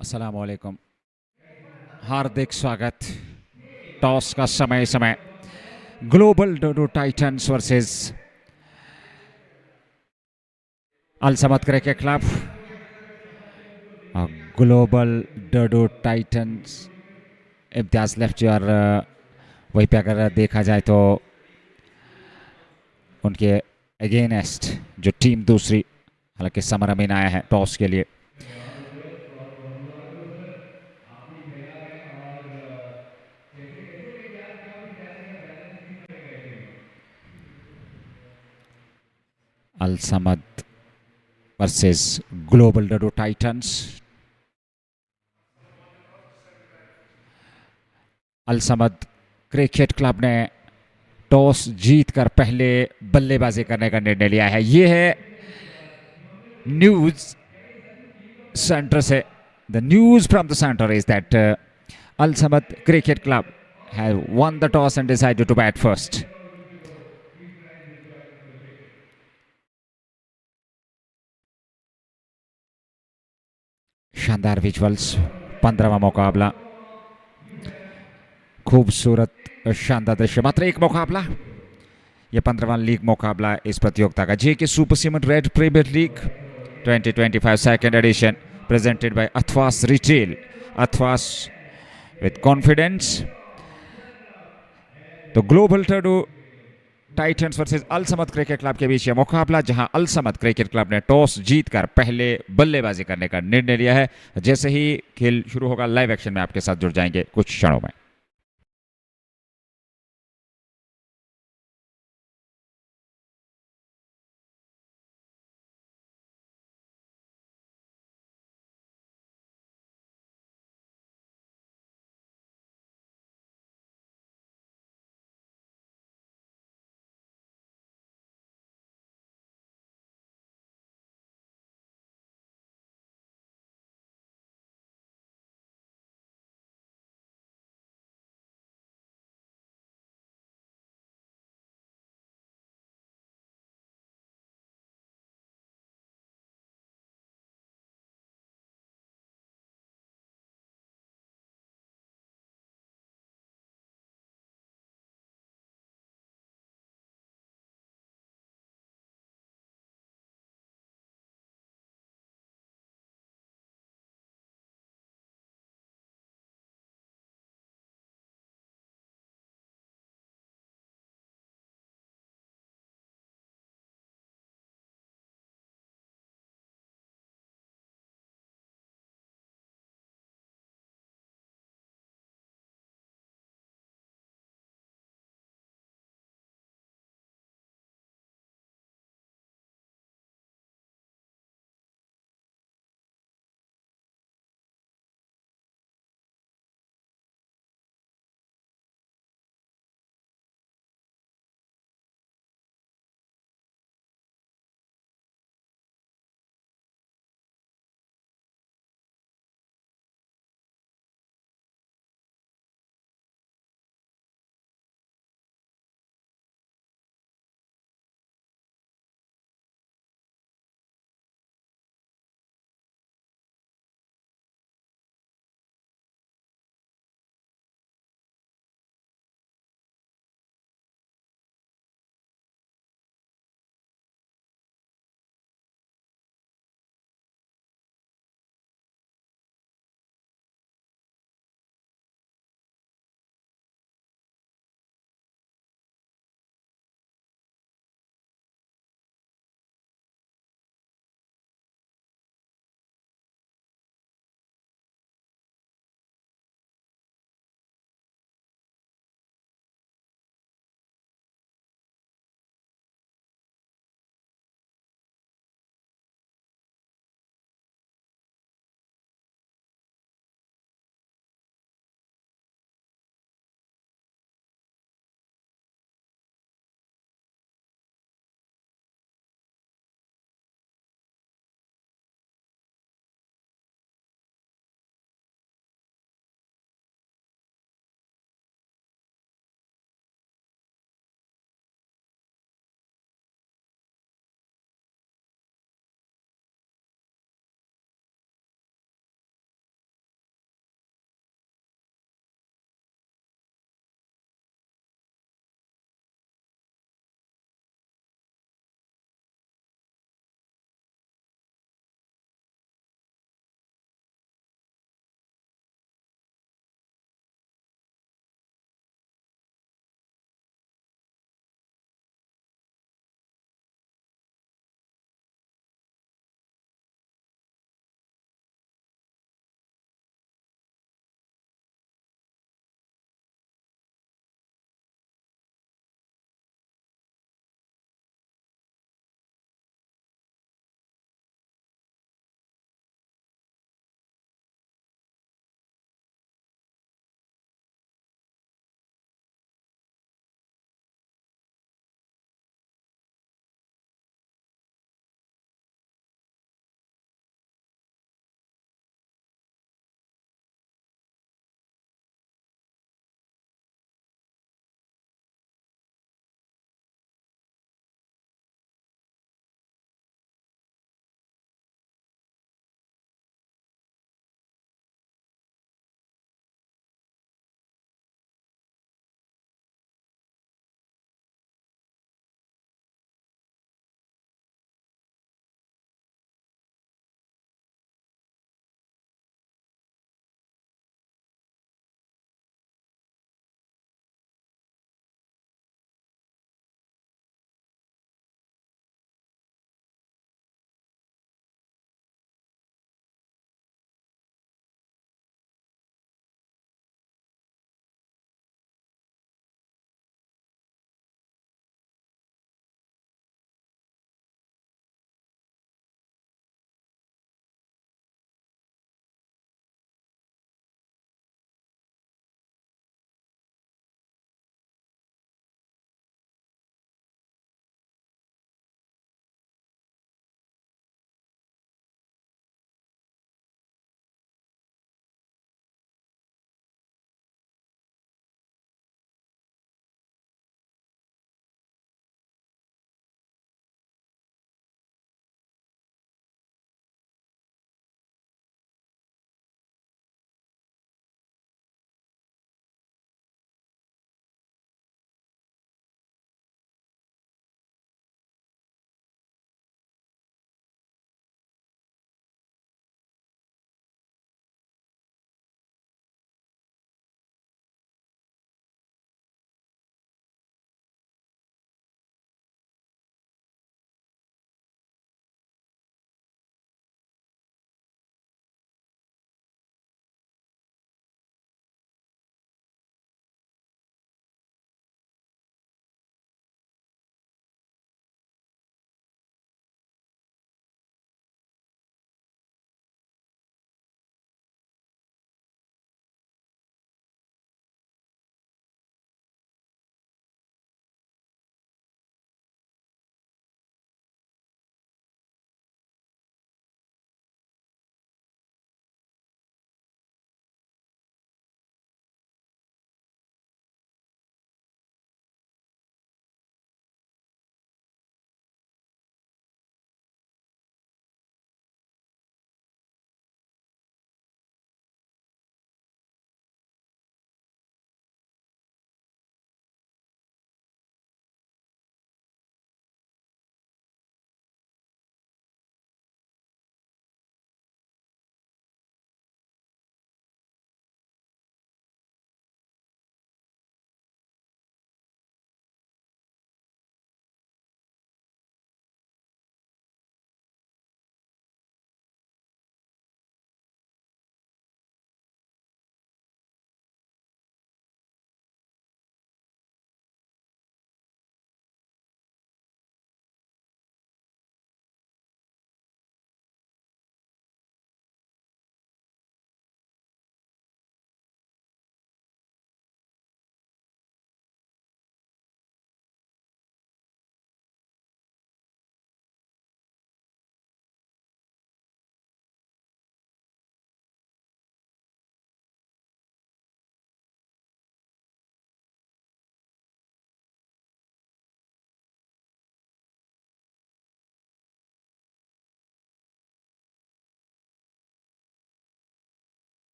अस्सलाम वालेकुम। हार्दिक स्वागत। टॉस का समय global Dodo Titans versus Al Samad cricket club. Global Dodo Titans Imtiaz left और वहीं पे अगर देखा जाए तो उनके अगेंस्ट जो टीम दूसरी, हालांकि समर अमीन आया है टॉस के लिए। अल Samad versus global Dodo Titans. Al Samad cricket club ने टॉस जीतकर पहले बल्लेबाजी करने का निर्णय लिया है। ये है न्यूज सेंटर से। The news from the centre is that Al Samad Cricket Club has won the toss and decided to bat first. शानदार विजुअल्स। 15वां मुकाबला, खूबसूरत शानदार दृश्य। मात्र एक मुकाबला, यह 15वां लीग मुकाबला इस प्रतियोगिता का। J K super cement red premier league 2025 second edition presented by Athwas retail, Athwas with confidence. तो ग्लोबल टर्डो Titans versus Al Samad cricket club के बीच यह मुकाबला, जहां अल समद क्रिकेट क्लब ने टॉस जीतकर पहले बल्लेबाजी करने का निर्णय लिया है। जैसे ही खेल शुरू होगा, लाइव एक्शन में आपके साथ जुड़ जाएंगे कुछ क्षणों में।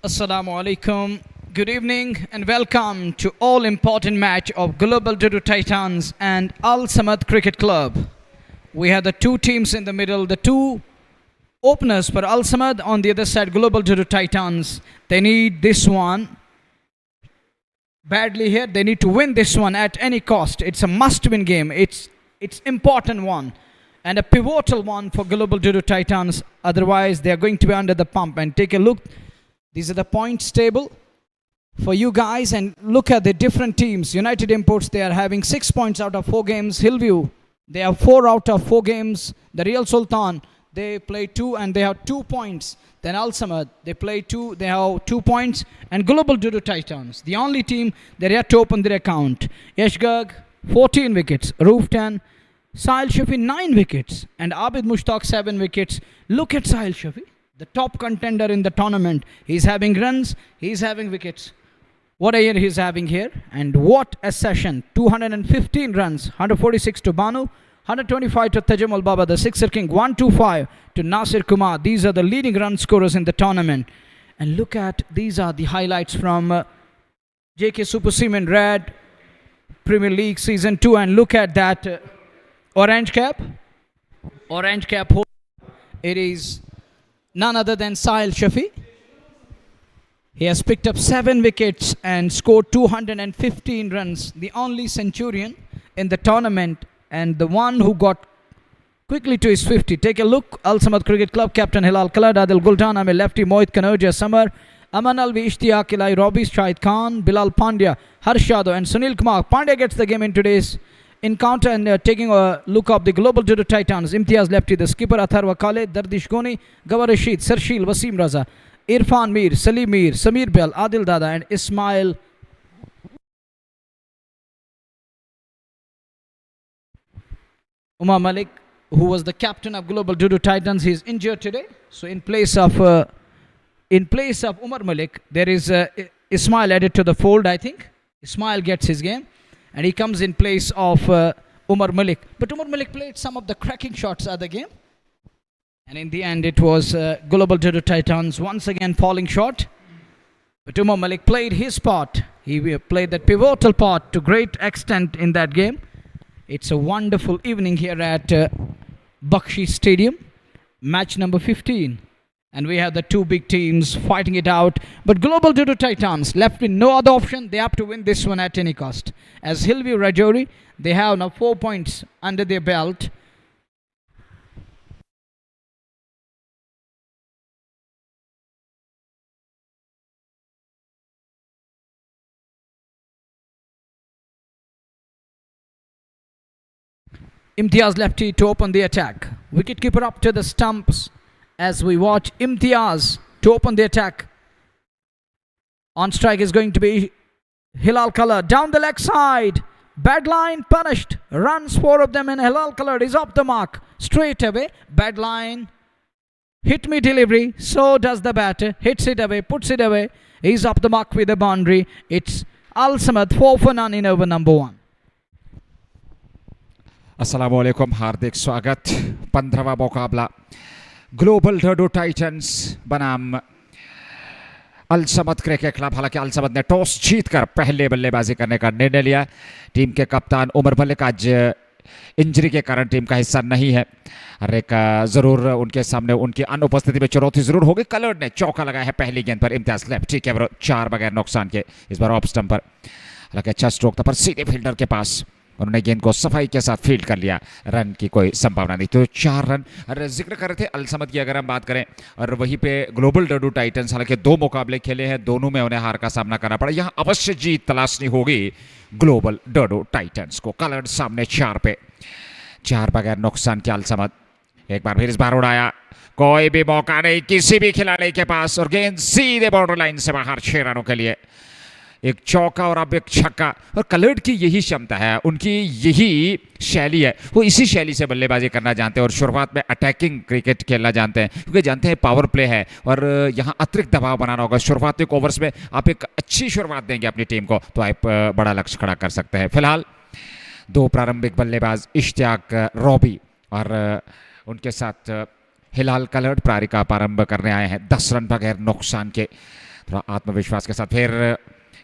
Assalamu alaikum. Good evening and welcome to all important match of Global Dadoo Titans and Al Samad Cricket Club. We have the two teams in the middle, the two openers for Al Samad, on the other side Global Dadoo Titans. They need this one badly here. They need to win this one at any cost. It's a must-win game. It's important one and a pivotal one for Global Dadoo Titans. Otherwise, they are going to be under the pump. And take a look. These are the points table for you guys, and look at the different teams. United Imports, they are having 6 points out of 4 games. Hillview, they have 4 out of 4 games. The Real Sultan, they play 2 and they have 2 points. Then Al Samad, they play 2, they have 2 points. And Global Dadoo Titans, the only team that yet to open their account. Yashgag, 14 wickets. Roof 10. Sahil Shafi, 9 wickets. And Abid Mushtaq, 7 wickets. Look at Sahil Shafi, the top contender in the tournament. He's having runs, he's having wickets. What a year he's having here. And what a session. 215 runs, 146 to Banu, 125 to Tajamul Baba, the Sixer King, 125 to Nasir Kumar. These are the leading run scorers in the tournament. And look at, these are the highlights from JK Super Cement Red Premier League Season 2. And look at that orange cap. Orange cap. It is none other than Sahil Shafi. He has picked up 7 wickets and scored 215 runs. The only centurion in the tournament and the one who got quickly to his 50. Take a look. Al Samad Cricket Club captain Hilal Khalid, Adil Gultan, Ame lefty Mohit Kanoja, Samar, Aman Alvi, Ishtiyaq Ilai, Robbie, Shahid Khan, Bilal Pandya, Harshado and Sunil Kumar. Pandya gets the game in today's encounter. And taking a look of the Global Dadoo Titans, Imtiaz lefty, the skipper Atharwa Khalid, Dardish Goni, Gawar Rashid, Sarshil, Wasim Raza, Irfan Mir, Salim Mir, Samir Bell, Adil Dada and Ismail. Umar Malik, who was the captain of Global Dadoo Titans, he is injured today. So in place of Umar Malik, there is Ismail added to the fold, I think. Ismail gets his game and he comes in place of Umar Malik. But Umar Malik played some of the cracking shots at the game. And in the end, it was Global Dadoo Titans once again falling short. But Umar Malik played his part. He played that pivotal part to great extent in that game. It's a wonderful evening here at Bakshi Stadium. Match number 15. And we have the two big teams fighting it out. But Global Dadoo Titans left with no other option. They have to win this one at any cost. As Hillview Rajouri, they have now 4 points under their belt. Imtiaz lefty to open the attack. Wicketkeeper up to the stumps as we watch Imtiaz to open the attack. On strike is going to be Hilal Khalid down the leg side. Bad line punished. Runs 4 of them and Hilal Khalid is off the mark. Straight away. Bad line. Hit me delivery. So does the batter. Hits it away. Puts it away. He's off the mark with a boundary. It's Al Samad 4 for none in over number 1. अस्सलामुअलैकुम, हार्दिक स्वागत। 15वां मुकाबला global डैडू Titans बनाम Al Samad cricket club. हालांकि अल समद ने toss जीतकर पहले बल्लेबाजी करने का निर्णय लिया। टीम के कप्तान उमर मलिक आज इंजरी के कारण टीम का हिस्सा नहीं है। हर एक ज़रूर उनके सामने उनकी अनुपस्थिति में चुनौती ज़रूर होगी। कलर्ड ने चौका लगाया है पहली गेंद पर। इम्तियाज लेफ्टी के 4 बगैर नुकसान के इस बार ऑफ स्टंप पर। हालांकि अच्छा स्ट्रोक था पर सीधे फील्डर के पास उन्होंने गेंद को सफाई के साथ फील्ड कर लिया। रन की कोई संभावना नहीं। तो 4 रन। और जिक्र कर रहे थे अल समद की अगर हम बात करें, और वहीं पे ग्लोबल डैडू टाइटंस हालांकि 2 मुकाबले खेले हैं, दोनों में उन्हें हार का सामना करना पड़ा। यहाँ अवश्य जीत तलाशनी होगी ग्लोबल डैडू टाइटंस को। कलर्ड सामने 4 पे, 4 बगैर नुकसान के अल समद। एक बार फिर इस बार उड़ाया, कोई भी मौका नहीं किसी भी खिलाड़ी के पास और गेंद सीधे बॉर्डर लाइन से बाहर 6 रनों के लिए। एक चौका और अब एक छक्का। और कलर्ड की यही क्षमता है, उनकी यही शैली है, वो इसी शैली से बल्लेबाजी करना जानते हैं और शुरुआत में अटैकिंग क्रिकेट खेलना जानते हैं, क्योंकि जानते हैं पावर प्ले है और यहाँ अतिरिक्त दबाव बनाना होगा। शुरुआती ओवर्स में आप एक अच्छी शुरुआत देंगे अपनी टीम को तो आप बड़ा लक्ष्य खड़ा कर सकते हैं। फिलहाल 2 प्रारंभिक बल्लेबाज इश्तियाक रॉबी और उनके साथ हिलाल कलर्ड पारी का प्रारंभ करने आए हैं 10 रन बगैर नुकसान के। थोड़ा आत्मविश्वास के साथ फिर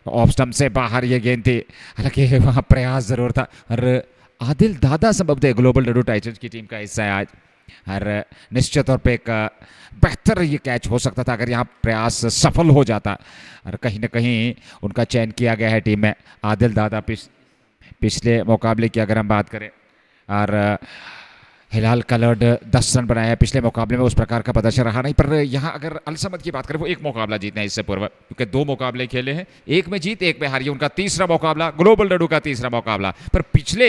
ऑफ स्टंप से बाहर ये गेंद थी, हालांकि वहाँ प्रयास जरूर था। और आदिल दादा संभवतः ग्लोबल डैडू टाइटंस की टीम का हिस्सा है आज, और निश्चित तौर पे एक बेहतर ये कैच हो सकता था अगर यहाँ प्रयास सफल हो जाता, और कहीं ना कहीं उनका चयन किया गया है टीम में। आदिल दादा पिछले मुकाबले की अगर हम बात करें, और हिलाल कलर्ड 10 रन बनाया है पिछले मुकाबले में, उस प्रकार का प्रदर्शन रहा नहीं। पर यहाँ अगर अलसमद की बात करें, वो एक मुकाबला जीतना है इससे पूर्व, क्योंकि 2 मुकाबले खेले हैं, एक में जीत एक में हार। ये उनका तीसरा मुकाबला, ग्लोबल डैडू का तीसरा मुकाबला, पर पिछले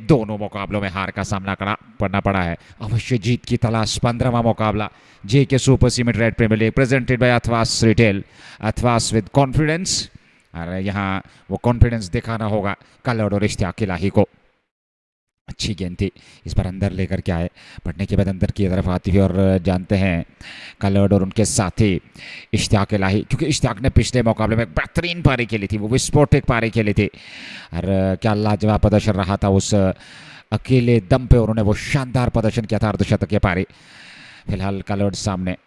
दोनों मुकाबलों में हार का सामना करना पड़ा है। अवश्य जीत की तलाश। 15वां मुकाबला JK super cement red premier league presented by Athwas retail, Athwas with confidence. और यहाँ वो कॉन्फिडेंस दिखाना होगा कलर्ड और इश्तियाक इलाही को। अच्छी गेंद थी, इस बार अंदर लेकर के आए, पढ़ने के बाद अंदर की तरफ आती हुई, और जानते हैं कलर्ड और उनके साथी इश्तियाक इलाही, क्योंकि इश्तियाक ने पिछले मुकाबले में बेहतरीन पारी खेली थी, वो विस्फोटक पारी खेली थी, और क्या लाजवाब प्रदर्शन रहा था उस अकेले दम पे, उन्होंने वो शानदार प्रदर्शन किया था, अर्धशतकीय पारी। फिलहाल कलर्ड सामने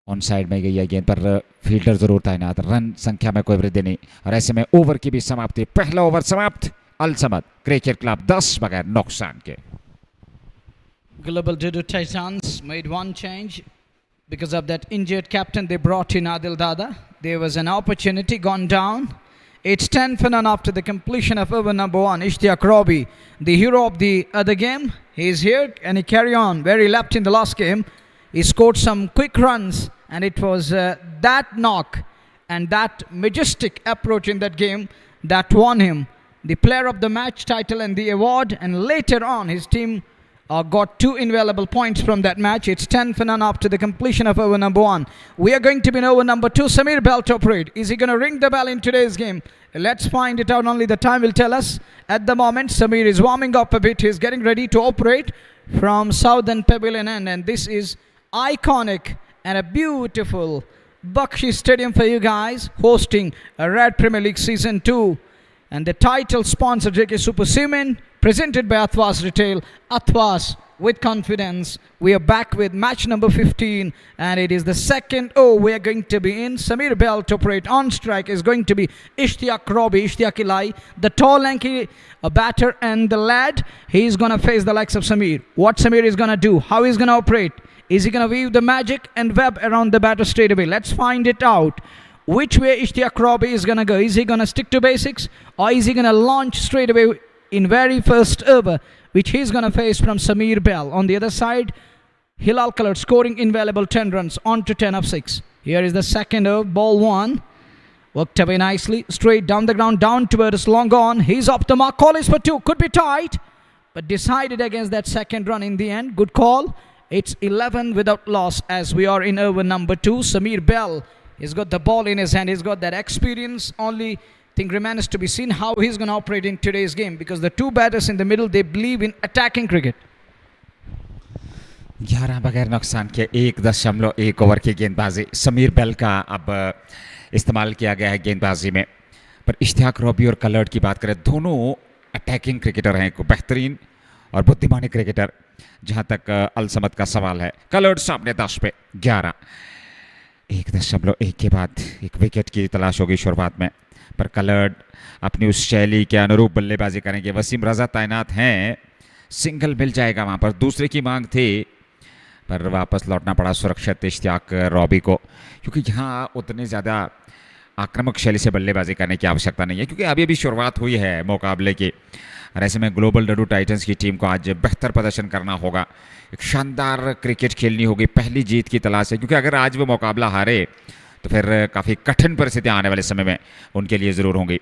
ऑन साइड में गई है गेंद, पर फील्डर जरूर तैनात, रन संख्या में कोई वृद्धि नहीं, और ऐसे में ओवर की भी समाप्ति। पहला ओवर समाप्त, अल-समद क्रिकेट क्लब 10 बगैर नुकसान के। Global Dadoo Titans made one change because of that injured captain. They brought in Adil Dada. There was an opportunity gone down. It's 10 for none after the completion of over number 1. Ishtiaq Robi, the hero of the other game, he is here and he carry on where he left in the last game. He scored some quick runs, and it was that knock and that majestic approach in that game that won him the player of the match title and the award, and later on his team got 2 invaluable points from that match. It's 10 for none after the completion of over number 1. We are going to be in over number 2. Sameer Bell to operate. Is he going to ring the bell in today's game? Let's find it out. Only the time will tell us. At the moment, Sameer is warming up a bit. He's getting ready to operate from Southern Pavilion End, and this is iconic and a beautiful Bakshi Stadium for you guys, hosting a Red Premier League Season 2. And the title sponsor JK Super Cement, presented by Athwas Retail, Athwas with confidence. We are back with match number 15, and it is the second we are going to be in. Sameer Bell to operate. On strike is going to be Ishtiaq Robi, Ishtiaq Ilai, the tall lanky batter, and the lad. He's going to face the likes of Sameer. What Sameer is going to do, how he's going to operate. Is he going to weave the magic and web around the batter straight away? Let's find it out. Which way Ishtiaq Robi is going to go? Is he going to stick to basics, or is he going to launch straight away in very first over, which he's going to face from Sameer Bell? On the other side, Hilal Colored scoring invaluable 10 runs on to 10 of 6. Here is the second over, ball 1. Worked away nicely, straight down the ground, down towards long on. He's off the mark, call is for 2, could be tight, but decided against that second run in the end. Good call. It's 11 without loss as we are in over number 2. Sameer Bell, he's got the ball in his hand. He's got that experience. Only thing remains to be seen how he's going to operate in today's game, because the 2 batters in the middle, they believe in attacking cricket. 11 बगैर नुकसान के 1.1 over की गेंदबाजी Sameer bell का अब इस्तेमाल किया गया है गेंदबाजी में। पर इश्तियाक रॉबी और कलर्ड की बात करें, दोनों अटैकिंग क्रिकेटर हैं, बेहतरीन और बुद्धिमानी क्रिकेटर। जहां तक अलसमद का सवाल है, कलर्ड सामने 10 पे 11, 1.1 के बाद एक विकेट की तलाश होगी शुरुआत में, पर कलर्ड अपनी उस शैली के अनुरूप बल्लेबाजी करेंगे। वसीम रजा तैनात हैं, सिंगल मिल जाएगा वहां पर, दूसरे की मांग थी पर वापस लौटना पड़ा सुरक्षित इश्तियाक रॉबी को, क्योंकि यहाँ उतने ज़्यादा आक्रामक शैली से बल्लेबाजी करने की आवश्यकता नहीं है, क्योंकि अभी अभी शुरुआत हुई है मुकाबले की। और ऐसे में ग्लोबल डैडू टाइटंस की टीम को आज बेहतर प्रदर्शन करना होगा, एक शानदार क्रिकेट खेलनी होगी, पहली जीत की तलाश है, क्योंकि अगर आज वो मुकाबला हारे तो फिर काफ़ी कठिन परिस्थितियाँ आने वाले समय में उनके लिए ज़रूर होंगी।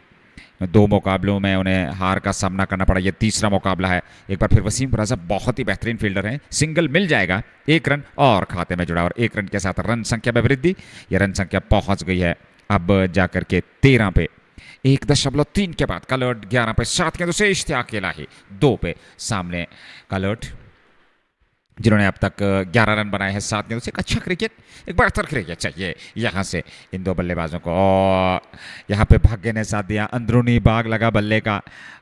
2 मुकाबलों में उन्हें हार का सामना करना पड़ा, ये तीसरा मुकाबला है। एक बार फिर वसीम रजा बहुत ही बेहतरीन फील्डर हैं, सिंगल मिल जाएगा, 1 रन और खाते में जुड़ा, और 1 रन के साथ रन संख्या में वृद्धि। ये रन संख्या पहुंच गई है अब जाकर के 13 पे। 1.3 के बाद कलर्ड 11 पे, 7 गेंदों से इश्तियाक इलाही 2 पे सामने कलर्ड। जिन्होंने अब तक 11 रन बनाए हैं 7 गेंदों से। एक अच्छा क्रिकेट, एक बेहतर क्रिकेट चाहिए यहाँ से इन दो बल्लेबाजों को। और यहाँ पे भाग्य ने साथ दिया, अंदरूनी भाग लगा बल्ले का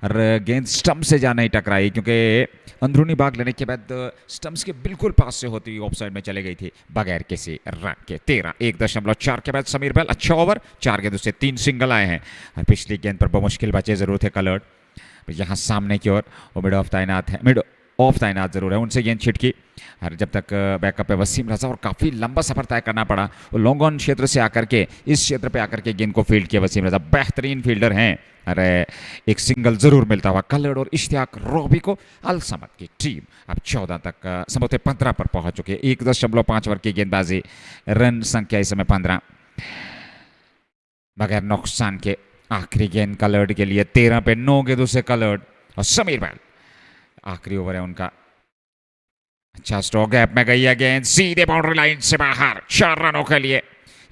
और गेंद स्टंप से जा नहीं टकराई, क्योंकि अंदरूनी भाग लेने के बाद स्टंप्स के बिल्कुल पास से होती हुई ऑफ साइड में चले गई थी बगैर किसी रन के। 13.1 के बाद समीर बैल अच्छा ओवर, 4 गेंदों से 3 सिंगल आए हैं और पिछली गेंद पर बमुश्किल बचे जरूर थे कलर्ड। यहाँ सामने की ओर वो मिड ऑफ तैनात जरूर है, उनसे गेंद छिटकी और जब तक बैकअप पे वसीम रजा और काफ़ी लंबा सफर तय करना पड़ा। वो लॉन्ग ऑन क्षेत्र से आकर के इस क्षेत्र पे आकर के गेंद को फील्ड किया वसीम रजा, बेहतरीन फील्डर हैं। अरे एक सिंगल जरूर मिलता हुआ कलर्ड और इश्तियाक रॉबी को। अल समद की टीम अब 14 तक समझौते 15 पर पहुंच चुकी है। 1.5 ओवर की गेंदबाजी, रन संख्या इस समय 15 बगैर नुकसान के। आखिरी गेंद कलर्ड के लिए 13 पे 9 गेंदों से कलर्ड और समीर बैल आखिरी ओवर है उनका। अच्छा स्ट्रोक गैप में गई है गेंद, सीधे बाउंड्री लाइन से बाहर, 4 रनों के लिए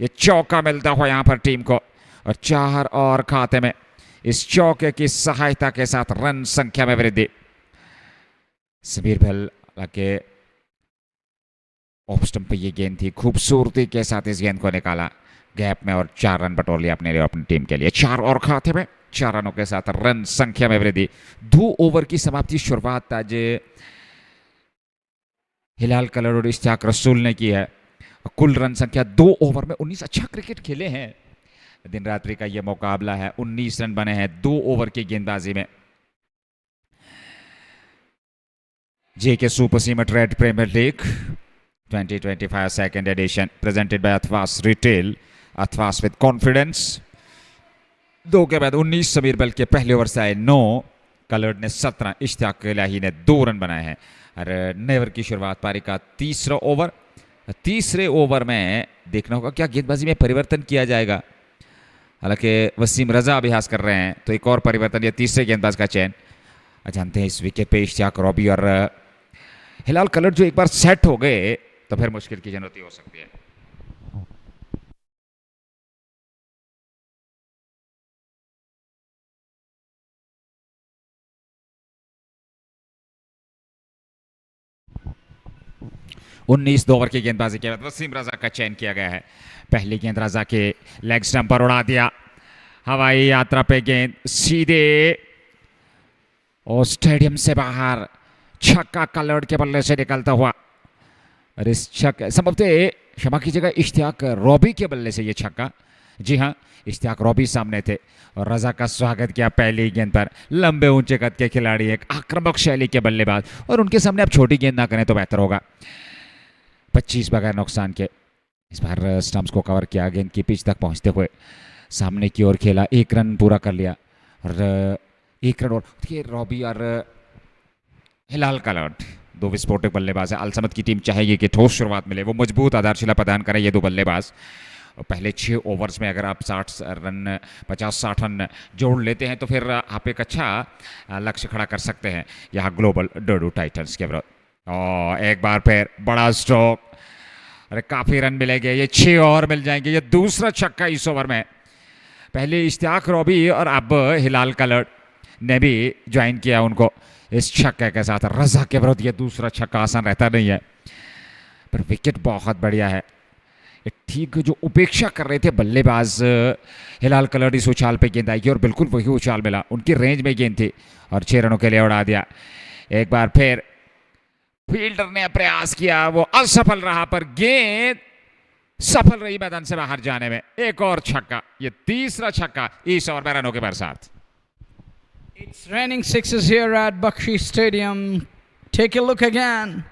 ये चौका मिलता हुआ यहाँ पर टीम को और 4 और खाते में। इस चौके की सहायता के साथ रन संख्या में वृद्धि। समीर बैल के ऑफ स्टंप पे ये गेंद थी, खूबसूरती के साथ इस गेंद को निकाला गैप में और 4 रन बटोर लिया अपने लिए, अपनी टीम के लिए। 4 और खाते में, 4 रनों के साथ रन संख्या में वृद्धि। 2 ओवर की समाप्ति शुरुआत आज हिलाल कलर और इश्तियाक रसूल ने की है। कुल रन संख्या 2 ओवर में 19। अच्छा क्रिकेट खेले हैं, दिन रात्रि का यह मुकाबला है। 19 रन बने हैं 2 ओवर की गेंदबाजी में। JK super cement red premier league 2025 second edition presented by Athwas retail, Athwas with confidence. 2 के बाद 19 समीर बैल के पहले ओवर से आए 9, कलर्ड ने 17, इश्तियाक इलाही ने 2 रन बनाए हैं। और नए ओवर की शुरुआत पारी का तीसरा ओवर। तीसरे ओवर में देखना होगा क्या गेंदबाजी में परिवर्तन किया जाएगा। हालांकि वसीम रजा अभ्यास कर रहे हैं तो एक और परिवर्तन या तीसरे गेंदबाज का चयन। जानते हैं इस विकेट पे इश्तियाक रॉबी और हिलाल कलर्ड जो एक बार सेट हो गए तो फिर मुश्किल की चुनौती हो सकती है। उन्नीस 2 ओवर की गेंदबाजी के बाद वसीम रजा का चयन किया गया है। पहली गेंद रजा के लेग स्टंप पर उड़ा दिया, हवाई यात्रा पे गेंद सीधे और स्टेडियम से बाहर, छक्का कलर्ड के बल्ले से निकलता हुआ। और इस छक्के संभवतः क्षमा कीजिएगा इश्तियाक रॉबी के बल्ले से ये छक्का। जी हाँ, इश्तियाक रॉबी सामने थे और रजा का स्वागत किया पहली गेंद पर। लंबे ऊंचे कद के खिलाड़ी, एक आक्रामक शैली के बल्लेबाज, और उनके सामने आप छोटी गेंद ना करें तो बेहतर होगा। 25 बगैर नुकसान के इस बार स्टंप्स को कवर किया, गेंद की पिच तक पहुंचते हुए सामने की ओर खेला, 1 रन पूरा कर लिया। और 1 रन और रॉबी और हिलाल कलर्ड 2 विस्फोटक बल्लेबाज है। अलसमद की टीम चाहेगी कि ठोस शुरुआत मिले, वो मजबूत आधारशिला प्रदान करें ये 2 बल्लेबाज। पहले 6 ओवर्स में अगर आप 50-60 रन जोड़ लेते हैं तो फिर आप एक अच्छा लक्ष्य खड़ा कर सकते हैं यहाँ ग्लोबल डाडू टाइटंस के विरुद्ध। और एक बार फिर बड़ा स्ट्रोक, अरे काफ़ी रन मिलेंगे, ये 6 और मिल जाएंगे। ये दूसरा छक्का इस ओवर में। पहले इश्तियाक रॉबी और अब हिलाल कलर्ड ने भी ज्वाइन किया उनको इस छक्के के साथ। रजा के विरुद्ध ये दूसरा छक्का आसान रहता नहीं है, पर विकेट बहुत बढ़िया है। ठीक जो उपेक्षा कर रहे थे बल्लेबाज हिलाल कलर्ड, इस उछाल पे गेंद आएगी और बिल्कुल वही उछाल मिला, उनकी रेंज में गेंद थी और 6 रनों के लिए उड़ा दिया। एक बार फिर फील्डर ने प्रयास किया, वो असफल रहा, पर गेंद सफल रही मैदान से बाहर जाने में। एक और छक्का, ये तीसरा छक्का इस ओवर में रनों के बरसात। It's raining sixes here at Bakshi Stadium. Take a look again.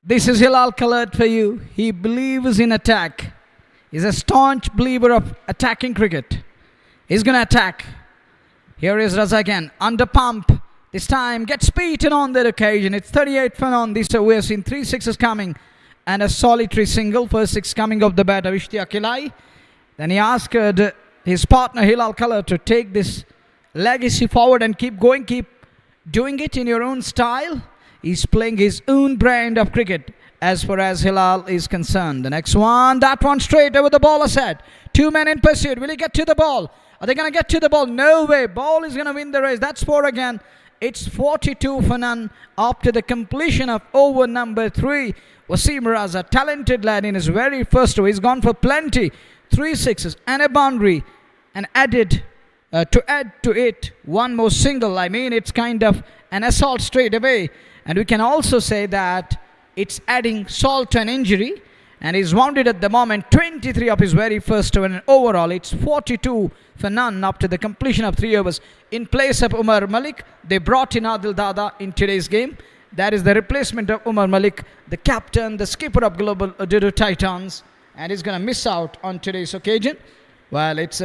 This is Hilal Khaled for you. He believes in attack. He's a staunch believer of attacking cricket. He's going to attack. Here is Raza again. Under pump. This time gets beaten on that occasion. It's 38 for none. This we have seen 3 sixes coming and a solitary single. First 6 coming off the bat of Ishtiaq Ilai. Then he asked his partner Hilal Khaled to take this legacy forward and keep going, keep doing it in your own style. He's playing his own brand of cricket as far as Hilal is concerned. The next one, that one straight over the ball set. 2 men in pursuit. Will he get to the ball? Are they going to get to the ball? No way. Ball is going to win the race. That's 4 again. It's 42 for none after the completion of over number 3. Wasim Raza, talented lad in his very first over. He's gone for plenty. 3 sixes and a boundary. And to add to it, one more single. I mean, it's kind of an assault straight away. And we can also say that it's adding salt to an injury. And he's wounded at the moment, 23 of his very first over. And overall, it's 42 for none after the completion of 3 overs. In place of Umar Malik, they brought in Adil Dada in today's game. That is the replacement of Umar Malik, the captain, the skipper of Global Dadoo Titans. And he's going to miss out on today's occasion. Well, it's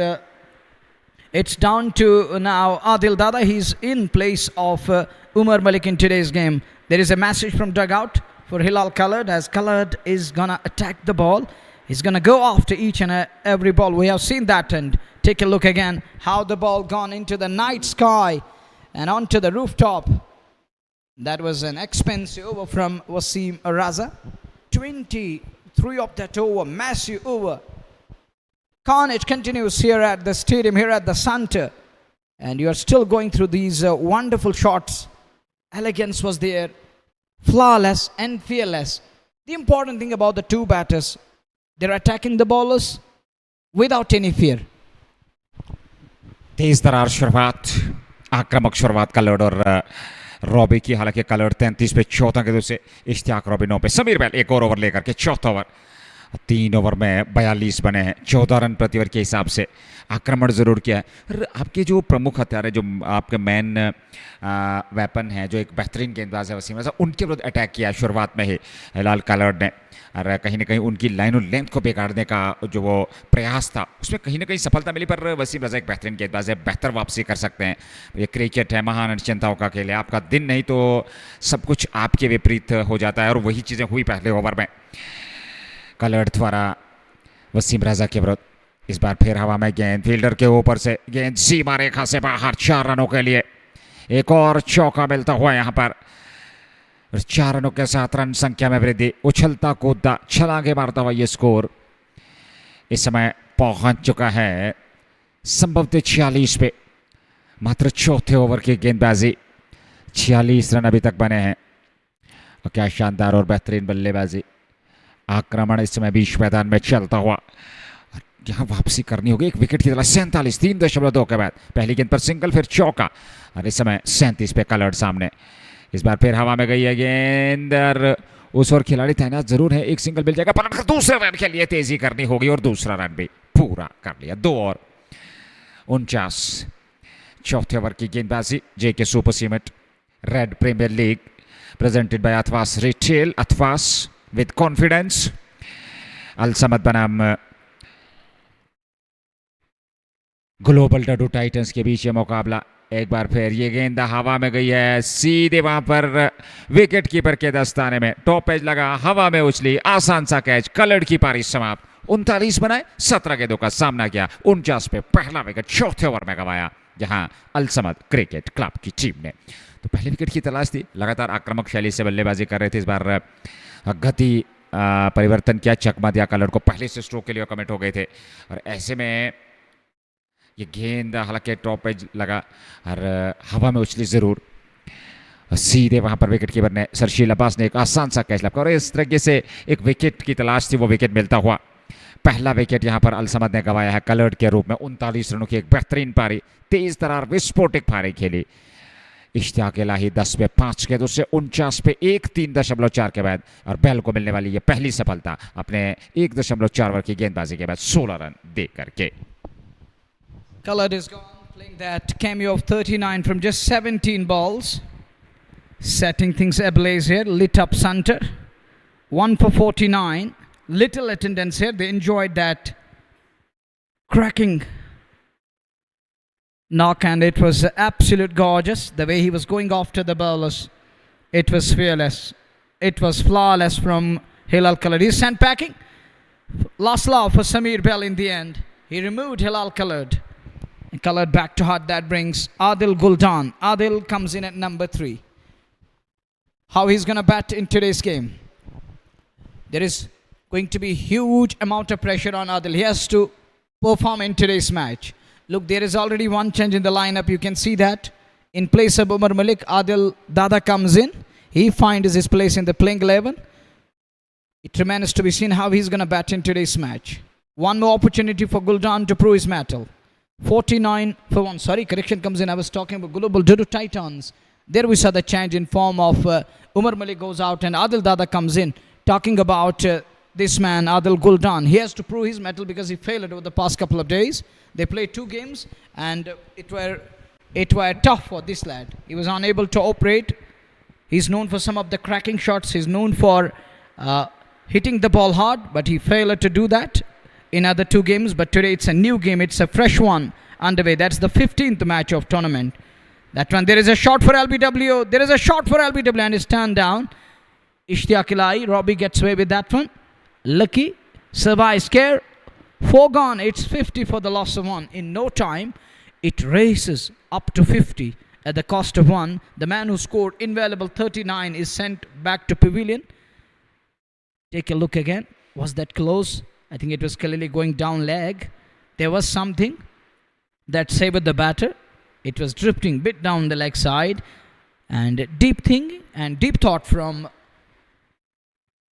down to now Adil Dada. He's in place of Umar Malik in today's game. There is a message from dugout for Hilal Coloured, as Coloured is going to attack the ball. He's going to go after each and every ball. We have seen that, and take a look again how the ball gone into the night sky and onto the rooftop. That was an expensive over from Wasim Raza. 23 of that over, massive over. Carnage continues here at the stadium, here at the center. And you are still going through these wonderful shots. Elegance was there. Flawless and fearless. The important thing about the two batters, they're attacking the bowlers without any fear. तेज तरार शुरुआत, आक्रामक शुरुआत coloured और Robbie की। हालांकि coloured 33 पे 14 गेंदों से, Ishtiyaq Robbie 9 पे। समीर बैल एक और ओवर लेकर के चौथा ओवर। 3 ओवर में 42 बने हैं, 14 रन प्रति ओवर के हिसाब से। आक्रमण जरूर किया है। आपके जो प्रमुख हथियार है, जो आपके मेन वेपन है, जो एक बेहतरीन गेंदबाज है वसीम रज़ा, उनके विरुद्ध अटैक किया शुरुआत में ही हिलाल कलर्ड ने। और कहीं ना कहीं उनकी लाइन और लेंथ को बिगाड़ने का जो वो प्रयास था, उसमें कहीं ना कहीं सफलता मिली। पर वसीम रज़ा एक बेहतरीन गेंदबाज है, बेहतर वापसी कर सकते हैं। ये क्रिकेट है, महान अनिश्चितताओं का खेल है। आपका दिन नहीं तो सब कुछ आपके विपरीत हो जाता है, और वही चीज़ें हुई पहले ओवर में। कलर्ड द्वारा वसीम रज़ा के विरुद्ध इस बार फिर हवा में गेंद, फील्डर के ऊपर से गेंद सीमा रेखा से बाहर। 4 रनों के लिए एक और चौका मिलता हुआ यहाँ पर। 4 रनों के साथ रन संख्या में वृद्धि। उछलता कूदता छलांगे मारता हुआ ये स्कोर इस समय पहुंच चुका है संभवतः 46 पे। मात्र चौथे ओवर की गेंदबाजी, 46 रन अभी तक बने हैं। और क्या शानदार और बेहतरीन बल्लेबाजी। आक्रमण इस समय बीच मैदान में चलता हुआ। यहाँ वापसी करनी होगी एक विकेट की तरह। 47, 3.2 के बाद पहली गेंद पर सिंगल, फिर चौका। और इस समय 37 पे कलर्ड सामने। इस बार फिर हवा में गई है गेंद, और उस ओर खिलाड़ी तैनात जरूर है। एक सिंगल मिल जाएगा, पर दूसरे रन के लिए तेजी करनी होगी, और दूसरा रन भी पूरा कर लिया। 2 और 49। चौथे ओवर की गेंदबाजी। JK super cement red premier league presented by Athwas retail. Athwas with confidence. Al Samad बनाम ग्लोबल डडू टाइटंस के बीच ये मुकाबला। एक बार फिर ये गेंद हवा में गई है, सीधे वहां पर विकेट कीपर के दस्ताने में। टॉप एज लगा, हवा में उछली, आसान सा कैच। कलर्ड की पारी समाप्त। 39 बनाए, 17 गेंदों का सामना किया। 49 पे पहला विकेट चौथे ओवर में गंवाया, जहां अल समद क्रिकेट क्लब की टीम ने। तो पहले विकेट की तलाश थी, लगातार आक्रामक शैली से बल्लेबाजी कर रहे थे। इस बार गति परिवर्तन किया, चकमा दिया कलर्ड को। पहले से स्ट्रोक के लिए कमिट हो गए थे, और ऐसे में ये गेंद हालांकि टॉप पे लगा और हवा में उछली जरूर। सीधे वहां पर विकेट कीपर ने, सरशील अब्बास ने एक आसान सा कैच लगा, और इस तरीके से एक विकेट की तलाश थी, वो विकेट मिलता हुआ। पहला विकेट यहां पर अल समद ने गंवाया है कलर्ड के रूप में। 39 रनों की एक बेहतरीन पारी, तेज तरार विस्फोटक पारी खेली। इश्तियाक इलाही 10 पे 5 गेंदों से 49 पे 1, 3.4 के बाद। और बैल को मिलने वाली ये पहली सफलता अपने 1.4 ओवर की गेंदबाजी के बाद 16 रन दे करके। Coloured is gone, playing that cameo of 39 from just 17 balls. Setting things ablaze here, lit up center. 1 for 49. Little attendance here. They enjoyed that cracking knock, and it was absolute gorgeous. The way he was going after the bowlers, it was fearless. It was flawless from Hilal Coloured. He's sandpacking. Last love for Sameer Bell in the end. He removed Hilal Coloured. And Coloured back to heart. That brings Adil Guldan. Adil comes in at number 3. How he's going to bat in today's game? There is going to be huge amount of pressure on Adil. He has to perform in today's match. Look, there is already one change in the lineup. You can see that. In place of Umar Malik, Adil Dada comes in. He finds his place in the playing 11. It remains to be seen how he's going to bat in today's match. One more opportunity for Guldan to prove his mettle. 49 for 1. Sorry, correction comes in. I was talking about Global Dadoo Titans. There we saw the change in form of Umar Malik goes out and Adil Dada comes in. Talking about this man, Adil Guldan. He has to prove his mettle because he failed over the past couple of days. They played 2 games and it were tough for this lad. He was unable to operate. He's known for some of the cracking shots. He's known for hitting the ball hard, but he failed to do that in other 2 games. But today it's a new game. It's a fresh one underway. That's the 15th match of tournament. That one, there is a shot for LBW. There is a shot for LBW and it's turned down. Ishtiaq Ilai, Robbie gets away with that one. Lucky, survives care. 4 gone. It's 50 for the loss of 1. In no time, it races up to 50 at the cost of 1. The man who scored invaluable 39 is sent back to pavilion. Take a look again. Was that close? I think it was clearly going down leg. There was something that saved the batter. It was drifting bit down the leg side. And deep thinking and deep thought from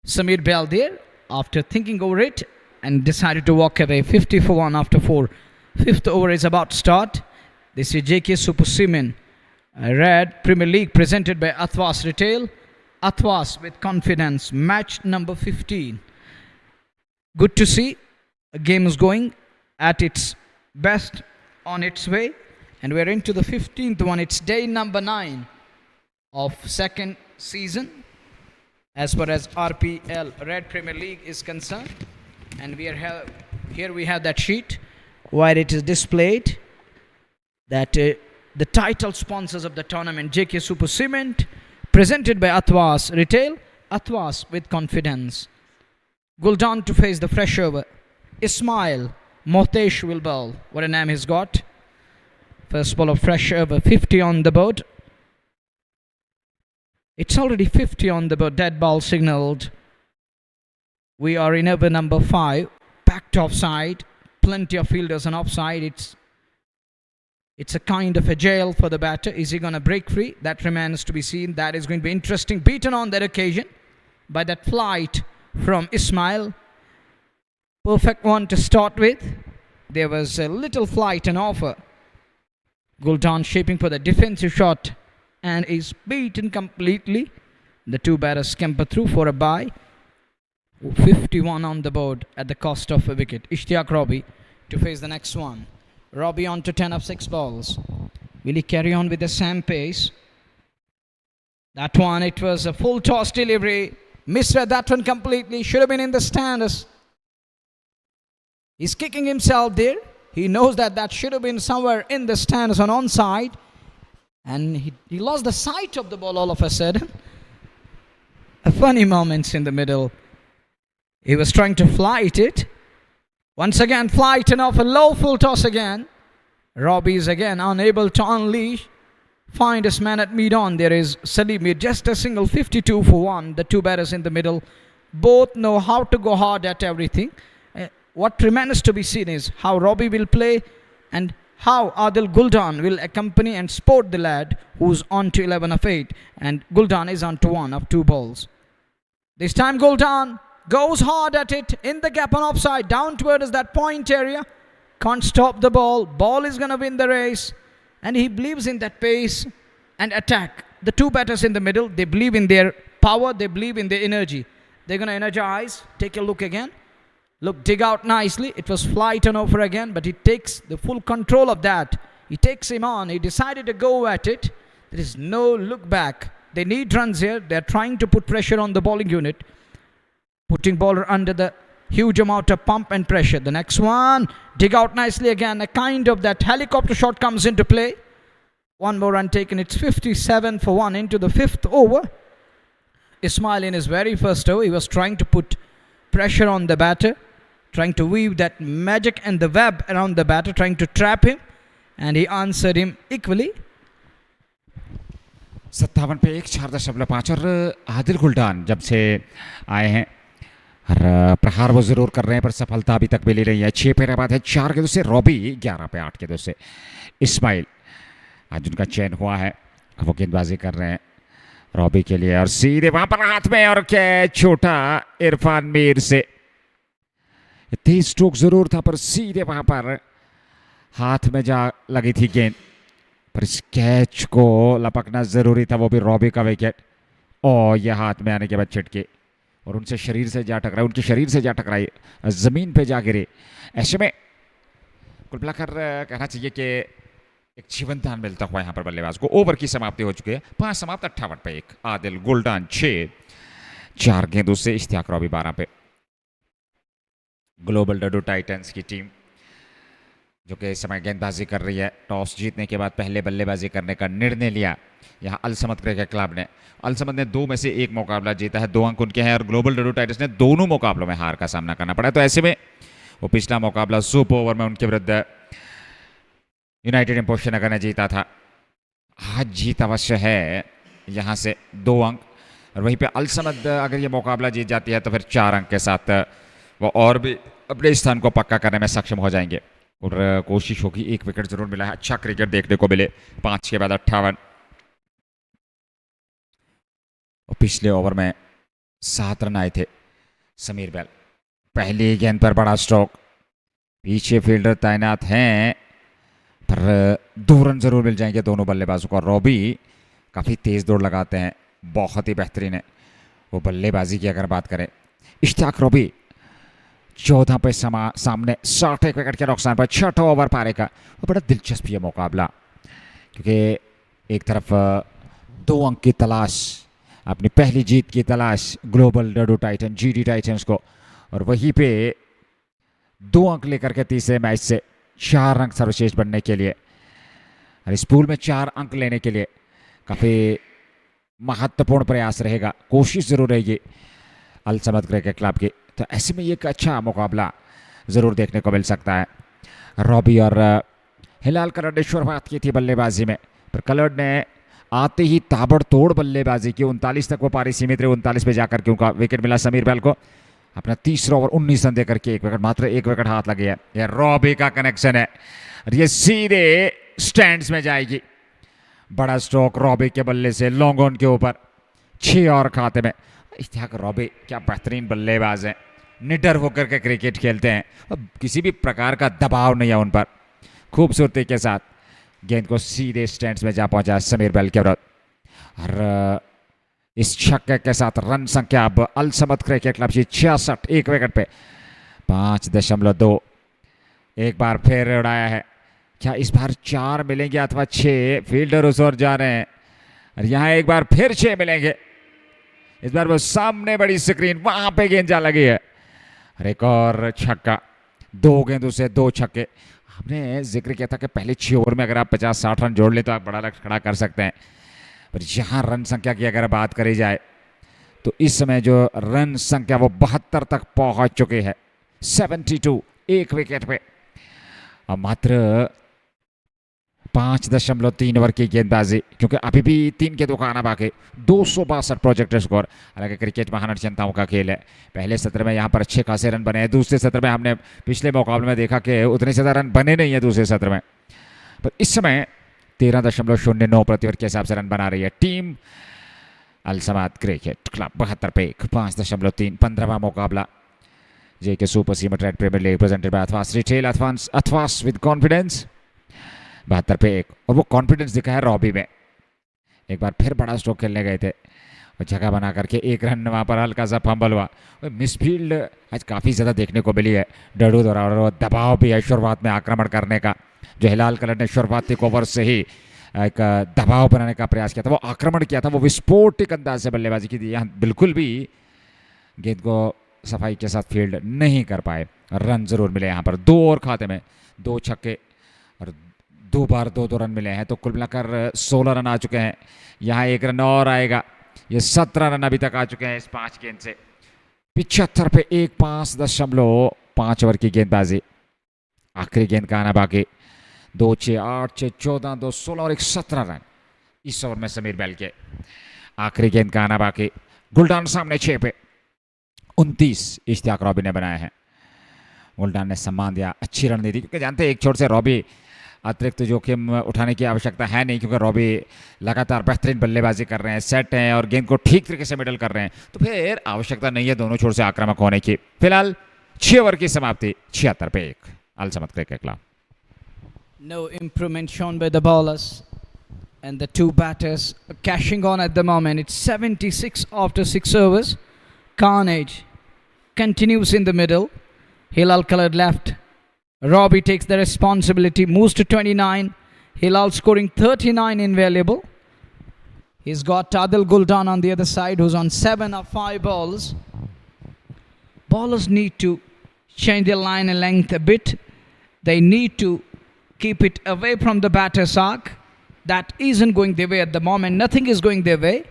Samir Bell there. After thinking over it and decided to walk away. 50 for 1 after 4. 5th over is about to start. This is JK Super Cement Red Premier League presented by Athwas Retail. Athwas with confidence. Match number 15. Good to see a game is going at its best, on its way. And we're into the 15th one. It's day number 9 of 2nd season as far as RPL Red Premier League is concerned. And here we have that sheet where it is displayed that the title sponsors of the tournament, JK Super Cement, presented by Athwas Retail. Athwas with confidence. Guldan to face the fresh over. Ismail Mohtesh will bowl. What a name he's got. First ball of fresh over. 50 on the board. It's already 50 on the board. Dead ball signalled. We are in over number 5. Packed offside. Plenty of fielders on offside. It's a kind of a jail for the batter. Is he going to break free? That remains to be seen. That is going to be interesting. Beaten on that occasion by that flight from Ismail. Perfect one to start with. There was a little flight and offer. Guldan shaping for the defensive shot and is beaten completely. The 2 batters scamper through for a bye. 51 on the board at the cost of a wicket. Ishtiaq Robbie to face the next one. Robbie on to 10 of 6 balls. Will he carry on with the same pace? That one, it was a full toss delivery. Misread that one completely. Should have been in the stands. He's kicking himself there. He knows that should have been somewhere in the stands on onside. And he lost the sight of the ball all of a sudden. A funny moments in the middle. He was trying to flight it. Once again, flight and off a low full toss again. Robbie is again unable to unleash. Find his man at mid-on. There is Salim. Just a single. 52 for 1. The 2 batters in the middle. Both know how to go hard at everything. What remains to be seen is how Robbie will play and how Adil Guldan will accompany and support the lad who's on to 11 of 8. And Guldan is on to 1 of 2 balls. This time Guldan goes hard at it in the gap on offside. Down towards that point area. Can't stop the ball. Ball is going to win the race. And he believes in that pace and attack. The 2 batters in the middle, they believe in their power. They believe in their energy. They're going to energize. Take a look again. Look, dig out nicely. It was flight and over again, but he takes the full control of that. He takes him on. He decided to go at it. There is no look back. They need runs here. They're trying to put pressure on the bowling unit. Putting bowler under the huge amount of pump and pressure. The next one, dig out nicely again. A kind of that helicopter shot comes into play. 1 more run taken. It's 57 for 1 into the 5th over. Ismail in his very first over, he was trying to put pressure on the batter. Trying to weave that magic and the web around the batter. Trying to trap him. And he answered him equally. 57 पे 1.4 और आदिल गुलडान जब से आए हैं और प्रहार वो जरूर कर रहे हैं पर सफलता अभी तक मिली रही है. 6 पेरे बाद है 4 गेंदों से रॉबी, 11 पे 8 गेंदों से इस्माइल. आज उनका चयन हुआ है, वो गेंदबाजी कर रहे हैं रॉबी के लिए और सीधे वहां पर हाथ में और कैच छोटा इरफान मीर से। तेज स्ट्रोक जरूर था पर सीधे वहां पर हाथ में जा लगी थी गेंद, पर इस कैच को लपकना जरूरी था, वो भी रॉबी का विकेट। और यह हाथ में आने के बाद छिटके और उनसे शरीर से जा टकराई, उनके शरीर से जा टकराई, जमीन पे जा गिरे। ऐसे में कुल मिलाकर कहना चाहिए कि एक जीवन दान मिलता हुआ यहाँ पर बल्लेबाज को। ओवर की समाप्ति हो चुकी है, 5 समाप्त 58 पे 1। आदिल गुलडान 6, 4 गेंदों से इश्तियाक रॉबी 12 पे। ग्लोबल डडू टाइटंस की टीम जो कि इस समय गेंदबाजी कर रही है, टॉस जीतने के बाद पहले बल्लेबाजी करने का निर्णय लिया यहाँ अलसमद क्रिकेट क्लब ने। अलसमद ने 2 में से 1 मुकाबला जीता है, 2 अंक उनके हैं और ग्लोबल डडू टाइटंस ने दोनों मुकाबलों में हार का सामना करना पड़ा। तो ऐसे में वो पिछला मुकाबला सुपर ओवर में उनके विरुद्ध यूनाइटेड इंपोर्ट नगर ने जीता था, आज जीत अवश्य है यहाँ से 2 अंक। और वहीं पे अलसमद अगर ये मुकाबला जीत जाती है तो फिर 4 अंक के साथ वो और भी अपने स्थान को पक्का करने में सक्षम हो जाएंगे। और कोशिश होगी, 1 विकेट जरूर मिला है, अच्छा क्रिकेट देखने को मिले। 5 के बाद 58 और पिछले ओवर में 7 रन आए थे समीर बैल। पहली गेंद पर बड़ा स्ट्रोक, पीछे फील्डर तैनात हैं पर 2 रन जरूर मिल जाएंगे दोनों बल्लेबाजों को। रॉबी काफ़ी तेज़ दौड़ लगाते हैं, बहुत ही बेहतरीन है वो बल्लेबाजी की अगर बात करें। इश्तियाक रॉबी 14 पे सामने 61 विकेट के नुकसान पर 6ठा ओवर पारे का। वो बड़ा दिलचस्प है मुकाबला, क्योंकि एक तरफ 2 अंक की तलाश, अपनी पहली जीत की तलाश ग्लोबल डडू टाइटन जीडी टाइटंस को, और वहीं पे 2 अंक लेकर के तीसरे मैच से 4 अंक सर्वश्रेष्ठ बनने के लिए और इस पूल में 4 अंक लेने के लिए काफ़ी महत्वपूर्ण प्रयास रहेगा, कोशिश जरूर रहेगी अलसमद क्रिकेट क्लब की। तो ऐसे में एक अच्छा मुकाबला ज़रूर देखने को मिल सकता है। रॉबी और हिलाल कलर्ड ने शुरुआत की थी बल्लेबाजी में, पर कलर्ड ने आते ही ताबड़तोड़ बल्लेबाजी की। 39 तक वो पारी सीमित रहे, 39 पे जाकर के उनका विकेट मिला समीर बैल को। अपना तीसरा ओवर 19 रन देकर के 1 विकेट, मात्र 1 विकेट हाथ लगे है। यह रॉबी का कनेक्शन है और ये सीधे स्टैंड्स में जाएगी। बड़ा स्ट्रोक रॉबी के बल्ले से लॉन्ग ऑन के ऊपर, 6 और खाते में। इश्तियाक रॉबी क्या बेहतरीन बल्लेबाज हैं, निडर होकर के क्रिकेट खेलते हैं और किसी भी प्रकार का दबाव नहीं है उन पर। खूबसूरती के साथ गेंद को सीधे स्टैंड्स में जा पहुंचा समीर बैल के विरुद्ध और इस छक्के के साथ रन संख्या अब अलसमद क्रिकेट क्लब की 66, 1 विकेट पे 5.2। एक बार फिर उड़ाया है, क्या इस बार 4 मिलेंगे अथवा 6? फील्डर उस ओर जा रहे हैं और यहाँ एक बार फिर 6 मिलेंगे। इस बार वो सामने बड़ी स्क्रीन, वहां पे गेंद जा लगी है और एक और छक्का। 2 गेंदों से 2 छक्के। हमने जिक्र किया था कि पहले 6 ओवर में अगर आप 50-60 रन जोड़ ले तो आप बड़ा लक्ष्य खड़ा कर सकते हैं, पर यहाँ रन संख्या की अगर बात करी जाए तो इस समय जो रन संख्या वो 72 तक पहुंच चुके हैं। 72, 1 विकेट पे और मात्र 5.3 ओवर की गेंदबाजी, क्योंकि अभी भी 3 के दुकान बाकी। 262 प्रोजेक्ट स्कोर। हालांकि क्रिकेट महान जनताओं का खेल है, पहले सत्र में यहाँ पर अच्छे खासे रन बने हैं, दूसरे सत्र में हमने पिछले मुकाबले में देखा कि उतने ज़्यादा रन बने नहीं है दूसरे सत्र में, पर इस समय 13.09 प्रति ओवर के हिसाब से रन बना रही है टीम अलसमद क्रिकेट क्लब। 72 पे 1, 5.3। 15वां मुकाबला JK super cement red premier league presented by Athwas retail, Athwas with confidence. 72 पे 1 और वो कॉन्फिडेंस दिखा है रॉबी में। एक बार फिर बड़ा स्ट्रोक खेलने गए थे और जगह बना करके 1 रन वहाँ पर हल्का सा फंबल हुआ। मिसफील्ड आज काफ़ी ज़्यादा देखने को मिली है डडू द्वारा, और दबाव भी है शुरुआत में आक्रमण करने का। जो हिलाल कलर ने शुरुआती ओवर से ही एक दबाव बनाने का प्रयास किया था, वो आक्रमण किया था, वो विस्फोटक अंदाज से बल्लेबाजी की थी। यहाँ बिल्कुल भी गेंद को सफाई के साथ फील्ड नहीं कर पाए। रन जरूर मिले यहाँ पर 2 और खाते में, 2 छक्के और 2 बार 2 रन मिले हैं, तो कुल मिलाकर 16 रन आ चुके हैं। यहाँ 1 रन और आएगा, ये 17 रन अभी तक आ चुके हैं इस 5 गेंद से। 75 पे 1, 5.5 ओवर की गेंदबाजी। आखिरी गेंद का आना बाकी। 2, 6, 8, 6, 14, 2, 16 और 1 17 रन इस ओवर में समीर बैल के। आखिरी गेंद का आना बाकी। गुलडान सामने 6 पे 29 इश्तियाक रॉबी ने बनाया है। गुलडान ने सम्मान दिया, अच्छी रणनीति, क्योंकि जानते हैं एक छोर से रॉबी अतिरिक्त जोखिम उठाने की आवश्यकता है नहीं, क्योंकि रॉबी लगातार बेहतरीन बल्लेबाजी कर रहे हैं, सेट हैं और गेंद को ठीक तरीके से मिडल कर रहे हैं, तो फिर आवश्यकता नहीं है दोनों छोर से आक्रामक होने की। फिलहाल 6 ओवर की समाप्ति 76 पे 1। Alsamad cricket club. No improvement shown by the bowlers, and the two batters are cashing on at the moment. It's 76 after 6 overs. Carnage continues in the middle. Hilal colored left. Robbie takes the responsibility, moves to 29. Hilal scoring 39 invaluable. He's got Adil Guldan on the other side, who's on 7 of 5 balls. Bowlers need to change their line and length a bit. They need to keep it away from the batter's arc. That isn't going their way at the moment. Nothing is going their way.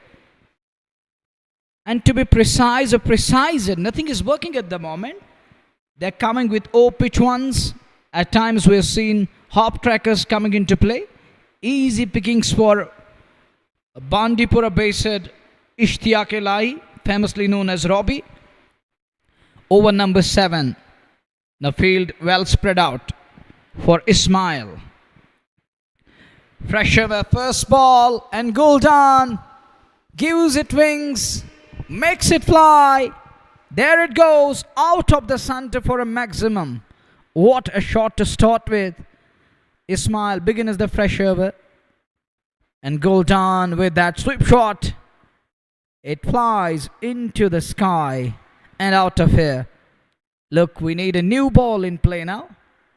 And to be precise or preciser, nothing is working at the moment. They're coming with pitch ones. At times we have seen hop trackers coming into play. Easy pickings for Bandipura based Ishtiaq Elahi, famously known as Robbie. Over number 7. The field well spread out for Ismail. Fresh over first ball, and Guldan gives it wings, makes it fly. There it goes, out of the center for a maximum. What a shot to start with. Ismail begins the fresh over, and Guldan with that sweep shot. It flies into the sky and out of here. Look, we need a new ball in play now.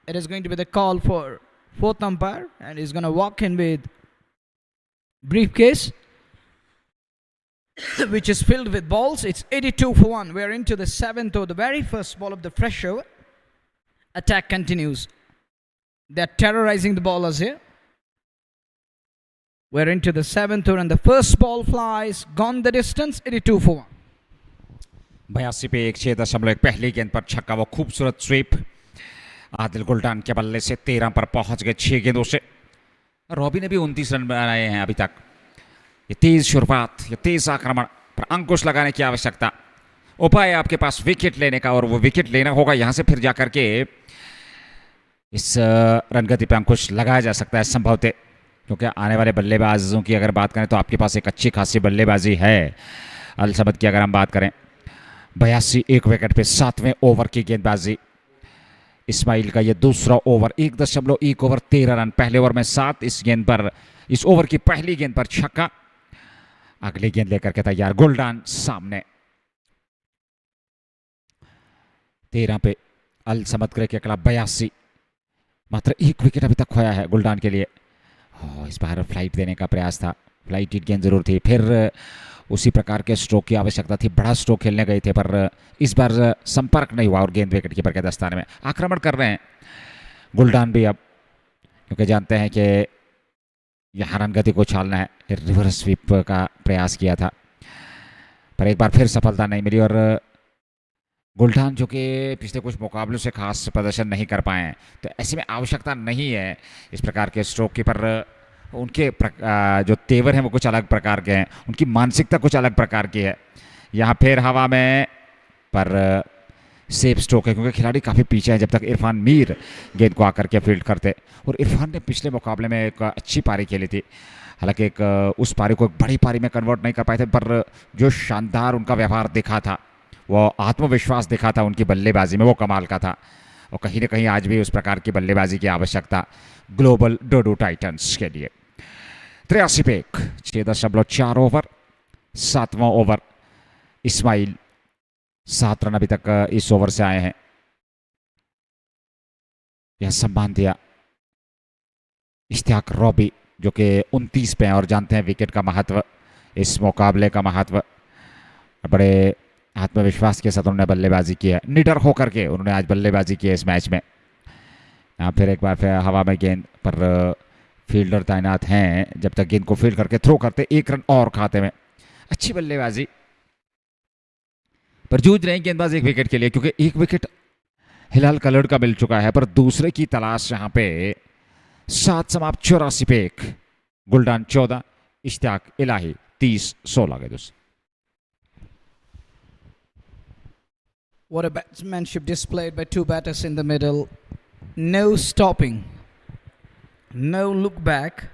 It is going to be the call for fourth umpire, and he's going to walk in with briefcase which is filled with balls. It's 82 for 1. We're into the 7th over, the very first ball of the fresh over. Attack continues. They're terrorizing the bowlers here. We're into the 7th over, and the first ball flies, gone the distance, 82 for 1. 82 पे 1.6 पहली गेंद पर छक्का, वो खूबसूरत SVEEP Adil गुल्टान के बल्ले से 13 पर पहुंच गए 6 गेंदों से। रॉबी ने भी 29 रन बनाए हैं अभी तक। ये तेज शुरुआत, ये तेज आक्रमण पर अंकुश लगाने की आवश्यकता। उपाय आपके पास विकेट लेने का, और वो विकेट लेना होगा यहां से, फिर जाकर के इस रनगति पर अंकुश लगाया जा सकता है संभवतः, क्योंकि आने वाले बल्लेबाजों की अगर बात करें तो आपके पास एक अच्छी खासी बल्लेबाजी है। अलसमद की अगर हम बात करें, 82 एक विकेट पे 7वें ओवर की गेंदबाजी। इस्माइल का ये दूसरा ओवर, 1.1 ओवर 13 रन, पहले ओवर में 7, इस गेंद पर, इस ओवर की पहली गेंद पर छक्का। अगली गेंद लेकर के तैयार गुल्डान सामने। 13 पे अल समद के क्लब 82, मात्र 1 विकेट अभी तक खोया है गुल्डान के लिए। इस बार फ्लाइट देने का प्रयास था, फ्लाइट हिट गेंद जरूर थी, फिर उसी प्रकार के स्ट्रोक की आवश्यकता थी, बड़ा स्ट्रोक खेलने गए थे, पर इस बार संपर्क नहीं हुआ और गेंद विकेट कीपर के दस्ताने में। आक्रमण कर रहे हैं गुल्डान भी अब, क्योंकि जानते हैं कि यहाँ रन गति को उछालना है। रिवर्स स्वीप का प्रयास किया था, पर एक बार फिर सफलता नहीं मिली, और गुल्डान जो कि पिछले कुछ मुकाबलों से खास प्रदर्शन नहीं कर पाए हैं, तो ऐसे में आवश्यकता नहीं है इस प्रकार के स्ट्रोक की, पर उनके जो तेवर हैं वो कुछ अलग प्रकार के हैं, उनकी मानसिकता कुछ अलग प्रकार की है। यहाँ फिर हवा में, पर सेफ स्ट्रोक है, क्योंकि खिलाड़ी काफ़ी पीछे हैं जब तक इरफान मीर गेंद को आकर के फील्ड करते। और इरफान ने पिछले मुकाबले में एक अच्छी पारी खेली थी, हालांकि उस पारी को एक बड़ी पारी में कन्वर्ट नहीं कर पाए थे, पर जो शानदार उनका व्यवहार दिखा था, वो आत्मविश्वास दिखा था उनकी बल्लेबाजी में, वो कमाल का था। और कहीं ना कहीं आज भी उस प्रकार की बल्लेबाजी की आवश्यकता ग्लोबल डोडो टाइटंस के लिए। 83 पे 1, 6.4 ओवर, 7वां ओवर। इस्माइल 7 रन अभी तक इस ओवर से आए हैं। यह सम्मान दिया इश्तियाक रॉबी, जो कि 29 पे हैं और जानते हैं विकेट का महत्व, इस मुकाबले का महत्व। बड़े आत्मविश्वास के साथ उन्होंने बल्लेबाजी की है, निडर होकर के उन्होंने आज बल्लेबाजी की है इस मैच में। यहाँ फिर एक बार फिर हवा में गेंद पर फील्डर तैनात हैं, जब तक गेंद को फील्ड करके थ्रो करते 1 रन और खाते में। अच्छी बल्लेबाजी, पर जूझ रहे हैं गेंदबाज एक विकेट के लिए, क्योंकि 1 विकेट हिलाल कलर्ड का मिल चुका है, पर दूसरे की तलाश यहाँ पे। 7 समाप्त 84 पे 1, गुल्डान 14, इश्तियाक इलाही 30, 16 के दोस्त। What a batsmanship displayed by two batters in the middle. No stopping. No look back.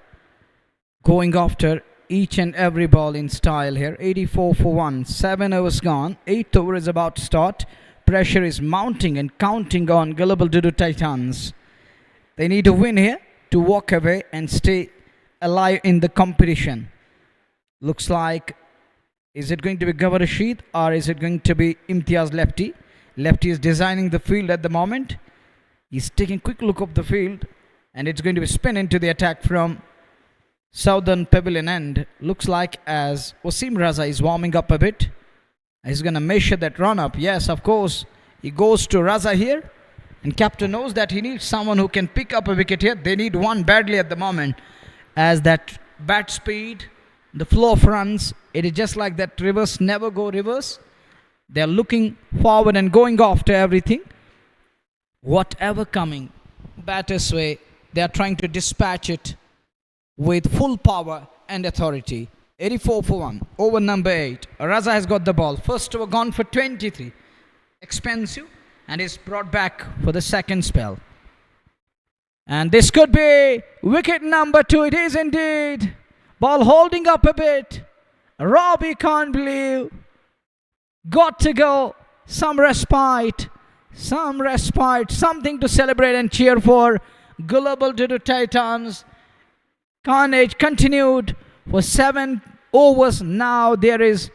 Going after each and every ball in style here. 84 for 1. 7 overs gone. 8th over is about to start. Pressure is mounting and counting on Gullible Dadoo Titans. They need a win here to walk away and stay alive in the competition. Looks like, is it going to be Gawar Rashid or is it going to be Imtiaz Lefty? Lefty is designing the field at the moment. He's taking a quick look of the field and it's going to be spin into the attack from Southern Pavilion end. Looks like as Wasim Raza is warming up a bit. He's going to measure that run up. Yes, of course. He goes to Raza here. And captain knows that he needs someone who can pick up a wicket here. They need one badly at the moment. As that bat speed, the flow of runs, it is just like that reverse, never go reverse. They are looking forward and going after everything. Whatever coming, batter's way, they are trying to dispatch it with full power and authority. 84 for 1. Over number 8. Raza has got the ball. First over gone for 23. Expensive. And is brought back for the second spell. And this could be wicket number 2. It is indeed. Ball holding up a bit. Robbie can't believe. Got to go. Some respite. Some respite. Something to celebrate and cheer for. Gullible Dadoo Titans. Carnage continued for 7 overs. Now there is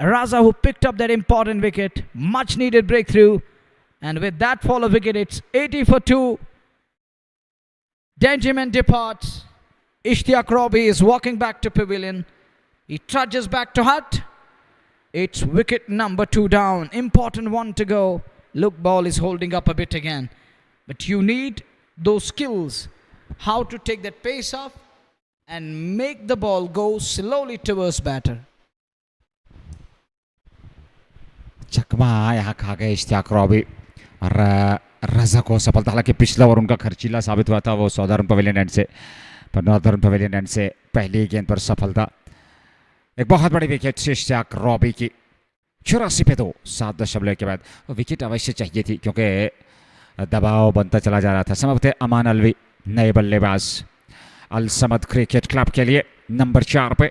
Raza who picked up that important wicket. Much needed breakthrough. And with that follow wicket, it's 80 for 2. Benjamin departs. Ishtiaq Robbie is walking back to pavilion. He trudges back to hut. It's wicket number 2 down. Important one to go. Look, ball is holding up a bit again. But you need those skills. How to take that pace off and make the ball go slowly towards batter. चकमा यहाँ खा गए Ishtiyaq Robbie और रजा को सफलता, हालांकि पिछला over उनका खर्चीला साबित हुआ था वो साउदर्न पवेलियन एंड से, पर नॉर्दर्न पवेलियन एंड से पहली गेंद पर सफलता। एक बहुत बड़ी विकेट इश्तियाक रॉबी की 84 पे 2, 7 के बाद विकेट अवश्य चाहिए थी क्योंकि दबाव बनता चला जा रहा था। समाप्त है अमान अलवी नए बल्लेबाज अल समद क्रिकेट क्लब के लिए नंबर 4 पे।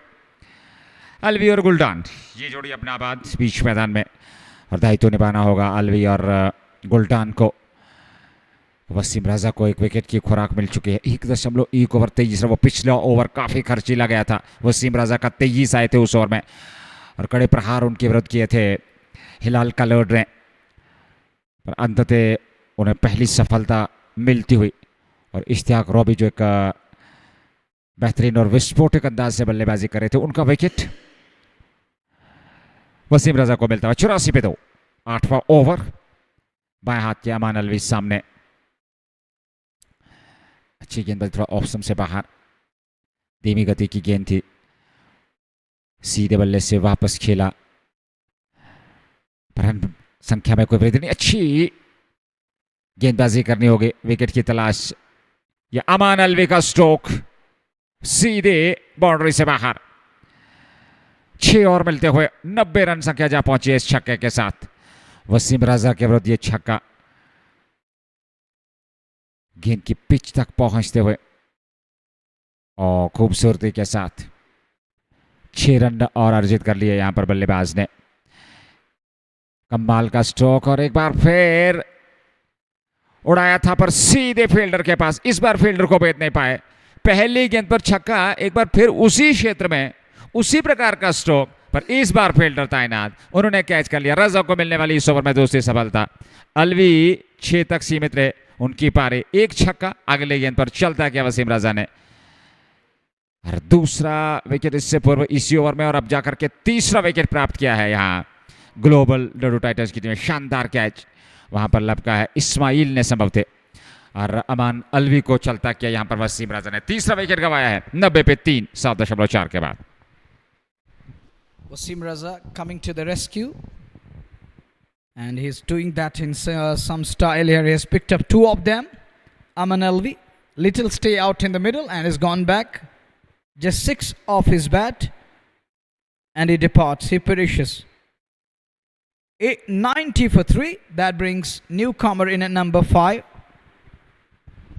अलवी और गुलडान ये जोड़ी अपना आबाद बीच मैदान में और दायित्व निभाना होगा अलवी और गुलडान को। वसीम राजा को एक विकेट की खुराक मिल चुकी है। 1.1 ओवर 23 रन। वो पिछला ओवर काफ़ी खर्चीला गया था। वसीम राजा का 23 आए थे उस ओवर में और कड़े प्रहार उनके विरुद्ध किए थे हिलाल कलर्ड ने, पर अंततः उन्हें पहली सफलता मिलती हुई और इश्तियाक रॉबी जो एक बेहतरीन और विस्फोटक अंदाज से बल्लेबाजी कर रहे थे, उनका विकेट वसीम रजा को मिलता है। 84 पे 2, 8वां ओवर। बाएं हाथ के अमान अलवी सामने। अच्छी गेंदबाजी, थोड़ा ऑप्शन से बाहर, धीमी गति की गेंद थी, सीधे बल्ले से वापस खेला, पर रन संख्या में कोई वृद्धि नहीं। अच्छी गेंदबाजी करनी होगी, विकेट की तलाश। या अमान अलवी का स्ट्रोक सीधे बाउंड्री से बाहर। 6 और मिलते हुए 90 रन संख्या जा पहुंची है इस छक्के के साथ। वसीम राजा के विरुद्ध ये छक्का गेंद की पिच तक पहुंचते हुए और खूबसूरती के साथ 6 रन और अर्जित कर लिए यहां पर बल्लेबाज ने। कमाल का स्ट्रोक और एक बार फिर उड़ाया था पर सीधे फील्डर के पास। इस बार फील्डर को भेद नहीं पाए। पहली गेंद पर छक्का, एक बार फिर उसी क्षेत्र में उसी प्रकार का स्ट्रोक, पर इस बार फील्डर तैनात, उन्होंने कैच कर लिया। रजा को मिलने वाली इस ओवर में दूसरी सफलता। अलवी 6 तक सीमित रहे, उनकी पारी। एक छक्का अगले गेंद पर चलता गया वसीम राजा ने और दूसरा विकेट इससे पूर्व इसी ओवर में, और अब जाकर के तीसरा विकेट प्राप्त किया है यहाँ ग्लोबल डडू टाइटंस की टीम। शानदार कैच वहां पर लपका है इस्माइल ने संभव थे और अमान अलवी को चलता किया यहां पर वसीम राजा ने। तीसरा विकेट गंवाया है 90 पे 3, 7.4 के बाद। Wasim Raza coming to the rescue, and he's doing that in some style here. He has picked up 2 of them. Aman Alvi, little stay out in the middle and has gone back. Just 6 off his bat, and he departs. He perishes. 90 for 3. That brings newcomer in at number 5.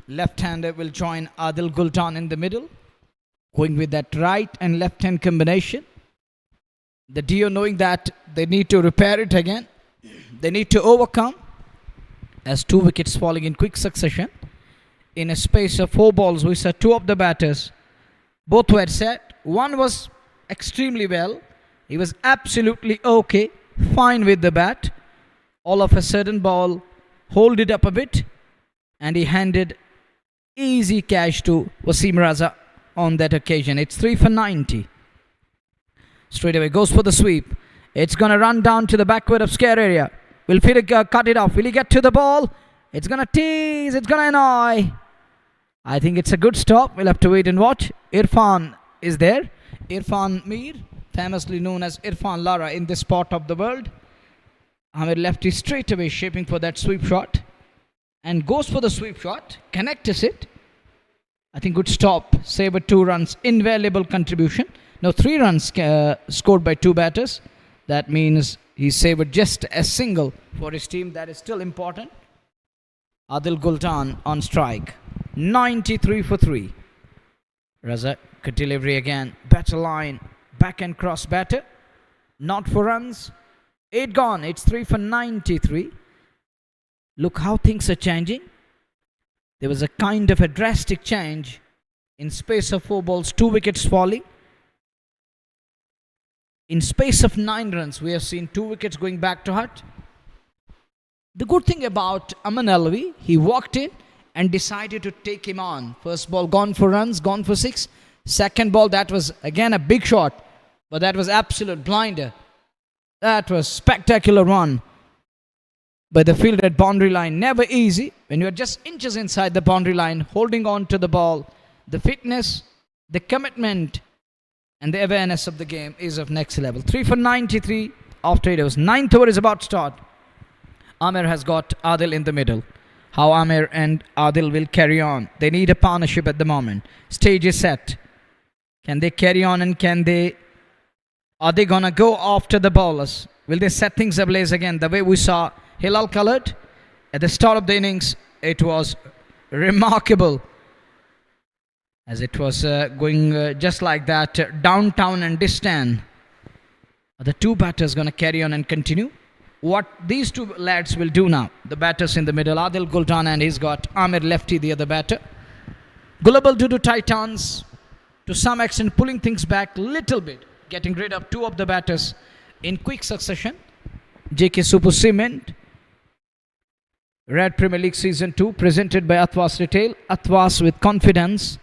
Left-hander will join Adil Gultan in the middle, going with that right and left-hand combination. The Dio knowing that they need to repair it again. They need to overcome, as 2 wickets falling in quick succession. In a space of 4 balls, we saw 2 of the batters. Both were set. One was extremely well. He was absolutely okay, fine with the bat. All of a sudden, ball hold it up a bit, and he handed easy cash to Wasim Raza on that occasion. It's 3 for 90. Straight away goes for the sweep. It's going to run down to the backward of scare area. Will Phil cut it off? Will he get to the ball? It's going to tease. It's going to annoy. I think it's a good stop. We'll have to wait and watch. Irfan is there. Irfan Mir, famously known as Irfan Lara in this part of the world. Amir lefty straight away shaping for that sweep shot. And goes for the sweep shot. Connects it. I think good stop. Saver 2 runs. Invaluable contribution. Now 3 runs scored by 2 batters. That means he saved just a single for his team. That is still important. Adil Gultan on strike. 93 for 3. Raza, good delivery again. Batter line. Back and cross batter. Not for runs. 8 gone. It's 3 for 93. Look how things are changing. There was a kind of a drastic change. In space of 4 balls, 2 wickets falling. In space of 9 runs, we have seen 2 wickets going back to Hut. The good thing about Aman Alvi, he walked in and decided to take him on. First ball gone for runs, gone for 6. Second ball, that was again a big shot, but that was absolute blinder. That was spectacular run by the fielder at boundary line. Never easy when you're just inches inside the boundary line, holding on to the ball. The fitness, the commitment, and the awareness of the game is of next level. 3 for 93 after it was 9th over is about to start. Amir has got Adil in the middle. How Amir and Adil will carry on. They need a partnership at the moment. Stage is set. Can they carry on and are they gonna go after the bowlers? Will they set things ablaze again? The way we saw Hilal colored at the start of the innings, it was remarkable. As it was going just like that, downtown and distant. Are the 2 batters going to carry on and continue? What these 2 lads will do now. The batters in the middle, Adil Gultan, and he's got Amir lefty, the other batter. Global Dadoo Titans, to some extent, pulling things back a little bit. Getting rid of 2 of the batters in quick succession. JK Super Cement. Red Premier League Season 2, presented by Athwas Retail. Athwas with confidence.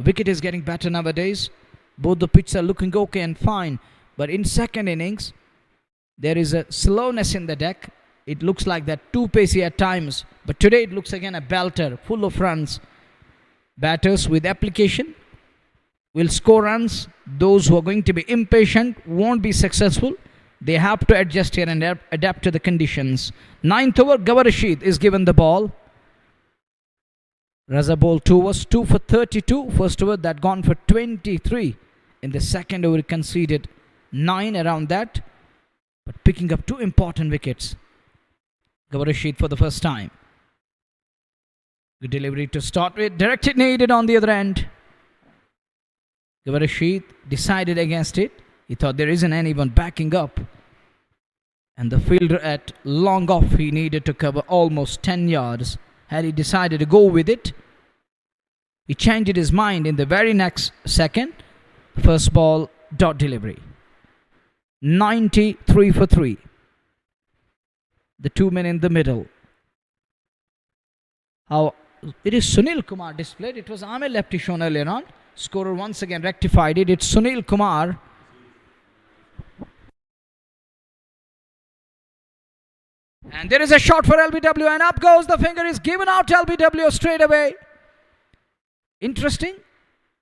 Wicket is getting better nowadays. Both the pitches are looking okay and fine. But in second innings, there is a slowness in the deck. It looks like that too pacey at times. But today it looks again a belter, full of runs. Batters with application will score runs. Those who are going to be impatient won't be successful. They have to adjust here and adapt to the conditions. 9th over, Gawar Rashid is given the ball. Raza ball 2 was 2 for 32. First over that gone for 23. In the second over conceded 9 around that. But picking up 2 important wickets. Gawar Rashid for the first time. Good delivery to start with. Directed needed on the other end. Gawar Rashid decided against it. He thought there isn't anyone backing up. And the fielder at long off, he needed to cover almost 10 yards. Had he decided to go with it, he changed his mind in the very next second. First ball, dot delivery. 93 for 3. The 2 men in the middle. How it is Sunil Kumar displayed. It was Amir lefty shown earlier on. Scorer once again rectified it. It's Sunil Kumar. And there is a shot for LBW, and up goes the finger, is given out to LBW straight away. Interesting.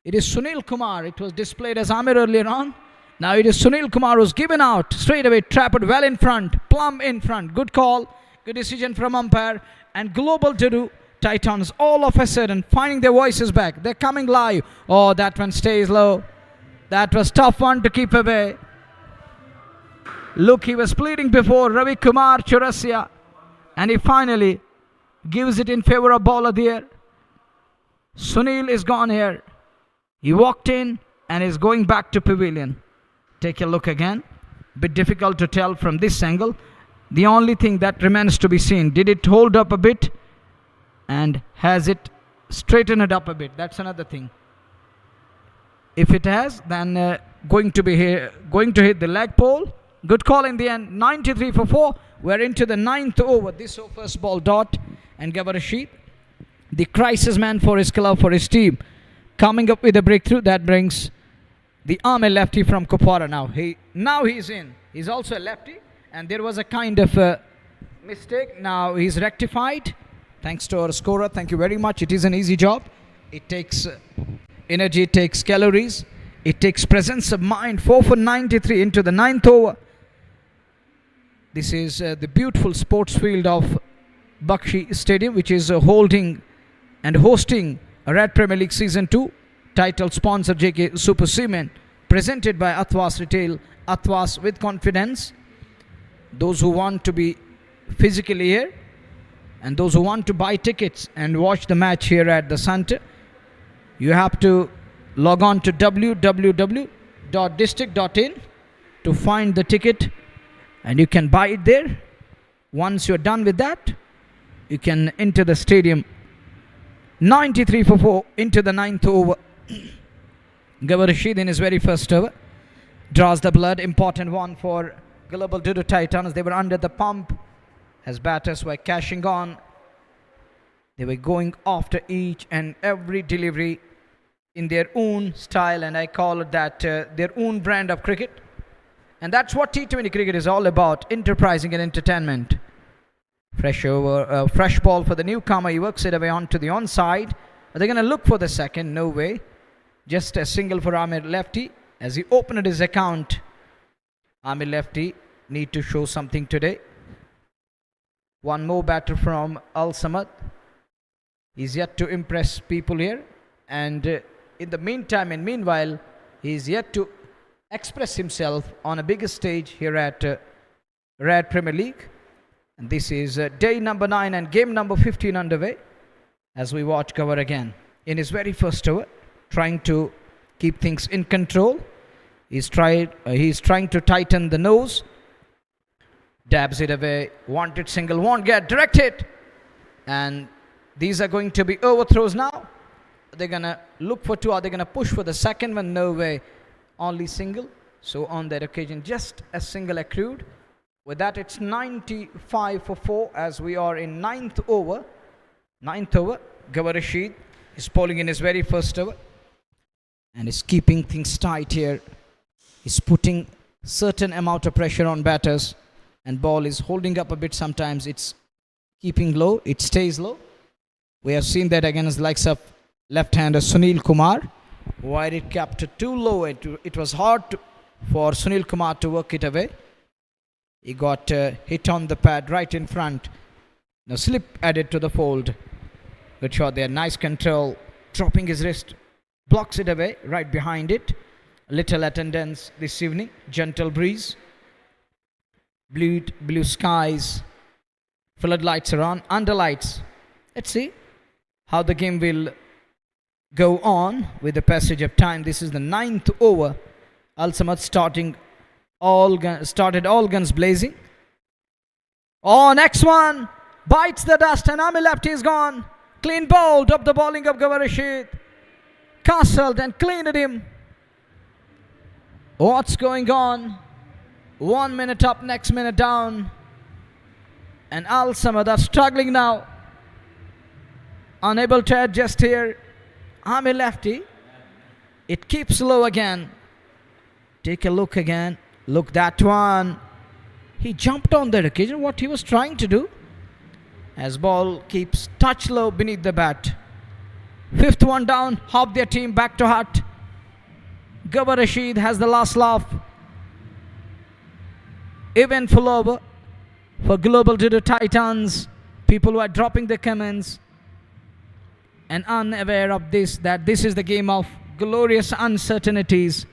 It is Sunil Kumar. It was displayed as Amir earlier on. Now it is Sunil Kumar who's given out straight away, trapped well in front, plumb in front. Good call, good decision from umpire. And Global Dadoo Titans all of a sudden finding their voices back. They're coming live. Oh, that one stays low. That was tough one to keep away. Look, he was pleading before Ravi Kumar Chaurasia, and he finally gives it in favor of bowler there. Sunil is gone here. He walked in and is going back to pavilion. Take a look again. Bit difficult to tell from this angle. The only thing that remains to be seen, did it hold up a bit and has it straightened it up a bit? That's another thing. If it has, then going to hit the leg pole. Good call in the end. 93 for 4. We're into the 9th over. This over first ball dot, and Gawar Rashid, the crisis man for his club, for his team, coming up with a breakthrough that brings the arm lefty from Kupwara. Now he's in. He's also a lefty, and there was a kind of mistake. Now he's rectified. Thanks to our scorer. Thank you very much. It is an easy job. It takes energy, it takes calories, it takes presence of mind. 4 for 93 into the 9th over. This is the beautiful sports field of Bakshi Stadium, which is holding and hosting Red Premier League Season 2. Title sponsor JK Super Cement, presented by Athwas Retail. Athwas with confidence. Those who want to be physically here and those who want to buy tickets and watch the match here at the center, you have to log on to www.district.in to find the ticket, and you can buy it there. Once you're done with that, you can enter the stadium. 93 for 4 into the 9th over. Gawar Rashid in his very first over draws the blood. Important one for Global Dadoo Titans. They were under the pump as batters were cashing on. They were going after each and every delivery in their own style, and I call it that their own brand of cricket. And that's what T20 cricket is all about, enterprising and entertainment. Fresh over, fresh ball for the newcomer. He works it away onto the onside. Are they going to look for the second? No way. Just a single for Amir Lefty. As he opened his account, Amir Lefty need to show something today. One more batter from Al Samad. He's yet to impress people here. And in the meantime and meanwhile, he's yet to express himself on a bigger stage here at Red Premier League. And this is day number 9 and game number 15 underway as we watch Gawar again in his very first over, trying to keep things in control. He's trying to tighten the nose, dabs it away, wanted single, won't get, direct hit, and these are going to be overthrows now. They're gonna look for 2. Are they gonna push for the second one? No way, only single. So on that occasion, just a single accrued. With that, it's 95 for 4 as we are in 9th over. 9th over, Gawar Rashid is bowling in his very first over and is keeping things tight here. He's putting certain amount of pressure on batters, and ball is holding up a bit sometimes. It's keeping low, it stays low. We have seen that against the likes of left-hander Sunil Kumar, where it kept too low. It was hard for Sunil Kumar to work it away. He got hit on the pad right in front. Now slip added to the fold. Good shot there, nice control. Dropping his wrist, blocks it away right behind it. Little attendance this evening, gentle breeze. Blue skies, floodlights are on, underlights. Let's see how the game will go on with the passage of time. This is the 9th over. Al Samad started all guns blazing. Oh, next one bites the dust, and Amir Lefty is gone. Clean bowled up the bowling of Gawar Rashid. Castled and cleaned him. What's going on? 1 minute up, next minute down. And Al Samad are struggling now. Unable to adjust here. Amir Lefty. It keeps low again. Take a look again. Look, that one. He jumped on that occasion. What he was trying to do. As ball keeps touch low beneath the bat. 5th one down. Hop their team back to hut. Gawar Rashid has the last laugh. Eventful over for Global Dadoo Titans. People who are dropping the comments and unaware of this, that this is the game of glorious uncertainties.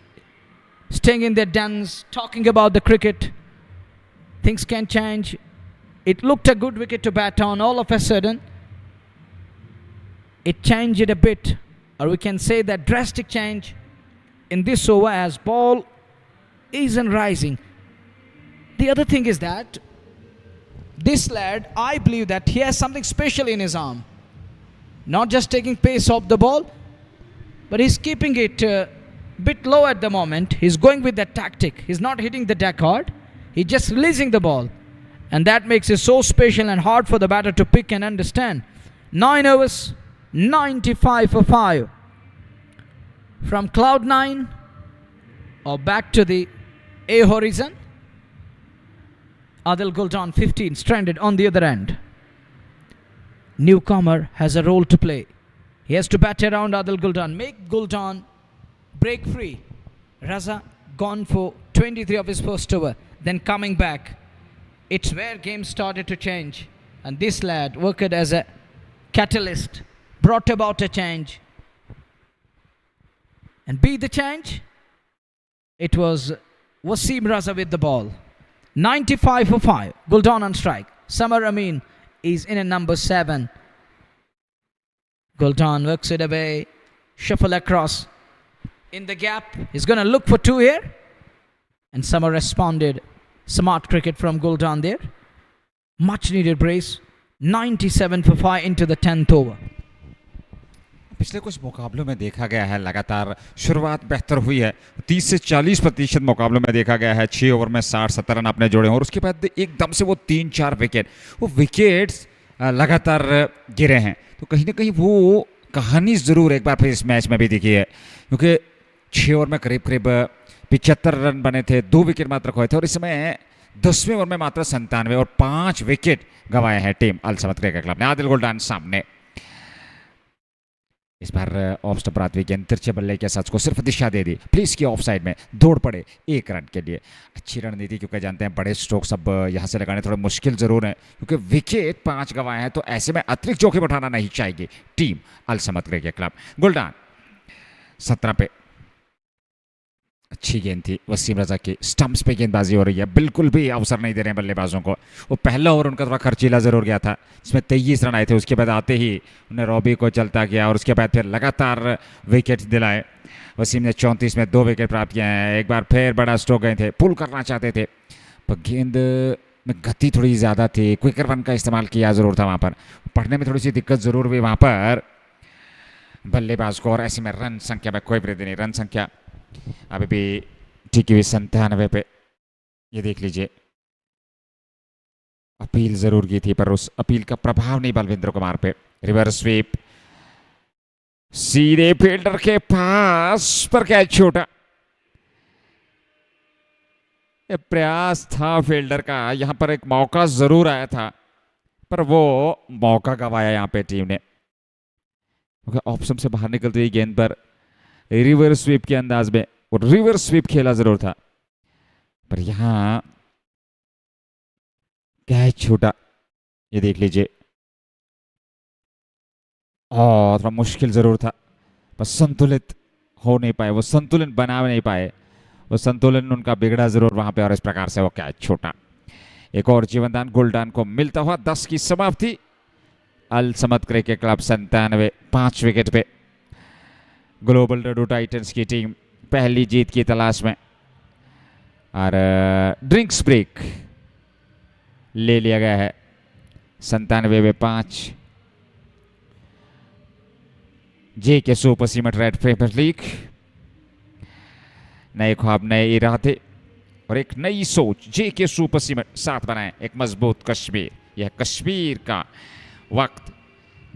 Staying in their dens, talking about the cricket. Things can change. It looked a good wicket to bat on. All of a sudden, it changed a bit, or we can say that drastic change in this over as ball isn't rising. The other thing is that this lad, I believe that he has something special in his arm. Not just taking pace off the ball, but he's keeping it a bit low at the moment. He's going with that tactic. He's not hitting the deck hard. He's just releasing the ball. And that makes it so special and hard for the batter to pick and understand. 9 overs, 95 for 5. From cloud 9 or back to the A horizon. Adil Guldan 15 stranded on the other end. Newcomer has a role to play. He has to bat around Adil Guldan, make Guldan break free. Raza gone for 23 of his first over, then coming back. It's where game started to change, and this lad worked as a catalyst, brought about a change. And be the change, it was Wasim Raza with the ball. 95 for 5. Guldan on strike. Samar Amin is in at number 7. Guldan works it away. Shuffle across. In the gap. He's going to look for 2 here. And Samar responded. Smart cricket from Guldan there. Much needed brace. 97 for 5 into the 10th over. पिछले कुछ मुकाबलों में देखा गया है लगातार शुरुआत बेहतर हुई है, 30 से 40% मुकाबलों में देखा गया है 6 ओवर में 60-70 रन अपने जोड़े और उसके बाद एकदम से वो 3-4 विकेट, वो विकेट्स लगातार गिरे हैं। तो कहीं ना कहीं वो कहानी ज़रूर एक बार फिर इस मैच में भी दिखी है, क्योंकि 6 ओवर में करीब करीब 75 रन बने थे, 2 विकेट मात्र खोए थे और इस समय 10वें ओवर में मात्र 97 और 5 विकेट गंवाए हैं टीम अल समद क्रिकेट क्लब ने। आदिल गुलडान सामने, इस बार ऑफ स्टंप रातवी के तिरछे बल्ले के सच को सिर्फ दिशा दे दी, प्लीज की ऑफ साइड में दौड़ पड़े 1 रन के लिए। अच्छी रणनीति, क्योंकि जानते हैं बड़े स्ट्रोक्स अब यहाँ से लगाने थोड़े मुश्किल जरूर हैं, क्योंकि विकेट 5 गंवाए हैं, तो ऐसे में अतिरिक्त जोखिम उठाना नहीं चाहेगी टीम अल समद क्रिकेट क्लब। गुलडान 17 पे अच्छी गेंद थी वसीम रजा की, स्टंप्स पे गेंदबाजी हो रही है, बिल्कुल भी अवसर नहीं दे रहे हैं बल्लेबाजों को। वो पहला ओवर उनका थोड़ा खर्चीला जरूर गया था, जिसमें 23 रन आए थे, उसके बाद आते ही उन्हें रॉबी को चलता गया और उसके बाद फिर लगातार विकेट दिलाए। वसीम ने 34 में 2 विकेट प्राप्त किए हैं। एक बार फिर बड़ा स्ट्रोक गए थे, पुल करना चाहते थे, पर गेंद में गति थोड़ी ज़्यादा थी, क्विकर वन का इस्तेमाल किया ज़रूर था वहाँ पर, पढ़ने में थोड़ी सी दिक्कत ज़रूर हुई वहाँ पर बल्लेबाज को। और ऐसे में रन संख्या में कोई वृद्धि नहीं, रन संख्या अभी भी टिकी हुई 97 पे। ये देख लीजिए, अपील जरूर की थी पर उस अपील का प्रभाव नहीं बलविंद्र कुमार पे। रिवर्स स्वीप सीधे फील्डर के पास पर कैच छूटा। प्रयास था फील्डर का, यहां पर एक मौका जरूर आया था पर वो मौका गंवाया यहां पे टीम ने। ऑप्शन से बाहर निकलती हुई गेंद पर रिवर्स स्वीप के अंदाज में, और रिवर्स स्वीप खेला जरूर था पर यहां कैच छूटा। ये देख लीजिए, और थोड़ा मुश्किल जरूर था पर संतुलित हो नहीं पाए, वो संतुलन बना नहीं पाए, वो संतुलन उनका बिगड़ा जरूर वहां पे और इस प्रकार से वो कैच छूटा। एक और जीवनदान गुलडान को मिलता हुआ 10 की समाप्ति। अल समद क्रिकेट क्लब 97, 5 विकेट पे। ग्लोबल डडू टाइटंस की टीम पहली जीत की तलाश में, और ड्रिंक्स ब्रेक ले लिया गया है। 97 में 5। J K super cement red premier league, नए ख्वाब नए इरादे और एक नई सोच। जे के सुपर सीमेंट साथ बनाए एक मजबूत कश्मीर। यह कश्मीर का वक्त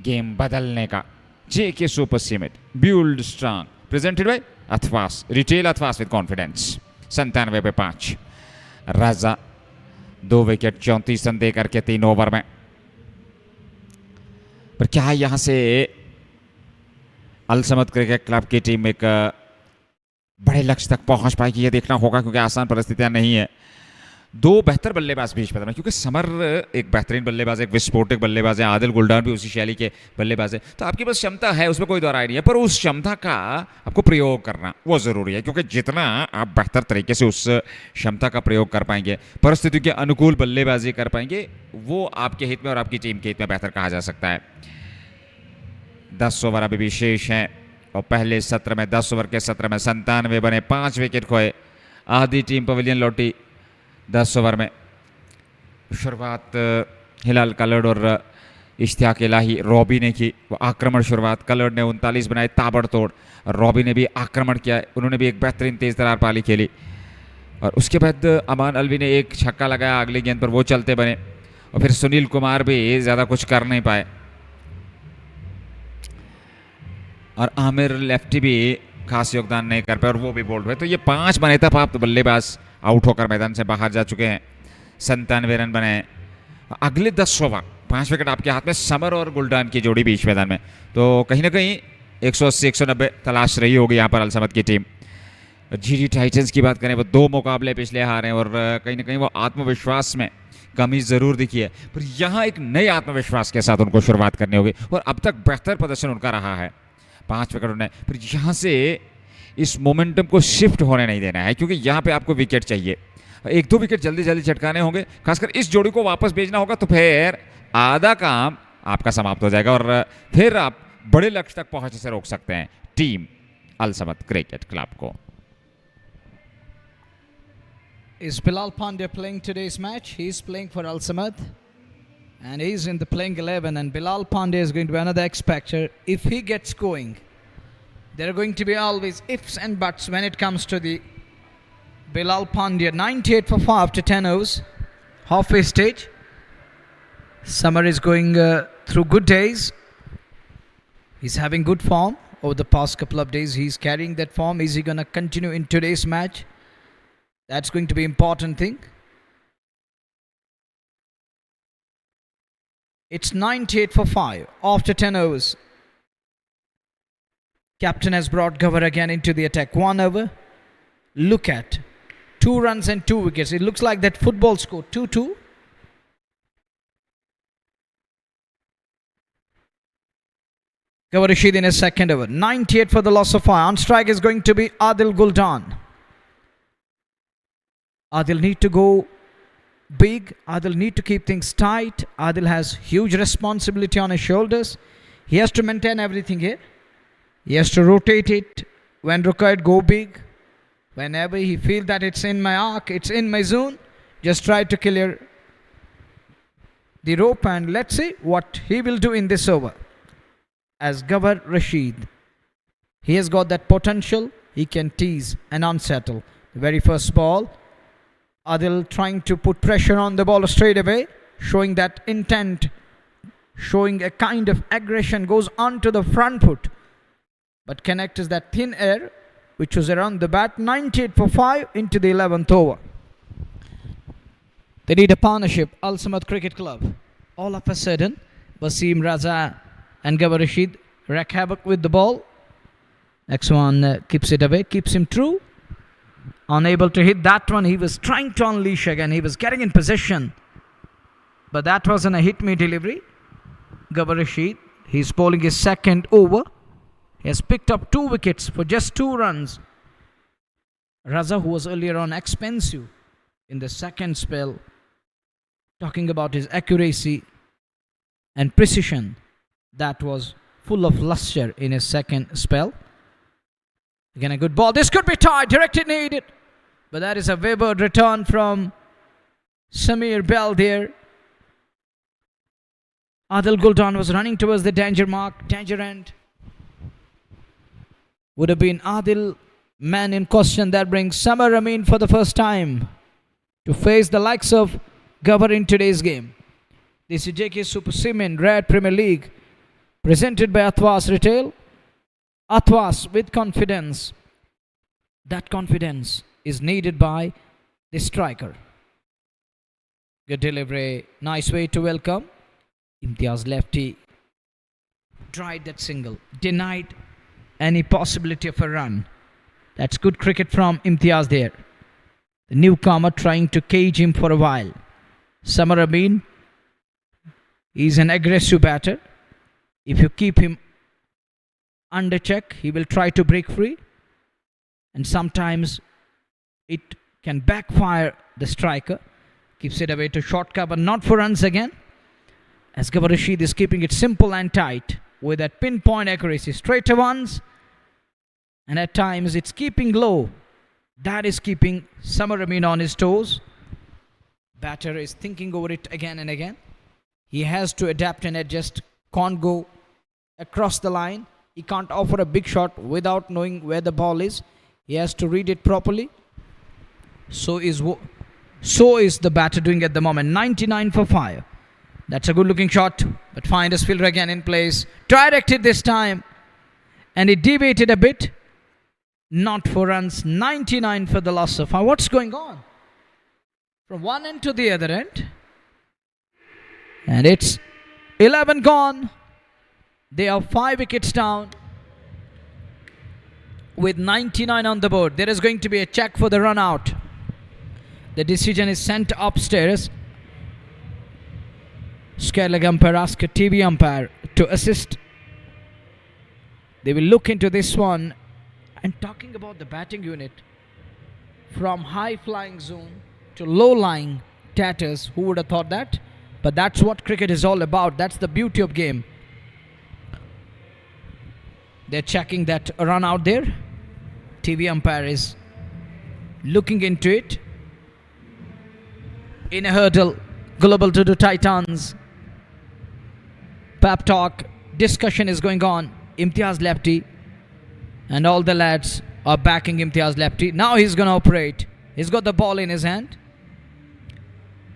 गेम बदलने का। J K super cement build strong, presented by Athwas, retail Athwas with confidence. 97 पे 5। राजा 2 विकेट 34 रन दे करके 3 ओवर में। पर क्या यहां से अल समद क्रिकेट क्लब की टीम एक बड़े लक्ष्य तक पहुंच पाएगी, ये देखना होगा, क्योंकि आसान परिस्थितियां नहीं है। 2 बेहतर बल्लेबाज बीच में, क्योंकि समर एक बेहतरीन बल्लेबाज, एक विस्फोटक बल्लेबाज है, आदिल गुलडान भी उसी शैली के बल्लेबाज है। तो आपकी बस क्षमता है, उसमें कोई दोहराई नहीं है, पर उस क्षमता का आपको प्रयोग करना वो ज़रूरी है, क्योंकि जितना आप बेहतर तरीके से उस क्षमता का प्रयोग कर पाएंगे, परिस्थितियों के अनुकूल बल्लेबाजी कर पाएंगे, वो आपके हित में और आपकी टीम के हित में बेहतर कहा जा सकता है। 10 ओवर अभी भी शेष हैं और पहले सत्र में 10 ओवर के सत्र में 97 बने, 5 विकेट खोए। आधी टीम पवेलियन लौटी 10 ओवर में। शुरुआत हिलाल कलर्ड और इश्तियाक इलाही रॉबी ने की। वो आक्रमण शुरुआत, कलर्ड ने 39 बनाए ताबड़तोड़, रॉबी ने भी आक्रमण किया, उन्होंने भी एक बेहतरीन तेज तरार पारी खेली। और उसके बाद अमान अलवी ने एक छक्का लगाया अगली गेंद पर, वो चलते बने। और फिर सुनील कुमार भी ज़्यादा कुछ कर नहीं पाए और आमिर लेफ्टी भी खास योगदान नहीं कर पाए और वो भी बोल्ड हुए। तो ये 5 बने तब आप बल्लेबाज आउट होकर मैदान से बाहर जा चुके हैं। 97 रन बने। अगले 10 ओवर 5 विकेट आपके हाथ में, समर और गुलडान की जोड़ी बीच मैदान में। तो कहीं ना कहीं 180-190 तलाश रही होगी यहाँ पर अलसमद की टीम। जीडी टाइटंस की बात करें, वो 2 मुकाबले पिछले हारे हैं और कहीं ना कहीं वो आत्मविश्वास में कमी ज़रूर दिखी है, पर यहाँ एक नए आत्मविश्वास के साथ उनको शुरुआत करनी होगी और अब तक बेहतर प्रदर्शन उनका रहा है। 5 विकेट उन्हें, फिर यहाँ से इस मोमेंटम को शिफ्ट होने नहीं देना है क्योंकि यहाँ पे आपको विकेट चाहिए। 1-2 विकेट जल्दी जल्दी चटकाने होंगे, खासकर इस जोड़ी को वापस भेजना होगा, तो फिर आधा काम आपका समाप्त हो जाएगा और फिर आप बड़े लक्ष्य तक पहुंचने से रोक सकते हैं टीम अलसमद क्रिकेट क्लब को। Is Bilal Pandya playing today's match? He's playing for Al Samad and he's in the playing 11, and Bilal Pandya is going to be another X factor. If he gets going, there are going to be always ifs and buts when it comes to the Bilal Pandya. 98 for 5 after 10 overs, halfway stage. Summer is going through good days. He's having good form over the past couple of days. He's carrying that form. Is he going to continue in today's match? That's going to be important thing. It's 98 for 5 after 10 overs. Captain has brought Gover again into the attack. 1 over. Look at 2 runs and 2 wickets. It looks like that football score 2-2. Gover Rashid in his second over. 98 for the loss of 5. On strike is going to be Adil Guldan. Adil need to go big. Adil need to keep things tight. Adil has huge responsibility on his shoulders. He has to maintain everything here. He has to rotate it. When required, go big. Whenever he feels that it's in my arc, it's in my zone, just try to clear the rope, and let's see what he will do in this over. As Gover Rashid, he has got that potential. He can tease and unsettle. The very first ball, Adil trying to put pressure on the ball straight away, showing that intent, showing a kind of aggression, goes onto the front foot, but connects that thin air which was around the bat. 98 for 5 into the 11th over. They need a partnership, Al Samad Cricket Club. All of a sudden, Wasim Raza and Gover Rashid wreak havoc with the ball. Next one keeps it away, keeps him true. Unable to hit that one. He was trying to unleash again. He was getting in position, but that wasn't a hit me delivery. Gover Rashid, he's bowling his second over. He has picked up 2 wickets for just 2 runs. Raza, who was earlier on expensive in the second spell, talking about his accuracy and precision, that was full of luster in his second spell. Again a good ball. This could be tied. Directed needed. But that is a wayward return from Samir Bell there. Adil Guldan was running towards the danger mark. Danger end. Would have been Adil, man in question. That brings Samar Amin for the first time to face the likes of Gover in today's game. This is JK Super Cement Red Premier League, presented by Athwas Retail. Athwas with confidence. That confidence is needed by the striker. Good delivery. Nice way to welcome. Imtiaz lefty tried that single. Denied any possibility of a run. That's good cricket from Imtiaz there. The newcomer trying to cage him for a while. Samar Amin, he's an aggressive batter. If you keep him under check, he will try to break free, and sometimes it can backfire the striker. Keeps it away to short cover, not for runs again, as Gover Rashid is keeping it simple and tight. with that pinpoint accuracy. Straighter ones, and at times it's keeping low. That is keeping Samar Amin on his toes. Batter is thinking over it again and again. He has to adapt and adjust. Can't go across the line. He can't offer a big shot without knowing where the ball is. He has to read it properly. So is the batter doing at the moment. 99 for 5. That's a good looking shot. But Finder's fielder again in place. Directed this time. And he deviated a bit. Not for runs. 99 for the loss of 5. What's going on? From one end to the other end. And it's 11 gone. They are 5 wickets down. With 99 on the board. There is going to be a check for the run out. The decision is sent upstairs. Square leg umpire asks a TV umpire to assist. They will look into this one. And talking about the batting unit, from high flying zone to low lying tatters, who would have thought that? But that's what cricket is all about. That's the beauty of game. They're checking that run out there. TV umpire is looking into it. In a hurdle, Global Dadoo Titans. Pep talk, discussion is going on. Imtiaz lefty. And all the lads are backing Imtiaz lefty. Now he's going to operate. He's got the ball in his hand.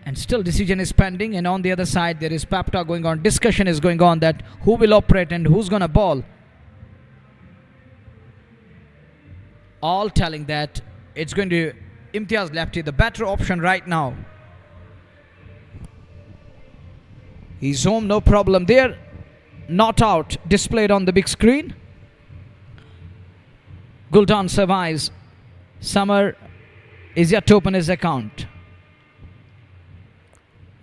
And still decision is pending. And on the other side there is pep talk going on. Discussion is going on that who will operate and who's going to ball. All telling that it's going to Imtiaz lefty, the better option right now. He's home, no problem there. Not out, displayed on the big screen. Guldan survives. Samar is yet to open his account.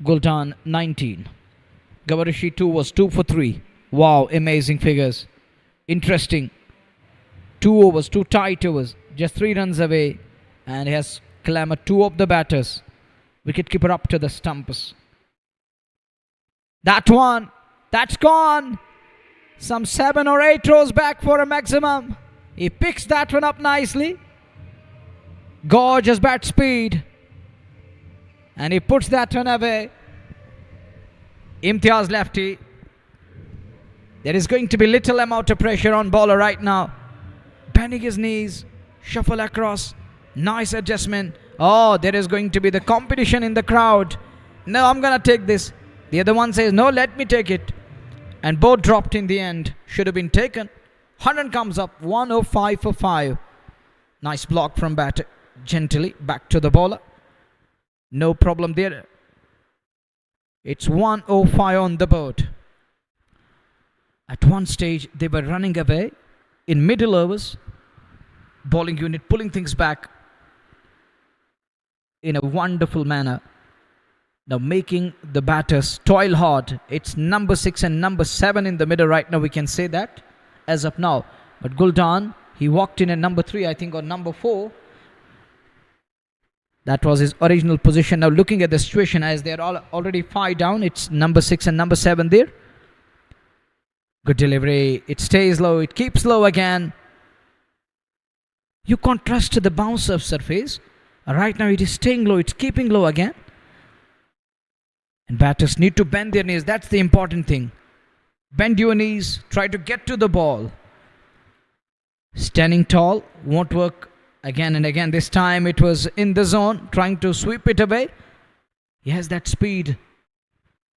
Guldan 19. Gavarishi 2 was 2 for 3. Wow, amazing figures. Interesting. 2 overs, 2 tight overs. Just 3 runs away. And he has clamoured 2 of the batters. Wicketkeeper up to the stumps. That one, that's gone. Some 7 or 8 rows back for a maximum. He picks that one up nicely. Gorgeous bat speed. And he puts that one away. Imtiaz lefty. There is going to be little amount of pressure on bowler right now. Bending his knees. Shuffle across. Nice adjustment. Oh, there is going to be the competition in the crowd. No, I'm going to take this. The other one says, no, let me take it. And both dropped in the end. Should have been taken. 100 comes up. 105 for 5. Nice block from batter. Gently back to the bowler. No problem there. It's 105 on the board. At one stage, they were running away in middle overs. Bowling unit pulling things back in a wonderful manner. Now making the batters toil hard. It's number 6 and number 7 in the middle right now. We can say that as of now. But Guldan, he walked in at number 3, I think, or number 4. That was his original position. Now looking at the situation as they're already 5 down. It's number 6 and number 7 there. Good delivery. It stays low. It keeps low again. You can't trust the bounce of surface. Right now it is staying low. It's keeping low again. And batters need to bend their knees. That's the important thing. Bend your knees. Try to get to the ball. Standing tall won't work again and again. This time it was in the zone. Trying to sweep it away. He has that speed.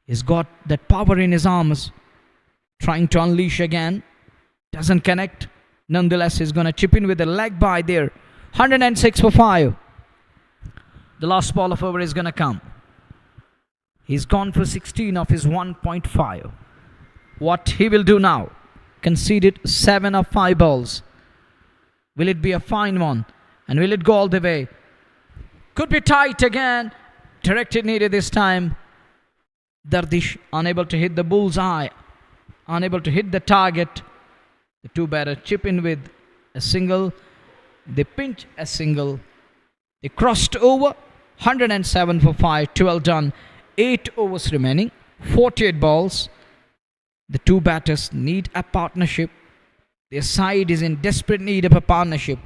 He's got that power in his arms. Trying to unleash again. Doesn't connect. Nonetheless, he's going to chip in with a leg by there. 106 for 5. The last ball of over is going to come. He's gone for 16 of his 1.5. What he will do now? Conceded 7 of 5 balls. Will it be a fine one? And will it go all the way? Could be tight again. Directed needed this time. Dardish unable to hit the bullseye. Unable to hit the target. The 2 batters chip in with a single. They pinch a single. They crossed over. 107 for 5. 12 done. 8 overs remaining. 48 balls. The two batters need a partnership. Their side is in desperate need of a partnership.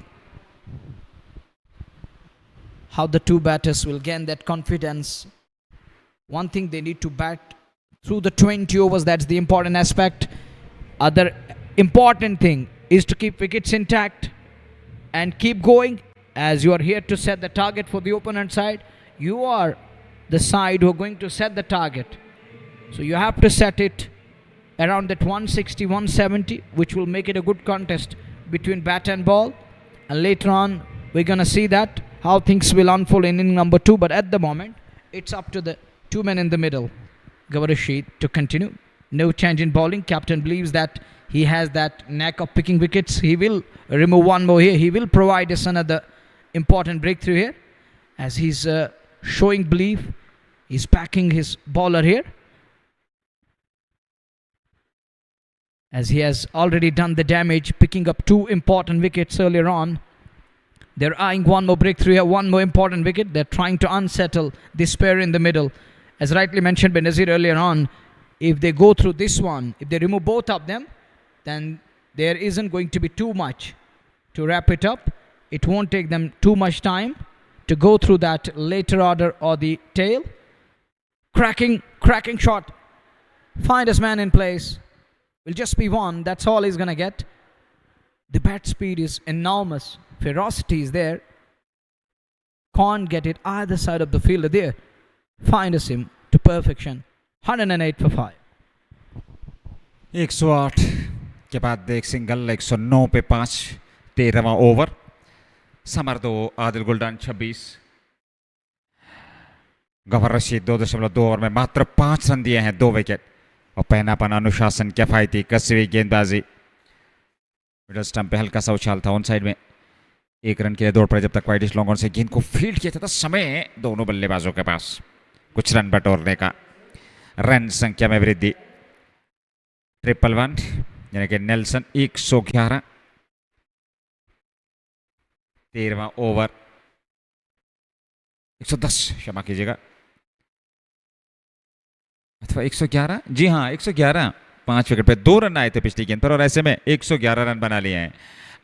How the two batters will gain that confidence. One thing, they need to bat through the 20 overs. That's the important aspect. Other important thing is to keep wickets intact and keep going, as you are here to set the target for the opponent side. You are the side who are going to set the target. So you have to set it around that 160, 170, which will make it a good contest between bat and ball. And later on, we're going to see that how things will unfold in inning number 2. But at the moment, it's up to the two men in the middle, Gawar Rashid, to continue. No change in bowling. Captain believes that he has that knack of picking wickets. He will remove one more here. He will provide us another important breakthrough here, as he's showing belief. He's backing his bowler here, as he has already done the damage, picking up 2 important wickets earlier on. They're eyeing one more breakthrough here, one more important wicket. They're trying to unsettle this pair in the middle. As rightly mentioned by Nazir earlier on, if they go through this one, if they remove both of them, then there isn't going to be too much to wrap it up. It won't take them too much time to go through that later order or the tail. Cracking shot. Find his man in place. Will just be one. That's all he's going to get. The bat speed is enormous. Ferocity is there. Can't get it either side of the fielder there. Finds him to perfection. 108 for 5. 108 के बाद एक single, 109 पे 5, 13वां over. Summer 2, Adil गुलडान 26। गवर Rashid 2.2 over में मात्र 5 run दिए हैं, 2 wicket. और पहनापन, अनुशासन, किफायती कस्बी गेंदबाजी। मिडल स्टंप पे हल्का सा उछाल था ऑन साइड में। 1 रन के लिए दौड़ पड़े जब तक वाइडिश लॉन्ग ऑन से गेंद को फील्ड किया था। समय दोनों बल्लेबाजों के पास कुछ रन बटोरने का। रन संख्या में वृद्धि। 111 यानी कि नेल्सन 111। 13वां ओवर। 110 क्षमा कीजिएगा, अथवा 111। जी हाँ, 111। 5 विकेट पे 2 रन आए थे पिछली गेंद पर, और ऐसे में 111 रन बना लिए हैं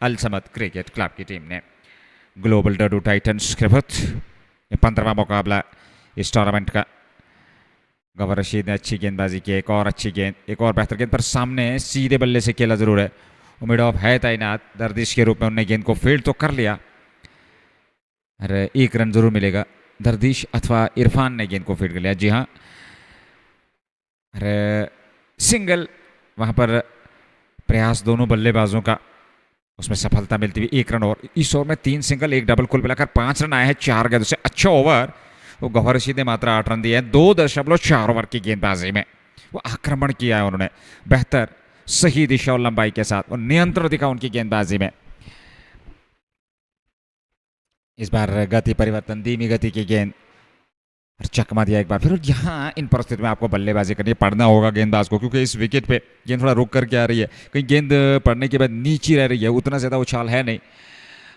अल समद क्रिकेट क्लब की टीम ने। ग्लोबल डडू टाइटंस के विरुद्ध 15वां मुकाबला इस टूर्नामेंट का। गवर रशीद ने अच्छी गेंदबाजी की। एक और अच्छी गेंद, एक और बेहतर गेंद, पर सामने सीधे बल्ले से खेला जरूर है। उम्मीद ऑफ है तैनात। दर्दिश के रूप में उन्होंने गेंद को फील्ड तो कर लिया। अरे 1 रन जरूर मिलेगा। दर्दिश अथवा इरफान ने गेंद को फील्ड कर लिया। जी हाँ, अरे सिंगल। वहाँ पर प्रयास दोनों बल्लेबाजों का, उसमें सफलता मिलती हुई। 1 रन। और इस ओवर में 3 सिंगल, 1 डबल, कुल मिलाकर 5 रन आए हैं 4 गेंदों से। अच्छा ओवर। वो गौहर रशीद ने मात्र 8 रन दिए हैं 2.4 ओवर की गेंदबाजी में। वो आक्रमण किया है उन्होंने बेहतर, सही दिशा और लंबाई के साथ। और नियंत्रण दिखा उनकी गेंदबाजी में। इस बार गति परिवर्तन, धीमी गति की गेंद, और चकमा दिया एक बार फिर। और यहाँ इन परिस्थितियों में आपको बल्लेबाजी करनी पड़ना होगा गेंदबाज को, क्योंकि इस विकेट पे गेंद थोड़ा रुक करके आ रही है। कहीं गेंद पड़ने के बाद नीचे रह रही है, उतना ज़्यादा उछाल है नहीं।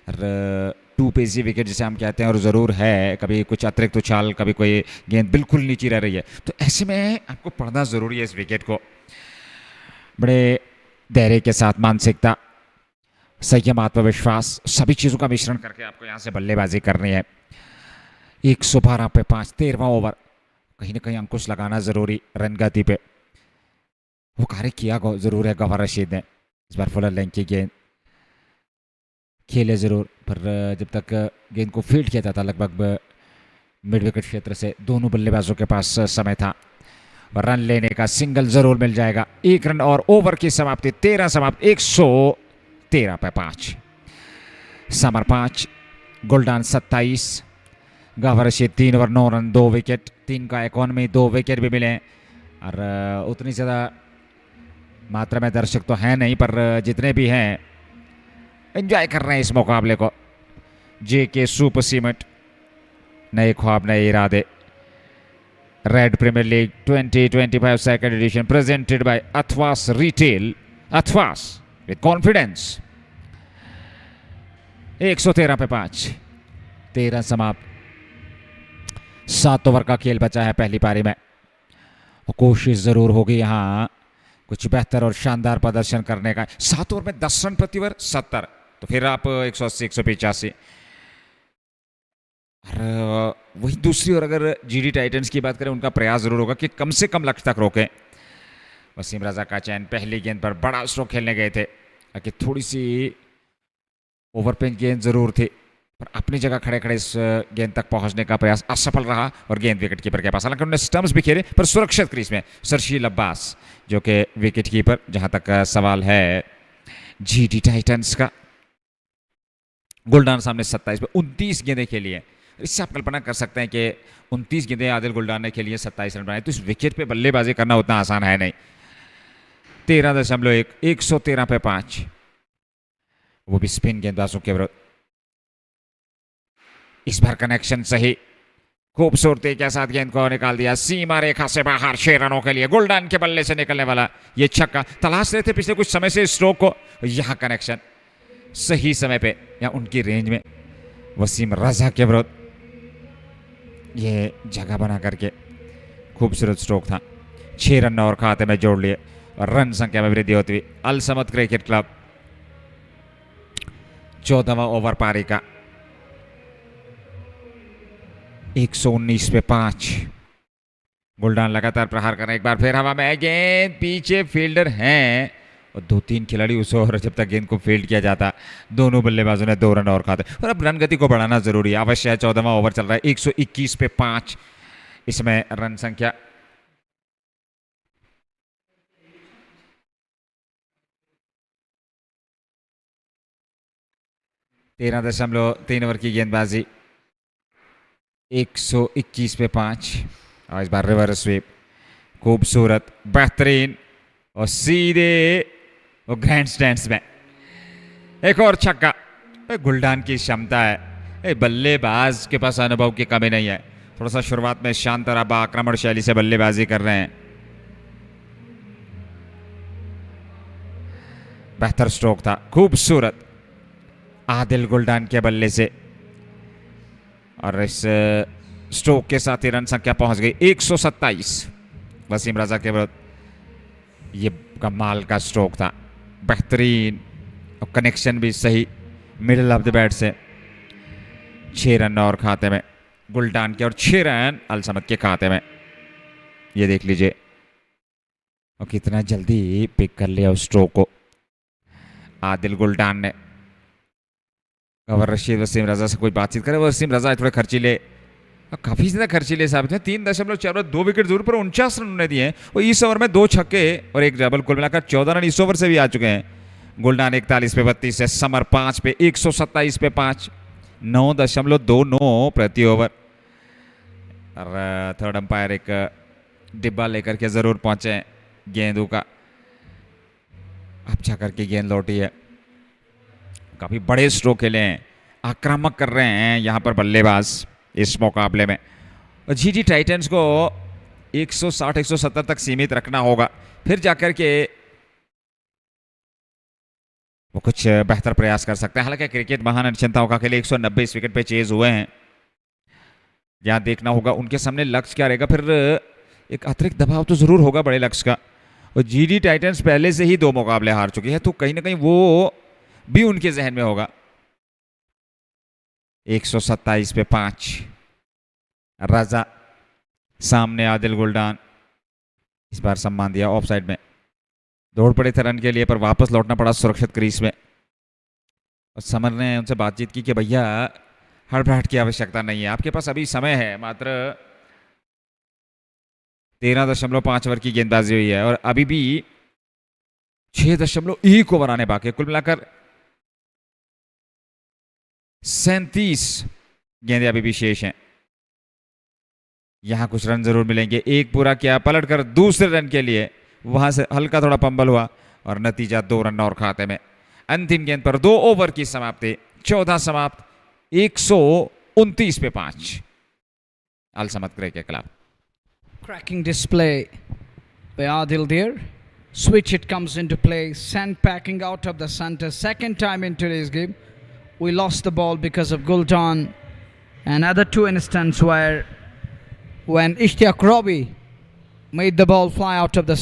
और 2 पेसी विकेट जिसे हम कहते हैं, और ज़रूर है कभी कुछ अतिरिक्त उछाल, कभी कोई गेंद बिल्कुल नीचे रह रही है। तो ऐसे में आपको पढ़ना ज़रूरी है इस विकेट को। बड़े धैर्य के साथ, मानसिकता, संयम, आत्मविश्वास, सभी चीज़ों का मिश्रण करके आपको यहाँ से बल्लेबाजी करनी है। 112 पे 5, 13वां ओवर। कहीं ना कहीं अंकुश लगाना ज़रूरी रन गति पे। वो कार्य किया ज़रूर है गवर रशीद ने। इस बार फुलर लेंथ की गेंद खेले ज़रूर, पर जब तक गेंद को फील्ड किया जाता लगभग मिड विकेट क्षेत्र से दोनों बल्लेबाजों के पास समय था। रन लेने का सिंगल ज़रूर मिल जाएगा। 1 रन और ओवर की समाप्ति। 13 समाप्त, 113 पे 5। समर 5, गुलडान 27। गवर रशीद 3 ओवर 9 रन 2 विकेट। 3 का इकॉनमी, 2 विकेट भी मिले। और उतनी ज़्यादा मात्रा में दर्शक तो हैं नहीं, पर जितने भी हैं एंजॉय कर रहे हैं इस मुकाबले को। जेके सुपर सीमेंट, नए ख्वाब नए इरादे। Red premier league 2025 second edition presented by Athwas retail. Athwas with confidence. 113 पे 5, 13 समाप्त। 7 ओवर का खेल बचा है पहली पारी में। और कोशिश ज़रूर होगी यहाँ कुछ बेहतर और शानदार प्रदर्शन करने का। 7 ओवर में 10 रन प्रति ओवर 70, तो फिर आप 180 185। और वही दूसरी ओर अगर जीडी टाइटंस की बात करें, उनका प्रयास जरूर होगा कि कम से कम लक्ष्य तक रोकें। वसीम रजा का चयन पहली गेंद पर बड़ा स्ट्रोक खेलने गए थे, ताकि थोड़ी सी ओवर पेंच गेंद जरूर थी, पर अपनी जगह खड़े खड़े इस गेंद तक पहुंचने का प्रयास असफल रहा और गेंद विकेट कीपर के पास। हालांकि उन्होंने स्टंप्स भी खेले, पर सुरक्षित क्रीज में सरशील अब्बास जो कि विकेट कीपर, जहां तक सवाल है जीडी टाइटंस का। गुलडान सामने 27 पे 29 गेंदें खेली है। इससे आप कल्पना कर सकते हैं कि 29 गेंदें आदिल गुलडान ने खेली है, 27 रन बनाए, तो इस विकेट पे बल्लेबाजी करना उतना आसान है नहीं। 13.1, 113 पे 5, वो भी स्पिन गेंदबाजों के विरुद्ध। इस बार कनेक्शन सही, खूबसूरती के साथ गेंद को निकाल दिया सीमा रेखा से बाहर। 6 रनों के लिए गुलडान के बल्ले से निकलने वाला ये छक्का। तलाश रहे थे पिछले कुछ समय से स्ट्रोक को, यहां कनेक्शन सही समय पे या उनकी रेंज में वसीम रजा के विरुद्ध ये जगह बना करके खूबसूरत स्ट्रोक था। 6 रन और खाते में जोड़ लिए और रन संख्या में वृद्धि होती हुई अल समद क्रिकेट क्लब 14वां ओवर पारी का 119 पे 5। गुलडान लगातार प्रहार कर रहे हैं, एक बार फिर हवा में गेंद, पीछे फील्डर हैं और 2-3 खिलाड़ी उस ओवर जब तक गेंद को फील्ड किया जाता, दोनों बल्लेबाजों ने 2 रन और खाते। और अब रन गति को बढ़ाना जरूरी है, अवश्य है। 14वां ओवर चल रहा है, 121 पे 5 इसमें रन संख्या। तेरह 13.3 ओवर की गेंदबाजी, 121 पे 5 और इस बार रिवर्स स्वीप, खूबसूरत, बेहतरीन और सीधे और ग्रैंड स्टैंड्स में एक और छक्का। गुलडान की क्षमता है, बल्लेबाज के पास अनुभव की कमी नहीं है। थोड़ा सा शुरुआत में शांत और अब आक्रमण शैली से बल्लेबाजी कर रहे हैं। बेहतर स्ट्रोक था, खूबसूरत आदिल गुलडान के बल्ले से, और इस स्ट्रोक के साथ ही रन संख्या पहुंच गई 127 वसीम रजा के विरुद्ध। ये कमाल का स्ट्रोक था, बेहतरीन और कनेक्शन भी सही मिडिल ऑफ द बैट से। 6 रन और खाते में गुलडान के और 6 रन अल समद के खाते में। ये देख लीजिए और कितना जल्दी पिक कर लिया उस स्ट्रोक को आदिल गुलडान ने। गवर रशीद वसीम रजा से कोई बातचीत करे, वसीम रजा थोड़े खर्चीले, काफी ज्यादा खर्चीले साबित है। 3.4 2 विकेट जरूर, पर 49 रन उन्होंने दिए हैं और इस ओवर में 2 छक्के और 1 डबल, कुल मिलाकर 14 रन इस ओवर से भी आ चुके हैं। गुलडान 41 पे 32 है, समर 5 पे 127 पे 5, 9.29 प्रति ओवर। और थर्ड अंपायर एक डिब्बा लेकर के जरूर पहुंचे गेंदों का, अब जाकर के गेंद लौटी है। काफी बड़े स्ट्रोक खेले हैं, आक्रामक कर रहे हैं यहां पर बल्लेबाज इस मुकाबले में। और जीडी टाइटंस को 160 170 तक सीमित रखना होगा, फिर जाकर के वो कुछ बेहतर प्रयास कर सकते हैं। हालांकि क्रिकेट महान अनिश्चितताओं का खेल 190 इस विकेट पे चेज हुए हैं। यहां देखना होगा उनके सामने लक्ष्य क्या रहेगा, फिर एक अतिरिक्त दबाव तो जरूर होगा बड़े लक्ष्य का। और जीडी टाइटंस पहले से ही 2 मुकाबले हार चुकी है, तो कहीं ना कहीं वो भी उनके जहन में होगा। 127 पे 5 रजा, सामने आदिल गुलडान, इस बार सम्मान दिया ऑफ साइड में। दौड़ पड़े थे रन के लिए, पर वापस लौटना पड़ा सुरक्षित क्रीज में। और समर ने उनसे बातचीत की कि भैया हड़बड़ाहट की आवश्यकता नहीं है, आपके पास अभी समय है, मात्र 13.5 ओवर की गेंदबाजी हुई है और अभी भी 6.1 ओवर आने बाकी, कुल मिलाकर 37 गेंदें अभी भी शेष हैं। यहां कुछ रन जरूर मिलेंगे। एक पूरा किया, पलट कर दूसरे रन के लिए वहां से हल्का थोड़ा पंबल हुआ और नतीजा 2 रन और खाते में। अंतिम गेंद पर 2 ओवर की समाप्ति, 14 समाप्त, 129 पे 5 Al Samad cricket club. Cracking display by Adil there. Switch it comes into play. Sandpacking out of the center. Second time in today's game. We lost the ball because of Guldan. Another 2 instances where when Ishtiaq Robi made the ball fly out of the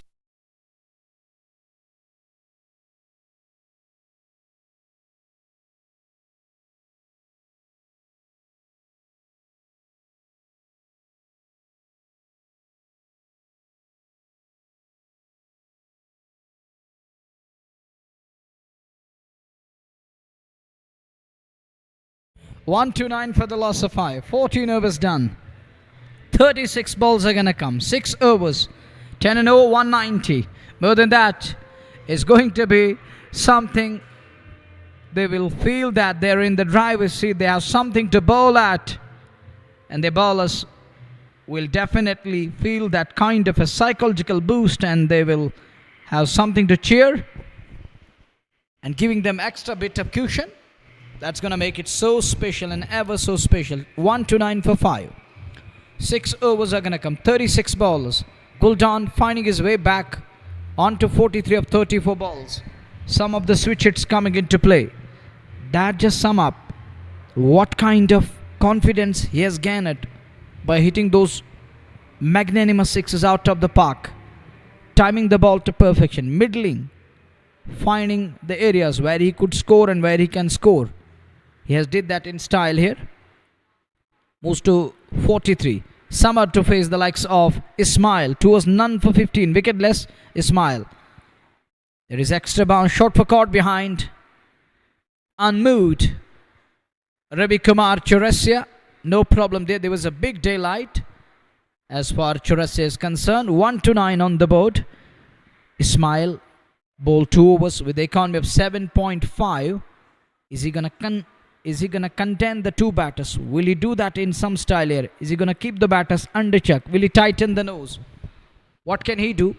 129 for the loss of 5. 14 overs done. 36 balls are gonna come. 6 overs. 10 and 0, 190. More than that is going to be something. They will feel that they're in the driver's seat. They have something to bowl at. And the bowlers will definitely feel that kind of a psychological boost, and they will have something to cheer and giving them extra bit of cushion. That's going to make it so special and ever so special. 129 for 5. 6 overs are going to come. 36 balls. Guldan finding his way back onto 43 of 34 balls. Some of the switch hits coming into play. That just sum up what kind of confidence he has gained by hitting those magnanimous sixes out of the park, timing the ball to perfection, middling, finding the areas where he could score and where he can score. He has did that in style here. Moves to 43. Summer to face the likes of Ismail. 2 was none for 15. Wicketless Ismail. There is extra bounce. Short for caught behind. Unmoved. Ravi Kumar Chaurasia. No problem there. There was a big daylight as far as Chaurasia is concerned. 129 on the board. Ismail bowled 2 overs with the economy of 7.5. Is he gonna contend the 2 batters? Will he do that in some style here? Is he gonna keep the batters under check? Will he tighten the nose? What can he do?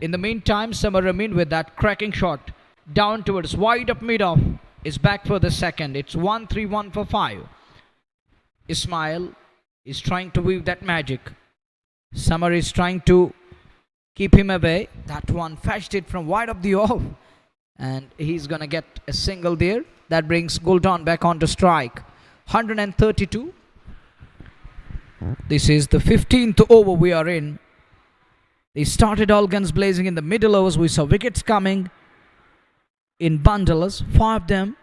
In the meantime, Samar Ramin with that cracking shot down towards wide up mid-off is back for the second. It's 1-3-1 for 5. Ismail is trying to weave that magic. Samar is trying to keep him away. That one fetched it from wide up the off, and he's gonna get a single there. That brings Guldan back onto strike. 132. This is the 15th over we are in. They started all guns blazing in the middle overs. We saw wickets coming in bundles. 5 of them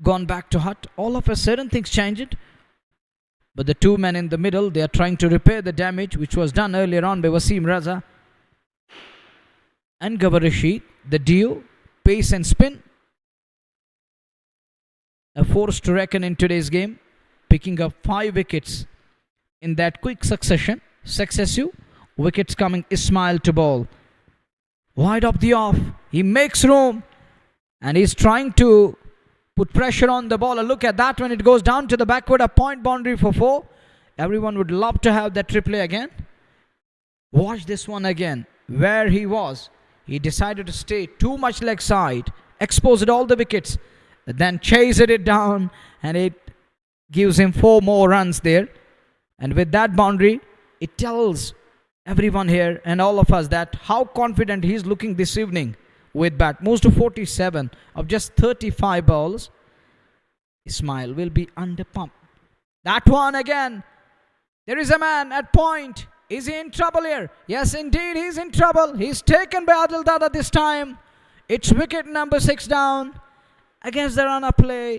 gone back to hut. All of a sudden things changed. But the 2 men in the middle, they are trying to repair the damage which was done earlier on by Wasim Raza and Gawar Rashid. The duo, pace and spin, a force to reckon in today's game, picking up 5 wickets in that quick successive wickets coming. Ismail to bowl wide up the off. He makes room and he's trying to put pressure on the ball. Look at that when it goes down to the backward, a point boundary for 4. Everyone would love to have that replay again. Watch this one again. Where he was, he decided to stay too much leg side, exposed all the wickets, then chased it down, and it gives him 4 more runs there. And with that boundary, it tells everyone here and all of us that how confident he's looking this evening with bat. Moves to 47 of just 35 balls. Ismail will be under pump. That one again. There is a man at point. Is he in trouble here? Yes, indeed, he's in trouble. He's taken by Adil Dada this time. It's wicket number 6 down. Against the run of play,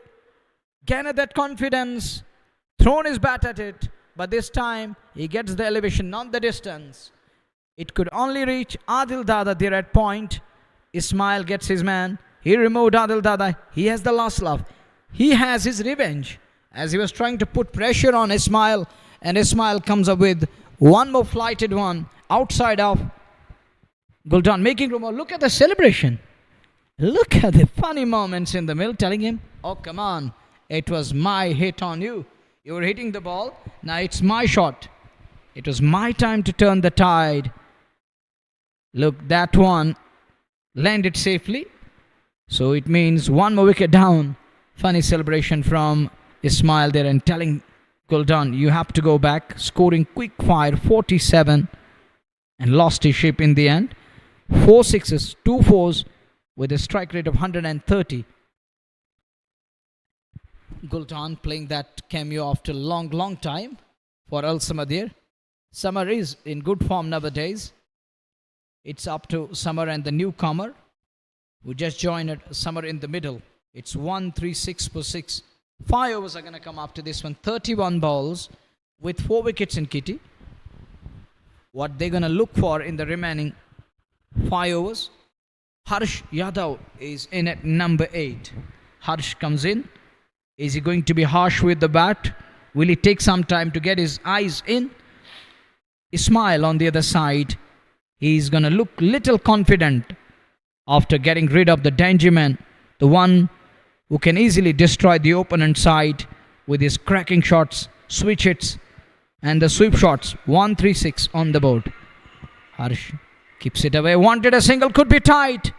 gained that confidence, thrown his bat at it, but this time he gets the elevation, not the distance. It could only reach Adil Dada there at point. Ismail gets his man. He removed Adil Dada. He has the last laugh. He has his revenge as he was trying to put pressure on Ismail, and Ismail comes up with one more flighted one outside of Guldan, making room. Look at the celebration. Look at the funny moments in the middle, telling him, oh, come on, it was my hit on you. You were hitting the ball. Now it's my shot. It was my time to turn the tide. Look, that one landed safely. So it means 1 more wicket down. Funny celebration from Ismail there and telling Guldan, you have to go back. Scoring quick fire, 47, and lost his ship in the end. 4 sixes, 2 fours, with a strike rate of 130. Guldan playing that cameo after a long time for Al Samadir. Samar is in good form nowadays. It's up to Samar and the newcomer who just joined Samar in the middle. It's 1-3-6 for 6. 5 overs are going to come after this one. 31 balls with 4 wickets in kitty. What they're going to look for in the remaining 5 overs. Harsh Yadav is in at number 8. Harsh comes in Is he going to be harsh with the bat? Will he take some time to get his eyes in? Ismail on the other side. He's going to look little confident after getting rid of the danger man, the one who can easily destroy the opponent side with his cracking shots, switch hits and the sweep shots. 136 on the board. Harsh keeps it away. Wanted a single, could be tight.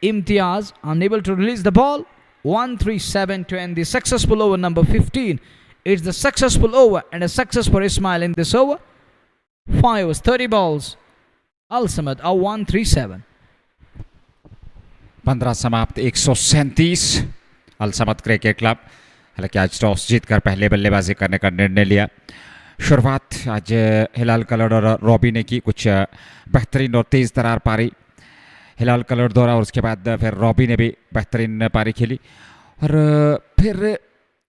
Imtiaz unable to release the ball. 137 to end the successful over number 15. It's the successful over and a success for Ismail in this over. 5 overs, 30 balls. Al Samad are 137. 15 समाप्त 137 अल Samad cricket club. हालांकि आज toss जीतकर पहले बल्लेबाजी करने का निर्णय लिया। शुरुआत आज हिलाल कलर और रॉबी ने की, कुछ बेहतरीन और तेज़ तरार पारी हिलाल कलर द्वारा, और उसके बाद फिर रॉबी ने भी बेहतरीन पारी खेली और फिर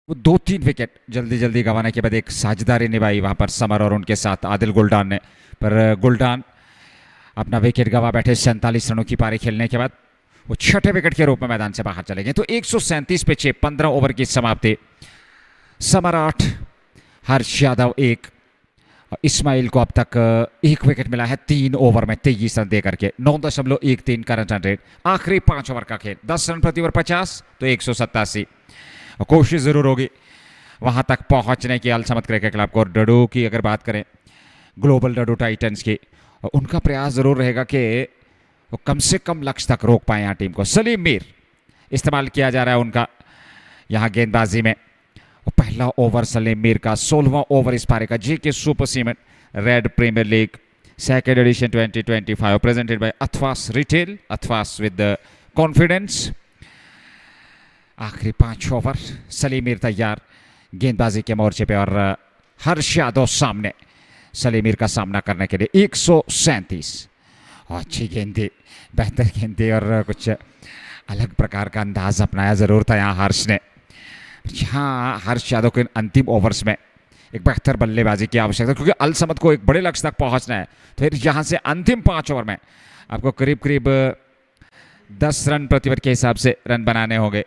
वो 2-3 विकेट जल्दी जल्दी गंवाने के बाद एक साझेदारी निभाई वहाँ पर समर और उनके साथ आदिल गुलडान ने। पर गुलडान अपना विकेट गंवा बैठे 47 रनों की पारी खेलने के बाद वो छठे विकेट के रूप में मैदान से बाहर चले गए। तो 137 पे 6, 15 ओवर की समाप्ति। समर 8, हर्ष यादव 1, इस्माइल को अब तक 1 विकेट मिला है 3 ओवर में 23 रन दे करके। 9.13 का रन रेट। आखिरी 5 ओवर का खेल, 10 रन प्रति ओवर 50 तो 187। कोशिश जरूर होगी वहां तक पहुंचने की अल समद क्रिकेट क्लब को। डडू की अगर बात करें, ग्लोबल डडू टाइटंस की, उनका प्रयास जरूर रहेगा कि वो कम से कम लक्ष्य तक रोक पाए यहाँ टीम को। सलीम मीर इस्तेमाल किया जा रहा है उनका यहाँ गेंदबाजी में। पहला ओवर सलीम मीर का, 16वां ओवर इस पारी का। JK super cement red premier league second edition 2025 presented by Athwas retail, Athwas with confidence. आखिरी 5 ओवर, सलीम मीर तैयार गेंदबाजी के मोर्चे पे और हर्ष यादव सामने सलीम मीर का सामना करने के लिए। 137 अच्छी गेंदी, बेहतर गेंदी और कुछ अलग प्रकार का अंदाज अपनाया जरूर था यहाँ हर्ष ने। यहाँ हर्ष यादव के अंतिम ओवर्स में एक बेहतर बल्लेबाजी की आवश्यकता, क्योंकि अल समद को एक बड़े लक्ष्य तक पहुँचना है। फिर यहाँ से अंतिम 5 ओवर में आपको करीब करीब 10 रन प्रति ओवर के हिसाब से रन बनाने होंगे।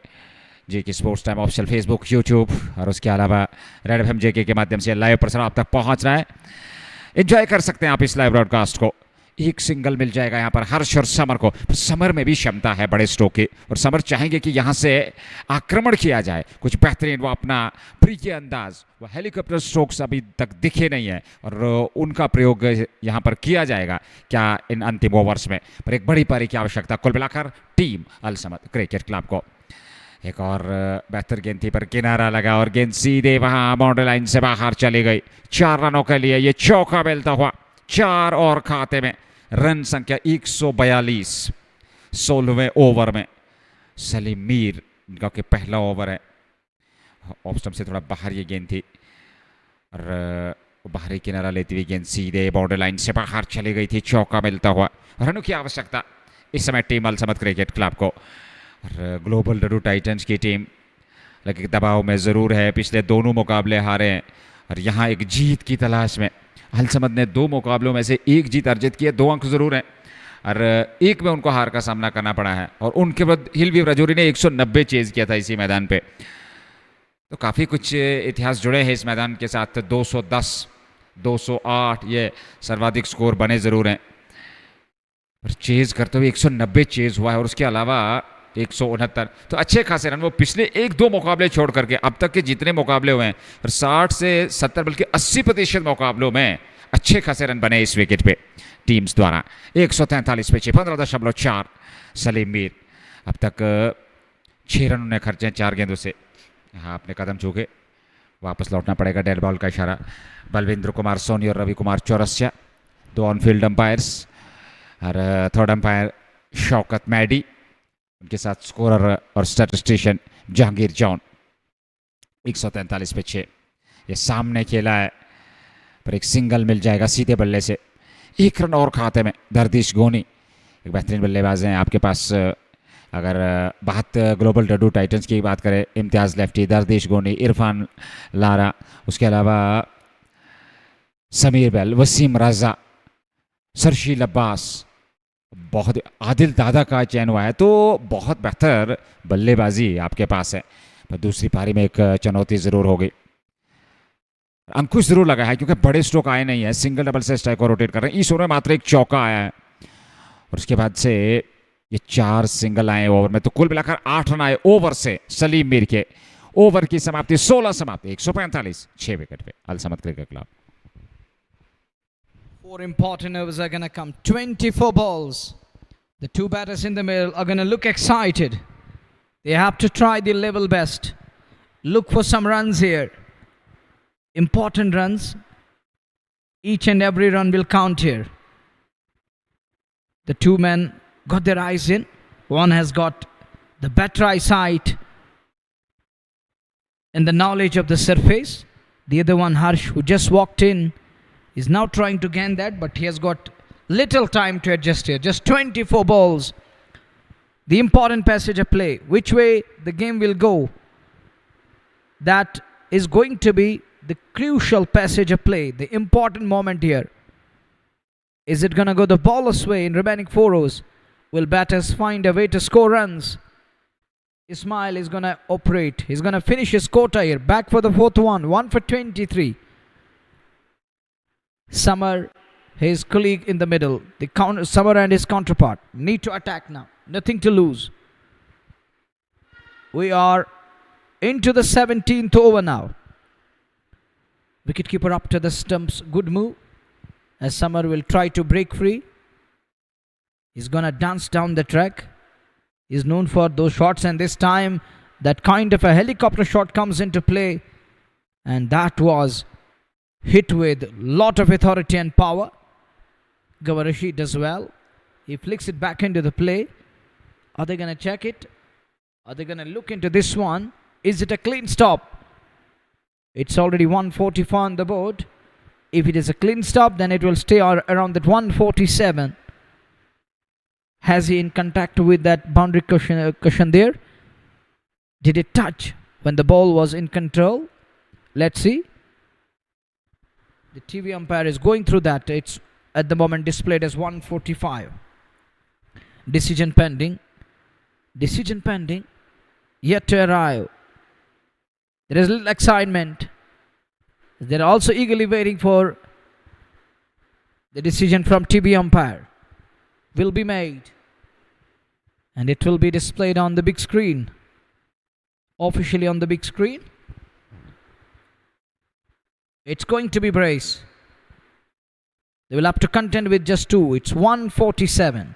JK sports time official Facebook, YouTube और उसके अलावा रेड एफएम जेके के माध्यम से लाइव प्रसारण आप तक पहुँच रहा है। एंजॉय कर सकते हैं आप इस लाइव ब्रॉडकास्ट को। एक सिंगल मिल जाएगा यहाँ पर हर्ष और समर को। समर में भी क्षमता है बड़े स्ट्रोक की, और समर चाहेंगे कि यहाँ से आक्रमण किया जाए कुछ बेहतरीन। वो अपना प्रिय अंदाज, वो हेलीकॉप्टर स्ट्रोक्स अभी तक दिखे नहीं है और उनका प्रयोग यहाँ पर किया जाएगा क्या इन अंतिम ओवर्स में। पर एक बड़ी पारी की आवश्यकता कुल मिलाकर टीम अल समद क्रिकेट क्लब को। एक और बेहतर गेंद थी पर किनारा लगा और गेंद सीधे वहाँ बाउंड्री लाइन से बाहर चली गई। 4 रनों के लिए ये चौका मिलता हुआ 4 और खाते में। रन संख्या 142 16वें ओवर में। सलीम मीर इनका के पहला ओवर है। ऑफ स्टंप से थोड़ा बाहर ये गेंद थी और बाहरी किनारा लेती हुई गेंद सीधे बाउंड्री लाइन से बाहर चली गई थी। चौका मिलता हुआ रनों की आवश्यकता इस समय टीम अल समद क्रिकेट क्लब को। और ग्लोबल डडू टाइटंस की टीम लेकिन दबाव में ज़रूर है, पिछले दोनों मुकाबले हारे हैं और यहाँ एक जीत की तलाश में। अल समद ने 2 मुकाबलों में से 1 जीत अर्जित की है, 2 अंक ज़रूर हैं और 1 में उनको हार का सामना करना पड़ा है। और उनके बाद हिलवी रजौरी ने 190 चेज़ किया था इसी मैदान पे। तो काफ़ी कुछ इतिहास जुड़े हैं इस मैदान के साथ। 210, 208 ये सर्वाधिक स्कोर बने ज़रूर हैं, पर चेज़ करते हुए 190 चेज़ हुआ है और उसके अलावा 169 तो अच्छे खासे रन वो पिछले 1-2 मुकाबले छोड़ करके अब तक के जितने मुकाबले हुए हैं, और 60 से 70 बल्कि 80% मुकाबलों में अच्छे खासे रन बने इस विकेट पे टीम्स द्वारा। 143 पे 15.4 सलीम मीर अब तक 6 रन उन्हें खर्चे हैं 4 गेंदों से। यहाँ अपने कदम चूके वापस लौटना पड़ेगा। डेड बॉल का इशारा। बलविंद्र कुमार सोनी और Ravi Kumar Chaurasia 2 on field umpires और थर्ड अंपायर शौकत मैडी, उनके साथ स्कोरर और स्टैटिस्टिशियन जहांगीर जॉन। 143 पे 6 ये सामने खेला है पर एक सिंगल मिल जाएगा सीधे बल्ले से। 1 रन और खाते में। दरदिश गोनी एक बेहतरीन बल्लेबाज हैं आपके पास। अगर बात ग्लोबल डडू टाइटंस की बात करें, इम्तियाज़ लेफ्टी, दरदिश गोनी, इरफान लारा, उसके अलावा समीर बेल, वसीम रजा, सरशील अब्बास, बहुत आदिल दादा का चयन हुआ है। तो बहुत बेहतर बल्लेबाजी आपके पास है। पर दूसरी पारी में एक चुनौती ज़रूर होगी। अंकुश जरूर लगा है क्योंकि बड़े स्ट्रोक आए नहीं है, सिंगल डबल से स्ट्राइक को रोटेट कर रहे हैं। इस ओवर में मात्र एक चौका आया है और उसके बाद से ये 4 सिंगल आए ओवर में, तो कुल मिलाकर 8 रन आए ओवर से सलीम मीर के। ओवर की समाप्ति 16 समाप्ति 145, 6 विकेट पे Al Samad cricket club. 4 important overs are going to come. 24 balls. The two batters in the middle are going to look excited. They have to try their level best. Look for some runs here. Important runs. Each and every run will count here. The two men got their eyes in. One has got the better eyesight and the knowledge of the surface. The other one, Harsh, who just walked in, is now trying to gain that, but he has got little time to adjust here. Just 24 balls. The important passage of play. Which way the game will go, that is going to be the crucial passage of play. The important moment here. Is it going to go the bowler's way in remaining 4 overs? Will batters find a way to score runs? Ismail is going to operate. He's going to finish his quota here. Back for the 4th one. 1 for 23. Summer, his colleague in the middle. Summer and his counterpart need to attack now. Nothing to lose. We are into the 17th over now. Wicketkeeper up to the stumps. Good move. As Summer will try to break free. He's going to dance down the track. He's known for those shots, and this time that kind of a helicopter shot comes into play, and that was hit with lot of authority and power. Gawar Rashid does well. He flicks it back into the play. Are they going to check it? Are they going to look into this one? Is it a clean stop? It's already 144 on the board. If it is a clean stop, then it will stay around that 147. Has he in contact with that boundary cushion there? Did it touch when the ball was in control? Let's see. The TV umpire is going through that. It's at the moment displayed as 145. Decision pending. Decision pending. Yet to arrive. There is little excitement. They're also eagerly waiting for the decision from TV umpire. Will be made, and it will be displayed on the big screen, officially on the big screen. It's going to be brace. They will have to contend with just 2. It's 147.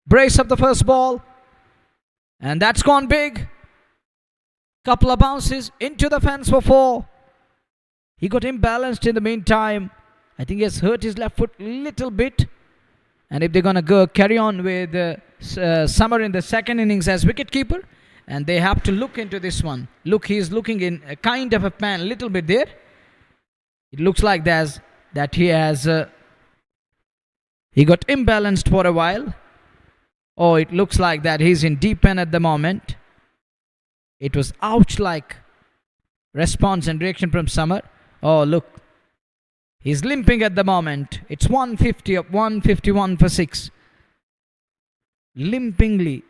Brace of the first ball, and that's gone big. Couple of bounces into the fence for 4. He got imbalanced in the meantime. I think he has hurt his left foot a little bit. And if they're going to go carry on with Summer in the second innings as wicketkeeper, and they have to look into this one. Look, he's looking in a kind of a pan, a little bit there. It looks like that he has he got imbalanced for a while. Oh, it looks like that he's in deep end at the moment. It was ouch-like response and reaction from Summer. Oh, look. He's limping at the moment. It's 150 up, 151 for 6. Limpingly,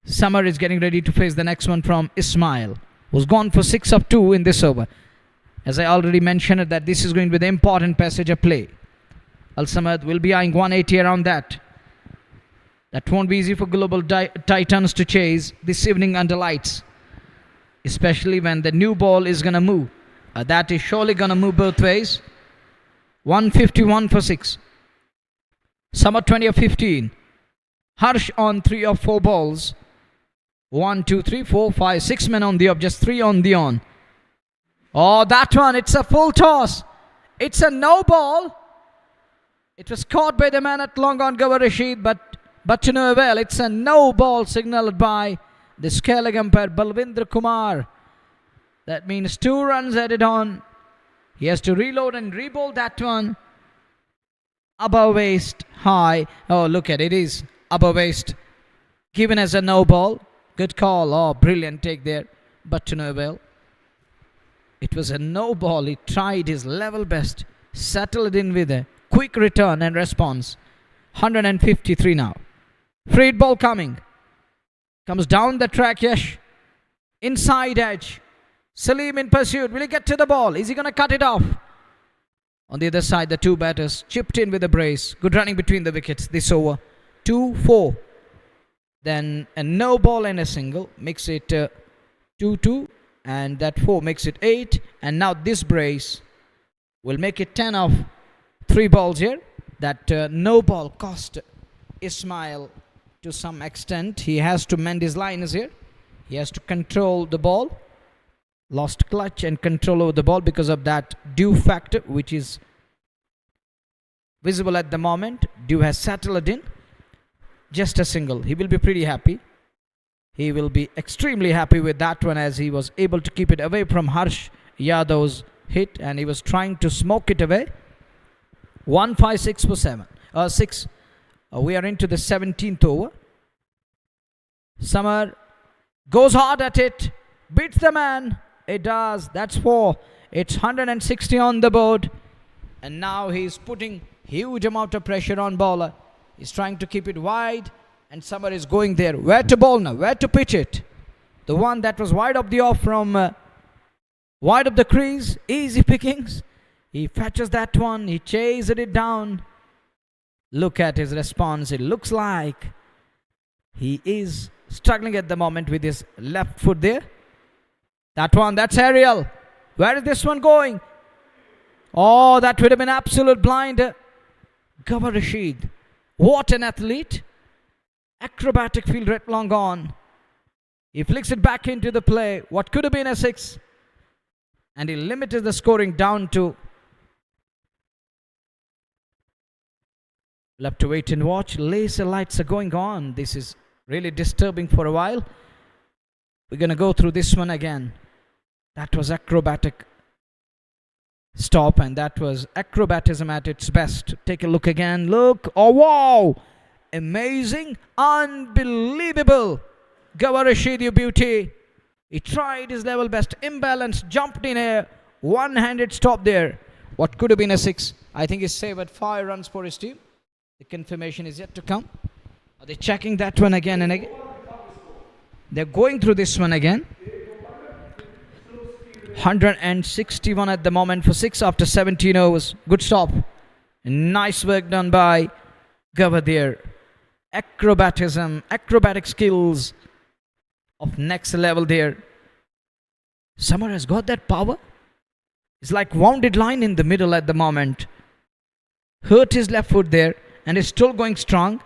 Summer is getting ready to face the next one from Ismail, who's gone for 6 of 2 in this over. As I already mentioned that this is going to be the important passage of play. Al Samad will be eyeing 180 around that. That won't be easy for Global Titans to chase this evening under lights, especially when the new ball is going to move. That is surely going to move both ways. 151 for 6. Summer 20 of 15. Harsh on 3 of 4 balls. 1, 2, 3, 4, 5, 6 men on the up. Just 3 on the on. Oh, that one. It's a full toss. It's a no ball. It was caught by the man at long on Gawar Rashid, but to no avail. It's a no ball signaled by the scaling umpire Balwinder Kumar. That means 2 runs added on. He has to reload and re-bowl that one. Above waist, high. Oh, look at it. It is above waist. Given as a no ball. Good call. Oh, brilliant take there. But to no avail. It was a no ball. He tried his level best. Settled in with a quick return and response. 153 now. Free ball coming. Comes down the track, Yash. Inside edge. Salim in pursuit. Will he get to the ball? Is he going to cut it off? On the other side, the two batters chipped in with a brace. Good running between the wickets this over. 2-4. Then a no ball and a single makes it 2-2. And that 4 makes it 8. And now this brace will make it 10 of 3 balls here. That no ball cost Ismail to some extent. He has to mend his lines here. He has to control the ball. Lost clutch and control over the ball because of that dew factor, which is visible at the moment. Dew has settled in. Just a single. He will be pretty happy. He will be extremely happy with that one, as he was able to keep it away from Harsh Yadav's hit, and he was trying to smoke it away. 1-5-6 for 6. We are into the 17th over. Samar goes hard at it. Beats the man. It does. That's 4. It's 160 on the board. And now he's putting huge amount of pressure on bowler. He's trying to keep it wide. And Samar is going there. Where to bowl now? Where to pitch it? The one that was wide of the off from wide of the crease. Easy pickings. He fetches that one. He chases it down. Look at his response. It looks like he is struggling at the moment with his left foot there. That one, that's aerial. Where is this one going? Oh, that would have been absolute blind. Gawar Rashid. What an athlete. Acrobatic field right long on. He flicks it back into the play. What could have been a 6. And he limited the scoring down to. We'll have to wait and watch. Laser lights are going on. This is really disturbing for a while. We're going to go through this one again. That was acrobatic stop, and that was acrobatism at its best. Take a look again. Look. Oh, wow. Amazing. Unbelievable. Gawar Rashid, you beauty. He tried his level best. Imbalanced. Jumped in here. One-handed stop there. What could have been a 6. I think he's saved 5 runs for his team. The confirmation is yet to come. Are they checking that one again and again? They're going through this one again. 161 at the moment for 6 after 17 overs. Good stop. Nice work done by Gawar there. Acrobatic skills of next level there. Samar has got that power. It's like wounded line in the middle at the moment. Hurt his left foot there and is still going strong.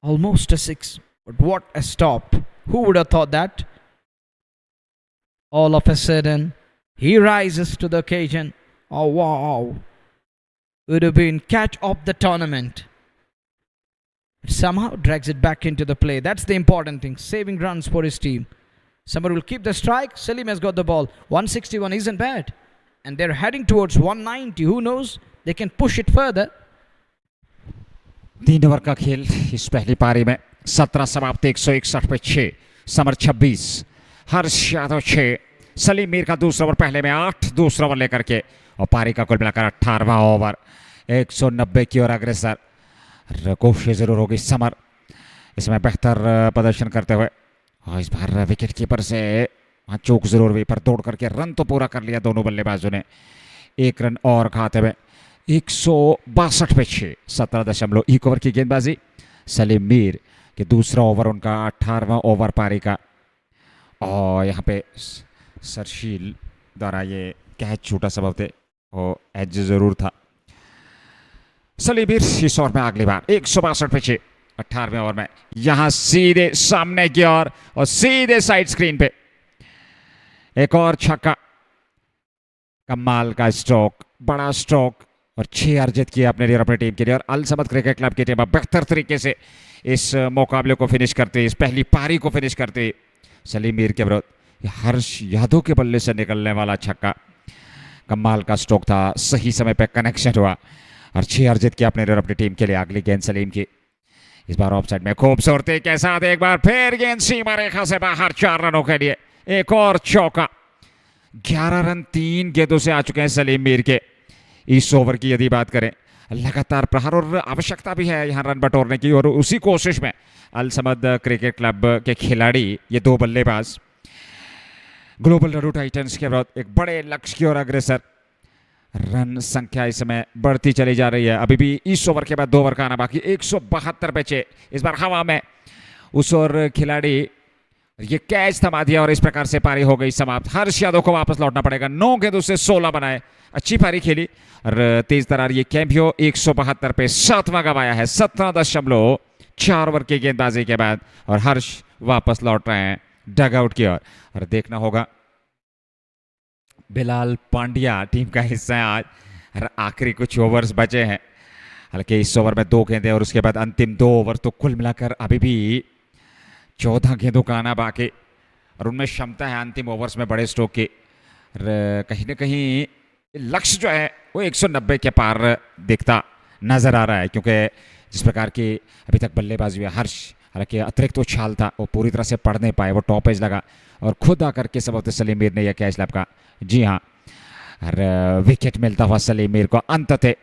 Almost a 6. But what a stop. Who would have thought that? All of a sudden, he rises to the occasion. Oh, wow. Would have been catch of the tournament. Somehow drags it back into the play. That's the important thing. Saving runs for his team. Samar will keep the strike. Salim has got the ball. 161 isn't bad. And they're heading towards 190. Who knows? They can push it further. 3 over का खेल इस पहली पारी में 17 समाप्त 161 पे 6. Summer 26. Harsh Yadav 6. Salim Mir का दूसरा ओवर पहले में 8 दूसरा ओवर लेकर के और पारी का कुल मिलाकर 18वां ओवर 190 की ओर अग्रसर. कोशिश जरूर होगी समर इसमें बेहतर प्रदर्शन करते हुए. और इस बार विकेट कीपर से वहाँ चूक जरूर हुई पर दौड़ करके रन तो पूरा कर लिया दोनों बल्लेबाजों ने. 1 रन और खाते हुए 162 पे 6. 17.1 ओवर की गेंदबाजी. सलीम मीर के दूसरा ओवर उनका 18वां ओवर पारी का. और यहाँ पे सरशील द्वारा ये कैच छूटा सबब थे और एज जरूर था. सलीम मीर इस ओवर में अगली बार 162 पे 6. 18वें ओवर में यहाँ सीधे सामने की ओर और सीधे साइड स्क्रीन पे एक और छक्का. कमाल का स्ट्रोक. बड़ा स्ट्रोक और 6 अर्जित किया अपने लिए अपनी टीम के लिए. और अल समद क्रिकेट क्लब की टीम बेहतर तरीके से इस मुकाबले को फिनिश करते, इस पहली पारी को फिनिश करते. सलीम मीर के विरुद्ध हर्ष यादव के बल्ले से निकलने वाला छक्का कमाल का स्ट्रोक था. सही समय पे कनेक्शन हुआ और 6 अर्जित किया अपने लिए अपनी टीम के लिए. अगली गेंद सलीम की. इस बार ऑफ साइड में खूबसूरती के साथ एक बार फिर गेंद सीमा रेखा से बाहर. 4 रनों के लिए एक और चौका. 11 रन 3 गेंदों से आ चुके हैं सलीम मीर के. इस ओवर की यदि बात करें लगातार प्रहार और आवश्यकता भी है यहाँ रन बटोरने की, और उसी कोशिश में अल समद क्रिकेट क्लब के खिलाड़ी, ये दो बल्लेबाज ग्लोबल डडू टाइटंस के विरुद्ध एक बड़े लक्ष्य की ओर अग्रसर। रन संख्या इस समय बढ़ती चली जा रही है। अभी भी इस ओवर के बाद 2 ओवर का आना बाकी। 172 बचे इस बार हवा में। उस ओर खिलाड़ी ये कैच थमा दिया और इस प्रकार से पारी हो गई समाप्त। हर्ष यादव को वापस लौटना पड़ेगा। 9 गेंदों से 16 बनाए, अच्छी पारी खेली और तेज तरार ये कैंपियो 172 पे 7वां गंवाया है 17.4 ओवर की गेंदबाजी के बाद, और हर्ष वापस लौट रहे हैं डगआउट की ओर। और देखना होगा बिलाल पांड्या टीम का हिस्सा है आज, और आखिरी कुछ ओवर्स बचे हैं। हालांकि इस ओवर में 2 गेंदें और उसके बाद अंतिम 2 ओवर, तो कुल मिलाकर अभी भी 14 गेंदों का आना बाकी, और उनमें क्षमता है अंतिम ओवर्स में बड़े स्ट्रोक की। कहीं ना कहीं लक्ष्य जो है वो 190 के पार दिखता नजर आ रहा है, क्योंकि जिस प्रकार की अभी तक बल्लेबाजी हुई हर्ष, हालांकि अतिरिक्त उछाल था वो पूरी तरह से पढ़ नहीं पाए, वो टॉप एज लगा और खुद आकर के सबक सलीम मीर ने यह कैच लपका। जी हाँ, और विकेट मिलता हुआ सलीम मीर को। अंततः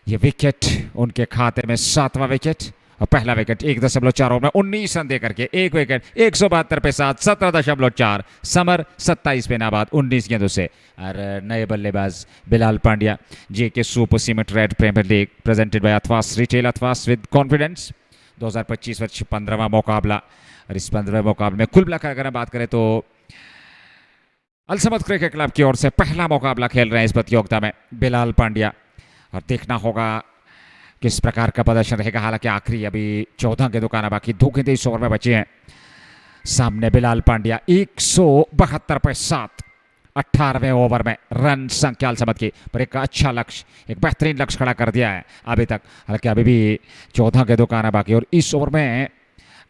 ये विकेट उनके खाते में 7वां विकेट, और पहला विकेट 1.4 ओवर में 19 रन दे करके 1 विकेट 172 पे 7 17.4। समर 27 पे नाबाद 19 गेंदों से। और नए बल्लेबाज Bilal Pandya, JK super cement red premier league presented by Athwas retail, Athwas with confidence. 2025 वर्ष 15वां मुकाबला, और इस 15वें मुकाबले में कुल मिलाकर अगर हम बात करें तो अल समद क्रिकेट क्लब की ओर से पहला मुकाबला खेल रहे हैं इस प्रतियोगिता में बिलाल पांड्या, और देखना होगा किस प्रकार का प्रदर्शन रहेगा। हालांकि आखिरी अभी 14 गेंदों का आना बाकी, 2 गेंदें इस ओवर में बची हैं। सामने बिलाल पांड्या 172 पे 7 18वें ओवर में रन संख्या अल समद की, पर एक अच्छा लक्ष्य, एक बेहतरीन लक्ष्य खड़ा कर दिया है अभी तक। हालांकि अभी भी 14 गेंदों का आना बाकी, और इस ओवर में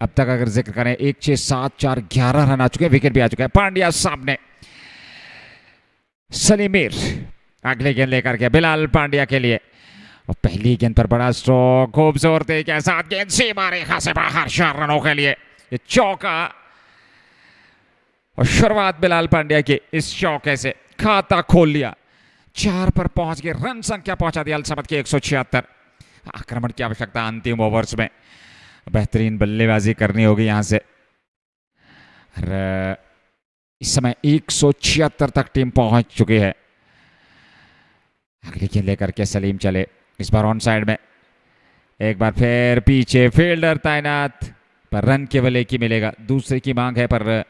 अब तक अगर जिक्र करें 1 6 7 4 11 रन आ चुके हैं, विकेट भी आ चुके हैं। पांड्या सामने, सलीम मीर अगले गेंद लेकर के बिलाल पांड्या के लिए, और पहली गेंद पर बड़ा स्ट्रोक, खूबसूरती के साथ गेंद सीमा रेखा से बाहर 4 रनों के लिए ये चौका, और शुरुआत बिलाल पांड्या की इस चौके से खाता खोल लिया। 4 पर पहुंच गए, रन संख्या पहुंचा दिया अल समद के 176। आक्रमण की आवश्यकता अंतिम ओवर्स में, बेहतरीन बल्लेबाजी करनी होगी यहां से। इस समय 176 तक टीम पहुंच चुकी है। अगली गेंद लेकर के सलीम चले, इस बार ऑन साइड में, एक बार फिर पीछे फील्डर तैनात, पर रन केवल एक ही मिलेगा। दूसरे की मांग है पर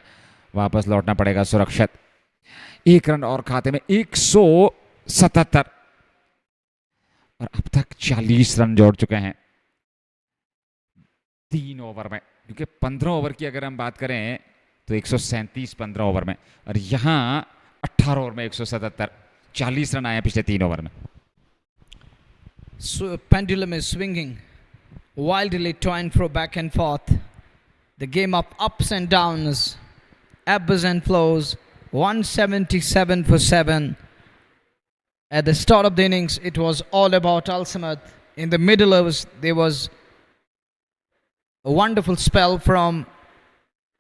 वापस लौटना पड़ेगा सुरक्षित। 1 रन और खाते में 177, और अब तक 40 रन जोड़ चुके हैं 3 ओवर में, क्योंकि 15 ओवर की अगर हम बात करें तो 137 15 ओवर में, और यहाँ 18 ओवर में 177, 40 रन आए हैं पिछले 3 ओवर में। So pendulum is swinging wildly to and fro, back and forth. The game of ups and downs, ebbs and flows. 177 for 7. At the start of the innings, it was all about Al Samad. In the middle overs, there was a wonderful spell from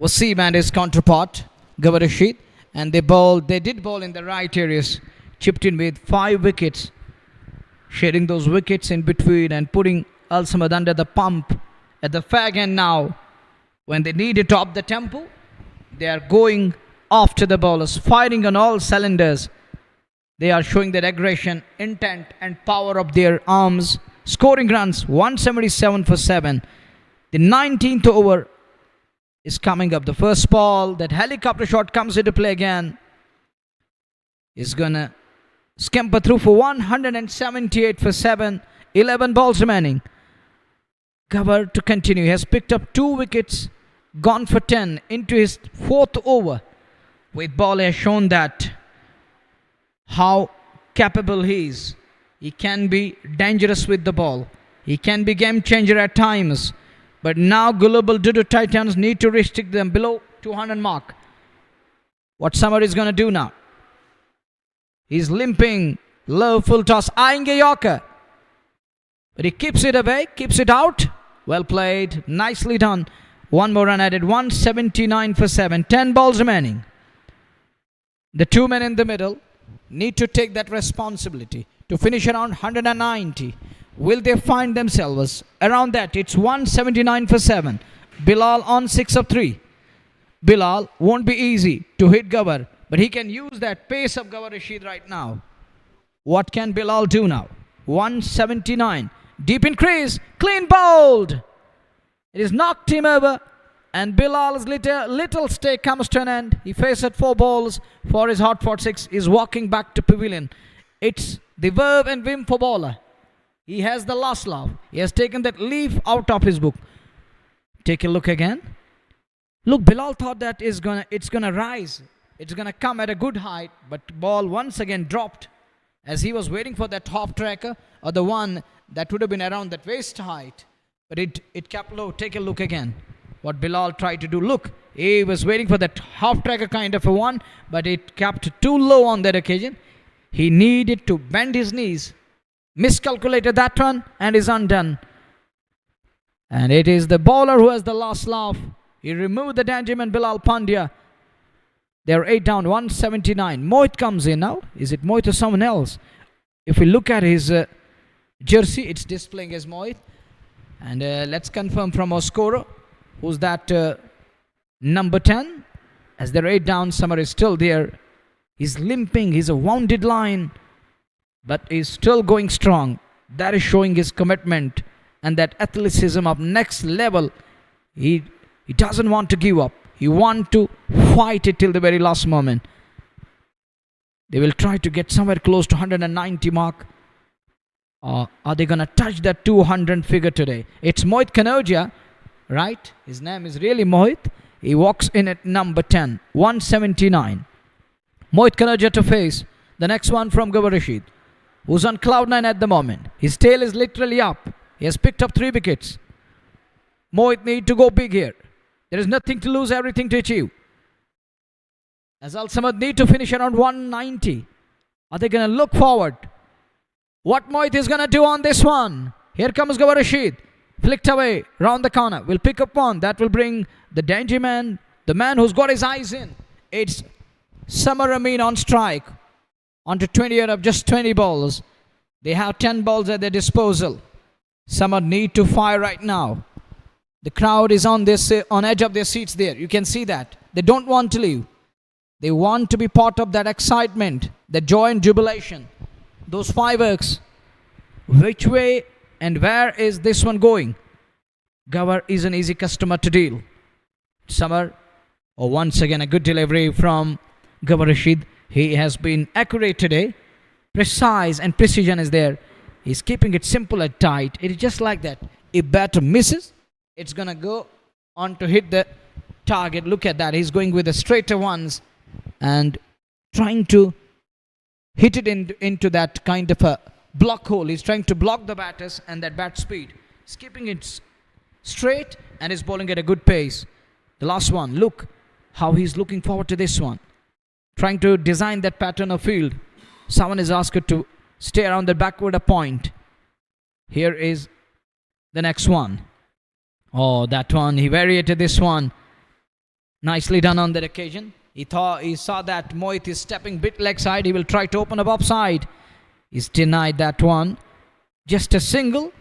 Wasim and his counterpart, Gawar Rashid, and they did bowl in the right areas, chipped in with 5 wickets, sharing those wickets in between and putting Al Samad under the pump at the fag end now. When they needed to up the tempo, they are going after the bowlers, firing on all cylinders. They are showing their aggression, intent and power of their arms, scoring runs 177 for 7. The 19th over is coming up. The first ball, that helicopter shot comes into play again. Is gonna scamper through for 178 for 7. 11 balls remaining. Gawar to continue. He has picked up 2 wickets, gone for 10 into his 4th over. With ball, he has shown that how capable he is. He can be dangerous with the ball. He can be game changer at times. But now Global Dadoo Titans need to restrict them below 200 mark. What Summer is going to do now? He's limping. Low full toss. Eyeing a Yorker. But he keeps it away. Keeps it out. Well played. Nicely done. 1 more run added. 179 for 7. 10 balls remaining. The 2 men in the middle need to take that responsibility to finish around 190. Will they find themselves around that? It's 179 for 7. Bilal on 6 of 3. Bilal won't be easy to hit Gawar, but he can use that pace of Gawar Rashid right now. What can Bilal do now? 179. Deep in crease. Clean bowled. It is knocked him over. And Bilal's little stay comes to an end. He faced 4 balls for his hot for 6. He's walking back to pavilion. It's the verve and vim for bowler. He has the last laugh. He has taken that leaf out of his book. Take a look again. Look, Bilal thought that it's gonna rise. It's gonna come at a good height, but ball once again dropped as he was waiting for that half tracker or the one that would have been around that waist height. But it kept low. Take a look again. What Bilal tried to do. Look, he was waiting for that half tracker kind of a one, but it kept too low on that occasion. He needed to bend his knees. Miscalculated that one and is undone. And it is the bowler who has the last laugh. He removed the dangerman Bilal Pandya. They are 8 down, 179. Mohit comes in now. Is it Mohit or someone else? If we look at his jersey, it's displaying as Mohit. And let's confirm from our scorer. Who's that number 10? As they're 8 down, Samar is still there. He's limping. He's a wounded line. But he's still going strong. That is showing his commitment and that athleticism of next level. He doesn't want to give up. He wants to fight it till the very last moment. They will try to get somewhere close to 190 mark. Or are they going to touch that 200 figure today? It's Mohit Kanodia, right? His name is really Mohit. He walks in at number 10, 179. Mohit Kanodia to face the next one from Gawar Rashid, who's on cloud 9 at the moment. His tail is literally up. He has picked up 3 wickets. Mohit need to go big here. There is nothing to lose, everything to achieve. As Al Samad need to finish around 190. Are they going to look forward? What Mohit is going to do on this one? Here comes Gawar Rashid. Flicked away round the corner. Will pick up one. That will bring the danger man, the man who's got his eyes in. It's Samar Amin on strike. Onto 20 out of just 20 balls. They have 10 balls at their disposal. Samar need to fire right now. The crowd is on edge of their seats there. You can see that. They don't want to leave. They want to be part of that excitement, the joy and jubilation. Those fireworks. Which way and where is this one going? Gawar is an easy customer to deal. Samar, once again a good delivery from Gawar Rashid. He has been accurate today. Precise and precision is there. He's keeping it simple and tight. It is just like that. If batter misses, it's going to go on to hit the target. Look at that. He's going with the straighter ones and trying to hit it into that kind of a block hole. He's trying to block the batters and that bat speed. He's keeping it straight and is bowling at a good pace. The last one, look how he's looking forward to this one. Trying to design that pattern of field. Someone is asked to stay around the backward a point. Here is the next one. Oh, that one. He variated this one. Nicely done on that occasion. He saw that Mohit is stepping bit leg side. He will try to open up upside. He's denied that one. Just a single.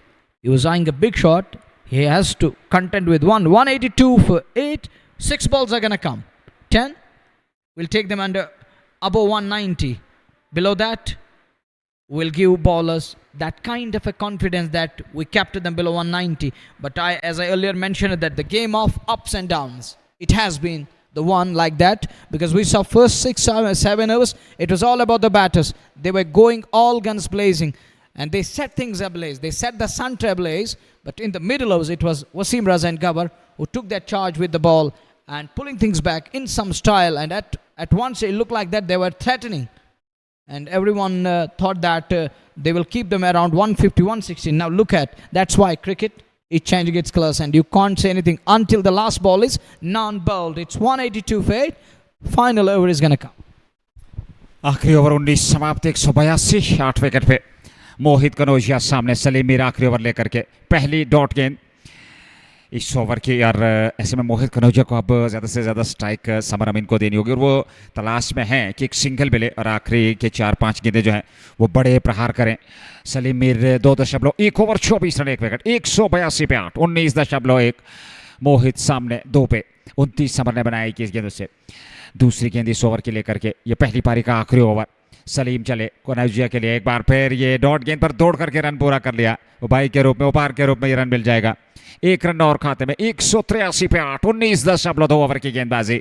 He was eyeing a big shot. He has to contend with 182 for 8. 6 balls are going to come. 10. We'll take them above 190. Below that, we'll give bowlers that kind of a confidence that we kept them below 190. But as I earlier mentioned, that the game of ups and downs, it has been the one like that, because we saw first 7 overs, it was all about the batters. They were going all guns blazing and they set things ablaze. They set the sun to ablaze, but in the middle overs, it was Wasim Raza and Gawar who took that charge with the ball and pulling things back in some style. And at once it looked like that they were threatening. And everyone thought that they will keep them around 150, 160. Now look at, that's why cricket is changing its colors and you can't say anything until the last ball is non-bowled. It's 182 for 8. Final over is going to come. आखिरी over 19 समाप्त 182 8 wicket पे मोहित कनौजिया सामने सलीम मीर आखिरी over लेकर के पहली dot गेंद इस ओवर की यार ऐसे में मोहित कनौजिया को अब ज़्यादा से ज़्यादा स्ट्राइक समर अमीन को देनी होगी और वो तलाश में है कि एक सिंगल मिले और आखिरी के 4-5 गेंदे जो हैं वो बड़े प्रहार करें। Salim Mir 2.1 over 24 run 1 wicket 182 पे 8 19.1 मोहित सामने 2 पे 29 समर ने बनाया 21 गेंदों से। दूसरी गेंद इस ओवर के लेकर के ये पहली पारी का आखिरी ओवर। सलीम चले कनौजिया के लिए एक बार फिर ये डॉट गेंद पर दौड़ करके रन पूरा कर लिया। उपाय के रूप में उपहार के रूप में ये रन मिल जाएगा। एक रन और खाते में 183 पे 8 19.2 ओवर की गेंदबाजी।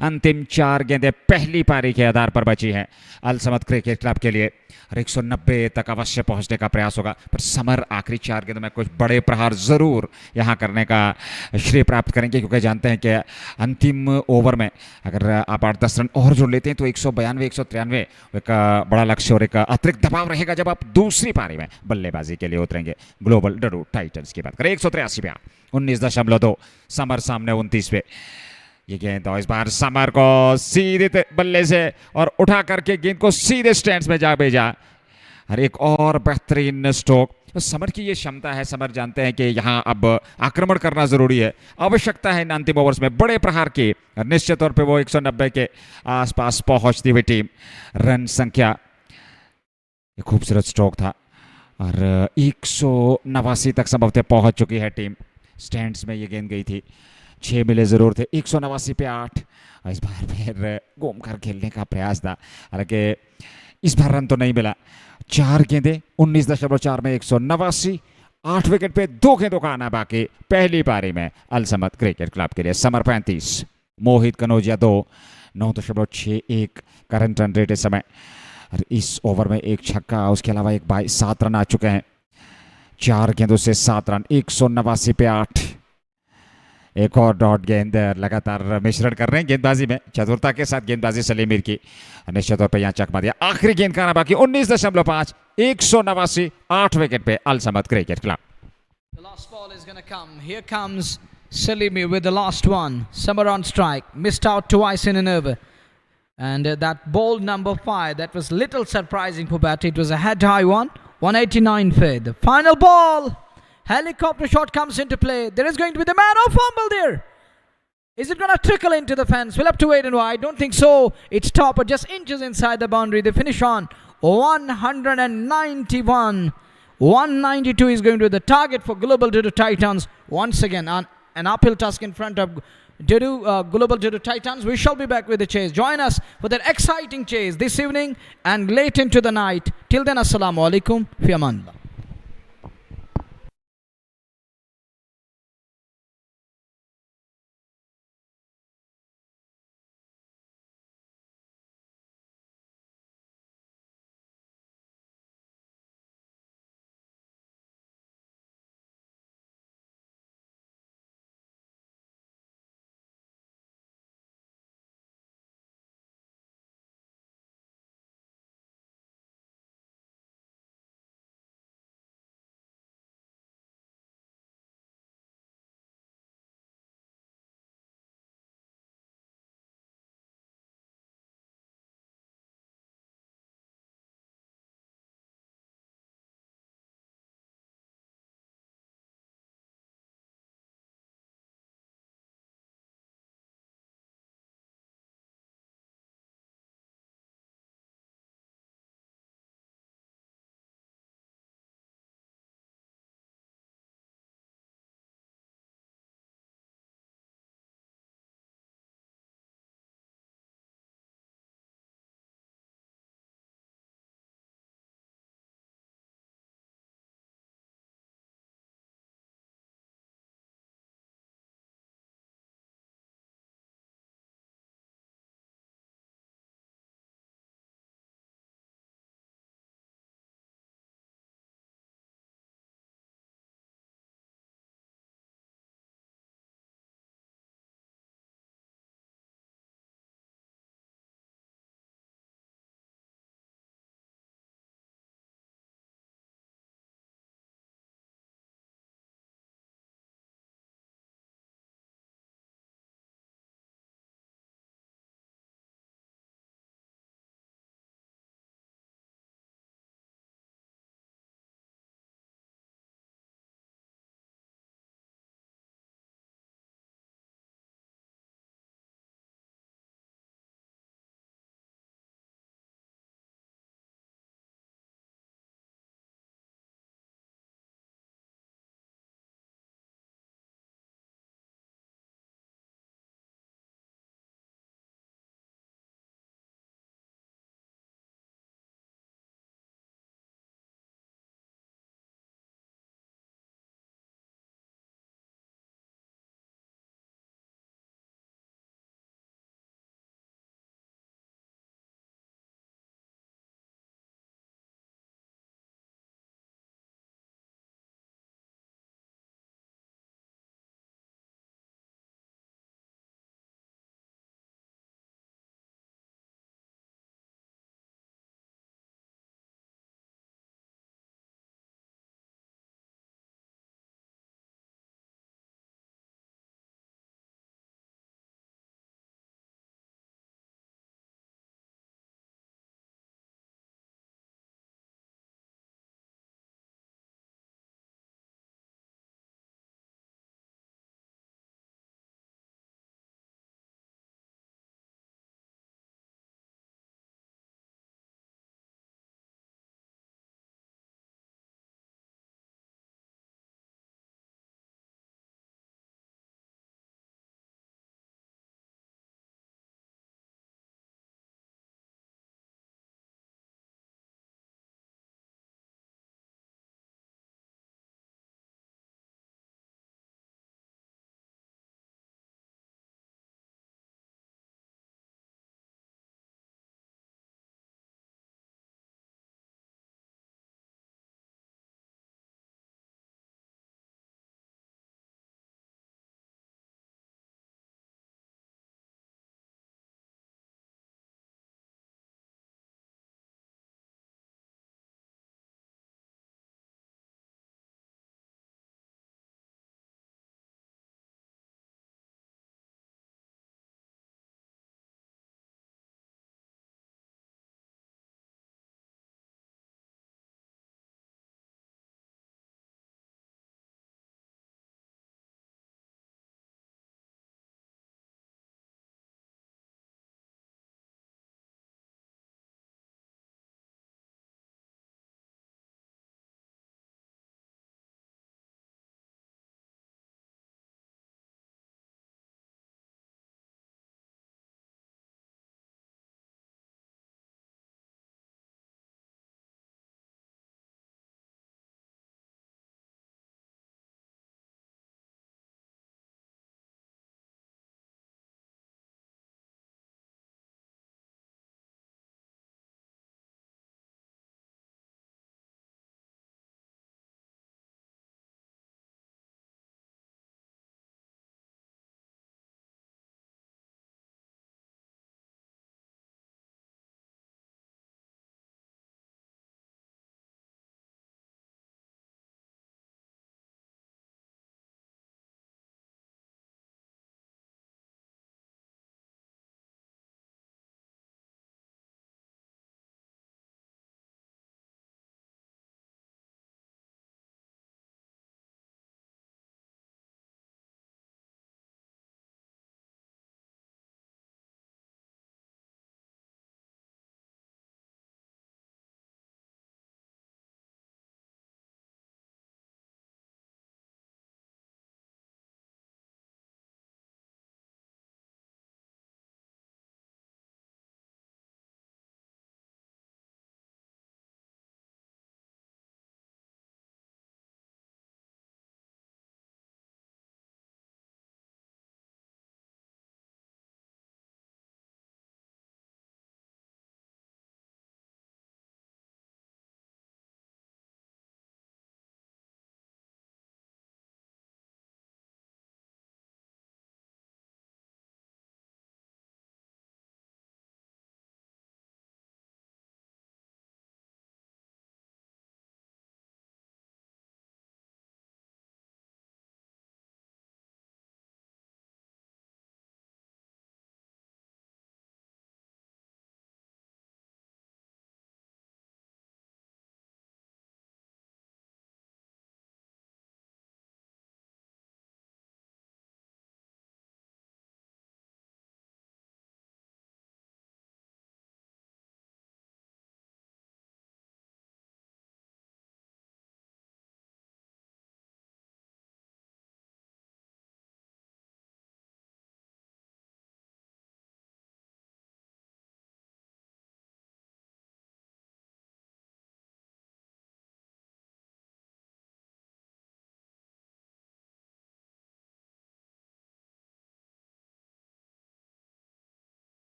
अंतिम 4 गेंदें पहली पारी के आधार पर बची हैं अल समद क्रिकेट क्लब के लिए और 190 तक अवश्य पहुंचने का प्रयास होगा। पर समर आखिरी 4 गेंदों में कुछ बड़े प्रहार जरूर यहां करने का श्रेय प्राप्त करेंगे क्योंकि जानते हैं कि अंतिम ओवर में अगर आप 8-10 रन और जोड़ लेते हैं तो 192 193 एक बड़ा लक्ष्य और एक अतिरिक्त दबाव रहेगा जब आप दूसरी पारी में बल्लेबाजी के लिए उतरेंगे। ग्लोबल डडू टाइटंस की बात करें 183 पे 19.2 समर सामने 29 पे। ये गेंद इस बार समर को सीधे बल्ले से और उठा करके गेंद को सीधे स्टैंड्स में जा भेजा और एक और बेहतरीन स्ट्रोक। तो समर की ये क्षमता है, समर जानते हैं कि यहाँ अब आक्रमण करना जरूरी है, आवश्यकता है इन अंतिम ओवर्स में बड़े प्रहार की। निश्चित तौर पे वो 190 के आसपास पहुंचती हुई टीम रन संख्या एक खूबसूरत स्ट्रोक था और 189 तक संभवतः पहुंच चुकी है टीम। स्टैंड्स में ये गेंद गई थी, 6 मिले जरूर थे। 189 पे 8 इस बार फिर घूम कर खेलने का प्रयास था, हालांकि इस बार रन तो नहीं मिला। 4 गेंदे 19.4 में 189, 8 विकेट पे 2 गेंदों का आना बाकी पहली पारी में अल समद क्रिकेट क्लब के लिए। समर 35, मोहित कनौजिया 2, 9.61 करंट रन रेट इस समय। और इस ओवर में एक छक्का, उसके अलावा एक बाई 7 रन आ चुके हैं। 4 गेंदों से 7 रन 189 पे 8। एक और डॉट गेंद लगातार मिश्रण कर रहे हैं गेंदबाजी में, चतुरता के साथ गेंदबाजी सलीम मीर की। निश्चित तौर पर यहाँ चकमा दिया। आखिरी गेंद का आना बाकी 19.5, 189, 8 विकेट पे Al Samad cricket club. The last ball is going to come. Here comes Salimi with the last one. Summer on strike. Missed out twice in an over. And that ball number 5, that was little surprising for bat. It was a head-high one. 189 for the final ball. Helicopter shot comes into play. There is going to be the man. Oh, fumble there. Is it going to trickle into the fence? We'll have to wait and watch. I don't think so. It's top, but just inches inside the boundary. They finish on 191. 192 is going to be the target for Global Dadoo Titans. Once again, an uphill task in front of Global Dadoo Titans. We shall be back with the chase. Join us for that exciting chase this evening and late into the night. Till then, Assalamu alaikum. Fi amanillah.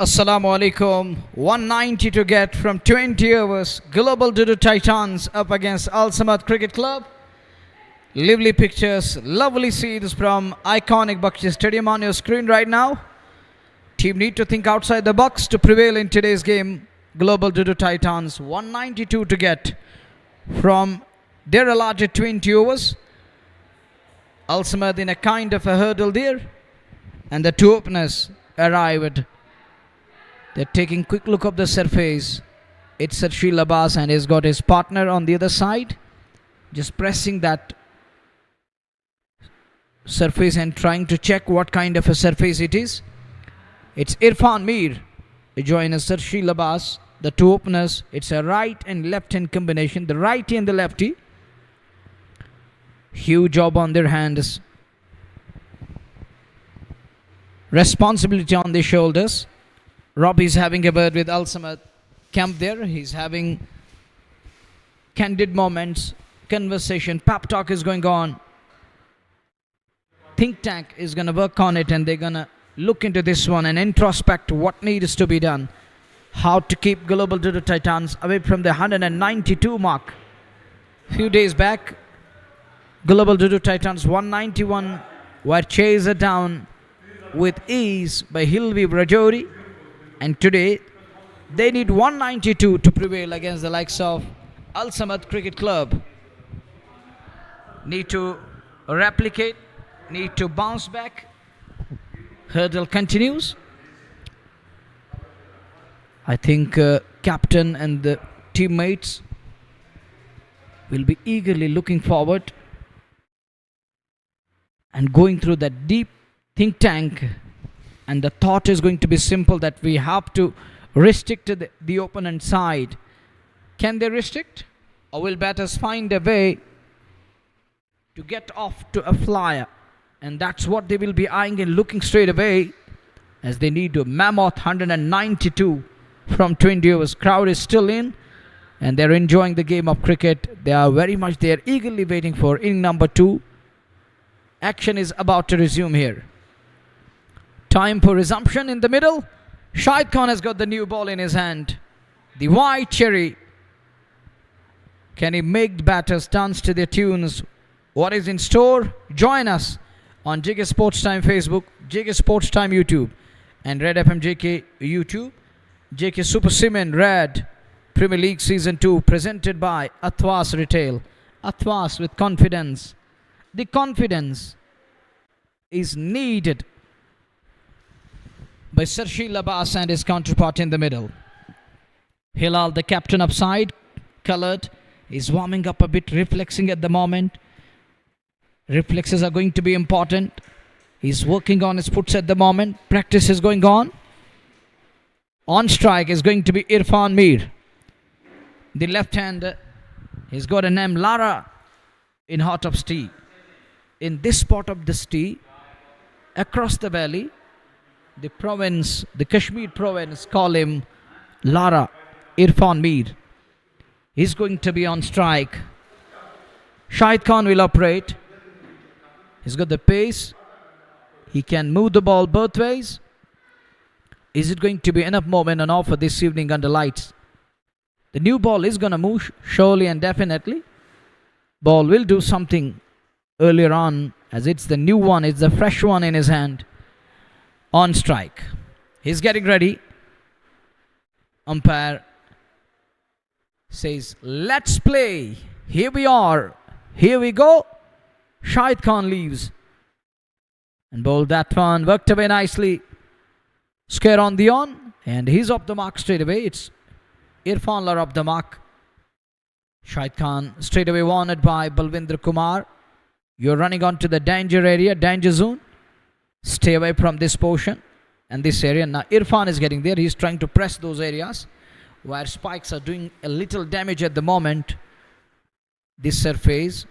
Assalamu alaikum. 190 to get from 20 overs. Global Dadoo Titans up against Al Samad Cricket Club. Lively pictures, lovely scenes from iconic Bakshi Stadium on your screen right now. Team need to think outside the box to prevail in today's game. Global Dadoo Titans 192 to get from their allotted 20 overs. Al Samad in a kind of a hurdle there, and the two openers arrived. They're taking quick look of the surface. It's Sarshil Abbas and he's got his partner on the other side, just pressing that surface and trying to check what kind of a surface it is. It's Irfan Mir joining Sarshil Abbas, the two openers. It's a right and left hand combination, the righty and the lefty. Huge job on their hands, responsibility on their shoulders. Robbie's having a word with Al Samad camp there. He's having candid moments, conversation, pep talk is going on. Think tank is going to work on it, and they're going to look into this one and introspect what needs to be done. How to keep Global Dadoo Titans away from the 192 mark. Few days back, Global Dadoo Titans 191 were chased down with ease by Hilvi Rajori. And today, they need 192 to prevail against the likes of Al Samad Cricket Club. Need to replicate, need to bounce back. Hurdle continues. I think captain and the teammates will be eagerly looking forward and going through that deep think tank. And the thought is going to be simple, that we have to restrict the opponent side. Can they restrict? Or will batters find a way to get off to a flyer? And that's what they will be eyeing and looking straight away, as they need to mammoth 192 from 20 overs. Crowd is still in and they're enjoying the game of cricket. They are very much there, eagerly waiting for inning number 2. Action is about to resume here. Time for resumption in the middle. Shahid Khan has got the new ball in his hand. The white cherry. Can he make the batters dance to their tunes? What is in store? Join us on JK Sports Time Facebook, JK Sports Time YouTube, and Red FM JK YouTube. JK Super Cement Red Premier League Season 2 presented by Athwas Retail. Athwas with confidence. The confidence is needed by Sarshil Abbas and his counterpart in the middle. Hilal, the captain upside, coloured, is warming up a bit, reflexing at the moment. Reflexes are going to be important. He's working on his foots at the moment. Practice is going on. On strike is going to be Irfan Mir. The left hand, he's got a name Lara in heart of tee. In this spot of the tee, across the valley, the province, the Kashmir province, call him Lara, Irfan Mir. He's going to be on strike. Shahid Khan will operate. He's got the pace. He can move the ball both ways. Is it going to be enough moment on offer this evening under lights? The new ball is going to move surely and definitely. Ball will do something earlier on, as it's the new one, it's the fresh one in his hand. On strike. He's getting ready. Umpire says, let's play. Here we are. Here we go. Shahid Khan leaves. And bowled that one. Worked away nicely. Square on the on. And he's off the mark straight away. It's Irfan Lar off the mark. Shahid Khan straight away warned by Balwinder Kumar. You're running onto the danger area, danger zone. Stay away from this portion and this area. Now Irfan is getting there. He's trying to press those areas where spikes are doing a little damage at the moment. This surface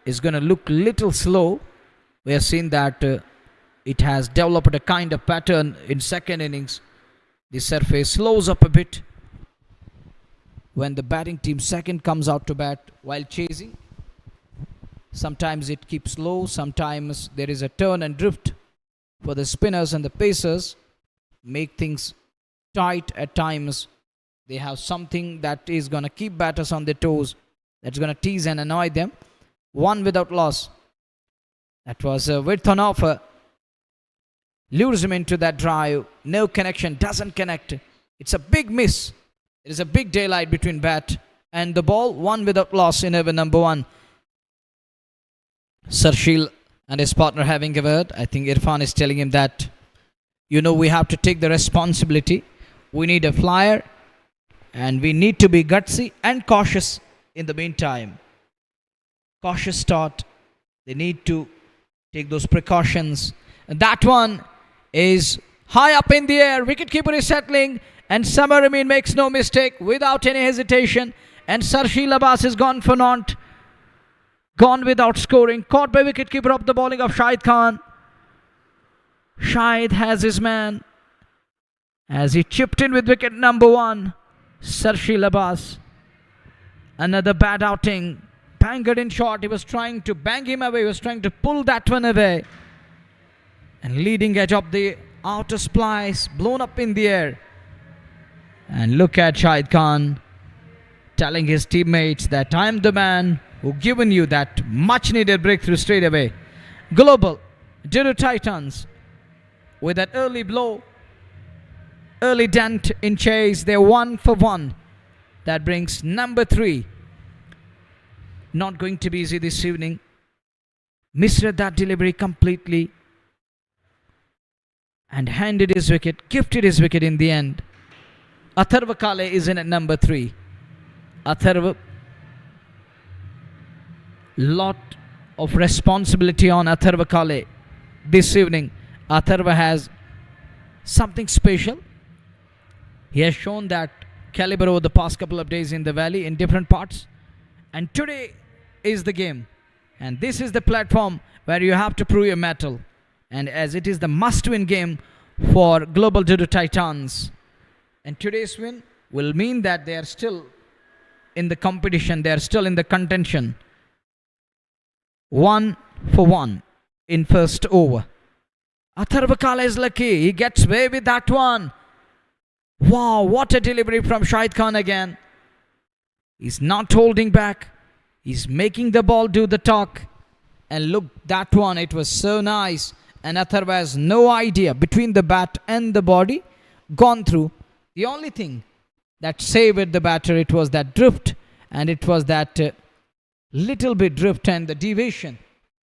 is going to look little slow. We have seen that it has developed a kind of pattern in second innings. The surface slows up a bit when the batting team second comes out to bat while chasing. Sometimes it keeps low, sometimes there is a turn and drift for the spinners and the pacers. make things tight at times. They have something that is going to keep batters on their toes, that's going to tease and annoy them. One without loss. That was a width on offer. Lures him into that drive. No connection, doesn't connect. It's a big miss. There is a big daylight between bat and the ball. One without loss in over number one. Sarshil and his partner having a word. I think Irfan is telling him that, we have to take the responsibility. We need a flyer and we need to be gutsy and cautious in the meantime. Cautious start. They need to take those precautions. And that one is high up in the air. Wicketkeeper is settling and Samar Amin makes no mistake without any hesitation. And Sarshil Abbas is gone for naught. Gone without scoring. Caught by wicketkeeper of the bowling of Shahid Khan. Shahid has his man as he chipped in with wicket number one. Sarshil Abbas. Another bad outing. Bangered in short. He was trying to bang him away. He was trying to pull that one away. And leading edge of the outer splice. Blown up in the air. And look at Shahid Khan telling his teammates that I am the man who given you that much needed breakthrough straight away. Global Dadoo Titans with that early blow, early dent in chase. They're 1 for 1. That brings number 3. Not going to be easy this evening. Misread that delivery completely and handed his wicket, gifted his wicket in the end. Atharva Kale is in at number 3. Atharva, lot of responsibility on Atharva Kale this evening. Atharva has something special. He has shown that caliber over the past couple of days in the valley in different parts. And today is the game. And this is the platform where you have to prove your mettle. And as it is the must-win game for Global Dadoo Titans. And today's win will mean that they are still in the competition. They are still in the contention. 1 for 1 in first over. Atharva Kale is lucky. He gets away with that one. Wow, what a delivery from Shahid Khan again. He's not holding back. He's making the ball do the talk. And look, that one, it was so nice. And Atharva has no idea between the bat and the body. Gone through. The only thing that saved the batter, it was that drift. And it was that little bit drift and the deviation.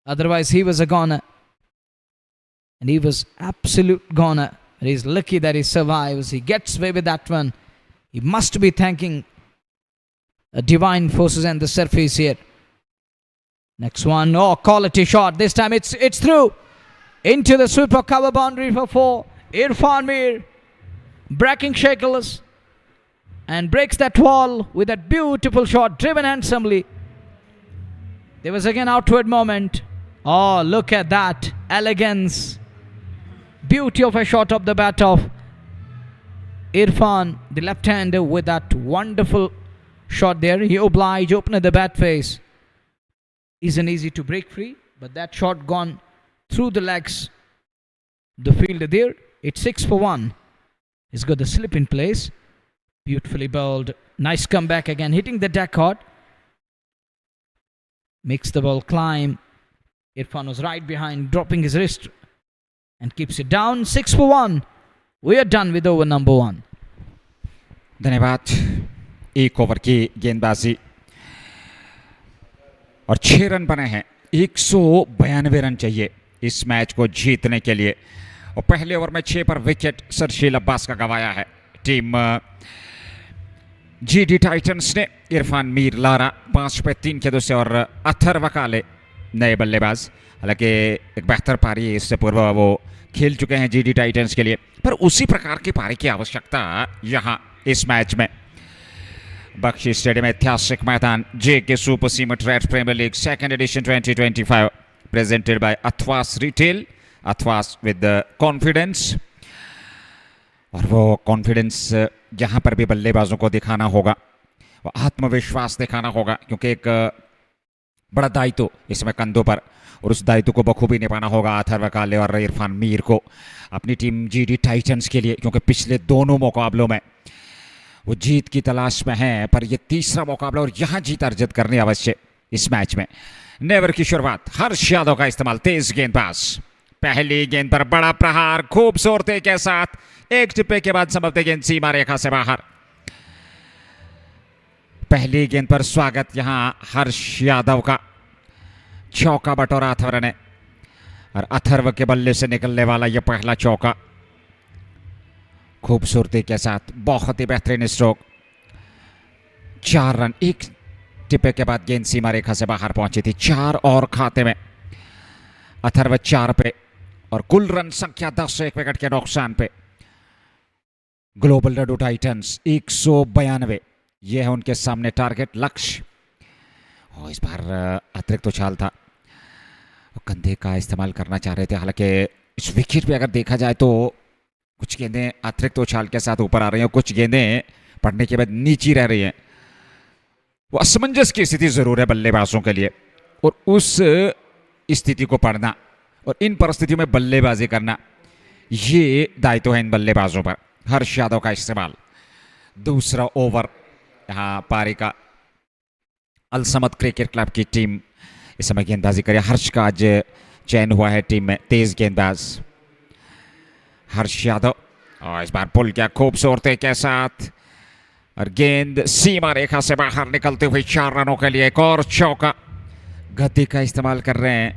Otherwise, he was a goner. And he was absolute goner. And he's lucky that he survives. He gets away with that one. He must be thanking divine forces and the surface here. Next one. Oh, quality shot. This time it's through. Into the sweeper cover boundary for 4. Irfan Mir breaking shackles and breaks that wall with that beautiful shot, driven handsomely. There was again outward moment. Oh, look at that elegance, beauty of a shot of the bat of Irfan, the left-hander, with that wonderful shot there. He obliged, opened the bat face. Isn't easy to break free, but that shot gone through the legs. The fielder there. It's 6 for 1. He's got the slip in place. Beautifully bowled. Nice comeback again, hitting the deck hard. Makes the ball climb. Irfan was right behind, dropping his wrist and keeps it down. 6 for 1. We are done with over number 1. धन्यवाद. एक over की गेंदबाजी और 6 run बने हैं. 192 run चाहिए इस match को जीतने के लिए. और पहले ओवर में 6 पर विकेट सरशील अब्बास का गंवाया है टीम जीडी टाइटंस ने. इरफान मीर लारा 5 पे 3 गेंदों से और अथर्व काले नए बल्लेबाज. हालांकि एक बेहतर पारी इससे पूर्व वो खेल चुके हैं जीडी टाइटंस के लिए, पर उसी प्रकार की पारी की आवश्यकता यहाँ इस मैच में. बख्शी स्टेडियम ऐतिहासिक मैदान, JK super cement red premier league second edition 2025 presented by Athwas retail. Athwas with confidence. और वो कॉन्फिडेंस यहाँ पर भी बल्लेबाजों को दिखाना होगा, वो आत्मविश्वास दिखाना होगा, क्योंकि एक बड़ा दायित्व इसमें कंधों पर. और उस दायित्व को बखूबी निभाना होगा अथर्व काले और इरफान मीर को अपनी टीम जीडी टाइटंस के लिए, क्योंकि पिछले दोनों मुकाबलों में वो जीत की तलाश में हैं, पर ये तीसरा मुकाबला और यहाँ जीत अर्जित करनी अवश्य इस मैच में। नेवर की शुरुआत, हर्ष यादव का इस्तेमाल, तेज गेंदबाज, पहली गेंद पर बड़ा प्रहार खूबसूरती के साथ, एक टिप्पे के बाद संभवतः गेंद सीमा रेखा से बाहर। पहली गेंद पर स्वागत यहां हर्ष यादव का, चौका बटोरा अथर्व ने और अथर्व के बल्ले से निकलने वाला यह पहला चौका खूबसूरती के साथ, बहुत ही बेहतरीन स्ट्रोक। 4 रन, एक टिप्पे के बाद गेंद सीमा रेखा से बाहर पहुंची थी। 4 और खाते में, अथर्व 4 पे और कुल रन संख्या 10, 1 विकेट के नुकसान पे। ग्लोबल डाडू टाइटंस 192, यह है उनके सामने टारगेट लक्ष्य। और इस बार अतिरिक्त उछाल था, कंधे का इस्तेमाल करना चाह रहे थे, हालांकि इस विकेट पे अगर देखा जाए तो कुछ गेंदें अतिरिक्त उछाल के साथ ऊपर आ रही हैं और कुछ गेंदें पड़ने के बाद नीचे रह रही हैं। वो असमंजस की स्थिति जरूर है बल्लेबाजों के लिए, और उस स्थिति को पढ़ना और इन परिस्थितियों में बल्लेबाजी करना, ये दायित्व है इन बल्लेबाजों पर। हर्ष यादव का इस्तेमाल, दूसरा ओवर, यहाँ पारी का अलसमद क्रिकेट क्लब की टीम इस समय गेंदबाजी करे। हर्ष का आज चयन हुआ है टीम में, तेज गेंदबाज हर्ष यादव, और इस बार पुल किया खूबसूरती के साथ और गेंद सीमा रेखा से बाहर निकलते हुए 4 रनों के लिए एक और चौका। गति का इस्तेमाल कर रहे हैं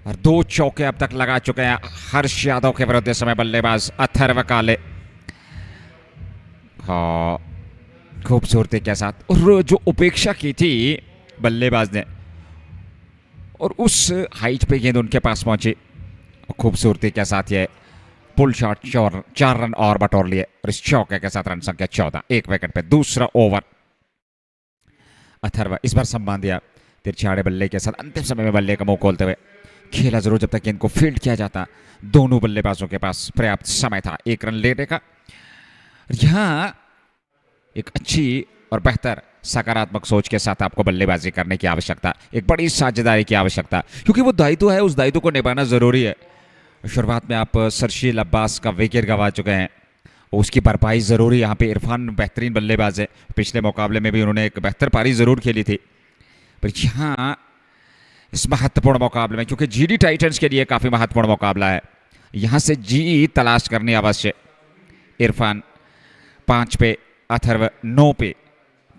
और 2 चौके अब तक लगा चुके हैं हर्ष यादव के विरुद्ध समय बल्लेबाज अथर्व काले। हाँ, खूबसूरती के साथ, और जो उपेक्षा की थी बल्लेबाज ने और उस हाइट पे गेंद उनके पास पहुंची, खूबसूरती के साथ ये पुल शॉट, 4 रन और बटोर लिए और इस चौके के साथ रन संख्या 14, 1 विकेट पे। दूसरा ओवर, अथर्व इस बार सम्मान दिया तिरछाड़े बल्ले के साथ, अंतिम समय में बल्ले का मुंह खोलते हुए खेला जरूर जब तक गेंद को फील्ड किया जाता। दोनों बल्लेबाजों के पास पर्याप्त समय था 1 रन लेने का। यहां एक अच्छी और बेहतर सकारात्मक सोच के साथ आपको बल्लेबाजी करने की आवश्यकता, एक बड़ी साझेदारी की आवश्यकता, क्योंकि वो दायित्व है, उस दायित्व को निभाना जरूरी है। शुरुआत में आप सरशील अब्बास का विकेट गंवा चुके हैं, उसकी भरपाई जरूरी। यहाँ पे इरफान बेहतरीन बल्लेबाज है, पिछले मुकाबले में भी उन्होंने एक बेहतर पारी जरूर खेली थी, पर यहाँ इस महत्वपूर्ण मुकाबले में, क्योंकि जीडी टाइटंस के लिए काफी महत्वपूर्ण मुकाबला है, यहाँ से जीत तलाश करनी आवश्यक। इरफान 5 पे, अथर्व 9 पे,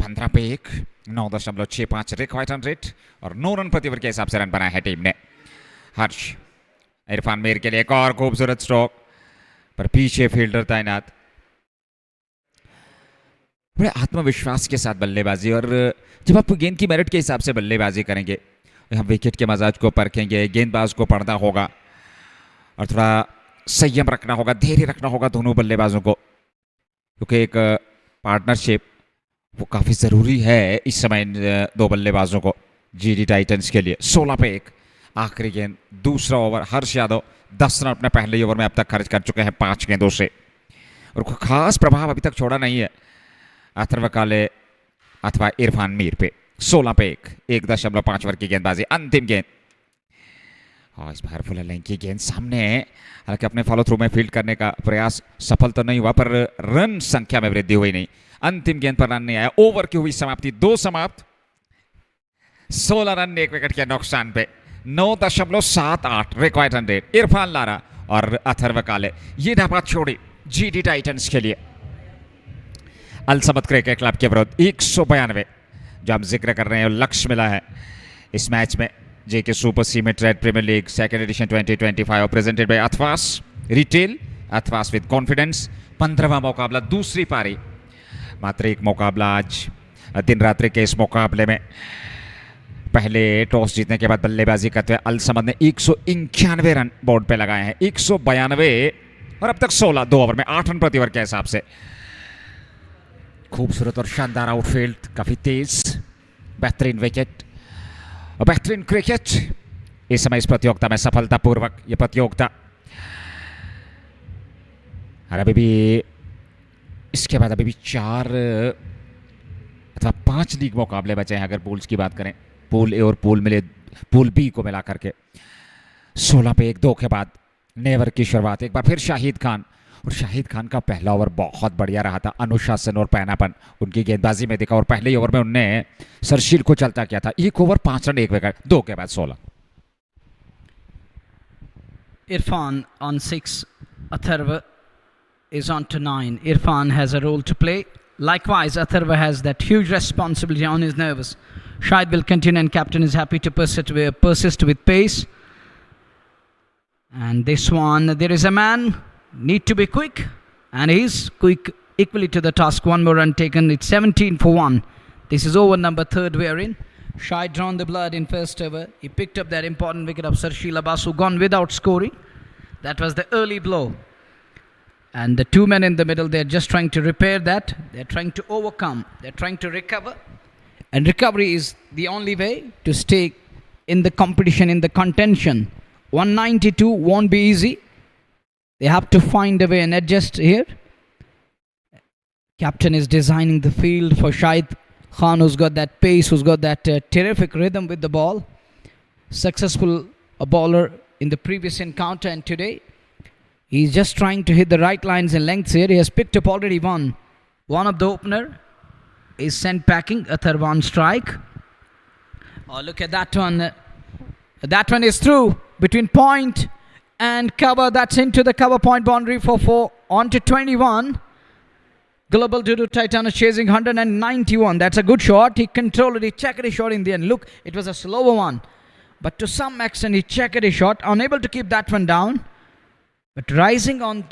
15 पे 1, 9.65 रिक्वायर्ड रेट और 9 रन प्रति ओवर के हिसाब से रन बनाए है टीम ने। हर्ष, इरफान मीर के लिए एक और खूबसूरत स्ट्रोक, पर पीछे फील्डर तैनात। बड़े आत्मविश्वास के साथ बल्लेबाजी, और जब आप गेंद की मेरिट के हिसाब से बल्लेबाजी करेंगे, हम विकेट के मजाज को परखेंगे, गेंदबाज को पढ़ना होगा और थोड़ा संयम रखना होगा, धैर्य रखना होगा दोनों बल्लेबाजों को, क्योंकि एक पार्टनरशिप वो काफ़ी ज़रूरी है इस समय इन 2 बल्लेबाजों को जीडी टाइटंस के लिए। 16 पे 1, आखिरी गेंद, दूसरा ओवर। हर्ष यादव 10 रन अपने पहले ओवर में अब तक खर्च कर चुके हैं 5 गेंदों से, और कोई खास प्रभाव अभी तक छोड़ा नहीं है अथर्व काले अथवा इरफान मीर पे। 16 पे 1, 1.5 ओवर की गेंदबाजी, अंतिम गेंद। और इस बार फुल लेंथ की गेंद सामने है, हालांकि अपने फॉलो थ्रू में फील्ड करने का प्रयास सफल तो नहीं हुआ, पर रन संख्या में वृद्धि हुई नहीं। अंतिम गेंद पर रन नहीं आया। ओवर की हुई समाप्ति, 2 समाप्त, 16 रन 1 विकेट के नुकसान पे, 9.78 रिक्वायर्ड रेट। इरफान लारा और अथर्व काले, ये नाबाद छोड़ी जीडी टाइटंस के लिए। अलसमद क्रिकेट क्लब के विरुद्ध 192 जो हम जिक्र कर रहे हैं, लक्ष्य मिला है इस मैच में। JK super cement red premier league second edition 2025 presented by Athwas retail, Athwas with confidence. 15वां मुकाबला, दूसरी पारी, मात्र एक मुकाबला आज दिन रात्रि के इस मुकाबले में। पहले टॉस जीतने के बाद बल्लेबाजी करते हुए अलसमद ने 191 रन बोर्ड पे लगाए हैं, 192, और अब तक 16, 2 ओवर में 8 रन प्रति ओवर के हिसाब से। खूबसूरत और शानदार आउटफील्ड, काफी तेज, बेहतरीन विकेट और बेहतरीन क्रिकेट इस समय इस प्रतियोगिता में सफलतापूर्वक यह प्रतियोगिता। और अभी भी इसके बाद अभी भी 4 अथवा 5 लीग मुकाबले बचे हैं अगर पूल्स की बात करें। पूल ए और पूल मिले पूल बी को मिला करके 16 पे 1-2 के बाद नेवर की शुरुआत। एक बार फिर शाहिद खान, और शाहिद खान का पहला ओवर बहुत बढ़िया रहा था। अनुशासन और पैनापन उनकी गेंदबाजी में दिखा और पहले ही ओवर में उनने सरशील को चलता किया था। 1 ओवर 5 रन 1 विकेट, 2 के बाद 16। Irfan on 6, Atharva is on to 9. Irfan has a role to play. Likewise, Atharva has that huge responsibility on his nerves. Shahid will continue and captain is happy to persist with pace. And this one, there is a man, need to be quick, and he's quick equally to the task. One more run taken, it's 17 for 1. This is over number 3rd we are in. Shahid drawn the blood in first over. He picked up that important wicket of Sarshil Abbas, who gone without scoring. That was the early blow. And the 2 men in the middle, they're just trying to repair that. They're trying to overcome. They're trying to recover. And recovery is the only way to stay in the competition, in the contention. 192 won't be easy. They have to find a way and adjust here. Captain is designing the field for Shahid Khan, who's got that pace, who's got that terrific rhythm with the ball. Successful a bowler in the previous encounter, and today he's just trying to hit the right lines and lengths here. He has picked up already one. One of the opener is sent packing. A third one strike. Oh, look at that one. That one is through between point and cover. That's into the cover point boundary for 4. On to 21. Global Dadoo Titans chasing 191. That's a good shot. He controlled it. He checked his shot in the end. Look, it was a slower one. But to some extent, he checked his shot. Unable to keep that one down. But rising on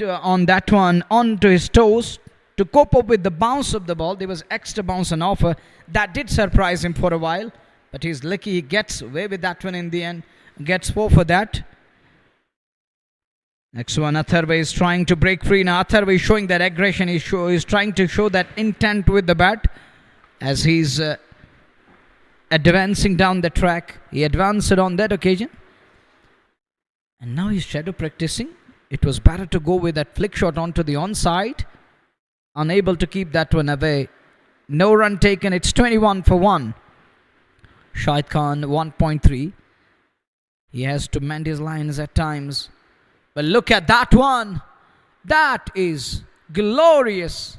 that one, onto his toes, to cope up with the bounce of the ball. There was extra bounce on offer. That did surprise him for a while. But he's lucky he gets away with that one in the end. Gets 4 for that. Next one, Atharva is trying to break free. Now Atharva is showing that aggression. He's trying to show that intent with the bat as he's advancing down the track. He advanced on that occasion. And now he's shadow practicing. It was better to go with that flick shot onto the onside. Unable to keep that one away. No run taken. It's 21 for 1. Shahid Khan 1.3. He has to mend his lines at times. But look at that one. That is glorious.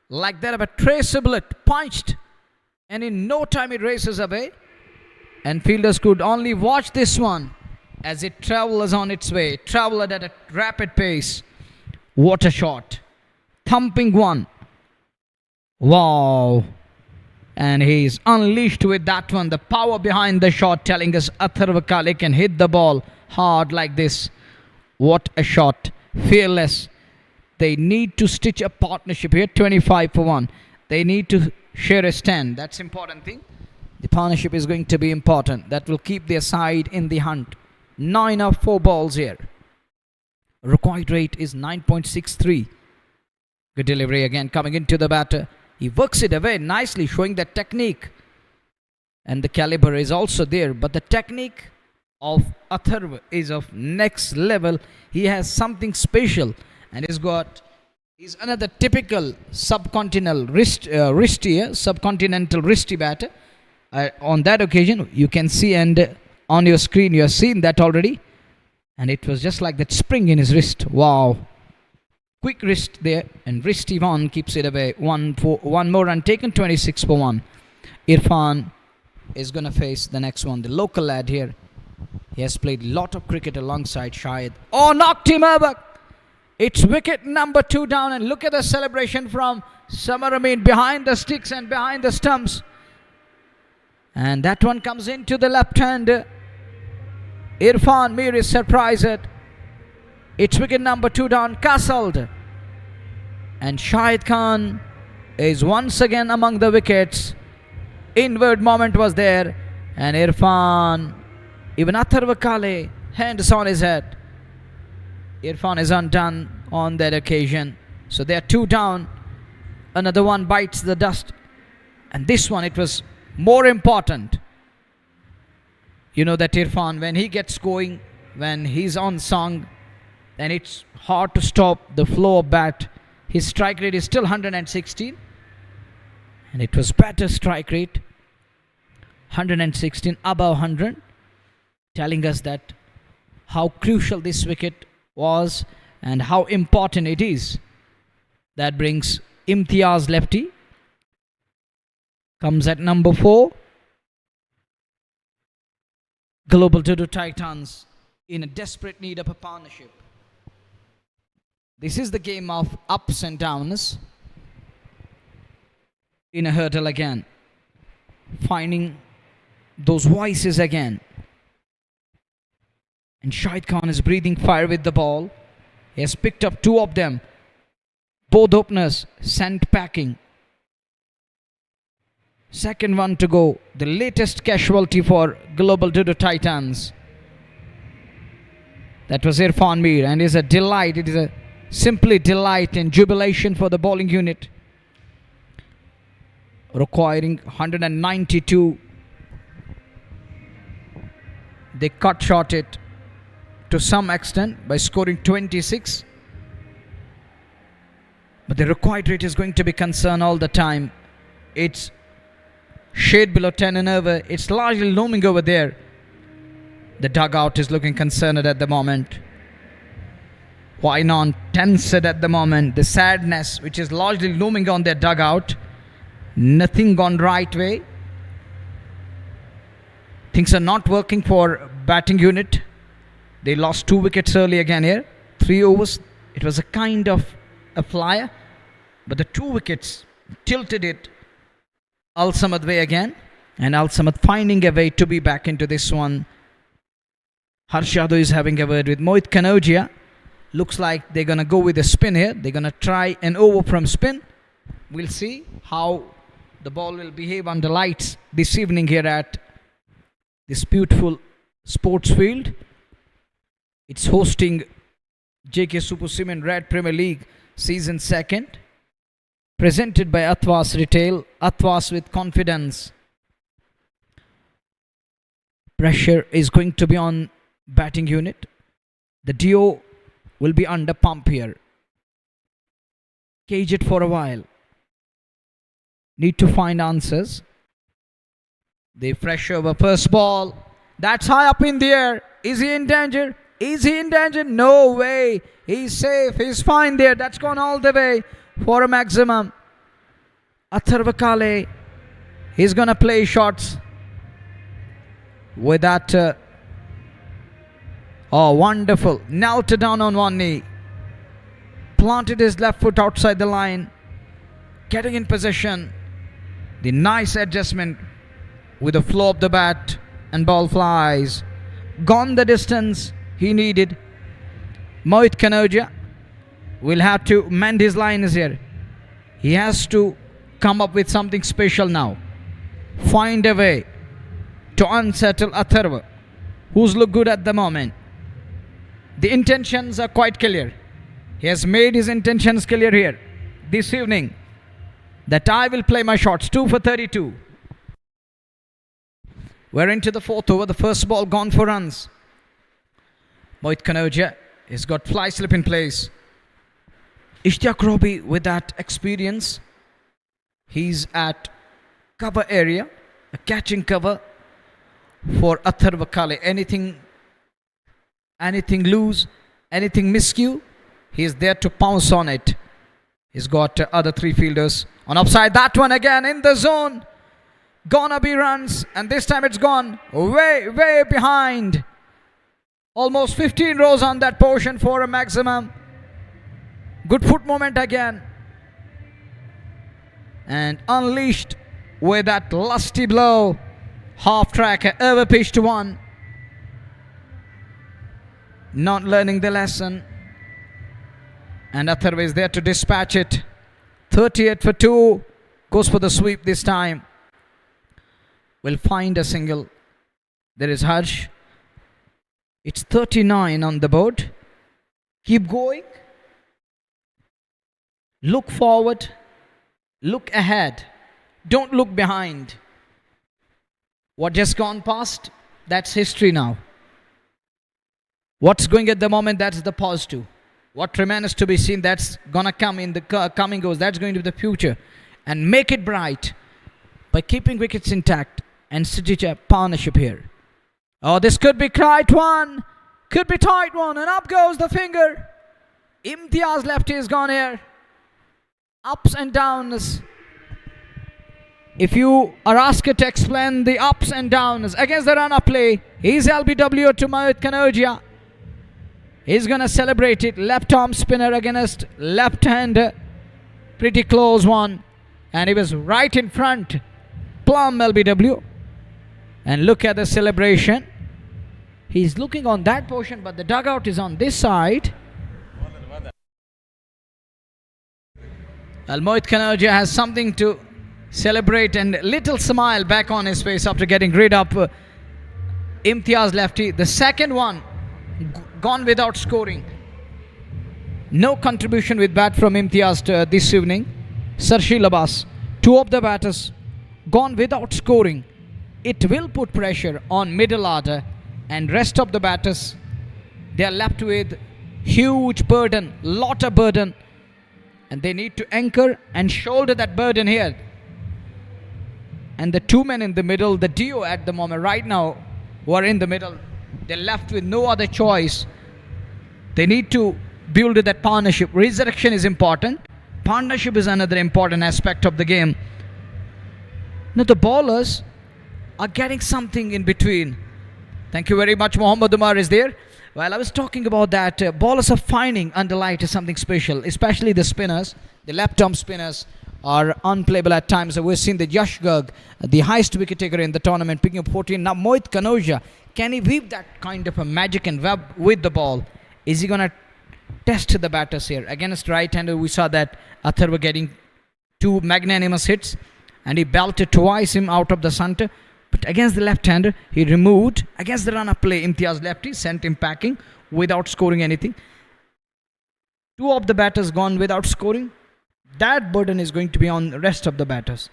Like that of a tracer bullet punched. And in no time it races away. And fielders could only watch this one as it travels on its way. Traveled at a rapid pace. What a shot. Thumping one. Wow. And he's unleashed with that one. The power behind the shot telling us Atharva Kale can hit the ball hard like this. What a shot. Fearless. They need to stitch a partnership here. 25 for 1. They need to share a stand. That's important thing. The partnership is going to be important. That will keep their side in the hunt. 9 of 4 balls here. Required rate is 9.63. Good delivery again coming into the batter. He works it away nicely, showing that technique. And the caliber is also there. But the technique of Atharva is of next level. He has something special. And he's another typical subcontinental wristy batter. On that occasion, you can see, and on your screen you have seen that already. And it was just like that spring in his wrist. Wow. Quick wrist there, and wristy one keeps it away. One more run taken, 26 for 1. Irfan is going to face the next one. The local lad here. He has played a lot of cricket alongside Shahid. Oh, knocked him over. It's wicket number 2 down, and look at the celebration from Samar Amin behind the sticks and behind the stumps. And that one comes into the left hand. Irfan Mir is surprised. It's wicket number 2 down, castled. And Shahid Khan is once again among the wickets. Inward moment was there. And Irfan, even Atharva Kale, hands on his head. Irfan is undone on that occasion. So they are 2 down. Another one bites the dust. And this one, it was more important. You know that Irfan, when he gets going, when he's on song, then it's hard to stop the flow of bat. His strike rate is still 116. And it was better strike rate. 116 above 100. telling us that how crucial this wicket was and how important it is. That brings Imtiaz lefty. Comes at number 4. Global Dadoo Titans in a desperate need of a partnership. This is the game of ups and downs. In a hurdle again. Finding those voices again. And Shahid Khan is breathing fire with the ball. He has picked up 2 of them. Both openers sent packing. Second one to go. The latest casualty for Global Dadoo Titans. That was Irfan Mir, and is a delight. It is a simply delight and jubilation for the bowling unit. Requiring 192. They cut short it to some extent by scoring 26. But the required rate is going to be concerned all the time. It's shade below 10 and over. It's largely looming over there. The dugout is looking concerned at the moment. Why not tensed at the moment? The sadness which is largely looming on their dugout. Nothing gone right way. Things are not working for batting unit. They lost 2 wickets early again here. 3 overs. It was a kind of a flyer. But the 2 wickets tilted it Al Samad way again. And Al Samad finding a way to be back into this one. Harshado is having a word with Mohit Kanodia. Looks like they're going to go with a spin here. They're going to try an over from spin. We'll see how the ball will behave under lights this evening here at this beautiful sports field. It's hosting JK Super Cement Red Premier League Season 2nd. Presented by Athwas Retail. Athwas with confidence. Pressure is going to be on batting unit. The DO will be under pump here. Cage it for a while. Need to find answers. They fresh over first ball. That's high up in the air. Is he in danger? Is he in danger? No way. He's safe. He's fine there. That's gone all the way for a maximum. Atharva Kale. He's going to play shots. With that. Oh, wonderful. Knelt down on one knee. Planted his left foot outside the line. Getting in position. The nice adjustment with the flow of the bat and ball flies. Gone the distance he needed. Mohit Kanodia will have to mend his lines here. He has to come up with something special now. Find a way to unsettle Atharva, who's look good at the moment. The intentions are quite clear. He has made his intentions clear here this evening. That I will play my shots. 2 for 32. We're into the 4th over. The first ball gone for runs. Mohit Kanodia has got fly slip in place. Ishtiaq Robi with that experience. He's at cover area. A catching cover for Atharva Kale. Anything loose, anything miscue, he's there to pounce on it. He's got other 3 fielders on upside. That one again in the zone. Gonna be runs, and this time it's gone way behind. Almost 15 rows on that portion for a maximum. Good foot movement again. And unleashed with that lusty blow. Half track, over pitched one. Not learning the lesson. And Atharva is there to dispatch it. 38 for 2. Goes for the sweep this time. Will find a single. There is Harsh. It's 39 on the board. Keep going. Look forward. Look ahead. Don't look behind. What just gone past, that's history now. What's going at the moment, that's the positive. What remains to be seen, that's gonna come in the coming goes. That's going to be the future. And make it bright by keeping wickets intact and stitch a partnership here. Oh, this could be tight one. Could be tight one. And up goes the finger. Imtiaz lefty is gone here. Ups and downs. If you are asked to explain the ups and downs against the run-up play, he's LBW to Mohit Kanodia. He's going to celebrate it. Left arm spinner against left hand. Pretty close one. And he was right in front. Plum LBW. And look at the celebration. He's looking on that portion, but the dugout is on this side. Well, Mohit Kanodia has something to celebrate and little smile back on his face after getting rid of Imtiaz lefty. The second one gone without scoring. No contribution with bat from Imtiaz this evening. Sarshil Abbas, two of the batters gone without scoring. It will put pressure on middle order, and rest of the batters, they are left with huge burden, lot of burden, and they need to anchor and shoulder that burden here. And the two men in the middle, the duo at the moment right now who are in the middle, they're left with no other choice. They need to build that partnership. Resurrection is important. Partnership is another important aspect of the game. Now the bowlers are getting something in between. Thank you very much. Mohammad Umar is there. Well, I was talking about that. Bowlers are finding under light is something special, especially the spinners. The left arm spinners are unplayable at times. We've seen the Yash Garg, the highest wicket taker in the tournament, picking up 14. Now Mohit Kanodia, can he weave that kind of a magic and web with the ball? Is he going to test the batters here? Against right-hander, we saw that Athar were getting two magnanimous hits, and he belted twice him out of the center. But against the left-hander, he removed. Against the run-up play, Imtiaz lefty sent him packing without scoring anything. Two of the batters gone without scoring. That burden is going to be on the rest of the batters.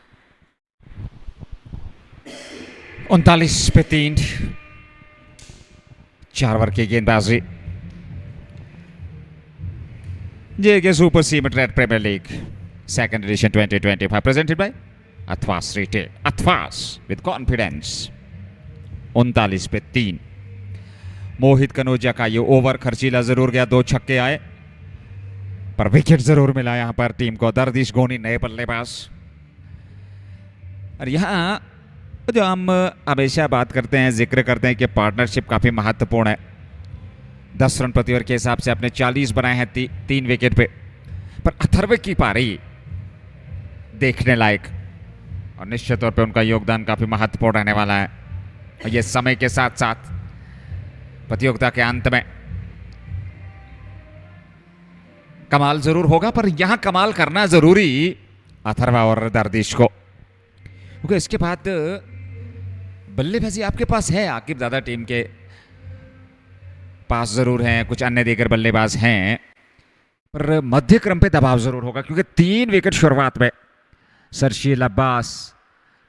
39 पे 3 4 over की गेंदबाजी JK Super Cement Red Premier League Second Edition 2025 presented by Athwas Retail. Athwas with confidence. 39 पे 3 मोहित कनोजिया का ये over खर्चीला जरूर गया, 2 छक्के आए पर विकेट जरूर मिला यहां पर टीम को। दर्दिश गोनी नए बल्लेबाज। और यहां जो हम हमेशा बात करते हैं, जिक्र करते हैं कि पार्टनरशिप काफी महत्वपूर्ण है। 10 रन प्रति ओवर के हिसाब से आपने 40 बनाए हैं 3 विकेट पे, पर अथर्व की पारी देखने लायक और निश्चित तौर पे उनका योगदान काफी महत्वपूर्ण रहने वाला है। और ये समय के साथ साथ प्रतियोगिता के अंत में कमाल जरूर होगा, पर यहां कमाल करना जरूरी अथर्वा और दर्दिश को, क्योंकि इसके बाद बल्लेबाजी आपके पास है। आकिब दादा टीम के पास जरूर हैं, कुछ अन्य दीगर बल्लेबाज हैं, पर मध्य क्रम पे दबाव जरूर होगा, क्योंकि 3 विकेट शुरुआत में Sarshil Abbas,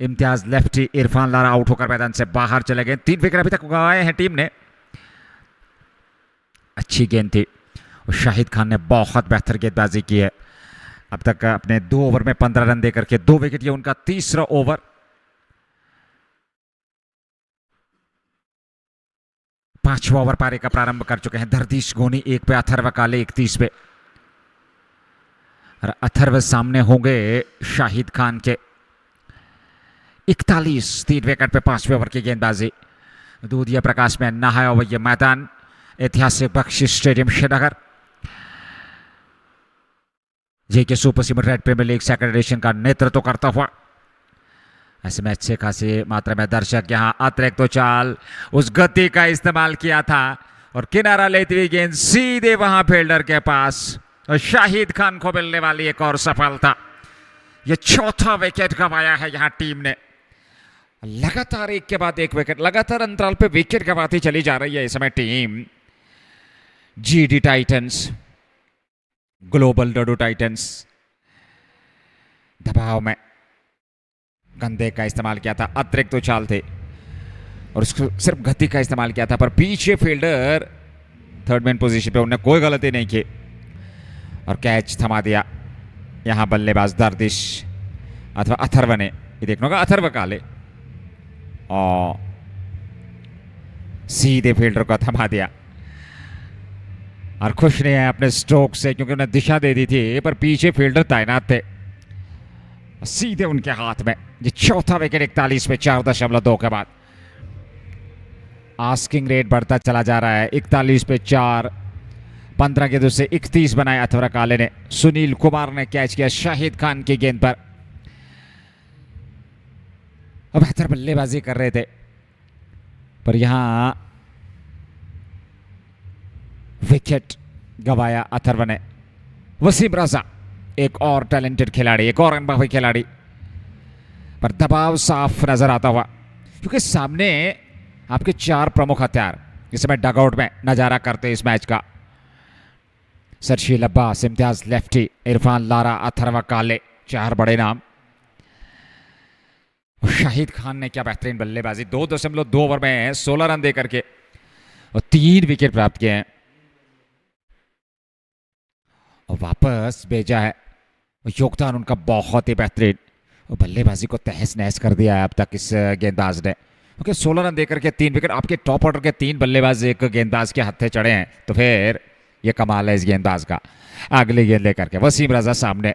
Imtiaz lefty, Irfan Lara out होकर मैदान से बाहर चले गए। 3 विकेट अभी तक गंवाए हैं टीम ने। अच्छी गेंद थी और शाहिद खान ने बहुत बेहतर गेंदबाजी की है। अब तक अपने 2 ओवर में 15 रन देकर के 2 विकेट, ये उनका तीसरा ओवर। पांचवा ओवर पारी का प्रारंभ कर चुके हैं दर्दिश गोनी 1 पे, अथर्व काले 31 पे। और अथर्व सामने होंगे शाहिद खान के 41, 3 विकेट पे 5वें ओवर की गेंदबाजी। दूधिया प्रकाश में नहाया हुआ ये मैदान, ऐतिहासिक Bakshi stadium Srinagar. JK super cement red premier league second edition का नेतृत्व करता हुआ ऐसे में अच्छे खासी मात्रा में दर्शक यहाँ अतिरिक्त चाल, उस गति का इस्तेमाल किया था और किनारा लेती हुई गेंद सीधे वहां फील्डर के पास और शाहिद खान को मिलने वाली एक और सफलता। ये चौथा विकेट गंवाया है यहाँ टीम ने। लगातार एक के बाद एक विकेट, लगातार अंतराल पे विकेट गंवाती चली जा रही है इस समय team. GD Titans, global डडू Titans दबाव में कंधे का इस्तेमाल किया था, अतिरिक्त उछाल थे और उसको सिर्फ गति का इस्तेमाल किया था, पर पीछे फील्डर थर्ड मैन पोजीशन पे उन्होंने कोई गलती नहीं की और कैच थमा दिया यहां बल्लेबाज दर्दिश अथवा अथर्व ने। ये देखना होगा अथर्व काले। और सीधे फील्डर को थमा दिया और खुश नहीं है अपने स्ट्रोक से क्योंकि उन्हें दिशा दे दी थी पर पीछे फील्डर तैनात थे सीधे उनके हाथ में। ये चौथा विकेट 41 पे 4.2 के बाद। आस्किंग रेट बढ़ता चला जा रहा है। 41 पे 4, 15 गेंदों से 31 बनाए अथवा काले ने। सुनील कुमार ने कैच किया शाहिद खान की गेंद पर। बेहतर बल्लेबाजी कर रहे थे पर यहां विकेट गवाया अथर्व ने। वसीम रजा एक और टैलेंटेड खिलाड़ी, एक और अनुभवी खिलाड़ी, पर दबाव साफ नजर आता हुआ क्योंकि सामने आपके 4 प्रमुख हथियार इस समय डगआउट में नजारा करते इस मैच का। सरशील अब्बास, इम्तियाज लेफ्टी, इरफान लारा, अथर्व काले, 4 बड़े नाम। शाहिद खान ने क्या बेहतरीन बल्लेबाजी, 2.2 ओवर में 16 रन दे करके और 3 विकेट प्राप्त किए हैं और वापस भेजा है। योगदान उनका बहुत ही बेहतरीन। बल्लेबाजी को तहस नहस कर दिया है अब तक इस गेंदबाज ने। ओके 16 रन देकर के 3 विकेट। आपके टॉप ऑर्डर के 3 बल्लेबाज एक गेंदबाज के हत्थे चढ़े हैं तो फिर ये कमाल है इस गेंदबाज का। अगली गेंद लेकर के वसीम रजा सामने।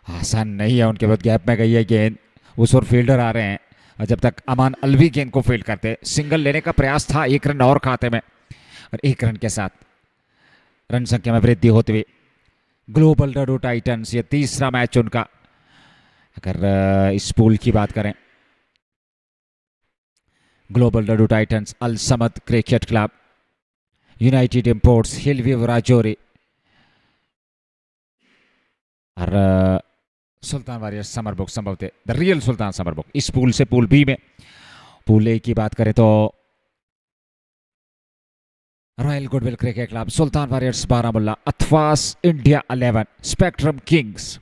आसान नहीं है, उनके बाद गैप में गई है गेंद। उस ओर फील्डर आ रहे हैं और जब तक अमान अलवी गेंद को फील्ड करते, सिंगल लेने का प्रयास था, 1 रन और खाते में और 1 रन के साथ रन संख्या में वृद्धि होती हुई ग्लोबल डाडू टाइटंस, ये तीसरा मैच उनका। अगर इस पूल की बात करें, global Dodo Titans, Al Samad cricket club, united imports, Hillview Rajouri और सुल्तान वॉरियर्स समर बुक, संभवतः the real Sultan Samar book. इस पूल से पूल बी में, पूल ए की बात करें तो royal goodwill cricket club, Sultan warriors Baramulla, Athwas India 11, spectrum kings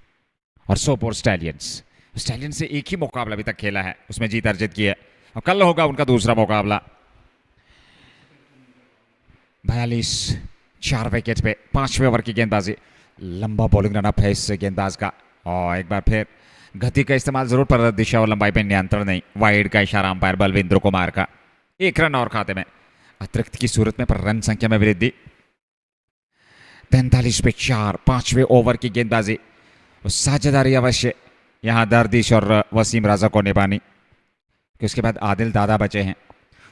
और सोपोर स्टैलियंस। स्टैलियन से एक ही मुकाबला अभी तक खेला है, उसमें जीत अर्जित की है और कल होगा उनका दूसरा मुकाबला। 42, 4 विकेट पे 5वें ओवर की गेंदबाजी। लंबा बॉलिंग रनअप है इस गेंदबाज का और एक बार फिर गति का इस्तेमाल जरूर, पर दिशा और लंबाई पर नियंत्रण नहीं। वाइड का इशारा अंपायर बलविंद्र कुमार का। 1 रन और खाते में अतिरिक्त की सूरत में, पर रन संख्या में वृद्धि। 43 पे 4, 5वें ओवर की गेंदबाजी। साझेदारी अवश्य यहां दर्दिश और वसीम राजा को निभानी, उसके बाद आदिल दादा बचे हैं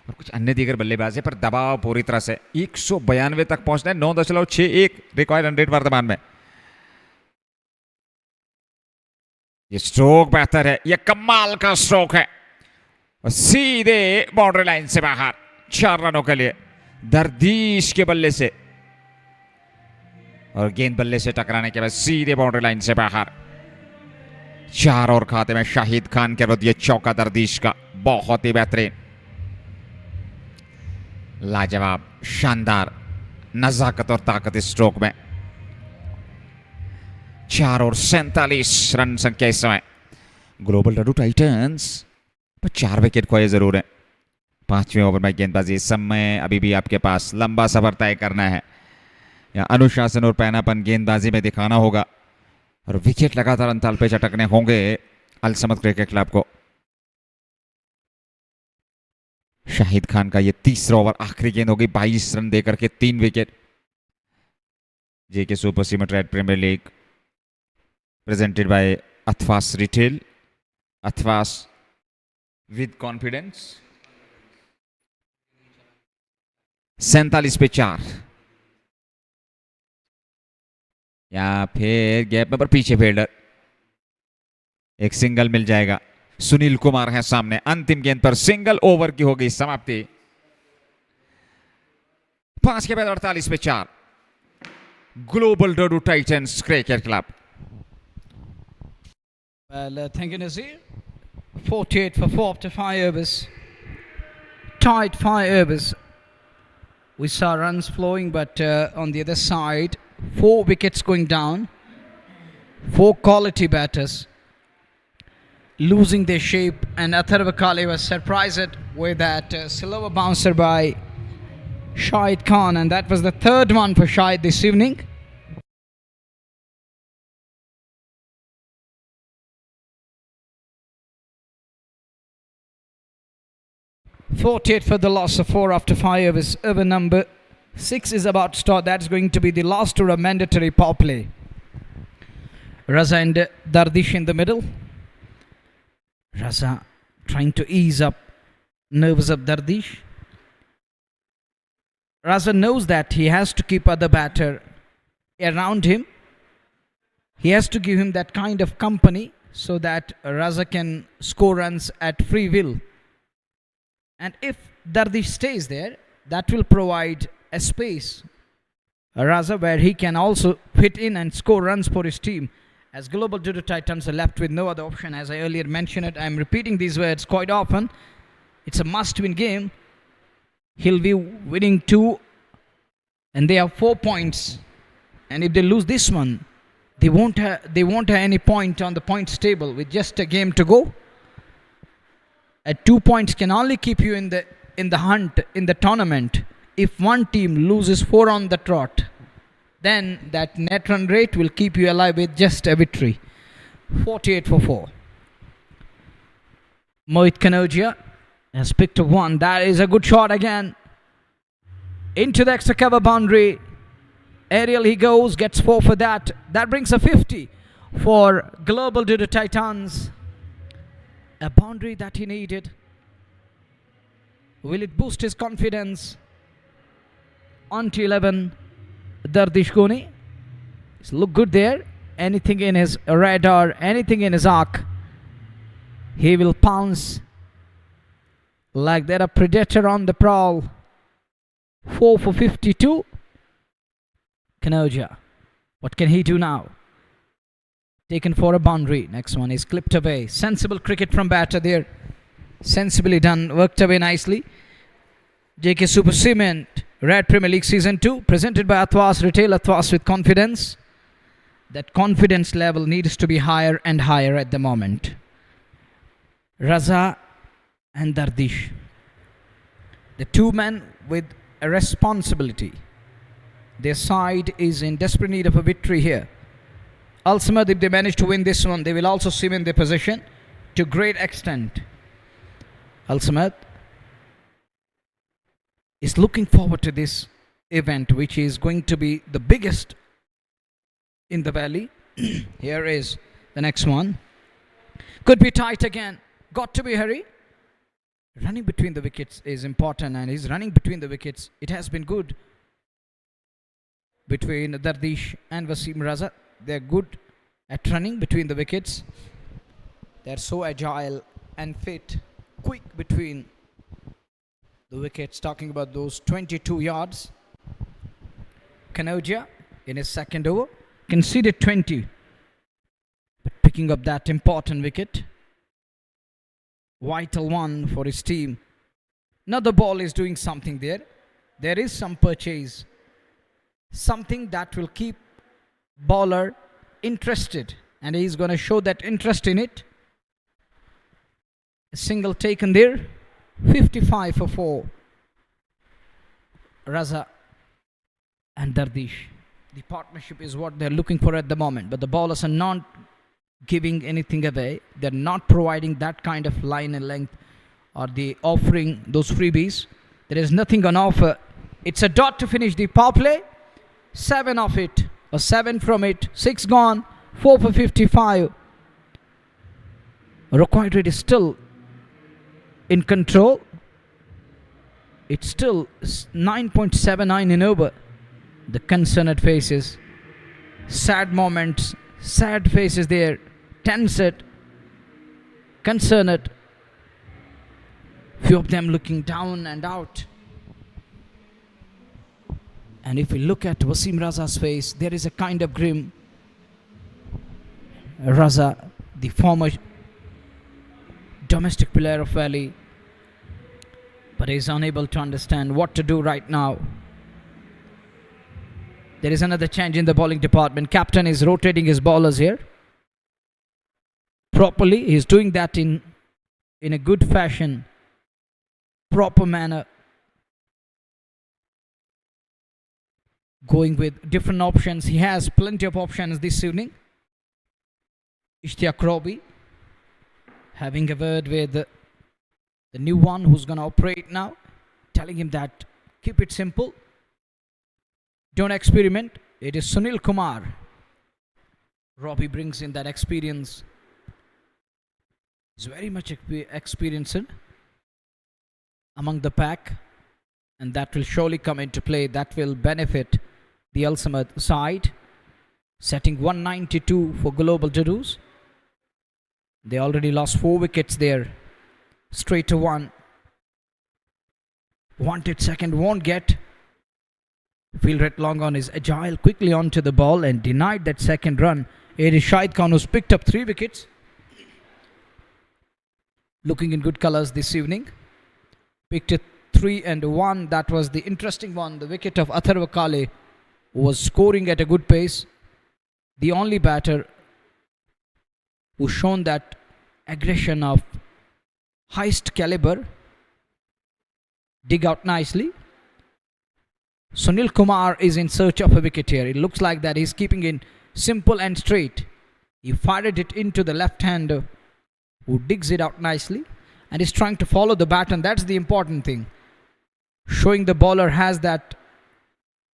और कुछ अन्य दीगर बल्लेबाजी, पर दबाव पूरी तरह से 192 तक पहुंचना है। 9.61 रिकॉर्ड रन रेट वर्तमान में। ये स्ट्रोक बेहतर है, ये कमाल का स्ट्रोक है और सीधे बाउंड्री लाइन से बाहर। 4 रनों के लिए दर्दीश के बल्ले से और गेंद बल्ले से टकराने के बाद सीधे बाउंड्री लाइन से बाहर। 4 और खाते में शाहिद खान के विरुद्ध ये चौका दर्दीश का, बहुत ही बेहतरीन, लाजवाब, शानदार नजाकत और ताकत इस स्ट्रोक में। 4 और 47 रन संख्या इस समय। ग्लोबल डाडू टाइटंस पर 4 विकेट खोए जरूर है। 5वें ओवर में गेंदबाजी। इस समय अभी भी आपके पास लंबा सफर तय करना है या अनुशासन और पैनापन गेंदबाजी में दिखाना होगा और विकेट लगातार अंतराल पे चटकने होंगे अल समद क्रिकेट क्लब को। शाहिद खान का ये तीसरा ओवर, आखिरी गेंद होगी। 22 रन देकर के 3 wicket. JK super cement red premier league presented by Athwas retail, Athwas with confidence. 47 पे 4 या फिर गैप में, पर पीछे फील्डर, एक सिंगल मिल जाएगा। सुनील कुमार है सामने। अंतिम गेंद पर सिंगल, ओवर की होगी समाप्ति। 5 के बाद 48 पे 4 global Dodo Titans cricket club. Well, thank you, Nazir. 48 for 4 after 5 overs. Tied 5 overs. We saw runs flowing, but on the other side, 4 wickets going down. 4 quality batters losing their shape, and Atharva Kale was surprised with that silver bouncer by Shahid Khan, and that was the 3rd one for Shahid this evening. 48 for the loss of 4 after 5 overs. Over number 6 is about to start. That's going to be the last over of mandatory power play. Raza and Dardish in the middle. Raza trying to ease up nerves of Dardish. Raza knows that he has to keep other batter around him. He has to give him that kind of company so that Raza can score runs at free will. And if Dardish stays there, that will provide a space, Raza, where he can also fit in and score runs for his team. As Global Dadoo Titans are left with no other option, as I earlier mentioned it, I'm repeating these words quite often. It's a must-win game. He'll be winning 2, and they have 4 points. And if they lose this one, they won't have any point on the points table with just a game to go. At 2 points can only keep you in the hunt in the tournament. If one team loses 4 on the trot, then that net run rate will keep you alive with just a victory. 48 for 4. Mohit Kanodia has picked up 1. That is a good shot again. Into the extra cover boundary. Aerial he goes, gets 4 for that. That brings a 50 for Global Dadoo Titans. A boundary that he needed. Will it boost his confidence? On to 11. Dardish Goni. He's look good there. Anything in his radar, anything in his arc, he will pounce like they're a predator on the prowl. 4 for 52. Kanodia. What can he do now? Taken for a boundary. Next one is clipped away. Sensible cricket from batter there. Sensibly done. Worked away nicely. JK Super Cement Red Premier League Season 2 presented by Athwas. Retail Athwas with confidence. That confidence level needs to be higher and higher at the moment. Raza and Dardish. The two men with a responsibility. Their side is in desperate need of a victory here. Al-Samad, if they manage to win this one, they will also cement their position to great extent. Al-Samad is looking forward to this event, which is going to be the biggest in the valley. Here is the next one. Could be tight again. Got to be hurry. Running between the wickets is important, and he's running between the wickets. It has been good between Dardish and Wasim Raza. They're good at running between the wickets. They're so agile and fit, quick between the wickets. Talking about those 22 yards. Kanodia in his second over conceded 20, but picking up that important wicket. Vital one for his team. Another ball is doing something there. There is some purchase. Something that will keep bowler interested, and he's going to show that interest in it. A single taken there. 55 for 4. Raza and Dardish. The partnership is what they're looking for at the moment, but the bowlers are not giving anything away. They're not providing that kind of line and length, or the offering those freebies. There is nothing on offer. It's a dot to finish the power play. 7 of it, or 7 from it. 6 gone. 4 for 55. Required rate is still in control. It's still 9.79 in over. The concerned faces, sad moments, sad faces there, tensed, concerned. Few of them looking down and out. And if we look at Wasim Raza's face, there is a kind of grim. Raza, the former domestic player of Valley, but is unable to understand what to do right now. There is another change in the bowling department. Captain is rotating his bowlers here properly. He's doing that in a good fashion, proper manner. Going with different options. He has plenty of options this evening. Ishtiaq Robi having a word with the new one who's going to operate now, telling him that keep it simple, don't experiment. It is Sunil Kumar. Robbie brings in that experience. He's very much experienced among the pack, and that will surely come into play. That will benefit the ultimate side, setting 192 for Global Dadoos. They already lost 4 wickets there. Straight to 1. Wanted second, won't get. Fielder at long on is agile, quickly onto the ball and denied that second run. It is Shahid Khan who's picked up 3 wickets. Looking in good colours this evening. Picked it 3 and 1. That was the interesting one. The wicket of Atharva Kale was scoring at a good pace. The only batter who shown that aggression of highest caliber. Dig out nicely. Sunil Kumar is in search of a wicket here. It looks like that he's keeping it simple and straight. He fired it into the left hander who digs it out nicely and is trying to follow the bat, and that's the important thing. Showing the bowler has that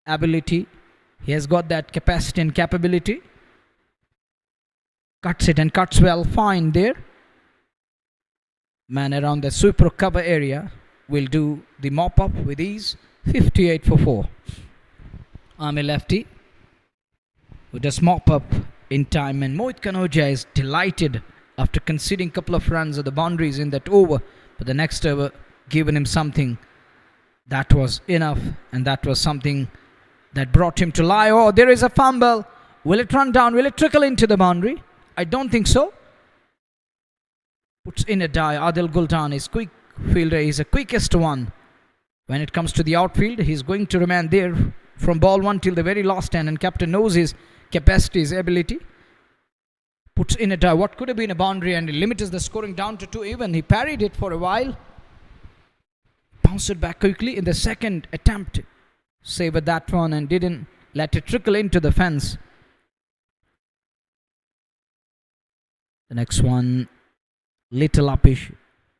ability. He has got that capacity and capability. Cuts it and cuts well. Fine there. Man around the sweeper cover area will do the mop up with ease. 58 for 4. I'm a lefty who does mop up in time, and Mohit Kanoja is delighted after conceding a couple of runs at the boundaries in that over, but the next over given him something that was enough, and that was something that brought him to lie. Oh, there is a fumble. Will it run down? Will it trickle into the boundary? I don't think so. Puts in a die. Adil Gultan is quick fielder. He's the quickest one. When it comes to the outfield, he's going to remain there from ball 1 till the very last end, and captain knows his capacity, his ability. Puts in a die. What could have been a boundary, and he limits the scoring down to 2 even. He parried it for a while. Bounced it back quickly in the second attempt. Saved that one and didn't let it trickle into the fence. The next one, little uppish,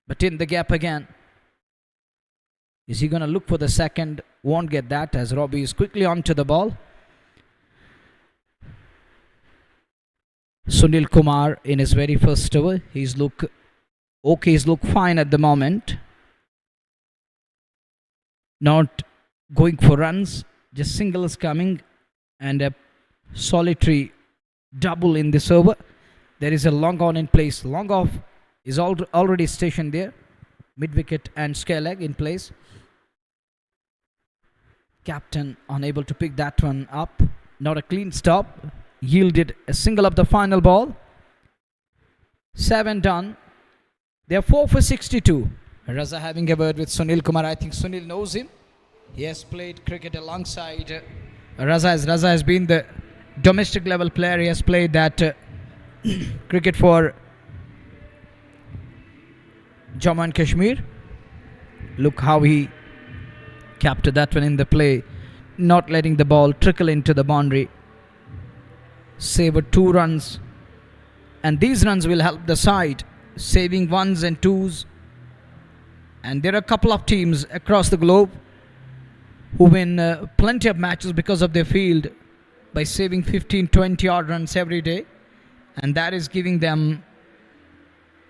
but in the gap again. Is he going to look for the second? Won't get that as Robbie is quickly onto the ball. Sunil Kumar in his very first over. He's look okay, he's look fine at the moment. Not going for runs, just singles coming and a solitary double in this over. There is a long on in place. Long off is already stationed there. Mid wicket and scale leg in place. Captain unable to pick that one up. Not a clean stop. Yielded a single up the final ball. 7 done. They are 4 for 62. Raza having a word with Sunil Kumar. I think Sunil knows him. He has played cricket alongside Raza. As Raza has been the domestic level player. He has played that cricket for Jammu and Kashmir. Look how he captured that one in the play, not letting the ball trickle into the boundary. Saved 2 runs, and these runs will help the side, saving 1s and 2s. And there are a couple of teams across the globe who win plenty of matches because of their field by saving 15-20 odd runs every day, and that is giving them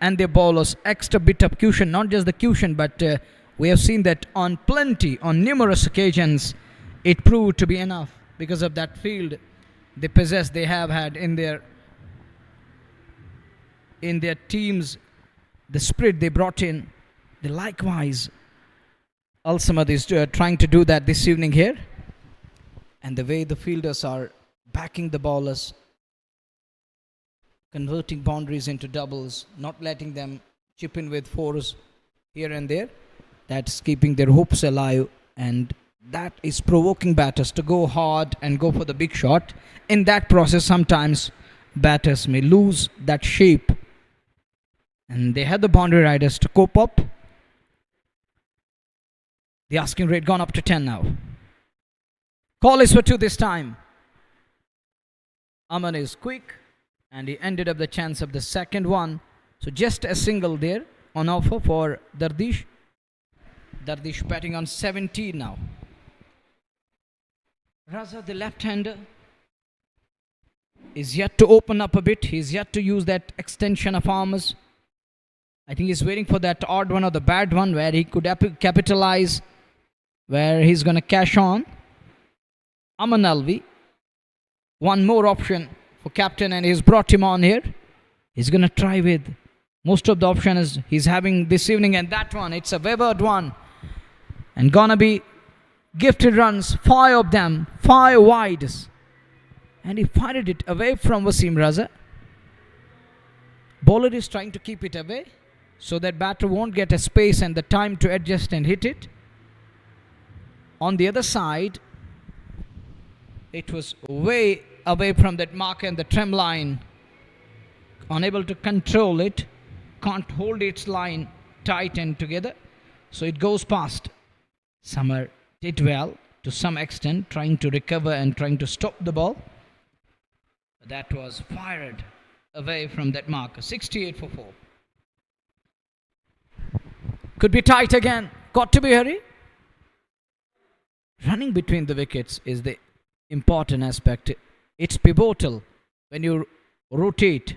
and their bowlers extra bit of cushion. Not just the cushion, but we have seen that on numerous occasions, it proved to be enough because of that field they possess. They have had in their teams, the spirit they brought in. They likewise, Al-Samad is trying to do that this evening here. And the way the fielders are backing the bowlers, converting boundaries into doubles, not letting them chip in with 4s here and there. That's keeping their hopes alive, and that is provoking batters to go hard and go for the big shot. In that process, sometimes batters may lose that shape, and they had the boundary riders to cope up. The asking rate gone up to 10 now. Call is for 2 this time. Aman is quick, and he ended up the chance of the second one. So just a single there. on offer for Dardish. Dardish batting on 17 now. Raza, the left-hander, is yet to open up a bit. He's yet to use that extension of arms. I think he's waiting for that odd one or the bad one where he could capitalize, where he's going to cash on. Aman Alvi, one more option for captain, and he's brought him on here. He's going to try with most of the options he's having this evening, and that one, it's a wavered one. And gonna be gifted runs, 5 of them, 5 wides. And he fired it away from Wasim Raza. Bowler is trying to keep it away so that batter won't get a space and the time to adjust and hit it. On the other side, it was way away from that mark and the trim line. Unable to control it, can't hold its line tight and together. So it goes past. Summer did well to some extent, trying to recover and trying to stop the ball. That was fired away from that marker. 68 for 4. Could be tight again. Got to be hurry. Running between the wickets is the important aspect. It's pivotal when you rotate,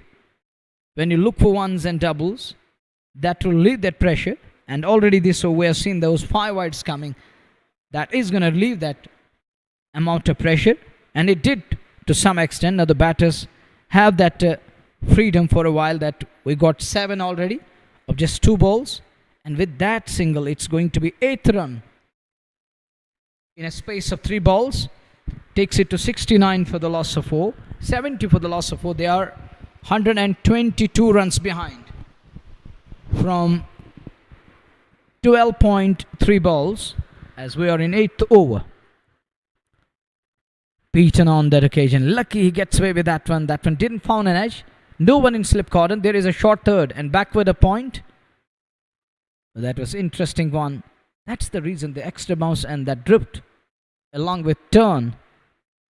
when you look for ones and doubles. That will relieve that pressure. And already this over, we have seen those 5 wides coming. That is going to relieve that amount of pressure. And it did to some extent. Now the batters have that freedom for a while, that we got 7 already of just 2 balls. And with that single, it's going to be 8th run in a space of 3 balls. Takes it to 69 for the loss of 4. 70 for the loss of 4. They are 122 runs behind from 12.3 balls as we are in 8th over. Beaten on that occasion. Lucky he gets away with that one. That one didn't found an edge. No one in slip cordon. There is a short third and backward a point. That was interesting one. That's the reason the extra bounce and that drift along with turn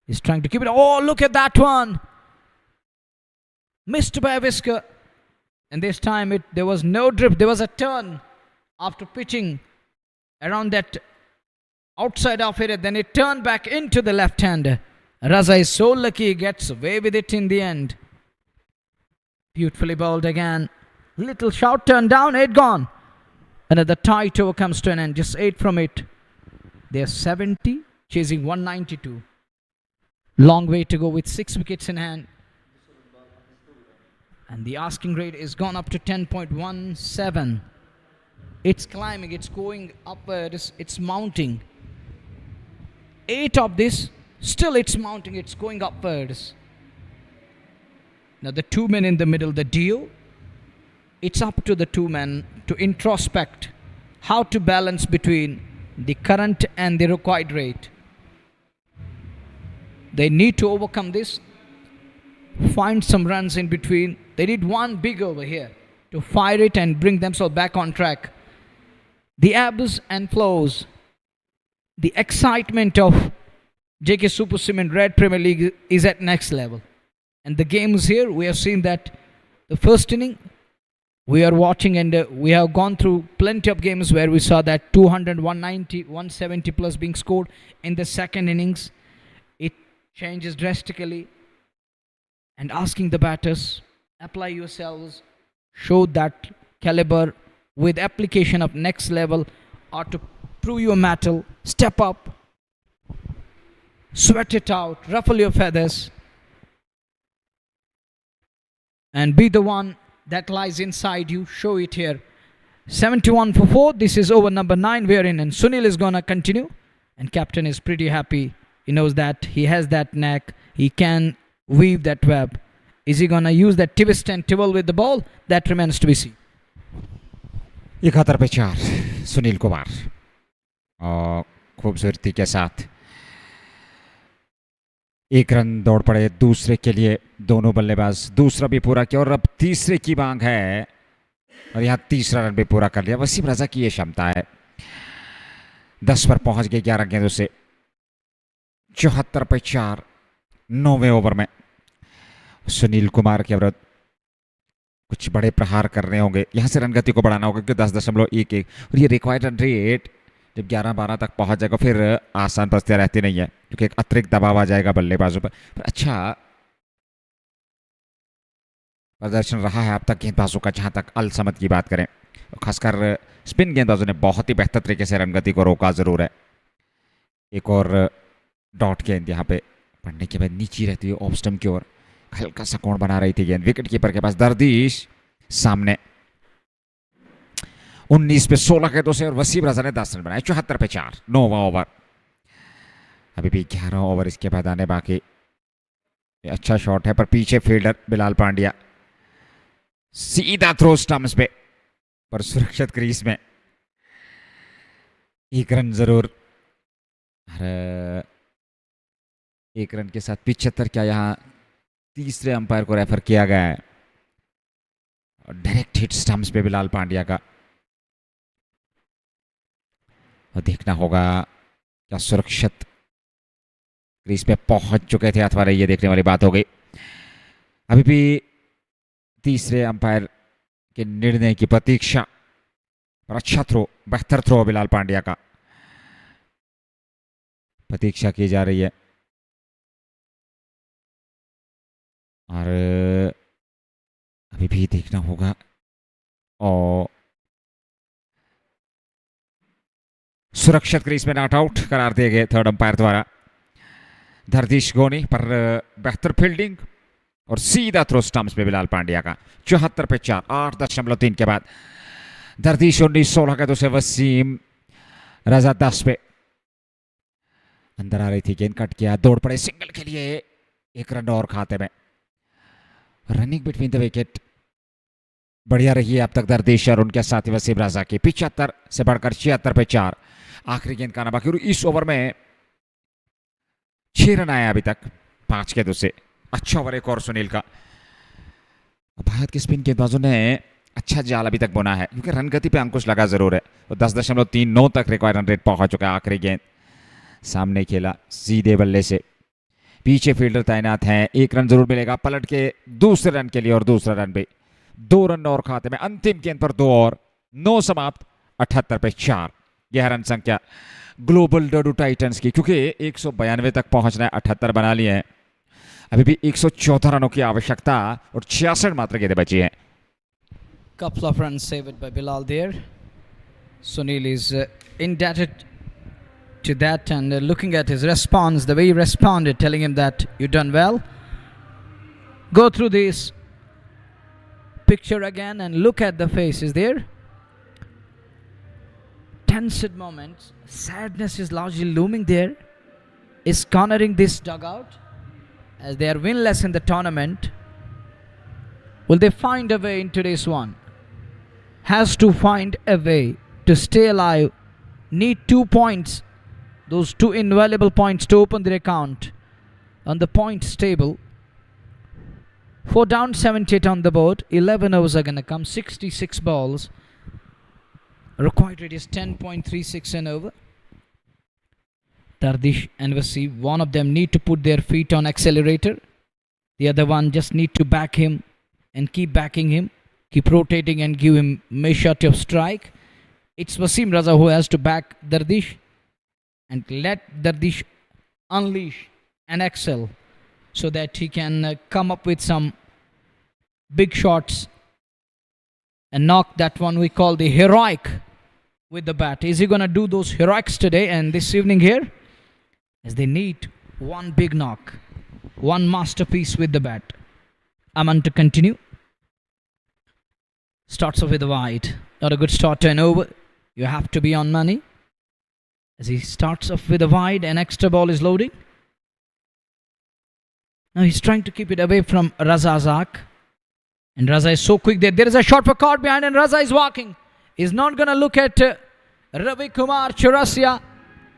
is trying to keep it. Oh, look at that one. Missed by a whisker. And this time there was no drift. There was a turn after pitching around that outside of it. Then it turned back into the left hander. Raza is so lucky he gets away with it in the end. Beautifully bowled again. Little short turn down, 8 gone. Another tight over comes to an end. Just 8 from it. They're 70, chasing 192. Long way to go with 6 wickets in hand. And the asking rate is gone up to 10.17. It's climbing, it's going upwards, it's mounting. 8 of this, still it's mounting, it's going upwards. Now the 2 men in the middle, the duo, it's up to the 2 men to introspect how to balance between the current and the required rate. They need to overcome this, find some runs in between. They need one big over here to fire it and bring themselves back on track. The ebbs and flows, the excitement of JK Super Cement Red Premier League is at next level. And the games here, we have seen that the first inning, we are watching and we have gone through plenty of games where we saw that 200, 190, 170 plus being scored. In the second innings, it changes drastically. And asking the batters, apply yourselves, show that caliber with application of next level, or to prove your mettle, step up, sweat it out, ruffle your feathers, and be the one that lies inside you. Show it here. 71 for 4. This is over number 9 we are in, and Sunil is gonna continue, and captain is pretty happy. He knows that he has that knack. He can weave that web. Is he gonna use that twist and twirl with the ball? That remains to be seen. 71 पे 4 सुनील कुमार और खूबसूरती के साथ 1 run दौड़ पड़े दूसरे के लिए। दोनों बल्लेबाज दूसरा भी पूरा किया और अब तीसरे की मांग है और यहाँ तीसरा रन भी पूरा कर लिया। वसीम रजा की ये क्षमता है। 10 पर पहुंच गए 11 गेंदों से। 74 पे 4 9वें ओवर में सुनील कुमार के विरुद्ध कुछ बड़े प्रहार करने होंगे, यहाँ से रन गति को बढ़ाना होगा क्योंकि 10.11 और ये रिक्वायर्ड रन रेट जब 11-12 तक पहुंच जाएगा फिर आसान परिस्थितियां रहती नहीं है क्योंकि एक अतिरिक्त दबाव आ जाएगा बल्लेबाजों पर। अच्छा प्रदर्शन रहा है अब तक गेंदबाजों का, जहां तक अल समद की बात करें, खासकर स्पिन गेंदबाजों ने बहुत ही बेहतर तरीके से रनगति को रोका जरूर है। एक और डॉट गेंद यहाँ पे पढ़ने के बाद नीचे रहती है ऑफ स्टंप की ओर, हल्का सा कोण बना रही थी गेंद, विकेट कीपर के पास दर्दिश सामने। 19 पे 16 गेंदों से और वसीम रजा ने 10 रन बनाए, 74 पे 4, 9वां ओवर। अभी भी 11 ओवर इसके बाद आने बाकी। अच्छा शॉट है पर पीछे फील्डर बिलाल पांड्या, सीधा थ्रो स्टंप्स पे पर सुरक्षित क्रीज में, एक रन जरूर। एक रन के साथ 75 क्या यहाँ तीसरे अंपायर को रेफर किया गया है। डायरेक्ट हिट स्टंप्स पे बिलाल पांड्या का, और देखना होगा क्या सुरक्षित क्रीज पे पहुंच चुके थे अथवा नहीं, ये देखने वाली बात हो गई। अभी भी तीसरे अंपायर के निर्णय की प्रतीक्षा पर अच्छा थ्रो, बेहतर थ्रो बिलाल पांड्या का, प्रतीक्षा की जा रही है। और अभी भी देखना होगा और सुरक्षित क्रीज में नॉट आउट करार दिए गए थर्ड अंपायर द्वारा। धरतीश गोनी पर बेहतर फील्डिंग और सीधा थ्रो स्टंप्स पे बिलाल पांड्या का, 74 पे 4, 8.3 के बाद धरतीश 19-16 के, तो से वसीम रजा 10 पे। अंदर आ रही थी गेंद, कट किया, दौड़ पड़े सिंगल के लिए, एक रन और खाते में। रनिंग बिटवीन द विकेट बढ़िया रही है अब तक दर्दिश और उनके साथी वसीम रजा की, 75 से बढ़कर 76 पे 4। आखिरी गेंद का आना बाकी, इस ओवर में 6 रन आए अभी तक 5 गेंदों से। अच्छा ओवर एक और सुनील का। भारत के स्पिन गेंदबाजों ने अच्छा जाल अभी तक बुना है क्योंकि रन गति पे अंकुश लगा जरूर है, और 10.39 तक रिक्वायर्ड रन रेट पहुंच चुका है। आखिरी गेंद सामने खेला सीधे बल्ले से, पीछे फील्डर तैनात हैं, एक रन जरूर मिलेगा पलट के दूसरे रन के लिए, और दूसरा रन भी 2 रन और खाते में। अंतिम गेंद पर 2 और 9 समाप्त, 78 पे 4। यह रन संख्या ग्लोबल डडू टाइटंस की, क्योंकि 192 तक पहुंचना है, 78 बना लिए हैं, अभी भी 114 रनों की आवश्यकता और 66 मात्र गेंदें बची हैं। Couple of runs saved by Bilal there. Sunil is indebted to that, and looking at his response, the way he responded, telling him that you done well. Go through this picture again and look at the faces there. Tensed moments, sadness is largely looming there, is cornering this dugout as they are winless in the tournament. Will they find a way in today's one? Has to find a way to stay alive. Need 2 points, those 2 invaluable points to open their account on the points table. 4 down, 78 on the board. 11 overs are going to come, 66 balls. Required rate is 10.36 an over. Dardish and Wasim, one of them need to put their feet on accelerator. The other one just need to back him and keep backing him, keep rotating and give him measure of strike. It's Wasim Raza who has to back Dardish and let Dardish unleash and excel so that he can come up with some big shots and knock that one we call the heroic with the bat. Is he going to do those heroics today and this evening here? As they need one big knock, one masterpiece with the bat. Aman to continue. Starts off with a wide. Not a good start to an over. You have to be on money. As he starts off with a wide, an extra ball is loading. Now he's trying to keep it away from Raza Azak. And Raza is so quick there. There is a shot for caught behind and Raza is walking. He's not going to look at Ravi Kumar Chaurasia.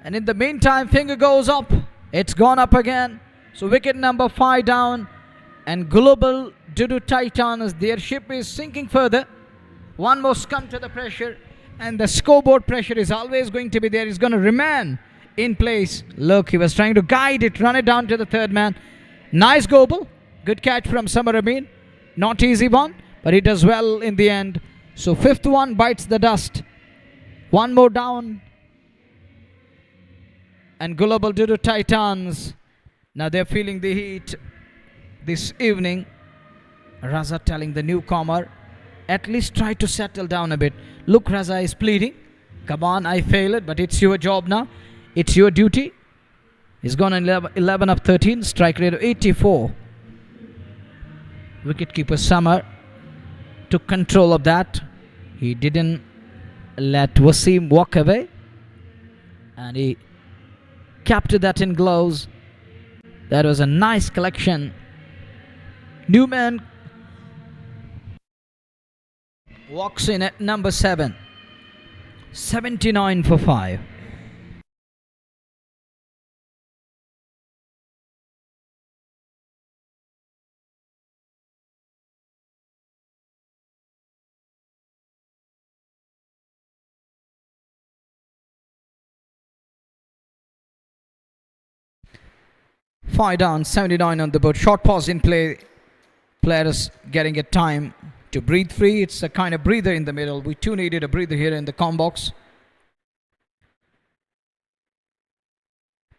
And in the meantime, finger goes up. It's gone up again. So wicket number 5 down. And Global Dadoo Titans, their ship is sinking further. One more succumb to the pressure. And the scoreboard pressure is always going to be there. It's going to remain in place. Look, he was trying to guide it, run it down to the third man. Nice Global. Good catch from Samar Amin. Not easy one. but he does well in the end. So fifth one bites the dust. One more down. And Global Dadoo Titans, now they're feeling the heat this evening. Raza telling the newcomer, at least try to settle down a bit. Look, Raza is pleading. Come on, I failed, but it's your job now. It's your duty. He's gone on 11 of 13, strike rate of 84. Wicketkeeper Summer took control of that. He didn't let Wasim walk away, and he captured that in gloves. That was a nice collection. Newman walks in at number 7. 79 for 5. Five down, 79 on the board. Short pause in play. Players getting a time to breathe free. It's a kind of breather in the middle. We too needed a breather here in the com box.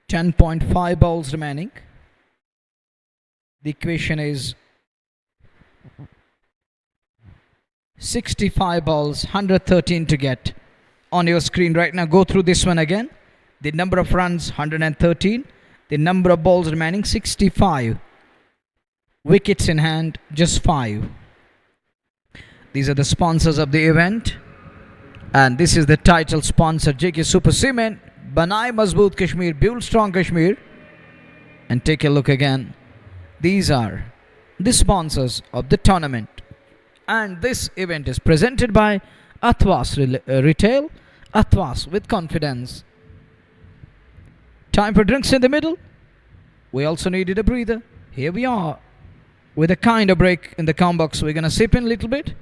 10.5 balls remaining. The equation is 65 balls, 113 to get on your screen right now. Go through this one again. The number of runs, 113. The number of balls remaining, 65. Wickets in hand, just 5. These are the sponsors of the event. And this is the title sponsor, JK Super Cement, Banai Mazboot Kashmir, Build Strong Kashmir. And take a look again. These are the sponsors of the tournament. And this event is presented by Athwas Retail. Athwas with confidence. Time for drinks in the middle. We also needed a breather. Here we are with a kind of break in the com box. We're going to sip in a little bit.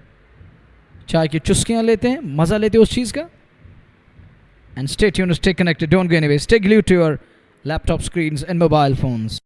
चाय की चुस्कियां लेते हैं, मजा लेते हैं उस चीज का. And stay tuned, stay connected, don't go anywhere. Stay glued to your laptop screens and mobile phones.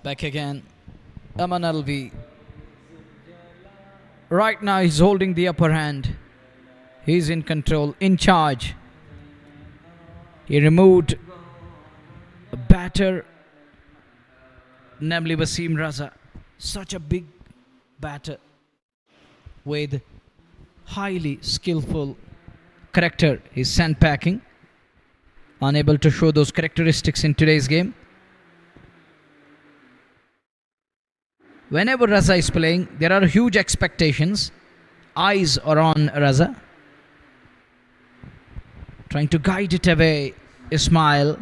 Back again. Aman Alvi. Right now he's holding the upper hand. He's in control, in charge. He removed a batter, namely Wasim Raza. Such a big batter with highly skillful character. He's sandpacking. Unable to show those characteristics in today's game. Whenever Raza is playing, there are huge expectations. Eyes are on Raza. Trying to guide it away. Ismail.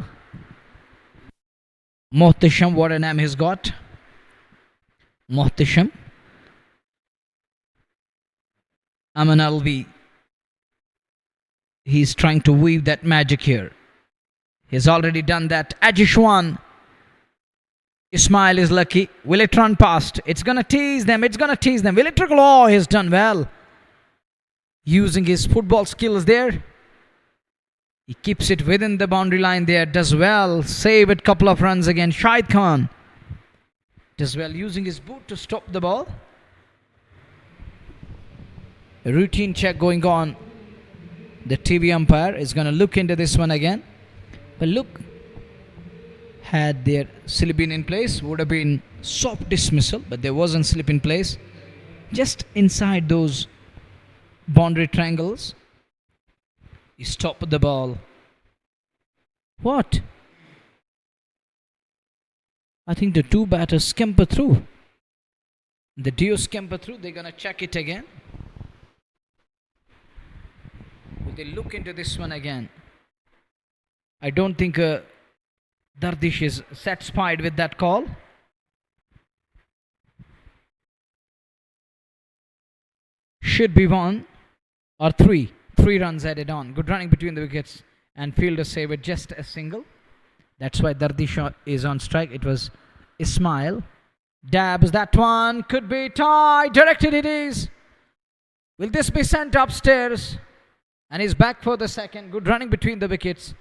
Mohtisham, what a name he's got. Mohtisham. Aman Alvi. He's trying to weave that magic here. He's already done that. Ajishwan. Ismail is lucky. Will it run past? It's gonna tease them. It's gonna tease them. Will it trickle? Oh, he's done well. Using his football skills there. He keeps it within the boundary line there. Does well. Save it. Couple of runs again. Shahid Khan does well using his boot to stop the ball. A routine check going on. The TV umpire is going to look into this one again. But look, had their slip been in place, would have been soft dismissal, but there wasn't slip in place. Just inside those boundary triangles, he stopped the ball. What? I think the two batters scamper through. The duo scamper through. They're going to check it again. Will they look into this one again? I don't think Dardish is satisfied with that call. Should be 1 or 3. 3 runs added on. Good running between the wickets and fielder save it just a single. That's why Dardish is on strike. It was Ismail. Dabs that one. Could be tied. Directed it is. Will this be sent upstairs? And he's back for the second. Good running between the wickets.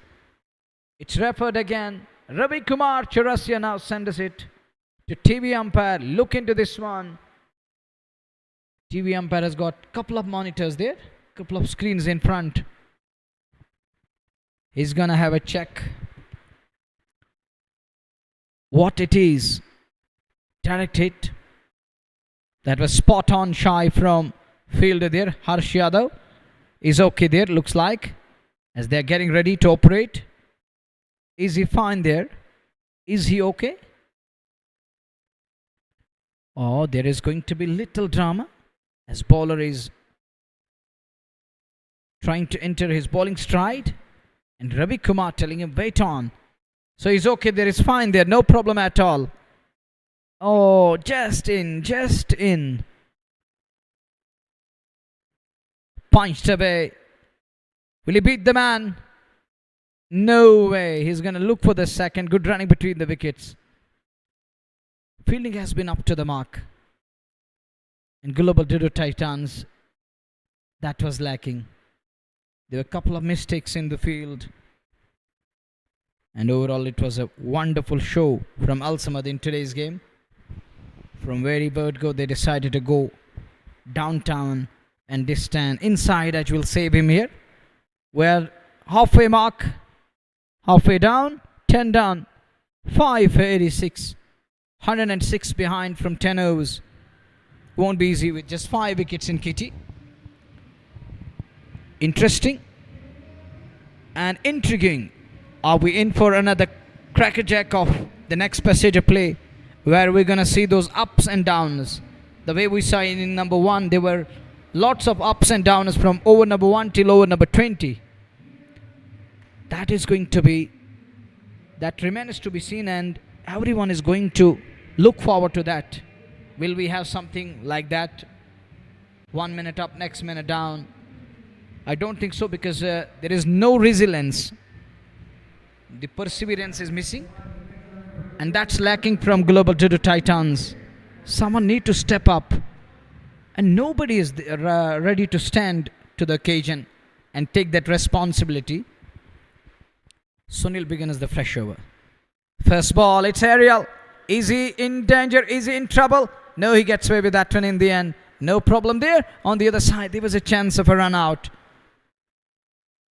It's referred again. Ravi Kumar Chaurasia now sends it to TV umpire. Look into this one. TV umpire has got a couple of monitors there. Couple of screens in front. He's gonna have a check. What it is. Direct hit. That was spot on shy from fielder there. Harsh Yadav is okay there, looks like, as they're getting ready to operate. Is he fine there? Is he okay? Oh, there is going to be little drama as bowler is trying to enter his bowling stride and Ravi Kumar telling him wait on. So he's okay there, is fine there, no problem at all. Oh, just in. Punched away. Will he beat the man? No way. He's going to look for the second. Good running between the wickets. Fielding has been up to the mark. And Global Dadoo Titans, that was lacking. There were a couple of mistakes in the field. And overall it was a wonderful show from Al Samad in today's game. From very bird go, they decided to go downtown and this stand inside. I will save him here. We're halfway mark. Halfway down. 10 down. 5 for 86. 106 behind from 10 overs. Won't be easy with just 5 wickets in kitty. Interesting and intriguing. Are we in for another crackerjack of the next passage of play, where we're going to see those ups and downs? The way we saw in number 1, there were lots of ups and downs from over number 1 till over number 20. That is going to be, that remains to be seen, and everyone is going to look forward to that. Will we have something like that? 1 minute up, next minute down. I don't think so, because there is no resilience. The perseverance is missing, and that's lacking from Global Dadoo Titans. Someone need to step up, and nobody is ready to stand to the occasion and take that responsibility. Sunil begins the fresh over. First ball, it's aerial. Is he in danger? Is he in trouble? No, he gets away with that one in the end. No problem there. On the other side, there was a chance of a run out.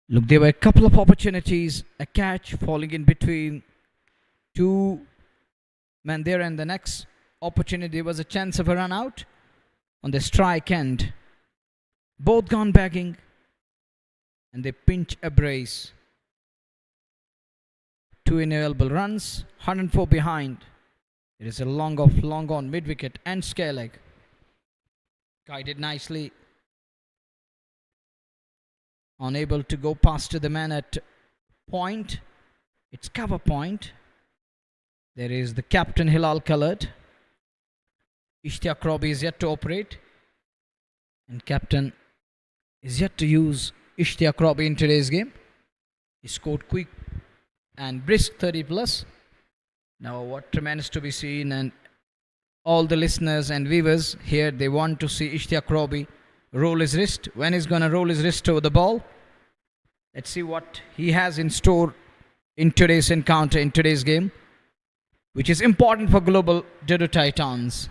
Look, there were a couple of opportunities. A catch falling in between two men there, and the next opportunity was a chance of a run out on the strike end. Both gone bagging, and they pinch a brace. 2 inavailable runs, 104 behind. It is a long on mid wicket and scare leg. Guided nicely. Unable to go past to the man at point. It's cover point. There is the captain Hilal coloured. Ishtiaq Robbie is yet to operate, and captain is yet to use Ishtiaq Robbie in today's game. He scored quick and brisk 30 plus. Now, what remains to be seen, and all the listeners and viewers here, they want to see Ishtiaq Robi roll his wrist. When he's going to roll his wrist over the ball? Let's see what he has in store in today's encounter, in today's game, which is important for Global Dadoo Titans.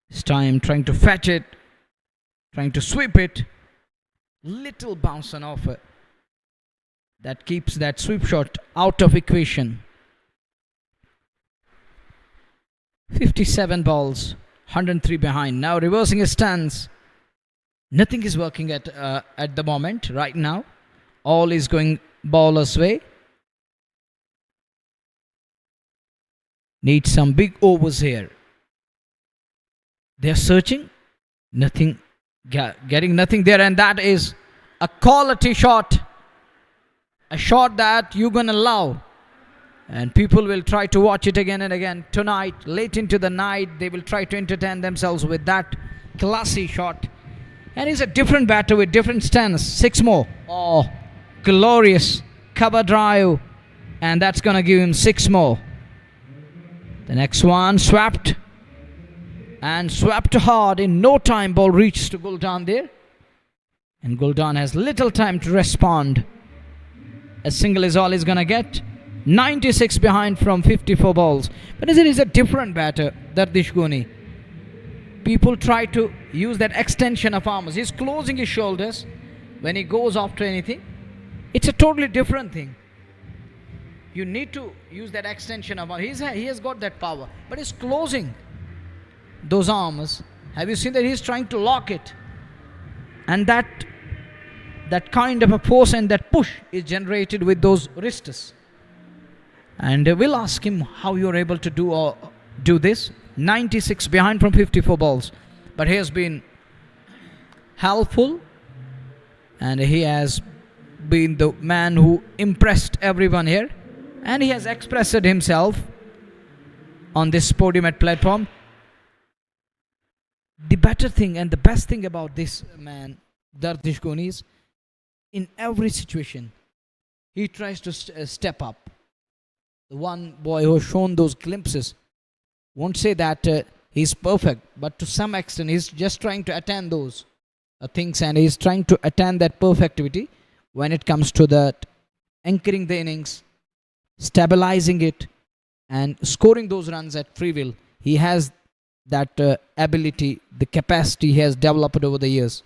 This time trying to fetch it, trying to sweep it. Little bounce and off it. That keeps that sweep shot out of equation. 57 balls, 103 behind. Now reversing his stance. Nothing is working at the moment, right now. All is going bowler's way. Needs some big overs here. They're searching. Nothing. Getting nothing there, and that is a quality shot. A shot that you're going to love. And people will try to watch it again and again. Tonight, late into the night, they will try to entertain themselves with that classy shot. And he's a different batter with different stance. 6 more. Oh, glorious cover drive. And that's going to give him 6 more. The next one, swept. And swept hard. In no time, ball reached to Guldan there. And Guldan has little time to respond. A single is all he's going to get. 96 behind from 54 balls. But it is a different batter, Dardish Goni. People try to use that extension of arms. He's closing his shoulders when he goes after anything. It's a totally different thing. You need to use that extension of arms. He has got that power. But he's closing those arms. Have you seen that he's trying to lock it? And that kind of a force and that push is generated with those wrists. And we'll ask him how you're able to do this. 96 behind from 54 balls. But he has been helpful. And he has been the man who impressed everyone here. And he has expressed himself on this podium at platform. The better thing and the best thing about this man, Dardish Goni, is in every situation, he tries to step up. The one boy who has shown those glimpses won't say that he's perfect, but to some extent he's just trying to attain those things, and he's trying to attain that perfectivity when it comes to that anchoring the innings, stabilizing it, and scoring those runs at free will. He has that ability, the capacity he has developed over the years.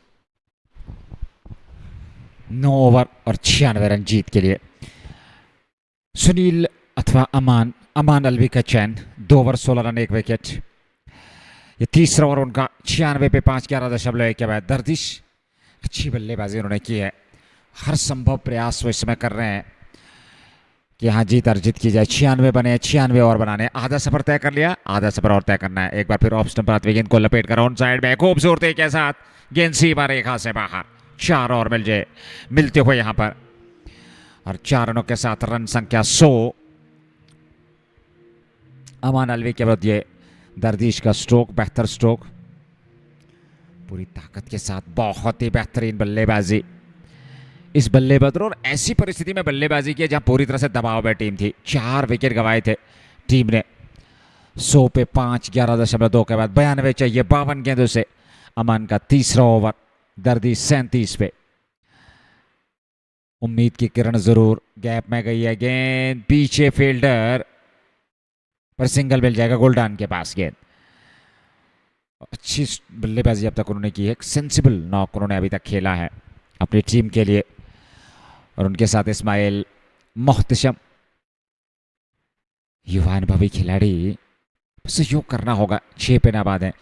9 over और 96 run जीत के लिए सुनील अथवा अमान अलवी का चयन। 2 over 16 run 1 wicket. ये तीसरा over उनका 96 पे 5/11 के बाद। दर्दिश अच्छी बल्लेबाजी उन्होंने की है। हर संभव प्रयास वो इस समय कर रहे हैं कि यहाँ जीत अर्जित की जाए। 96 बने, 96 ओवर बनाने। आधा सफर तय कर लिया, आधा सफर और तय करना है। एक बार फिर ऑफ स्टंप पर गेंद को लपेट कर ऑन साइड में खूबसूरती के साथ गेंद सीमा रेखा से बाहर। 4 और मिलते हुए यहाँ पर, और 4 रनों के साथ रन संख्या 100। अमान अलवी के विरुद्ध ये दर्दिश का स्ट्रोक, बेहतर स्ट्रोक, पूरी ताकत के साथ बहुत ही बेहतरीन बल्लेबाजी इस बल्लेबाज। और ऐसी परिस्थिति में बल्लेबाजी की जहां पूरी तरह से दबाव में टीम थी। 4 विकेट गंवाए थे टीम ने। 100 पे 5/11 के बाद 92 चाहिए 52 गेंदों से। अमान का तीसरा ओवर, दर्दिश 37 पे। उम्मीद की किरण जरूर गैप में गई है। गेंद पीछे फील्डर पर सिंगल मिल जाएगा गुलडान के पास। गेंद अच्छी बल्लेबाजी अब तक उन्होंने की है। एक सेंसिबल नॉक उन्होंने अभी तक खेला है अपनी टीम के लिए। और उनके साथ इस्माइल मोहतशम, युवा अनुभवी खिलाड़ी। सहयोग करना होगा। 6 पे नाबाद है।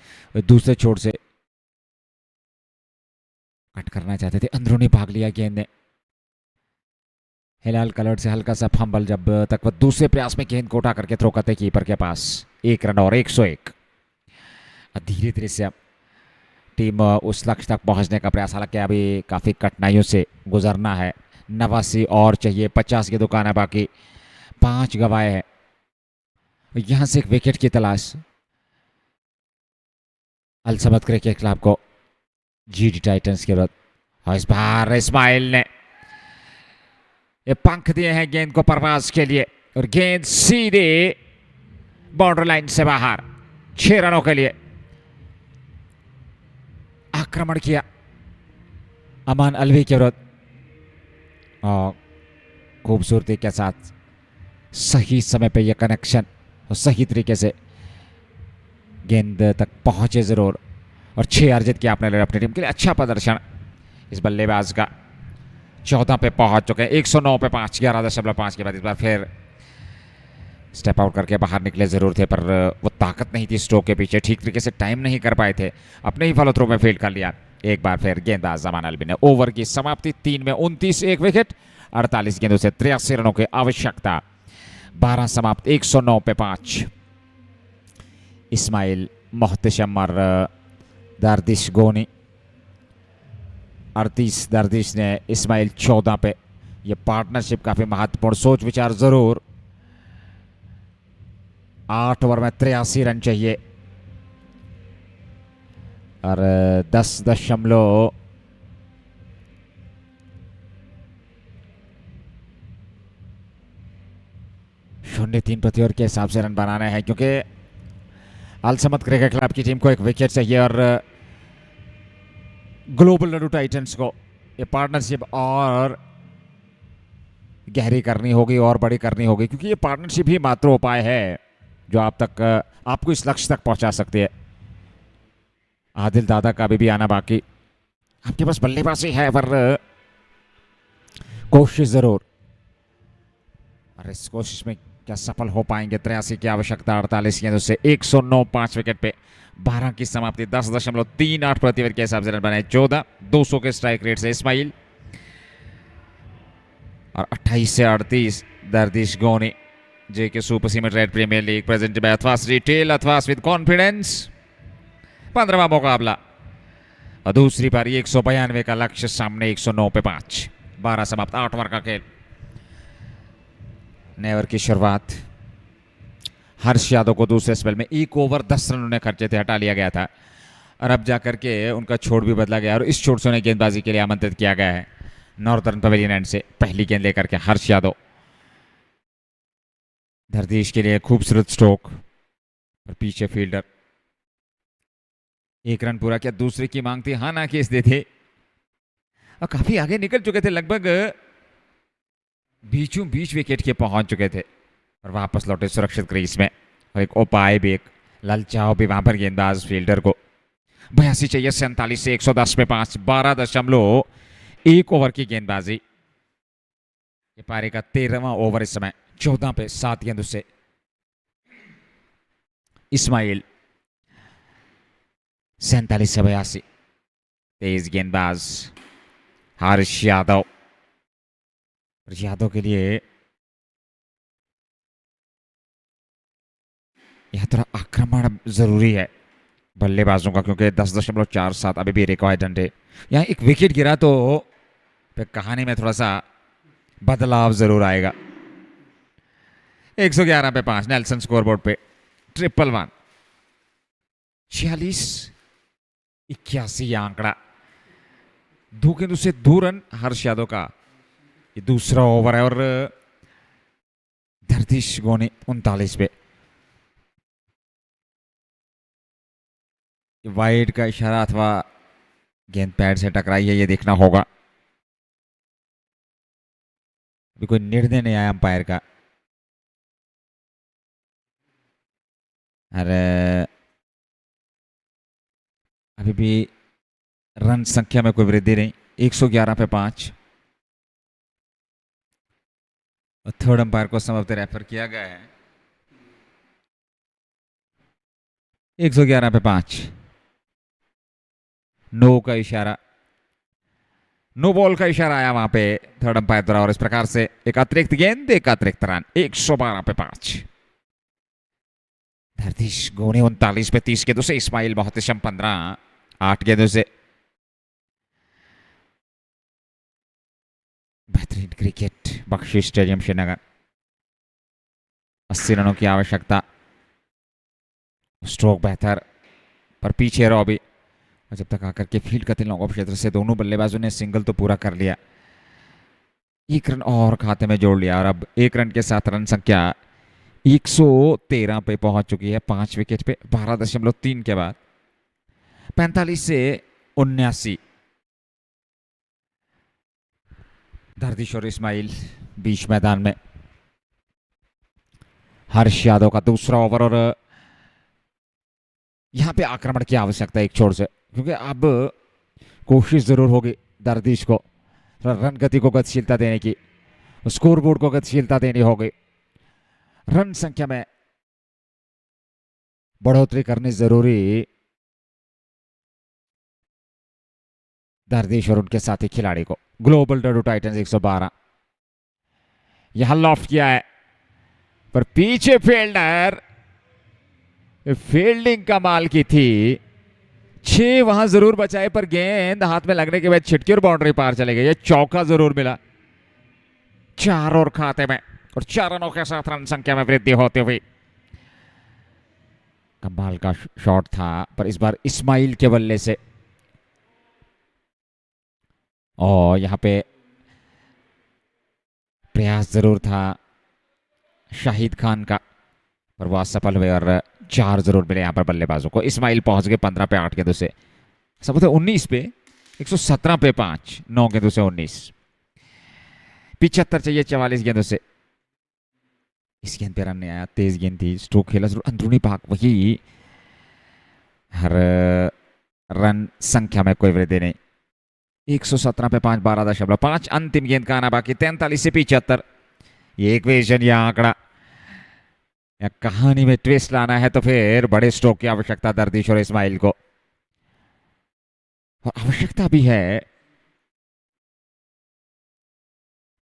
दूसरे छोर से कट करना चाहते थे, अंदरूनी भाग लिया गेंद ने। हिलाल कलर से हल्का सा फंबल, जब तक वह दूसरे प्रयास में गेंद को उठा करके थ्रो करते कीपर के पास। 1 रन और 101। धीरे धीरे से अब टीम उस लक्ष्य तक पहुंचने का प्रयास, हालांकि अभी काफ़ी कठिनाइयों से गुजरना है। 89 और चाहिए, 50 की दुकान है बाकी। 5 गंवाए हैं। यहां से एक विकेट की तलाश अल समद क्रिकेट क्लब को जीडी टाइटंस के विरुद्ध। और इस बार इस्माइल ने ये पंख दिए हैं गेंद को परवाज के लिए और गेंद सीधे बाउंड्री लाइन से बाहर। 6 रनों के लिए आक्रमण किया अमान अलवी के विरुद्ध और खूबसूरती के साथ सही समय पे यह कनेक्शन और सही तरीके से गेंद तक पहुंचे जरूर और 6 अर्जित किया अपने लिए अपनी टीम के लिए। अच्छा प्रदर्शन इस बल्लेबाज का। 14 पे पहुंच चुके हैं। 109 पे 5, 11.5 के बाद इस बार फिर स्टेप आउट करके बाहर निकले जरूर थे, पर वो ताकत नहीं थी स्ट्रोक के पीछे, ठीक तरीके से टाइम नहीं कर पाए थे, अपने ही फॉलो थ्रू में फील्ड कर लिया। एक बार फिर गेंदबाज अमान अलवी ने ओवर की समाप्ति 3 में 29, 1 विकेट, 48 गेंदों से 83 रनों की आवश्यकता। 12 समाप्त, 109 पे 5। इस्माइल मोहतशम और दर्दिश गोनी। 38 दर्दिश ने, इस्माइल 14 पे। ये पार्टनरशिप काफी महत्वपूर्ण, सोच विचार जरूर। 8 ओवर में 83 रन चाहिए और 10.03 प्रति ओवर के हिसाब से रन बनाने हैं, क्योंकि अलसमत क्रिकेट क्लब की टीम को 1 विकेट चाहिए और ग्लोबल डाडू टाइटंस को ये पार्टनरशिप और गहरी करनी होगी और बड़ी करनी होगी, क्योंकि ये पार्टनरशिप ही मात्र उपाय है जो आपको इस लक्ष्य तक पहुंचा सकती है। आदिल दादा का भी आना बाकी। आपके पास बल्लेबाजी है पर कोशिश जरूर, और इस कोशिश में क्या सफल हो पाएंगे। 83 की आवश्यकता, 48 गेंदों से 109, 5 विकेट पे। 12 की समाप्ति, 10.38 प्रति ओवर के हिसाब से रन बनाए। 14, 200 के स्ट्राइक रेट से इस्माइल और 28 से 38 Dardish Goni. JK super cement red premier league presented by Athwas retail, Athwas with confidence. 15वां मुकाबला और दूसरी पारी। 192 का लक्ष्य सामने, 109 पे 5। 12 समाप्त, 8 ओवर का खेल। नए ओवर की शुरुआत। हर्ष यादव को दूसरे स्पेल में 1 ओवर 10 रन उन्हें खर्चे थे, हटा लिया गया था और अब जाकर के उनका छोड़ भी बदला गया और इस छोड़ से उन्हें गेंदबाजी के लिए आमंत्रित किया गया है नॉर्दर्न पवेलियन एंड से। पहली गेंद लेकर के हर्ष यादव। धरतीश के लिए खूबसूरत स्ट्रोक और पीछे फील्डर। 1 रन पूरा किया, दूसरे की मांग थी, हाँ ना केस दे थे और काफी आगे निकल चुके थे, लगभग बीचों बीच विकेट के पहुंच चुके थे और वापस लौटे सुरक्षित क्रीज में। और एक उपाय भी, एक ललचाओ भी वहां पर गेंदबाज फील्डर को। 82 चाहिए 47 से 110 पे 5। 12.1 ओवर की गेंदबाजी। ये पारी का 13वां ओवर इस समय। 14 पे 7 गेंदों से इस्माइल। 47 से 82। तेज गेंदबाज हर्ष यादव। यादव के लिए यह थोड़ा आक्रमण जरूरी है बल्लेबाजों का, क्योंकि 10.47 अभी भी रिक्वायर्ड रन है। यहाँ एक विकेट गिरा तो फिर कहानी में थोड़ा सा बदलाव जरूर आएगा। 111 पे 5 नेल्सन स्कोरबोर्ड पे। 111, 46, 81 आंकड़ा। 2 गेंदों से 2 रन हर्ष यादव का ये दूसरा ओवर है और धरतीश गोनी 39 पे। वाइड का इशारा अथवा गेंद पैड से टकराई है, ये देखना होगा। अभी कोई निर्णय नहीं आया अंपायर का। अरे अभी भी रन संख्या में कोई वृद्धि नहीं। 111 पे 5 और थर्ड अंपायर को समाप्त रेफर किया गया है। 111 पे 5, नो का इशारा, नो बॉल का इशारा आया वहां पे थर्ड अंपायर द्वारा और इस प्रकार से एक अतिरिक्त गेंद, एक अतिरिक्त रन। 112 पे 5। धरतीश गोनी 39 पे 30 गेंदों से। इस्माइल मोहतशम 15, 8 गेंदों से। बेहतरीन क्रिकेट बख्शी स्टेडियम श्रीनगर। 80 रनों की आवश्यकता। स्ट्रोक बेहतर पर पीछे रहो अभी। जब तक आकर के फील्ड करते लॉन्ग ऑफ क्षेत्र से दोनों बल्लेबाजों ने सिंगल तो पूरा कर लिया। एक रन और खाते में जोड़ लिया और अब 1 रन के साथ रन संख्या 113 पे पहुंच चुकी है 5 विकेट पे 12.3 के बाद 45 से 79। दर्दिश और इस्माइल बीच मैदान में। हर्ष यादव का दूसरा ओवर और यहां पे आक्रमण की आवश्यकता है एक छोर से, क्योंकि अब कोशिश जरूर होगी दर्दिश को रन गति को गतिशीलता देने की, स्कोरबोर्ड को गतिशीलता देनी होगी, रन संख्या में बढ़ोतरी करनी जरूरी दर्दिश और उनके साथी खिलाड़ी को। ग्लोबल डैडू टाइटंस 112 यहां लॉफ्ट किया है पर पीछे फील्डर फील्डिंग कमाल की थी, 6 वहां जरूर बचाए पर गेंद हाथ में लगने के बाद छिटकी और बाउंड्री पार चले गई। चौका जरूर मिला 4 और खाते में और 4 रनों के साथ रन संख्या में वृद्धि होते हुए। कमाल का शॉट था पर इस बार इस्माइल के बल्ले से, और यहां पे प्रयास जरूर था शाहिद खान का पर वो असफल हुए और 4 जरूर मिले यहां पर बल्लेबाजों को। इस्माइल पहुंच गए 15 पे 8 गेंदों से, सबूत है 19 पे 117 पे 5, 9 गेंदों से 19, 75 चाहिए 44 गेंदों से। इस गेंद पे रन नहीं आया, तेज गेंद थी, स्ट्रोक खेला जरूर अंदरूनी भाग, वही हर रन संख्या में कोई वृद्धि नहीं। 117 पे 5, 12.5, अंतिम गेंद का आना बाकी 43 से 75। ये इक्वेशन या आंकड़ा या कहानी में ट्विस्ट लाना है तो फिर बड़े स्ट्रोक की आवश्यकता दर्दिश और इस्माइल को, और आवश्यकता भी है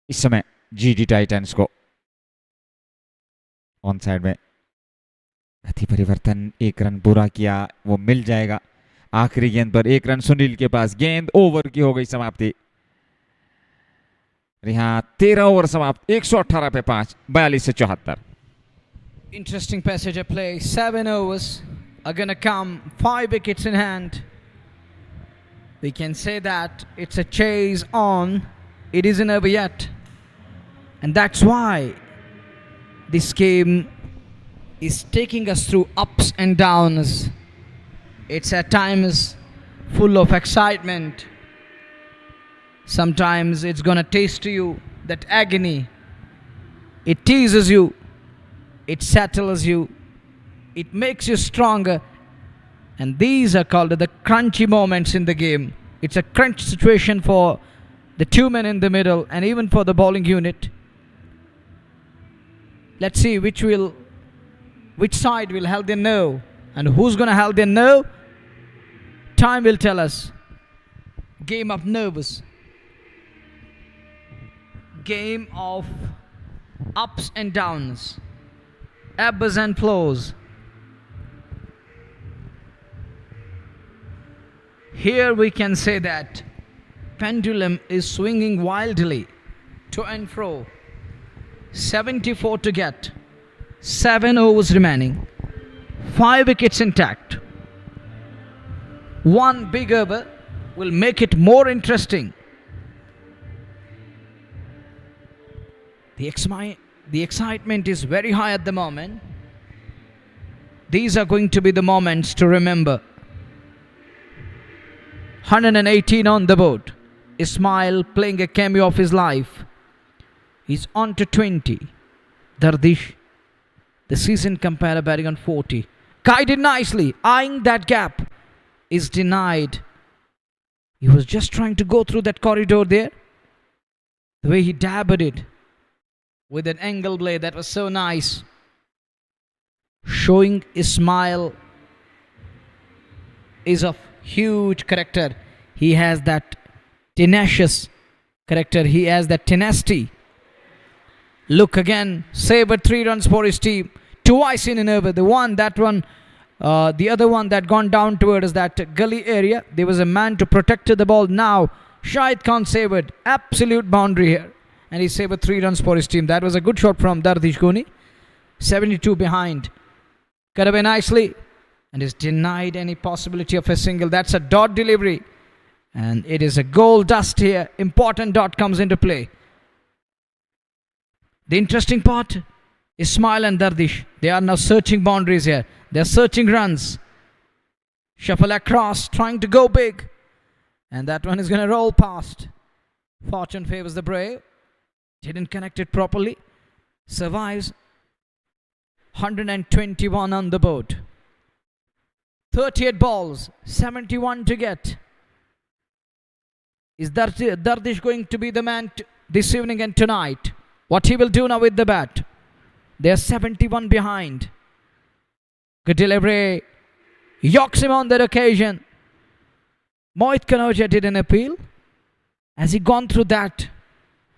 इस समय जीडी टाइटंस को। ऑन साइड में गति परिवर्तन, 1 रन पूरा किया वो मिल जाएगा। आखिरी गेंद पर 1 रन सुनील के पास, गेंद ओवर की हो गई समाप्ति। यहां 13 ओवर समाप्त, 118 पे 5, 42 से 74। Interesting passage of play. 7 overs are gonna come, 5 wickets in hand. We can say that it's a chase on. It isn't over yet, and that's why this game is taking us through ups and downs. It's at times full of excitement. Sometimes it's gonna taste you that agony. It teases you. It settles you. It makes you stronger. And these are called the crunchy moments in the game. It's a crunch situation for the 2 men in the middle and even for the bowling unit. Let's see which side will held their nerve and who's going to held their nerve. Time will tell us. Game of nerves. Game of ups and downs. Ebbs and flows. Here we can say that pendulum is swinging wildly to and fro. 74 to get, 7 overs remaining, 5 wickets intact. One big over will make it more interesting. The excitement is very high at the moment. These are going to be the moments to remember. 118 on the board. Ismail playing a cameo of his life. He's on to 20. Dardish, the season compare, batting on 40. Guided nicely, eyeing that gap. Is denied. He was just trying to go through that corridor there. The way he dabbed it with an angle blade, that was so nice. Showing Ismail is of huge character. He has that tenacious character. He has that tenacity. Look again, Saber 3 runs for his team. Twice in an over. The other one that gone down towards that gully area. There was a man to protect the ball. Now Shahid Khan saved. Absolute boundary here. And he saved 3 runs for his team. That was a good shot from Dardish Goni. 72 behind. Cut away nicely. And is denied any possibility of a single. That's a dot delivery. And it is a goal dust here. Important dot comes into play. The interesting part, Ismail and Dardish, they are now searching boundaries here. They are searching runs. Shuffle across, trying to go big. And that one is going to roll past. Fortune favors the brave. Didn't connect it properly. Survives. 121 on the board. 38 balls. 71 to get. Is Dardish going to be the man this evening and tonight? What he will do now with the bat? They are 71 behind. Good delivery. Yokes him on that occasion. Mohit Kanoja did an appeal. Has he gone through that?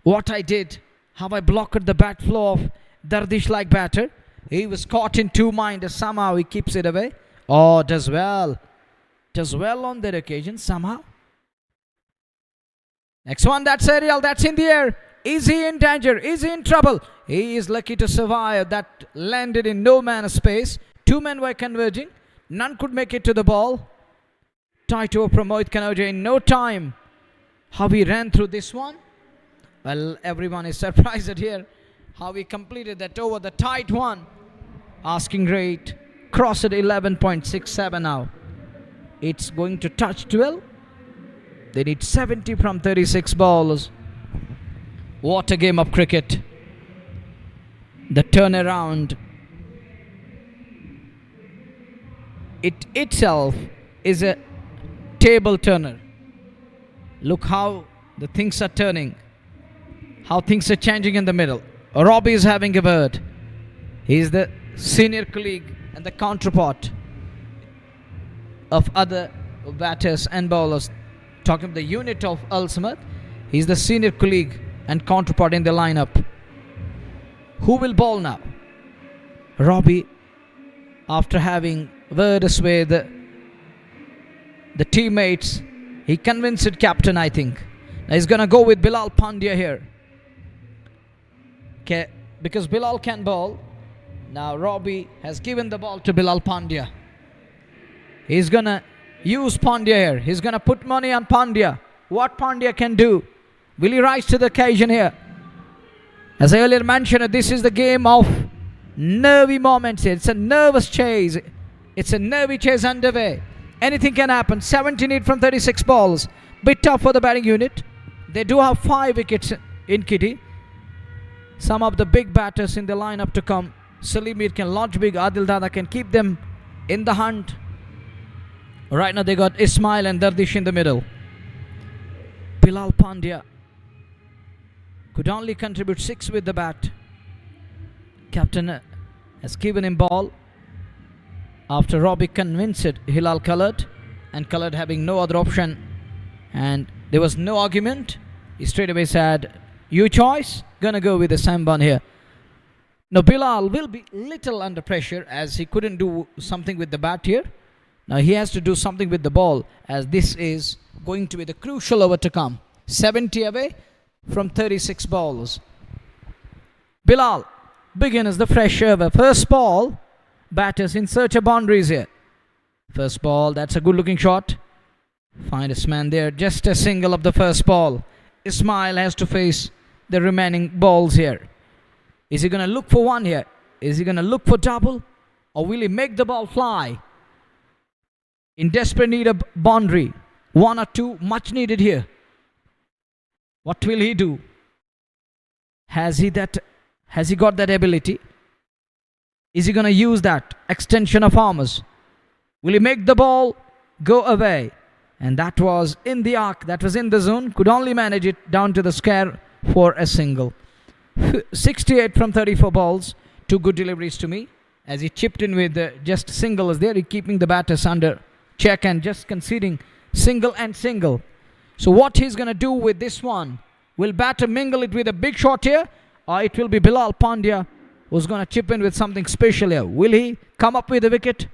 What I did? How I blocked the bat flow of Dardish like batter? He was caught in two minds. Somehow he keeps it away. Oh, does well. Does well on that occasion somehow. Next one, that's aerial. That's in the air. Is he in danger? Is he in trouble? He is lucky to survive. That landed in no man's space. Two men were converging. None could make it to the ball. Tight over from Mohit Kanoja in no time. How he ran through this one? Well, everyone is surprised here. How he completed that over, the tight one. Asking rate. Cross at 11.67 now. It's going to touch 12. They need 70 from 36 balls. What a game of cricket. The turnaround. It itself is a table turner. Look how the things are turning. How things are changing in the middle. Robbie is having a word. He is the senior colleague and the counterpart of other batters and bowlers. Talking about the unit of Al-Samad. He is the senior colleague and counterpart in the lineup. Who will bowl now? Robbie, after having words with the teammates, he convinced captain, I think. Now he's going to go with Bilal Pandya here. Okay, because Bilal can bowl. Now Robbie has given the ball to Bilal Pandya. He's going to use Pandya here. He's going to put money on Pandya. What Pandya can do? Will he rise to the occasion here? As I earlier mentioned, this is the game of nervy moments. It's a nervous chase. It's a nervy chase underway. Anything can happen. 17 from 36 balls. Bit tough for the batting unit. They do have 5 wickets in kitty. Some of the big batters in the lineup to come. Salim Mir can launch big. Adil Dada can keep them in the hunt. Right now they got Ismail and Dardish in the middle. Bilal Pandya could only contribute 6 with the bat. Captain has given him ball after Robbie convinced Hilal Khalid, and Khalid having no other option, and there was no argument. He straight away said, "You choice, gonna go with the Samban here." Now Bilal will be little under pressure as he couldn't do something with the bat here. Now he has to do something with the ball, as this is going to be the crucial over to come. 70 away from 36 balls. Bilal begins the fresh over. First ball, batters in search of boundaries here. First ball, that's a good looking shot. Finest man there, just a single of the first ball. Ismail has to face the remaining balls here. Is he going to look for one here? Is he going to look for double? Or will he make the ball fly? In desperate need of boundary. 1 or 2, much needed here. What will he do? Has he got that ability? Is he going to use that extension of arms? Will he make the ball go away? And that was in the arc, that was in the zone. Could only manage it down to the square for a single. 68 from 34 balls. 2 good deliveries to me. As he chipped in with just singles there, he keeping the batters under check and just conceding single and single. So what he's going to do with this one? Will batter mingle it with a big shot here? Or it will be Bilal Pandya who's going to chip in with something special here. Will he come up with a wicket?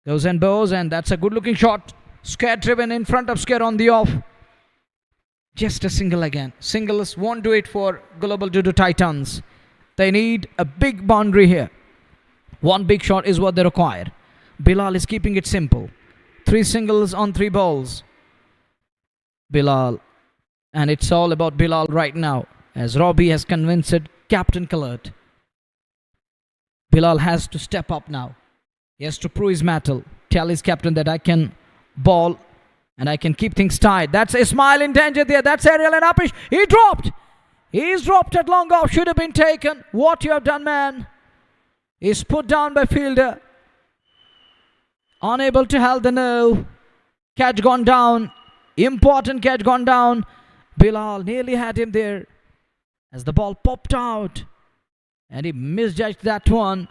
Goes and bows, and that's a good looking shot. Square driven in front of square on the off. Just a single again. Singles won't do it for Global Dadoo Titans. They need a big boundary here. 1 big shot is what they require. Bilal is keeping it simple. 3 singles on 3 balls. Bilal. And it's all about Bilal right now, as Robbie has convinced captain colored. Bilal has to step up now. He has to prove his mettle. Tell his captain that I can ball and I can keep things tight. That's Ismail in danger there. That's Ariel and Apish. He dropped. He's dropped at long off. Should have been taken. What you have done, man. He's put down by fielder. Unable to hold the nerve. Catch gone down. Important catch gone down. Bilal nearly had him there as the ball popped out. And he misjudged that one.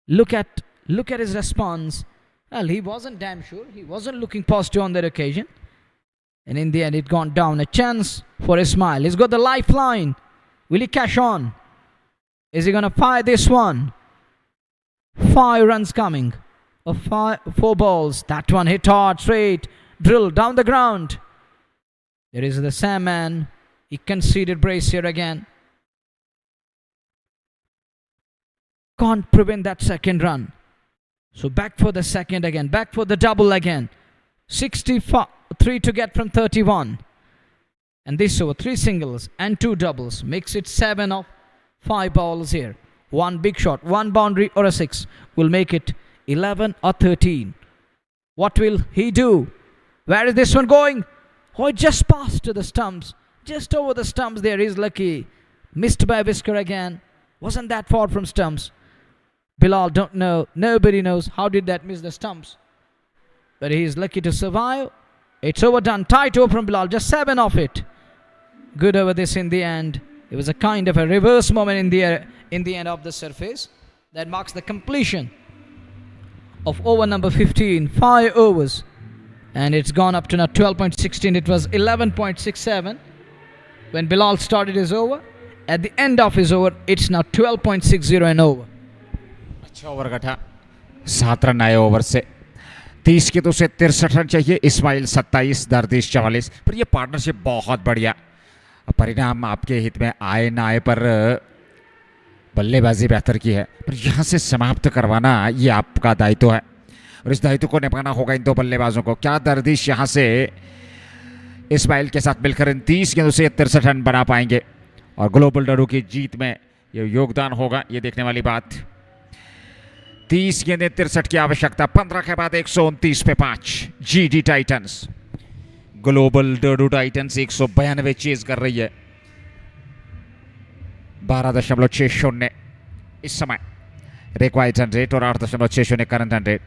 Look at his response. Well, he wasn't damn sure. He wasn't looking positive on that occasion. And in the end, it gone down. A chance for Ismail. He's got the lifeline. Will he cash on? Is he going to fire this one? 5 runs coming. 4 balls. That one hit hard, straight. Drilled down the ground. There is the Sandman. He conceded brace here again. Can't prevent that second run. So back for the second again. Back for the double again. 63 to get from 31. And this over 3 singles and 2 doubles. Makes it 7 of 5 balls here. 1 big shot, 1 boundary or a 6 will make it 11 or 13. What will he do? Where is this one going? Oh, it just passed to the stumps. Just over the stumps there. He's lucky. Missed by a whisker again. Wasn't that far from stumps. Bilal don't know. Nobody knows how did that miss the stumps. But he's lucky to survive. It's overdone. Tight over from Bilal. Just 7 off it. Good over this in the end. It was a kind of a reverse moment in the end of the surface. That marks the completion of over number 15. 5 overs. And it's gone up to now 12.16. It was 11.67 when Bilal started his over. At the end of his over, it's now 12.60 and over. अच्छा over का था 7 run आए over से 30 के तो से 63 run चाहिए इस्माइल 27 दरदिश 44 पर ये पार्टनरशिप बहुत बढ़िया परिणाम आपके हित में आए ना आए पर बल्लेबाजी बेहतर की है पर यहाँ से समाप्त करवाना ये आपका दायित्व है और इस दायित्व को निभाना होगा इन 2 बल्लेबाजों को क्या दरदिश यहाँ से इस्माइल के साथ मिलकर इन 30 गेंदों से 63 रन बना पाएंगे और ग्लोबल डडू की जीत में ये योगदान होगा ये देखने वाली बात 30 गेंदें 63 की आवश्यकता 15 के बाद 129 पे 5 GD Titans global डडू Titans 192 chase कर रही है 12.60 इस समय रिक्वायर्ड रन रेट और 8.60 करंट रन रेट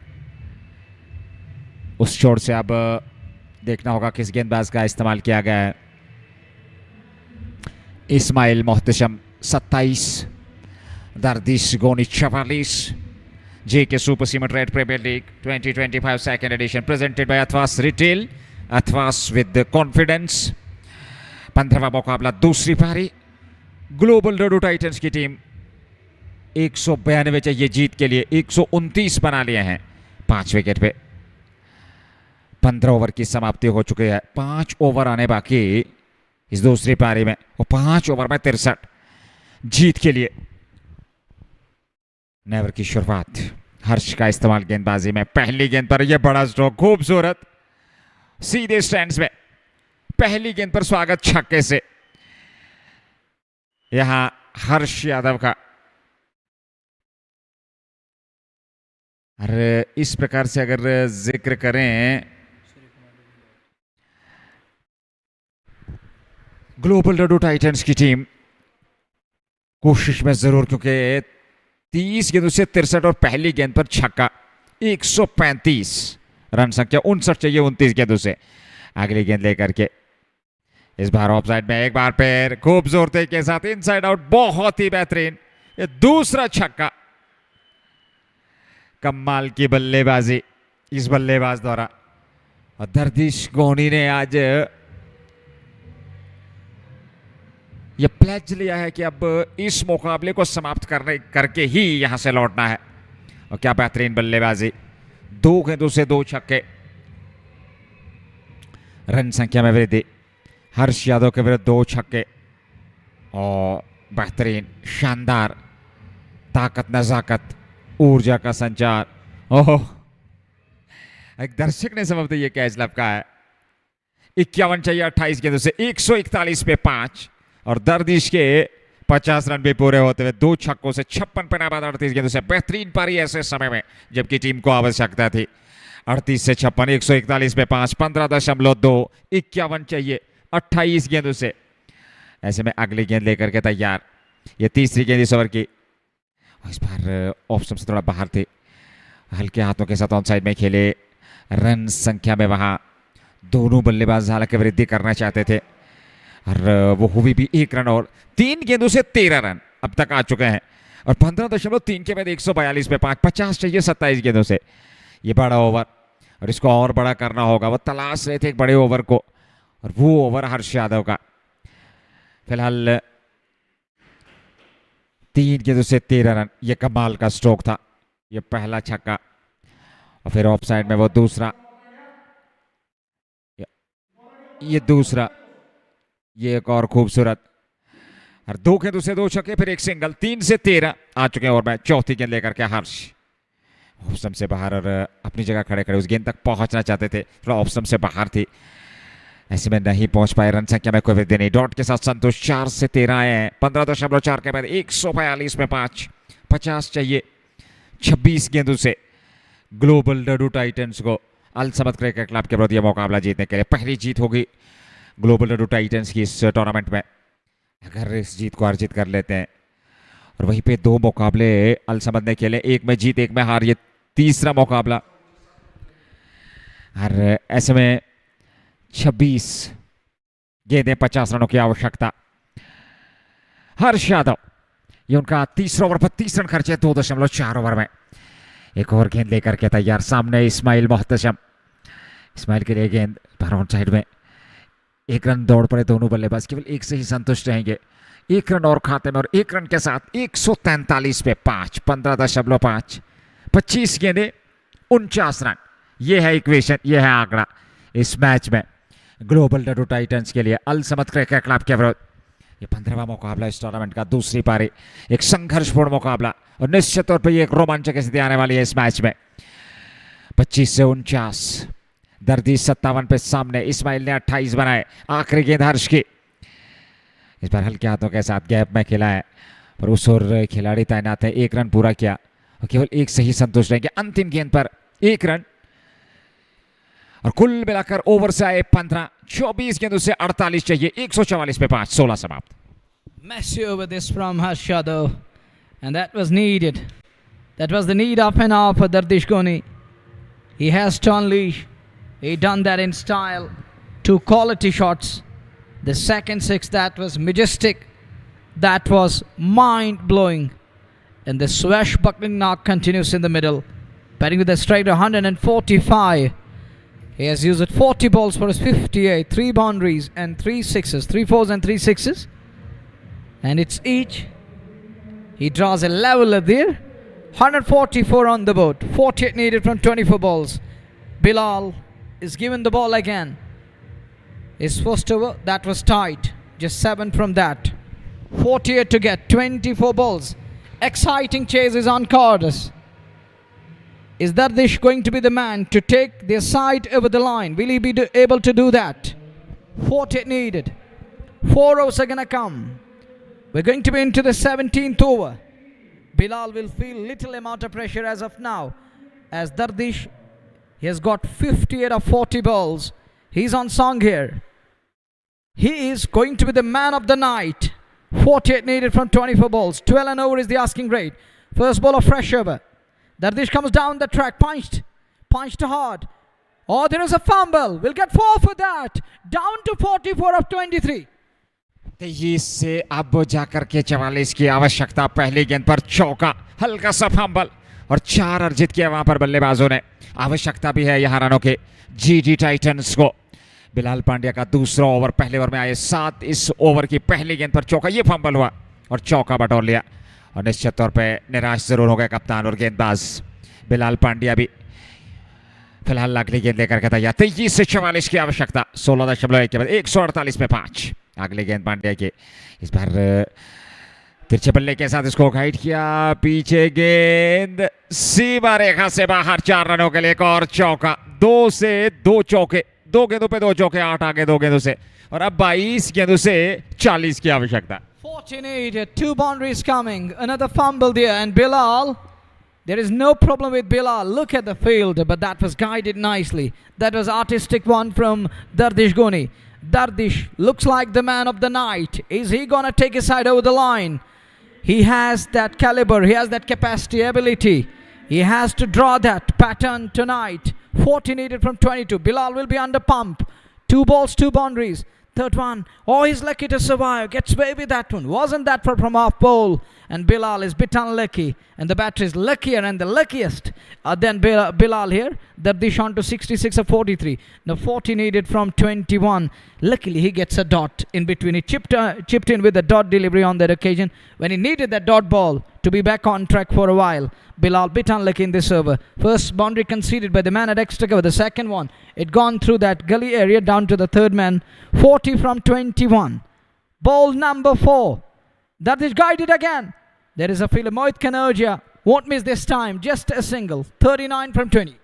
उस छोर से अब देखना होगा किस गेंदबाज का इस्तेमाल किया गया है इस्माइल मोहतशम 27 दरदिश गोनी 44 JK Super Cement Red Premier League 2025 second edition presented by Athwas Retail. Athwas with the confidence. 15वां मुकाबला दूसरी पारी ग्लोबल डडू टाइटंस की टीम 192 चाहिए जीत के लिए 129 बना लिए हैं 5 विकेट पे 15 ओवर की समाप्ति हो चुकी है 5 ओवर आने बाकी इस दूसरी पारी में और 5 ओवर में 63 जीत के लिए नेवर की शुरुआत हर्ष का इस्तेमाल गेंदबाजी में पहली गेंद पर यह बड़ा स्ट्रोक खूबसूरत सीधे स्टैंड्स में पहली गेंद पर स्वागत छक्के से यहां हर्ष यादव का अरे इस प्रकार से अगर जिक्र करें ग्लोबल डडू टाइटंस की टीम कोशिश में जरूर क्योंकि 30 गेंदों से 63 और पहली गेंद पर छक्का 135 रन संख्या 59 चाहिए 29 गेंदों से अगली गेंद लेकर के इस बार ऑफ साइड में एक बार पैर खूबसूरती के साथ इनसाइड आउट बहुत ही बेहतरीन ये दूसरा छक्का कमाल की बल्लेबाजी इस बल्लेबाज द्वारा और दरदिश गोनी ने आज ये प्लेज लिया है कि अब इस मुकाबले को समाप्त करके ही यहां से लौटना है और क्या बेहतरीन बल्लेबाजी 2 गेंदों से 2 छक्के रन संख्या में वृद्धि हर्ष यादव के विरुद्ध 2 छक्के और बेहतरीन शानदार ताकत नजाकत ऊर्जा का संचार ओह एक दर्शक ने समझते ये कैच लपका है 51 चाहिए 28 गेंदों से 141 पे 5 और दरदिश के 50 रन भी पूरे होते हुए 2 छक्कों से 56 पे नाबाद 38 गेंदों से बेहतरीन पारी ऐसे समय में जबकि टीम को आवश्यकता थी 38 से 56 141 पे 5 15.2 51 चाहिए 28 गेंदों से। ऐसे में अगली गेंद लेकर के तैयार, ये तीसरी गेंद इस ओवर की। इस बार ऑप्शन से थोड़ा बाहर थे, हल्के हाथों के साथ ऑन साइड में खेले। रन संख्या में वहां दोनों बल्लेबाज हालांकि वृद्धि करना चाहते थे और वो हुई भी 1 रन और 3 गेंदों से 13 रन अब तक आ चुके हैं और 15.3 के बाद 142 पे 5 50 चाहिए 27 गेंदों से। ये बड़ा ओवर और इसको और बड़ा करना होगा, वो तलाश रहे थे एक बड़े ओवर को और वो ओवर हर्ष यादव का। फिलहाल 3 गेंदों से 13 रन, ये कमाल का स्ट्रोक था, ये पहला छक्का और फिर ऑफ साइड में वो दूसरा, ये दूसरा, ये एक और खूबसूरत और 2 गेंदों से 2 छक्के फिर एक सिंगल। 3 से 13 आ चुके हैं और मैं चौथी गेंद लेकर के हर्ष ऑप्शन से बाहर और अपनी जगह खड़े खड़े उस गेंद तक पहुंचना चाहते थे, थोड़ा ऑप्शन से बाहर थी, ऐसे में नहीं पहुंच पाए। रन संख्या में कोई वृद्धि नहीं, डॉट के साथ संतोष। 4 से 13 आए हैं, 15.4 के बाद 142 में 5 50 चाहिए 26 गेंदों से। ग्लोबल डडू टाइटंस को अल समद क्रिकेट क्लब के विरुद्ध यह मुकाबला जीतने के लिए पहली जीत होगी ग्लोबल डडू टाइटंस की इस टूर्नामेंट में, अगर इस जीत को अर्जित कर लेते हैं। और वहीं पे 2 मुकाबले अल समद ने खेले, एक में जीत एक में हार, ये तीसरा मुकाबला। और ऐसे में 26 गेंदें 50 रनों की आवश्यकता। हर्ष यादव, ये उनका तीसरा ओवर 32 रन खर्चे 2.4 ओवर में। एक और गेंद लेकर के तैयार, सामने इस्माइल मोहतशम। इस्माइल के लिए गेंद ऑन साइड में 1 रन दौड़ पड़े दोनों बल्लेबाज, केवल 1 से ही संतुष्ट रहेंगे। 1 रन और खाते में और 1 रन के साथ 143 पे 5 15.5 25 गेंदें 49 रन। ये है इक्वेशन, ये है आंकड़ा इस मैच में ग्लोबल डडू टाइटंस के लिए अल समद क्रिकेट क्लब के विरुद्ध। ये 15वां मुकाबला इस टूर्नामेंट का, दूसरी पारी, एक संघर्षपूर्ण मुकाबला और निश्चित तौर पर ये एक रोमांचक स्थिति आने वाली है इस मैच में। 25 से 49, दर्दी 57 पे सामने, इस्माइल ने 28 बनाए। आखिरी गेंद हर्ष की, इस बार हल्के हाथों के साथ गैप में खेला है और उस ओर खिलाड़ी तैनात है। 1 रन पूरा किया और केवल 1 से ही संतुष्ट रहेंगे। अंतिम गेंद पर 1 रन और कुल मिलाकर ओवर से आए 15, 24 गेंदों से 48 चाहिए 144 पे 5 16 समाप्त। Messy over this from Harsh Yadav, and that was needed. That was the need of an hour for Dardish Goni. He has to unleash. He done that in style. 2 quality shots. The second 6, that was majestic. That was mind-blowing. And the swashbuckling knock continues in the middle. Batting with a strike of 145. He has used 40 balls for his 58, 3 boundaries and 3 sixes, 3 fours and 3 sixes. And it's each. He draws a leveler there. 144 on the board. 48 needed from 24 balls. Bilal is given the ball again. His first over, that was tight. Just 7 from that. 48 to get. 24 balls. Exciting chase is on cards. Is Dardish going to be the man to take their side over the line? Will he be able to do that? 48 needed. 4 overs are going to come. We're going to be into the 17th over. Bilal will feel little amount of pressure as of now. As Dardish, he has got 58 of 40 balls. He's on song here. He is going to be the man of the night. 48 needed from 24 balls. 12 and over is the asking rate. First ball of fresh over. Dardish comes down the track, punched hard. Oh, there is a fumble. We'll get 4 for that. Down to 44 of 23. 23 से अब जाकर के 44 की आवश्यकता। पहली गेंद पर चौका, हल्का सा फंबल और 4 अर्जित किया वहां पर बल्लेबाजों ने। आवश्यकता भी है यहाँ रनों के जीटी टाइटंस को। बिलाल पांड्या का दूसरा ओवर, पहले ओवर में आए 7। इस ओवर की पहली गेंद पर चौका, ये फंबल हुआ और चौका बटोर लिया और निश्चित तौर पे निराश जरूर हो गए कप्तान और गेंदबाज बिलाल पांड्या भी। फिलहाल अगली गेंद लेकर के तैयार। 23 से 44 की आवश्यकता। 16.1 के बाद 148 पे 5। अगली गेंद पांड्या की, इस बार तिरछे बल्ले के साथ इसको गाइड किया। पीछे गेंद सीमा रेखा से बाहर। 4 रनों के लिए एक और चौका। 2 से 2 चौके, 2 गेंदों पे 2 चौके, 8 आगे 2 गेंदों से और अब 22 गेंदों से 40 की आवश्यकता। 14-8, 2 boundaries coming. Another fumble there, and Bilal. There is no problem with Bilal. Look at the field, but that was guided nicely. That was artistic one from Dardish Goni. Dardish looks like the man of the night. Is he gonna take his side over the line? He has that caliber, he has that capacity, ability. He has to draw that pattern tonight. 14-8 from 22. Bilal will be under pump. 2 balls, 2 boundaries. Third one. Oh, he's lucky to survive. Gets away with that one. Wasn't that from off pole? And Bilal is bit unlucky. And the batter is luckier and the luckiest than Bilal here. Dardish on to 66 of 43. Now 14-8 from 21. Luckily, he gets a dot in between. He chipped in with a dot delivery on that occasion when he needed that dot ball to be back on track for a while. Bilal bit unlucky in this over. First boundary conceded by the man at extra cover. The second one, it gone through that gully area down to the third man. 40 from 21. Ball number 4. That is guided again. There is a fielder. Mohit Kanodia won't miss this time. Just a single. 39 from 20.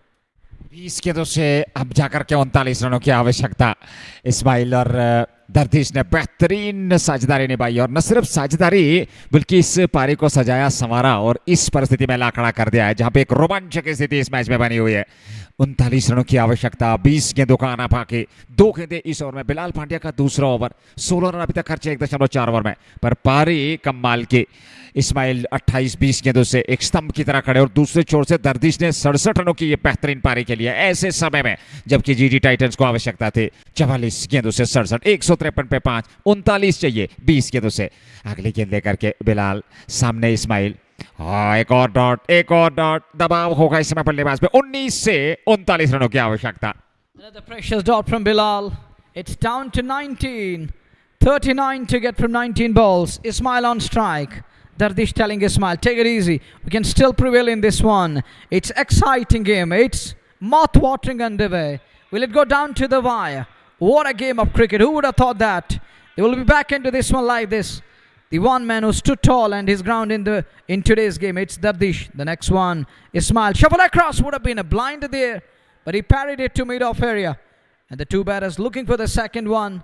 20 गेंदों से अब जाकर के 39 रनों की आवश्यकता। इस्माइल और दर्दिश ने बेहतरीन साझेदारी निभाई और न सिर्फ साझेदारी बल्कि इस पारी को सजाया संवारा और इस परिस्थिति में ला खड़ा कर दिया है जहां पे एक रोमांचक स्थिति इस मैच में बनी हुई है। 39 रनों की आवश्यकता, 20 गेंदों का आना पाके 2 गेंदें इस ओवर में। बिलाल पांड्या का दूसरा ओवर, 16 रन अभी तक खर्चे 1.4 ओवर में, पर पारी कमाल की। इस्माइल 28-20 गेंदों से एक स्तंभ की तरह खड़े और दूसरे छोर से दर्दिश ने 67 रनों की ये बेहतरीन पारी के लिए ऐसे समय में जबकि जीटी टाइटंस को आवश्यकता थी 44 गेंदों से 67, 153 पे 5, 39 चाहिए 20 गेंदों से। अगली गेंद लेकर के बिलाल, सामने इस्माइल, एक और डॉट, दबाव होगा इस समय बल्लेबाज पे। 19 से 39 रनों की आवश्यकता। Another precious dot from Bilal. It's down to 19. 39 to get from 19 balls. Ismail on strike. Dardish telling Ismail, take it easy. We can still prevail in this one. It's exciting game. It's mouth-watering underway. Will it go down to the wire? What a game of cricket. Who would have thought that? They will be back into this one like this. The one man who stood tall and his ground in today's game. It's Dardish. The next one, Ismail. Shuffle across. Would have been a blind there. But he parried it to mid-off area. And the two batters looking for the second one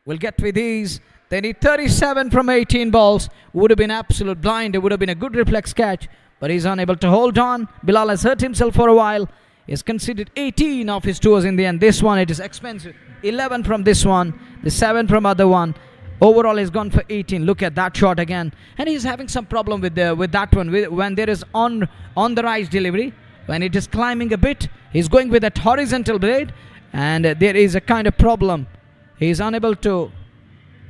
will get with ease. They need 37 from 18 balls. Would have been absolute blind. It would have been a good reflex catch. But he's unable to hold on. Bilal has hurt himself for a while. He's conceded 18 of his tours in the end. This one, it is expensive. 11 from this one. The 7 from other one. Overall, he's gone for 18. Look at that shot again. And he's having some problem with that one. When there is on the rise delivery, when it is climbing a bit, he's going with that horizontal blade. And there is a kind of problem. He's unable to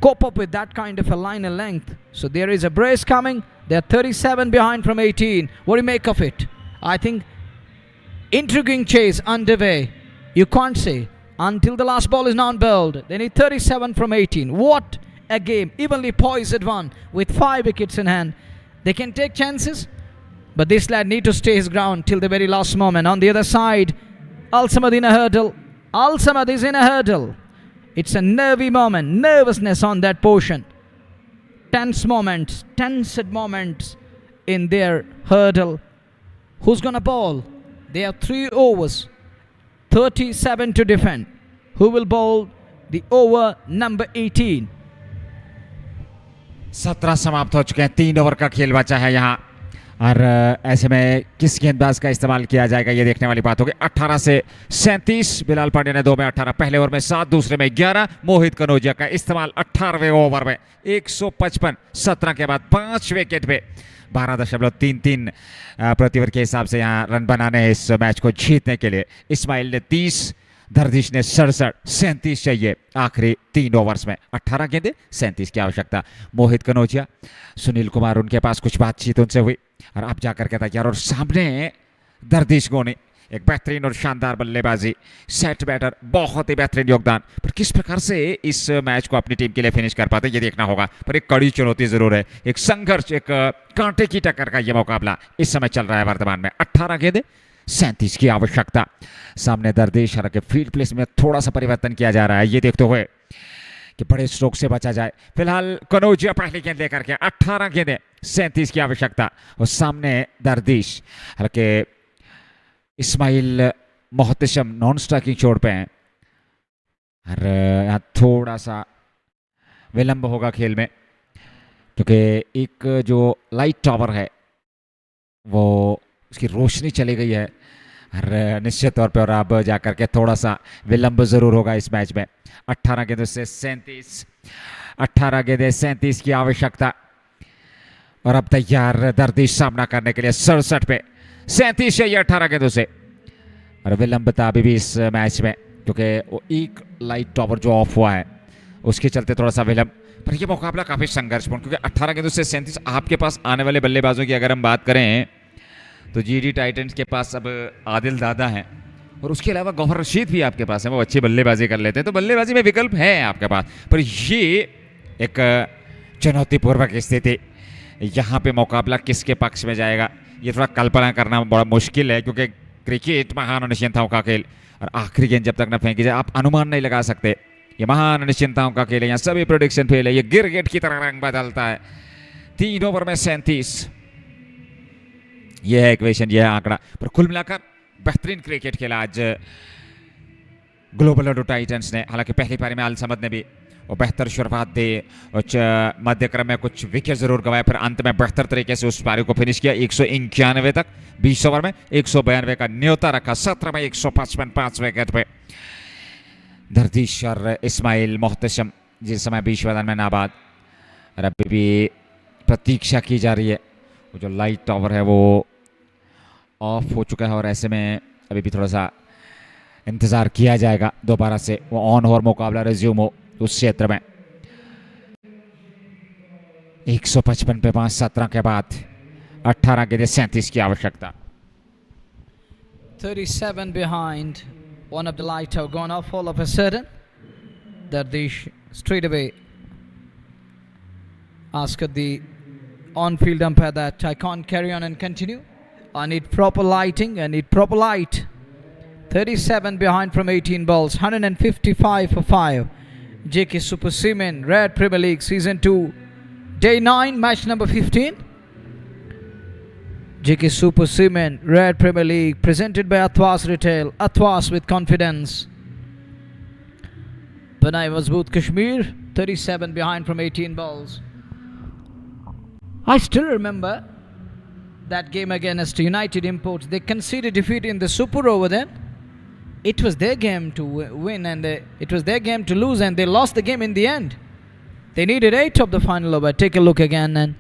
cope up with that kind of a line and length. So there is a brace coming. They're 37 behind from 18. What do you make of it? I think intriguing chase underway. You can't say until the last ball is non-bowled. They need 37 from 18. What a game. Evenly poised one with 5 wickets in hand. They can take chances, but this lad need to stay his ground till the very last moment. On the other side, Al Samad in a hurdle. Al Samad is in a hurdle. It's a nervy moment, nervousness on that portion. Tensed moments in their hurdle. Who's gonna bowl? They have 3 overs, 37 to defend. Who will bowl the over number 18? 17 समाप्त हो चुके हैं। 3 over का खेल बचा है यहाँ और ऐसे में किस गेंदबाज का इस्तेमाल किया जाएगा ये देखने वाली बात होगी। 18 से 37 बिलाल पांड्या ने 2 में 18, पहले ओवर में 7, दूसरे में 11। मोहित कनौजिया का इस्तेमाल 18वें ओवर में 155, 17 के बाद 5 विकेट पे 12.33 प्रति ओवर के हिसाब से यहाँ रन बनाने हैं इस मैच को जीतने के लिए। इस्माइल ने 30, दर्दिश ने 67, 37 चाहिए आखिरी 3 ओवर्स में। 18 गेंदें, 37 की आवश्यकता। मोहित कनौजिया, सुनील कुमार, उनके पास कुछ बातचीत उनसे हुई और अब जाकर के तैयार। और सामने दर्दिश गोनी, एक बेहतरीन और शानदार बल्लेबाजी, सेट बैटर, बहुत ही बेहतरीन योगदान। पर किस प्रकार से इस मैच को अपनी टीम के लिए फिनिश कर पाते ये देखना होगा। पर एक कड़ी चुनौती जरूर है, एक संघर्ष, एक कांटे की टक्कर का ये मुकाबला इस समय चल रहा है वर्तमान में। 18 गेंदें, 37 की आवश्यकता। सामने दर्दिश, हालांकि फील्ड प्लेस में थोड़ा सा परिवर्तन किया जा रहा है ये देखते हुए कि बड़े स्ट्रोक से बचा जाए। फिलहाल कनौजिया पहली गेंद लेकर के 18 गेंदें, 37 की आवश्यकता। और सामने दर्दिश, हालांकि इस्माइल मोहतशम नॉन स्ट्राइकिंग चोट पे हैं और यहाँ थोड़ा सा विलंब होगा खेल में क्योंकि एक जो लाइट टावर है वो उसकी रोशनी चली गई है और निश्चित तौर पे और अब जाकर के थोड़ा सा विलंब जरूर होगा इस मैच में। 18 गेंदों से 37, 18 गेंदें 37 की आवश्यकता और अब तैयार दर्दिश सामना करने के लिए 67 पे 37 है ये 18 गेंदों से। और विलंबता अभी भी इस मैच में क्योंकि वो एक लाइट टावर जो ऑफ हुआ है उसके चलते थोड़ा सा विलंब। पर ये मुकाबला काफी संघर्षपूर्ण क्योंकि 18 गेंदों से 37 आपके पास आने वाले बल्लेबाजों की अगर हम बात करें तो जीडी टाइटंस के पास अब आदिल दादा हैं और उसके अलावा गौहर रशीद भी आपके पास है, वो अच्छी बल्लेबाजी कर लेते हैं, तो बल्लेबाजी में विकल्प है आपके पास। पर ये एक चुनौतीपूर्वक स्थिति, यहाँ पे मुकाबला किसके पक्ष में जाएगा ये थोड़ा कल्पना करना बड़ा मुश्किल है क्योंकि क्रिकेट महान अनिश्चितताओं का खेल और आखिरी गेंद जब तक न फेंकी जाए आप अनुमान नहीं लगा सकते। ये महान अनिश्चितताओं का खेल है, यहाँ सभी प्रोडिक्शन फेल है, ये गिरगिट की तरह रंग बदलता है। 3 ओवर में 37, यह है इक्वेशन, यह है आंकड़ा। पर कुल मिलाकर बेहतरीन क्रिकेट खेला आज ग्लोबल डैडू टाइटंस ने। हालांकि पहली पारी में अल समद ने भी वो बेहतर शुरुआत दी, मध्य क्रम में कुछ विकेट जरूर गंवाए, फिर अंत में बेहतर तरीके से उस पारी को फिनिश किया 191 तक 20 ओवर में 192 का न्योता रखा। 17 में 155 5 विकेट पे दर्दिश और इस्माइल मोहतशम जिस समय 20 मैदान में नाबाद। और अभी भी प्रतीक्षा की जा रही है, वो जो लाइट टावर है वो ऑफ हो चुका है और ऐसे में अभी भी थोड़ा सा इंतज़ार किया जाएगा दोबारा से वो ऑन हो और मुकाबला रिज्यूम हो उस क्षेत्र में। 155 पे 5 17 के बाद 18 गेंदें 37 की आवश्यकता। 37 behind, one of the lights have gone off all of a sudden. Dardish straight away asked the on-field umpire that I can't carry on and continue. I need proper lighting, I need proper light. 37 behind from 18 balls, 155 for 5. JK Super Cement, Red Premier League Season 2, Day 9, match number 15. JK Super Cement, Red Premier League, presented by Athwas Retail, Athwas with confidence. Banai Mazboot Kashmir, 37 behind from 18 balls. I still remember that game against United Imports. They conceded defeat in the Super Over then. It was their game to win and it was their game to lose, and they lost the game in the end. They needed 8 of the final over. Take a look again, and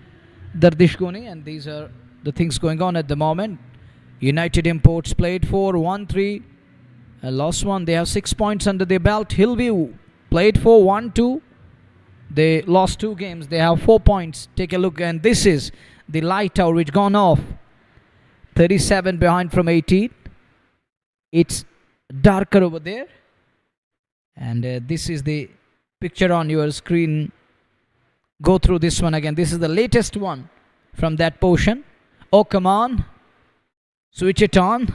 Dardish Goni, and these are the things going on at the moment. United Imports played 4-1-3, lost 1. They have 6 points under their belt. Hillview played 4-1-2. They lost 2 games. They have 4 points. Take a look, and this is the light tower which gone off. 37 behind from 18. It's darker over there, and this is the picture on your screen. Go through this one again. This is the latest one from that portion. Oh, come on, switch it on,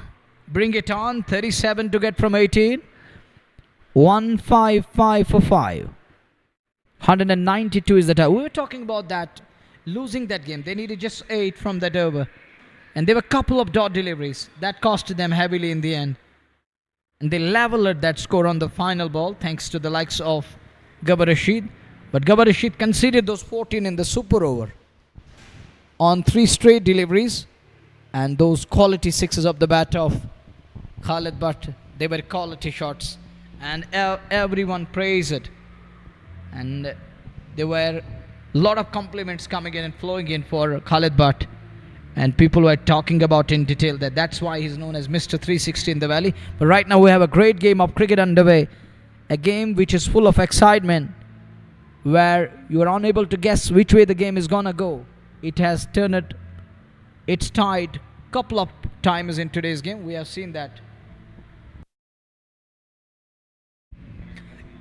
bring it on. 37 to get from 18. 155 for 5. 192 is the time. We were talking about that, losing that game. They needed just 8 from that over, and there were a couple of dot deliveries that costed them heavily in the end. And they leveled that score on the final ball thanks to the likes of Gabbar Rashid. But Gabbar Rashid conceded those 14 in the super over on 3 straight deliveries, and those quality sixes of the bat of Khalid Butt, they were quality shots, and everyone praised it. And there were a lot of compliments coming in and flowing in for Khalid Butt. And people were talking about in detail that that's why he's known as Mr. 360 in the Valley. But right now we have a great game of cricket underway. A game which is full of excitement, where you are unable to guess which way the game is gonna go. It has turned, it's tied couple of times in today's game. We have seen that.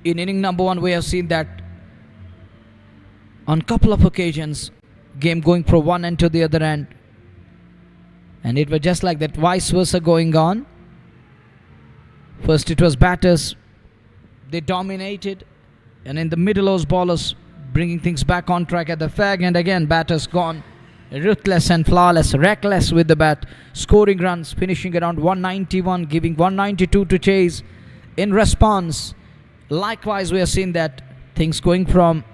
In inning number 1, we have seen that on couple of occasions, game going from one end to the other end. And it was just like that, vice versa going on. First it was batters, they dominated, and in the middle those ballers bringing things back on track at the fag, and again batters gone ruthless and flawless, reckless with the bat, scoring runs, finishing around 191, giving 192 to chase in response. Likewise we have seen that things going from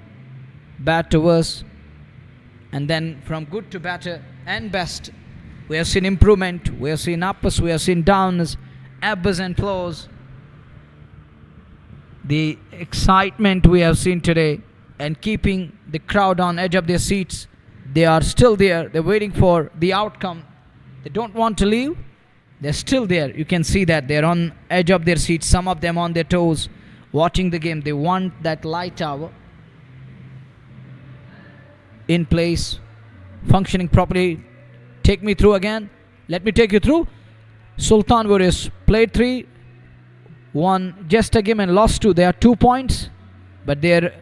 bad to worse. And then from good to better and best, we have seen improvement, we have seen uppers, we have seen downs, ebbs and flows. The excitement we have seen today and keeping the crowd on edge of their seats. They are still there. They're waiting for the outcome. They don't want to leave. They're still there. You can see that they're on edge of their seats. Some of them on their toes, watching the game. They want that light hour in place, functioning properly. Take me through again. Let me take you through. Sultan Warriors played 3, won just a game and lost 2. They are 2 points, but their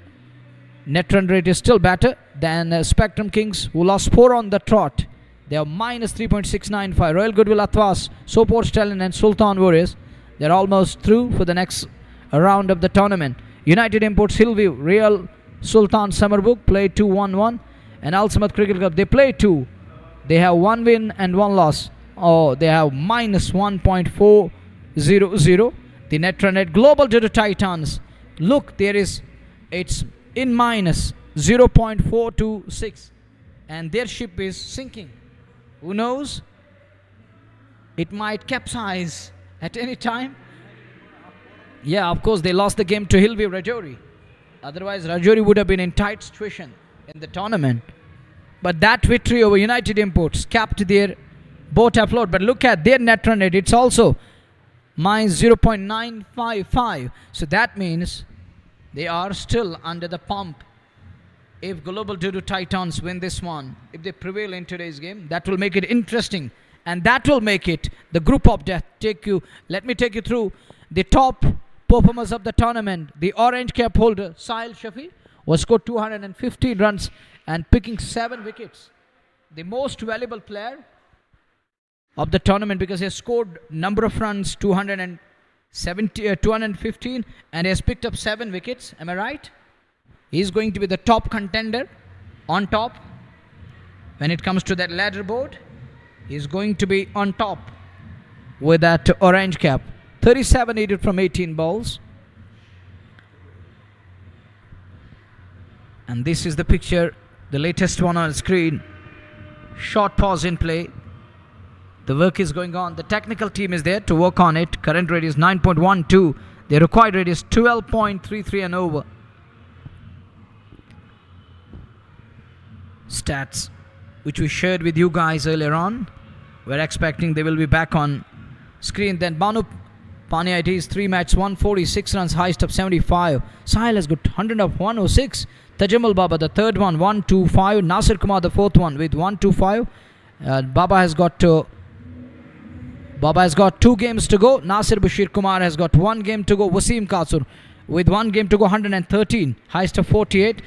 net run rate is still better than Spectrum Kings, who lost 4 on the trot. They are minus 3.695. Royal Goodwill Athwas, Sopor Stallion and Sultan Warriors, they're almost through for the next round of the tournament. United Imports Hillview, Real Sultan Summerbook played 2-1-1, and Al Samad Cricket Club, they played 2. They have 1 win and 1 loss. Oh, they have minus 1.400. The net run rate. Global Dadoo Titans, look, it's in minus 0.426, and their ship is sinking. Who knows? It might capsize at any time. Yeah, of course, they lost the game to Hillview Rajouri. Otherwise, Rajouri would have been in tight situation in the tournament. But that victory over United Imports kept their boat afloat. But look at their net run rate. It's also minus 0.955. So that means they are still under the pump. If Global Dadoo Titans win this one, if they prevail in today's game, that will make it interesting. And that will make it the group of death. Let me take you through the top performers of the tournament. The orange cap holder, Sahil Shafi, was scored 215 runs and picking 7 wickets. The most valuable player of the tournament because he has scored number of runs 215 and he has picked up 7 wickets. Am I right? He is going to be the top contender on top. When it comes to that ladder board, he is going to be on top with that orange cap. 37 needed from 18 balls. And this is the picture, the latest one on screen. Short pause in play. The work is going on. The technical team is there to work on it. Current rate is 9.12. The required rate is 12.33 and over. Stats which we shared with you guys earlier on. We're expecting they will be back on screen. Then Banu Paniati is 3 matches, 146 runs, highest of 75. Sahil has got 100 of 106. Tajammul Baba, the third one, 125. Nasir Kumar, the fourth one, with 125. Baba has got 2 games to go. Nasir Bashir Kumar has got 1 game to go. Wasim Kasur with 1 game to go, 113. Highest of 48.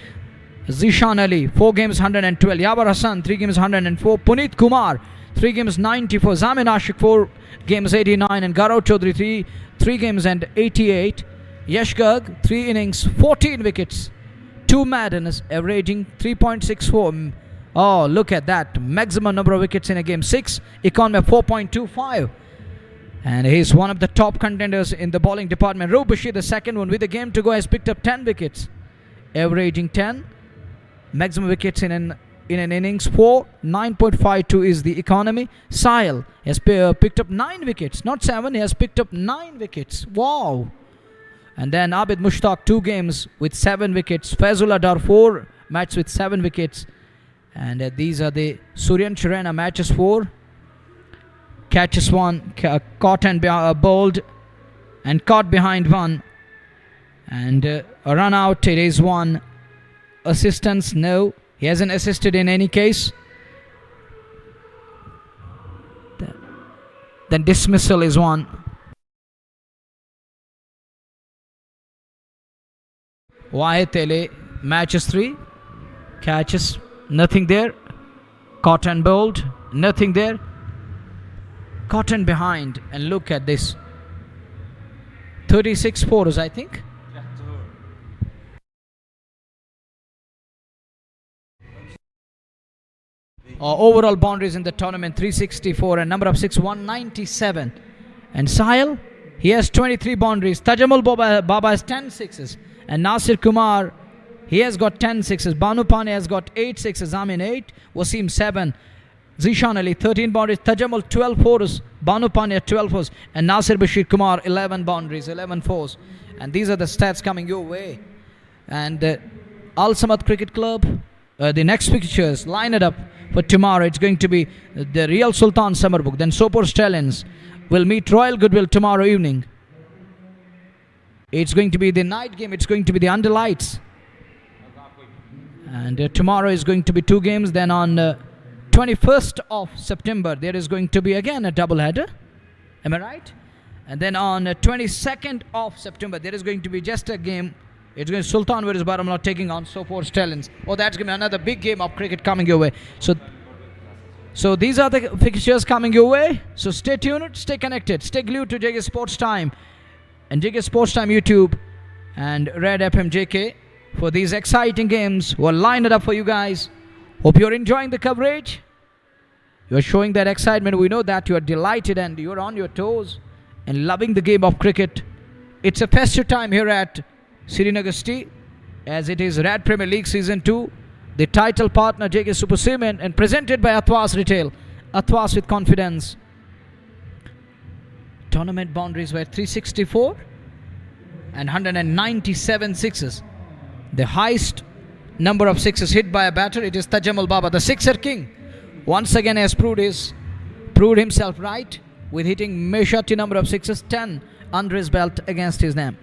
Zishan Ali, 4 games, 112. Yabar Hassan, 3 games, 104. Puneet Kumar, 3 games, 94. Zamin Ashik, 4 games, 89. And Gaurav Chaudhary, 3 games and 88. Yash Garg, 3 innings, 14 wickets. 2 Maddens, averaging 3.64. Oh, look at that. Maximum number of wickets in a game, 6. Economy 4.25. And he's one of the top contenders in the bowling department. Rob Bashir, the second one, with a game to go, has picked up 10 wickets. Averaging 10. Maximum wickets in an innings, 4. 9.52 is the economy. Sahil has picked up 9 wickets. Not 7, he has picked up 9 wickets. Wow. And then Abid Mushtaq, 2 games with 7 wickets. Faizul Adar, 4 matches with 7 wickets. And these are the Suryan Chirena matches 4. Catches 1, caught and bowled, and caught behind 1. And a run out, it is 1. Assistance, no. He hasn't assisted in any case. Then dismissal is 1. Wahid Tele, matches 3. Catches, nothing there. Caught and bowled, nothing there. Caught and behind, and look at this. 36 fours, I think. Overall boundaries in the tournament, 364, and number of 6, 197. And Sahil, he has 23 boundaries. Tajammul Baba has 10 sixes. And Nasir Kumar, He has got 10 sixes. Banu Pane has got 8 sixes. Amin 8. Wasim 7. Zishan Ali 13 boundaries. Tajammul 12 fours. Banu Pane 12 fours. And Nasir Bashir Kumar 11 boundaries, 11 fours. And these are the stats coming your way. And Al Samad Cricket Club, the next fixtures, line it up for tomorrow. It's going to be the Real Sultan Summerbrook. Then Sopor Stallions will meet Royal Goodwill tomorrow evening. It's going to be the night game. It's going to be the under lights. And tomorrow is going to be 2 games. Then on 21st of September, there is going to be again a double header. Am I right? And then on 22nd of September, there is going to be just a game. It's going to Sultan versus Baramulla taking on Sopor Stallions. Oh, that's going to be another big game of cricket coming your way. So these are the fixtures coming your way. So stay tuned, stay connected, stay glued to JK Sports Time and JK Sports Time YouTube and Red FM JK for these exciting games. We'll line it up for you guys. Hope you're enjoying the coverage. You're showing that excitement. We know that you are delighted and you're on your toes and loving the game of cricket. It's a festive time here at Srinagar City as it is Red Premier League Season 2. The title partner JK Super Cement and presented by Athwas Retail. Athwas with confidence. Tournament boundaries were 364 and 197 sixes. The highest number of sixes hit by a batter, it is Tajammul Baba, the sixer king. Once again has proved himself right with hitting Meshati number of sixes, 10 under his belt against his name.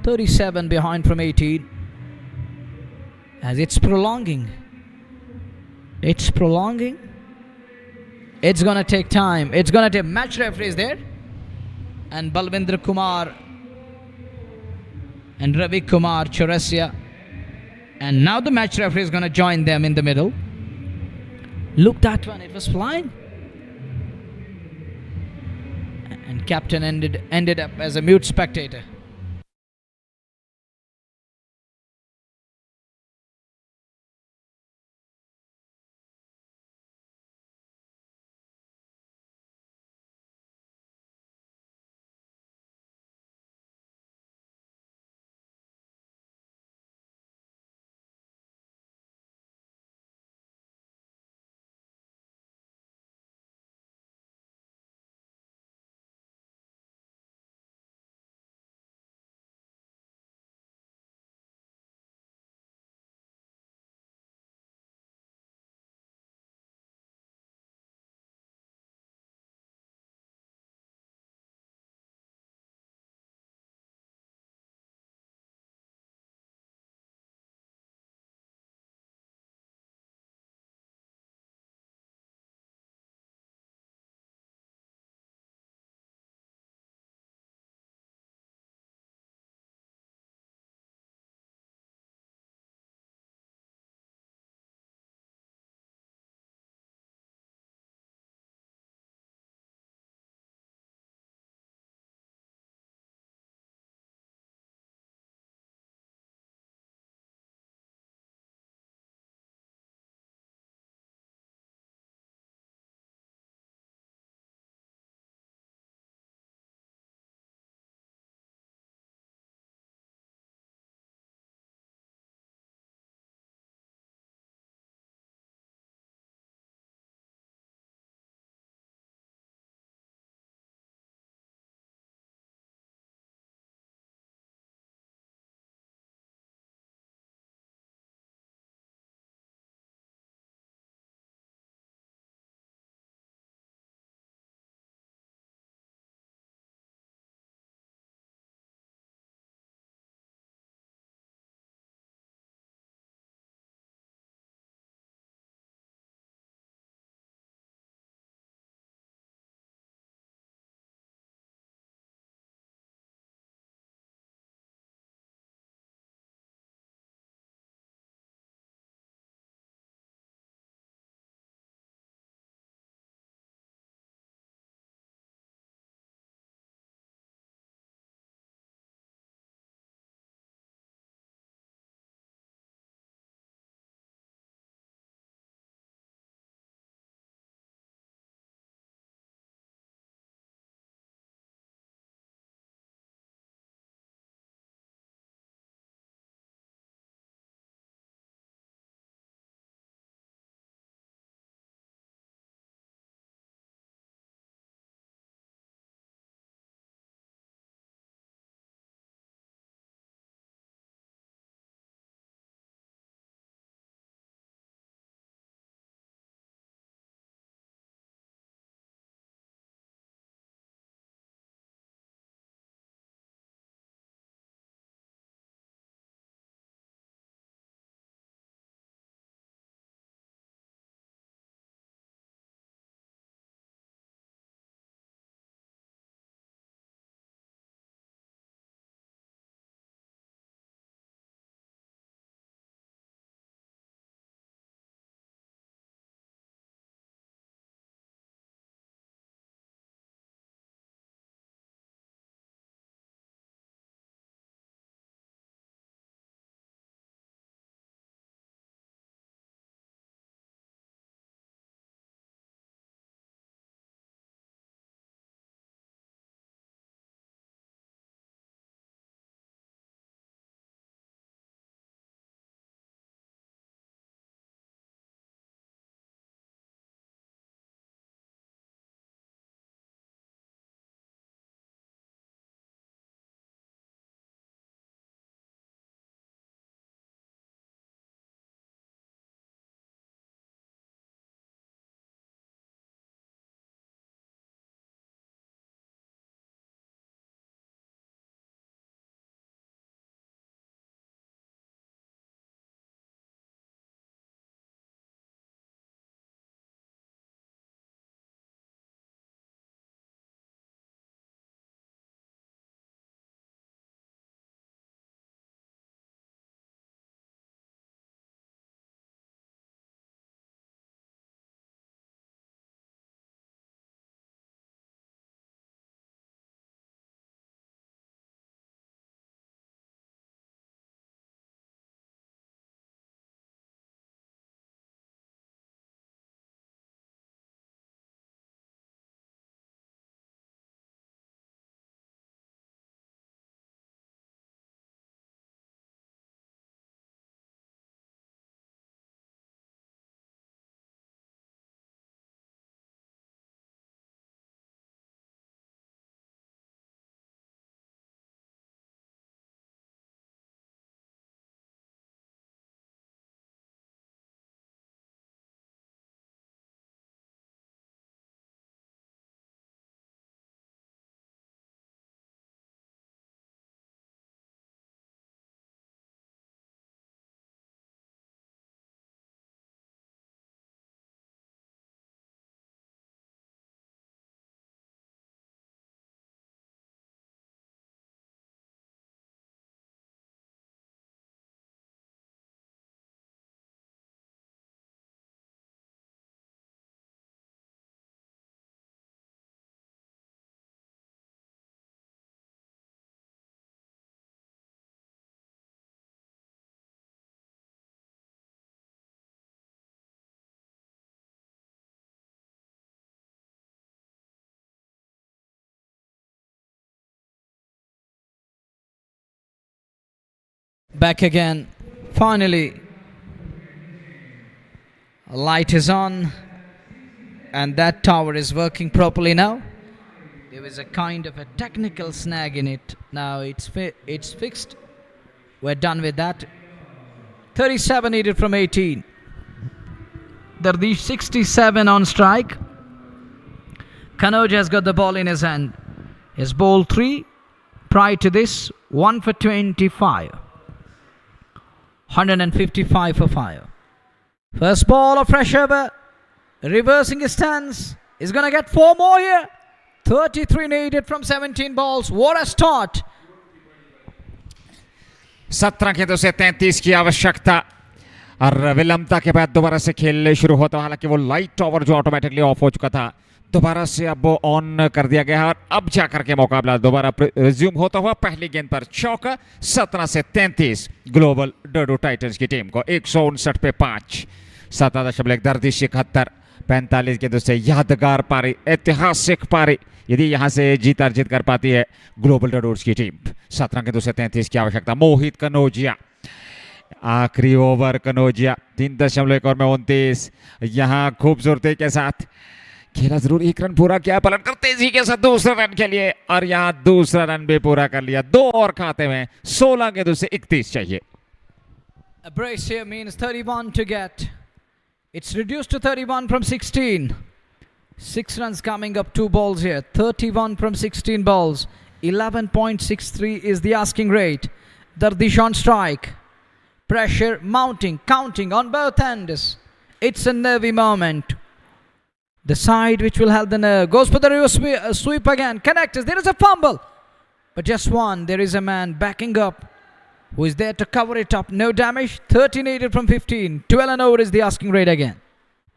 37 behind from 18. As it's prolonging. It's prolonging. It's going to take time. It's going to take match referees there. And Balvendra Kumar and Ravi Kumar Chaurasia. And now the match referee is going to join them in the middle. Look, that one, it was flying. And captain ended up as a mute spectator. back again. Finally, light is on, and that tower is working properly now. There was a kind of a technical snag in it. Now it's fixed. We're done with that. 37 needed from 18. Dardish 67 on strike. Kanoja has got the ball in his hand. His ball 3. Prior to this, 1 for 25. 155 for 5. First ball of fresh over. Reversing his stance. He's going to get 4 more here. 33 needed from 17 balls. What a start. 17 गेंदों से 33 की आवश्यकता और विलंबता के बाद दोबारा से खेल शुरू होता है। हालांकि वो लाइट ओवर जो ऑटोमेटिकली ऑफ हो चुका था दोबारा से अब वो ऑन कर दिया गया है और अब जाकर के मुकाबला दोबारा रिज्यूम होता हुआ। पहली गेंद पर चौका। 17 से 33 ग्लोबल डाडू टाइटंस की टीम को 159 पे 5। 17.1 दर्दिश 71। 45 गेंदों से यादगार पारी, ऐतिहासिक पारी यदि यहां से जीत अर्जित कर पाती है ग्लोबल डाडूज की टीम। 17 गेंदों से 33 की आवश्यकता। मोहित कनौजिया आखिरी ओवर। कनौजिया 3.1 ओवर में 29। यहां खूबसूरती के साथ खेला जरूर। 1 रन पूरा किया, पलट कर तेजी के साथ दूसरा रन के लिए और यहां दूसरा रन भी पूरा कर लिया। 2 और खाते में 16 गेंदों से 31 चाहिए। A brace here means 31 to get. It's reduced to 31 from 16. 6 runs coming up, 2 balls here. 31 from 16 balls. 11.63 is the asking rate. Dardish on strike. Pressure mounting, counting on both ends. It's a nervy moment. The side which will help the nerve goes for the reverse sweep again. Connectors. There is a fumble, but just one. There is a man backing up who is there to cover it up. No damage. 30 needed from 15. 12 and over is the asking rate again.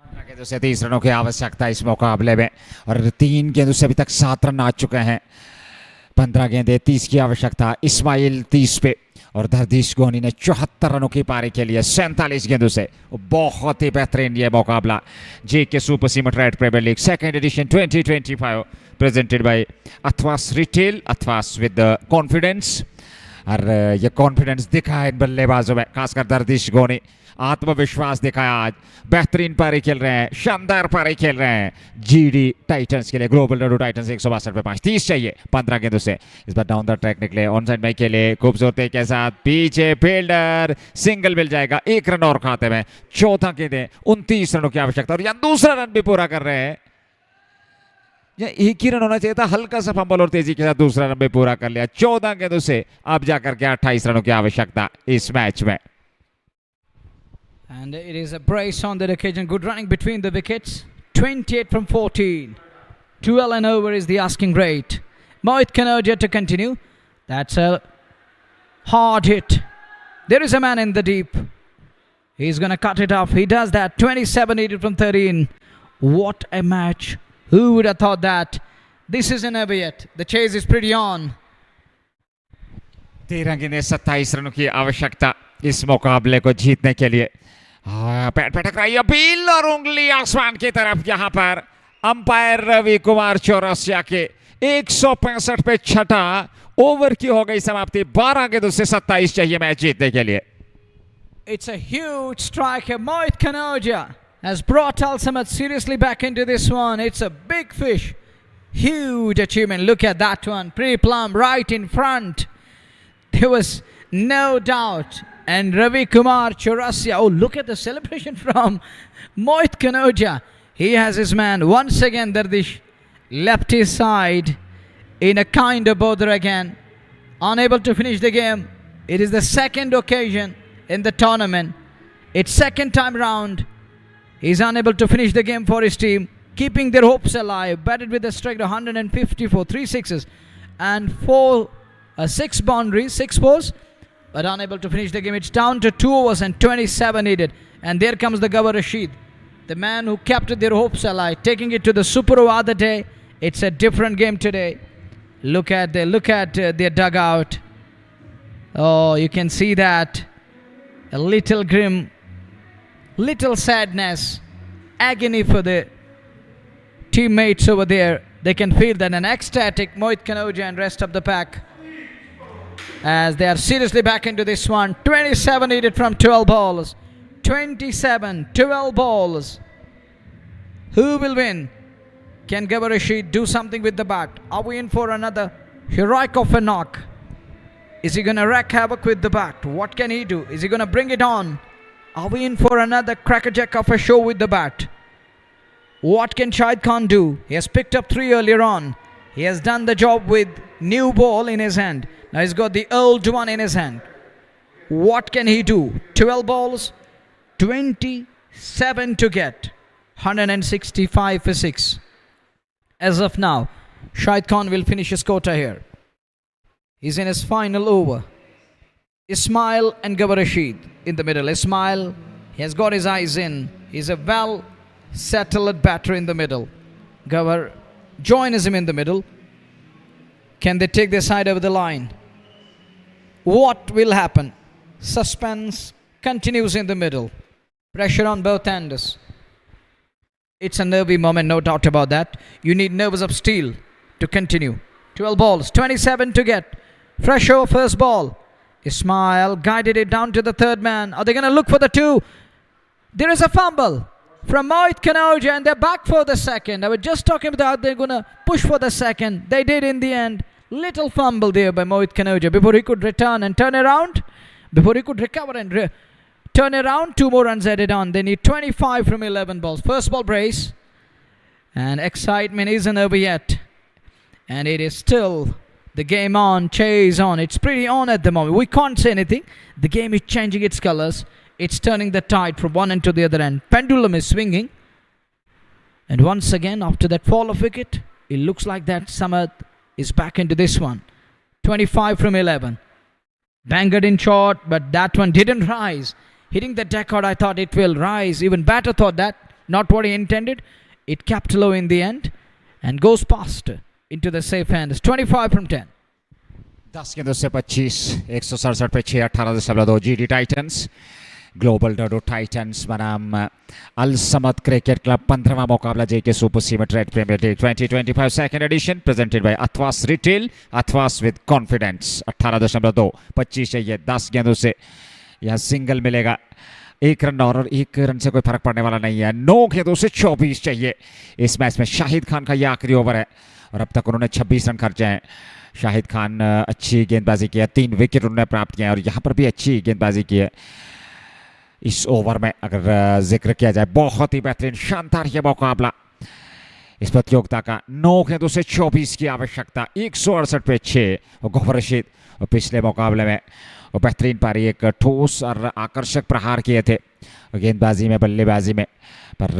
15 गेंदों से 30 रनों की आवश्यकता इस मुकाबले में और 3 गेंदों से अभी तक 7 रन आ चुके हैं। 15 गेंदें 30 की आवश्यकता। इस्माइल 30 पे और दर्दिश गोनी ने 74 रनों की पारी के लिए 47 गेंदों से। बहुत ही बेहतरीन ये मुकाबला। JK super cement red premier league second edition 2025 presented by Athwas retail, Athwas with confidence. और ये कॉन्फिडेंस दिखा है इन बल्लेबाजों में, खासकर दर्दिश गोनी। आत्मविश्वास दिखाया आज। बेहतरीन पारी खेल रहे हैं, शानदार पारी खेल रहे हैं जीडी टाइटंस के लिए। ग्लोबल डाडू टाइटंस 162 पे 5। 30 चाहिए 15 गेंदों से। इस बार डाउन द ट्रैक निकले, ऑन साइड में खेले खूबसूरती के साथ। पीछे फील्डर सिंगल मिल जाएगा। 1 रन और खाते में। 14 गेंदें 29 रनों की आवश्यकता और यहाँ दूसरा रन भी पूरा कर रहे हैं। या 1 ही रन होना चाहिए था। हल्का सा फंबल और तेजी के साथ दूसरा रन भी पूरा कर लिया। 14 गेंदों से अब जाकर के 28 रनों की आवश्यकता इस मैच में। And it is a brace on that occasion. Good running between the wickets. 28 from 14. 12 and over is the asking rate. Mohit Kanoja to continue. That's a hard hit. There is a man in the deep. He's going to cut it off. He does that. 27 needed from 13. What a match. Who would have thought that? This isn't over yet. The chase is pretty on. 13 गेंदें 27 रनों की आवश्यकता इस मुकाबले को जीतने के लिए। पैट पटक रही अपील और उंगली आसमान की तरफ। यहां पर अंपायर रवि कुमार चौरसिया के 165 पे 6 ओवर की हो गई समाप्ति। 12 गेंदों से 27 चाहिए मैच जीतने के लिए। It's a huge strike here. Mohit Kanoja has brought Ultimate seriously back into this one. It's a big fish. Huge achievement. Look at that one. Pretty plumb right in front. There was no doubt. And Ravi Kumar Chaurasia. Oh, look at the celebration from Mohit Kanoja. He has his man. Once again, Dardish left his side in a kind of bother again. Unable to finish the game. It is the second occasion in the tournament. It's second time round. He's unable to finish the game for his team. Keeping their hopes alive. Batted with a strike of 154. 3 sixes and 6 boundaries. 6 fours. But unable to finish the game. It's down to 2 overs and 27 needed. And there comes the Gawar Rashid, the man who kept their hopes alive, taking it to the Super over the day. It's a different game today. Look at their dugout. Oh, you can see that. A little grim, little sadness, agony for the teammates over there. They can feel that. An ecstatic Mohit Kanoja and rest of the pack. as they are seriously back into this one. 27 needed from 12 balls. 27, 12 balls. Who will win? Can Gabbar Rashid do something with the bat? Are we in for another heroic of a knock? Is he going to wreak havoc with the bat? What can he do? Is he going to bring it on? Are we in for another crackerjack of a show with the bat? What can Shahid Khan do? He has picked up 3 earlier on. He has done the job with new ball in his hand. Now he's got the old one in his hand. What can he do? 12 balls, 27 to get. 165 for 6. As of now, Shahid Khan will finish his quota here. He's in his final over. Ismail and Gabbar Rashid in the middle. Ismail, he has got his eyes in. He's a well-settled batter in the middle. Gabbar joins him in the middle. Can they take their side over the line? What will happen? Suspense continues in the middle. Pressure on both ends. It's a nervy moment, no doubt about that. You need nerves of steel to continue. 12 balls, 27 to get. Fresh over first ball. Ismail guided it down to the third man. Are they going to look for the 2? There is a fumble from Mohit Kanoja and they're back for the second. I was just talking about they're going to push for the second. They did in the end. Little fumble there by Mohit Kanoja before he could return and turn around. Before he could recover and turn around. 2 more runs added on. They need 25 from 11 balls. First ball brace. And excitement isn't over yet. And it is still the game on, chase on. It's pretty on at the moment. We can't say anything. The game is changing its colors. It's turning the tide from one end to the other end. Pendulum is swinging. And once again, after that fall of wicket, it looks like that Samad is back into this one. 25 from 11. Bangered in short, but that one didn't rise. Hitting the deck out, I thought it will rise. Even batter thought that. Not what he intended. It kept low in the end and goes past into the safe hands. 25 from 10. 10 गेंदों से 25 167 पे 6 18.2 GD Titans global Dodo Titans बनाम Al Samad cricket club 15वां मुकाबला JK super cement red premier league 2025 second edition presented by Athwas retail Athwas with confidence 18.2 25 चाहिए 10 गेंदों से यह सिंगल मिलेगा 1 रन और 1 रन से कोई फर्क पड़ने वाला नहीं है 9 गेंदों से 24 चाहिए इस मैच में शाहिद खान का यह आखिरी ओवर है और अब तक उन्होंने 26 रन खर्चे हैं शाहिद खान अच्छी गेंदबाजी की है 3 विकेट उन्होंने प्राप्त किए हैं और यहाँ पर भी अच्छी गेंदबाजी की है इस ओवर में अगर जिक्र किया जाए बहुत ही बेहतरीन शानदार ये मुकाबला इस प्रतियोगिता का 9 गेंदों से 24 की आवश्यकता 168 पे 6 और गब्बर रशीद और पिछले मुकाबले में और बेहतरीन पारी एक ठोस और आकर्षक प्रहार किए थे गेंदबाजी में बल्लेबाजी में पर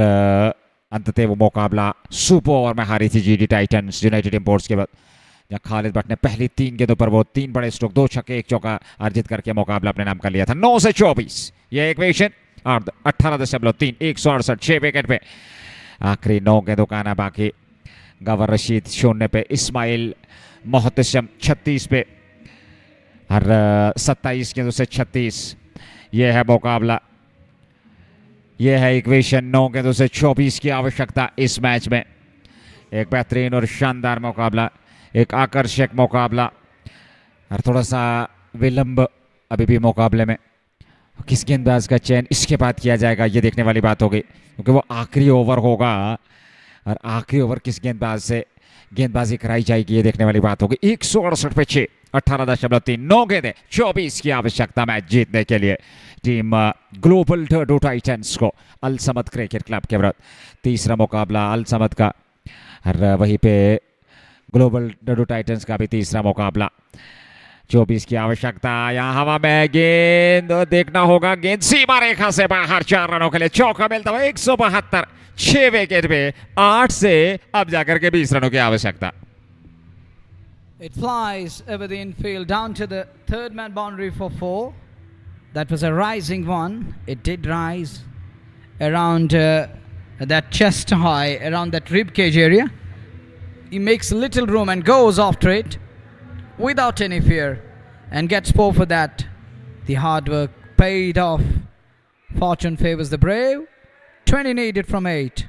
अंततः वो मुकाबला सुपर ओवर में हारी थी जीडी टाइटंस यूनाइटेड इंपोर्ट्स के बाद जहाँ खालिद भट्ट ने पहली 3 गेंदों पर वो 3 बड़े स्ट्रोक 2 छक्के 1 चौका अर्जित करके मुकाबला अपने नाम कर लिया था 9 से 24 ये इक्वेशन और 18.3 168 6 विकेट पे आखिरी 9 गेंदों का आना बाकी गब्बर रशीद 0 पे इस्माइल मोहतशम 36 पे और 27 गेंदों से 36 ये है मुकाबला ये है इक्वेशन 9 गेंदों से 24 की आवश्यकता इस मैच में एक बेहतरीन और शानदार मुकाबला एक आकर्षक मुकाबला और थोड़ा सा विलंब अभी भी मुकाबले में किस गेंदबाज का चयन इसके बाद किया जाएगा ये देखने वाली बात होगी क्योंकि वो आखिरी ओवर होगा और आखिरी ओवर किस गेंदबाज से गेंदबाजी कराई जाएगी ये देखने वाली बात होगी 168 पे 6 18.3 9 गेंदें 24 की आवश्यकता मैच जीतने के लिए टीम ग्लोबल डडो टाइटंस को अल समद क्रिकेट क्लब के विरुद्ध तीसरा मुकाबला अल समद का और वहीं पे ग्लोबल डडो टाइटंस का भी तीसरा मुकाबला 24 की आवश्यकता यहाँ हवा में गेंद देखना होगा गेंद सीमा रेखा से बाहर 4 रनों के लिए चौका मिलता हुआ 172 6 विकेट पे 8 से अब जाकर के 20 रनों की आवश्यकता It flies over the infield down to the third man boundary for 4. That was a rising one. It did rise around that chest high, around that rib cage area. He makes little room and goes after it without any fear and gets 4 for that. The hard work paid off. Fortune favors the brave. 20 needed from 8.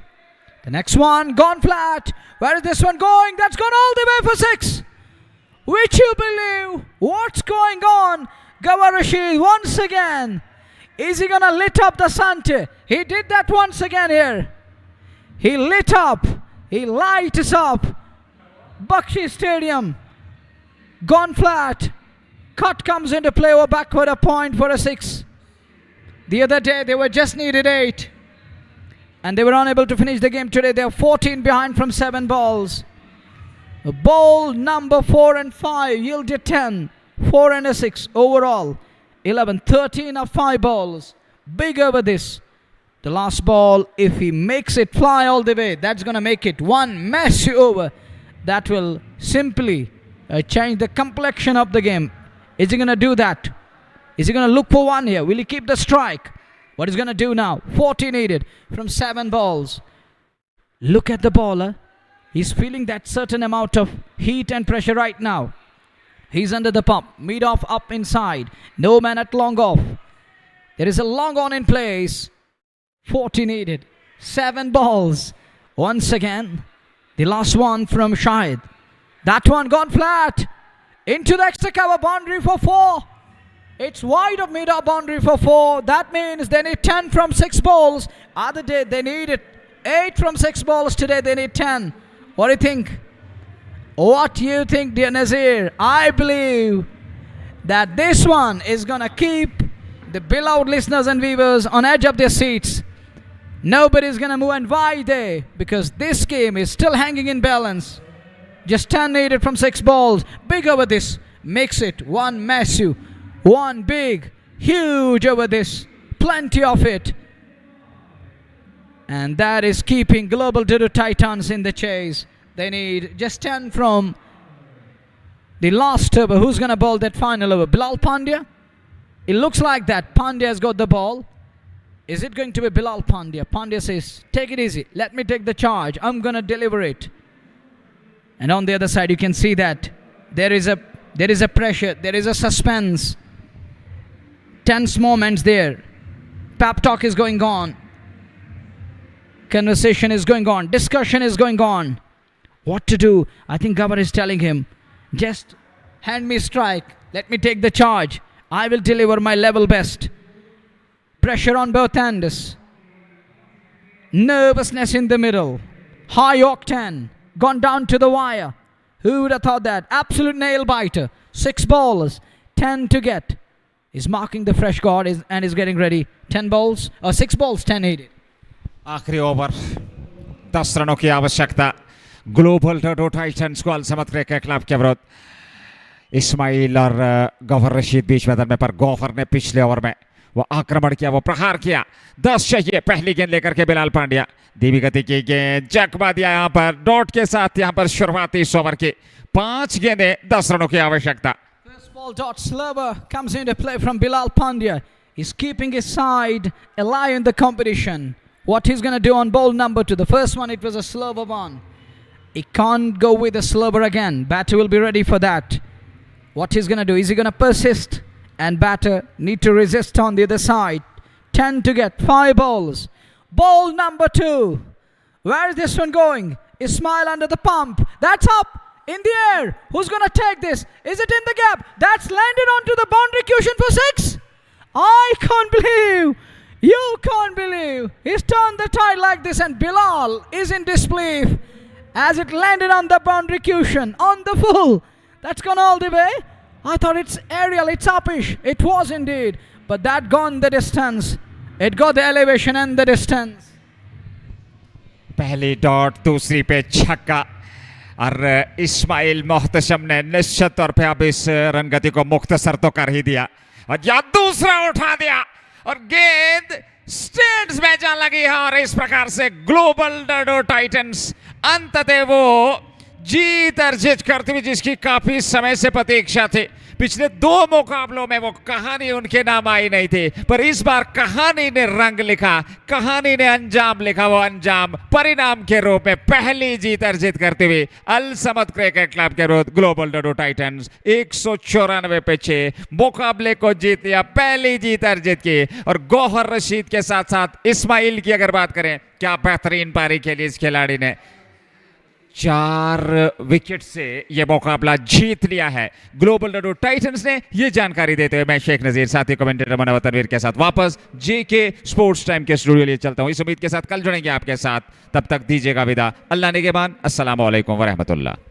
The next one gone flat. Where is this one going? That's gone all the way for 6. Would you believe what's going on? Gawar Rashid once again. Is he gonna lit up the Sante? He did that once again here. He lit up. He lights up Bakshi Stadium. Gone flat. Cut comes into play over backward, a point for a 6. The other day they were just needed 8. And they were unable to finish the game today. They are 14 behind from 7 balls. Ball number 4 and 5 yielded 10. 4 and a 6 overall. 11, 13 of 5 balls. Big over this. The last ball, if he makes it fly all the way, that's going to make it one massive over. That will simply change the complexion of the game. Is he going to do that? Is he going to look for one here? Will he keep the strike? What is he going to do now? 40 needed from 7 balls. Look at the bowler. He's feeling that certain amount of heat and pressure right now. He's under the pump. Mid off up inside. No man at long off. There is a long on in place. 40 needed. 7 balls. Once again, the last one from Shahid. That one gone flat. Into the extra cover boundary for 4. It's wide of mid-off boundary for 4. That means they need 10 from 6 balls. Other day they needed 8 from 6 balls. Today they need 10. What do you think? What do you think, dear Nazir? I believe that this one is going to keep the beloved listeners and viewers on edge of their seats. Nobody's going to move. And why they? Because this game is still hanging in balance. Just 10 needed from 6 balls. Big over this. Makes it one massive, one big, huge over this. Plenty of it. And that is keeping Global Dadoo Titans in the chase. They need just 10 from the last over. Who's going to bowl that final over? Bilal Pandya? It looks like that. Pandya has got the ball. Is it going to be Bilal Pandya? Pandya says, take it easy. Let me take the charge. I'm going to deliver it. And on the other side, you can see that there is a pressure. There is a suspense. Tense moments there. Pep talk is going on. Conversation is going on. Discussion is going on. What to do? I think Gawar is telling him, just hand me strike. Let me take the charge. I will deliver my level best. Pressure on both ends. Nervousness in the middle. High octane. Gone down to the wire. Who would have thought that? Absolute nail biter. 6 balls. 10 to get. He's marking the fresh guard and is getting ready. 10 balls. 6 balls. 10 needed. आखिरी over 10 रनों की आवश्यकता global डैडू Titans को अलसमत cricket club के विरुद्ध इस्माइल और गौहर रशीद बीच मैदान में पर गौहर ने पिछले ओवर में वो आक्रमण किया, वो प्रहार किया. 10 चाहिए पहली गेंद लेकर के बिलाल पांड्या. धीमी गति की गेंद जकमा दिया यहाँ पर डॉट के साथ. यहाँ पर शुरुआती इस ओवर की 5 गेंदें 10 रनों की आवश्यकता. First ball dot slower comes into play from Bilal Pandya. He's keeping his side alive in the competition. What he's going to do on ball number 2. The first one, it was a slower one. He can't go with a slower again. Batter will be ready for that. What he's going to do, is he going to persist? And batter need to resist on the other side. 10 to get. 5 balls. Ball number 2. Where is this one going? Ismail under the pump. That's up in the air. Who's going to take this? Is it in the gap? That's landed onto the boundary cushion for 6. I can't believe. You can't believe. He's turned the tide like this and Bilal is in disbelief as it landed on the boundary cushion on the full. That's gone all the way. I thought it's aerial, it's upish. It was indeed. But that gone the distance. It got the elevation and the distance. पहली dot दूसरी पे छक्का और इस्माइल मोहतशम ने निश्चित तौर पे अब इस रन गति को मुख्तसर तो कर ही दिया और या दूसरा उठा दिया और गेंद स्टैंड्स में जा लगी है. और इस प्रकार से ग्लोबल डैडू टाइटंस अंततः वो जीत अर्जित करती हुई जिसकी काफी समय से प्रतीक्षा थी. पिछले 2 मुकाबलों में वो कहानी उनके नाम आई नहीं थी, पर इस बार कहानी ने रंग लिखा, कहानी ने अंजाम लिखा. वो अंजाम परिणाम के रूप में पहली जीत अर्जित करते हुए अल समद क्रिकेट क्लब के विरुद्ध ग्लोबल डैडू टाइटंस 194 पे 6 मुकाबले को जीत लिया, पहली जीत अर्जित की. और गौहर रशीद के साथ साथ इस्माइल की अगर बात करें, क्या बेहतरीन पारी खेली इस खिलाड़ी ने. 4 विकेट से यह मुकाबला जीत लिया है ग्लोबल डडो टाइटंस ने। यह जानकारी देते हुए मैं शेख नजीर साथी कमेंटेटर मनोवर तनवीर के साथ वापस जेके स्पोर्ट्स टाइम के स्टूडियो लिए चलता हूं। इस उम्मीद के साथ कल जुड़ेंगे आपके साथ, तब तक दीजिएगा विदा। अल्लाह निगहबान। अस्सलाम वालेकुम व रहमतुल्लाह।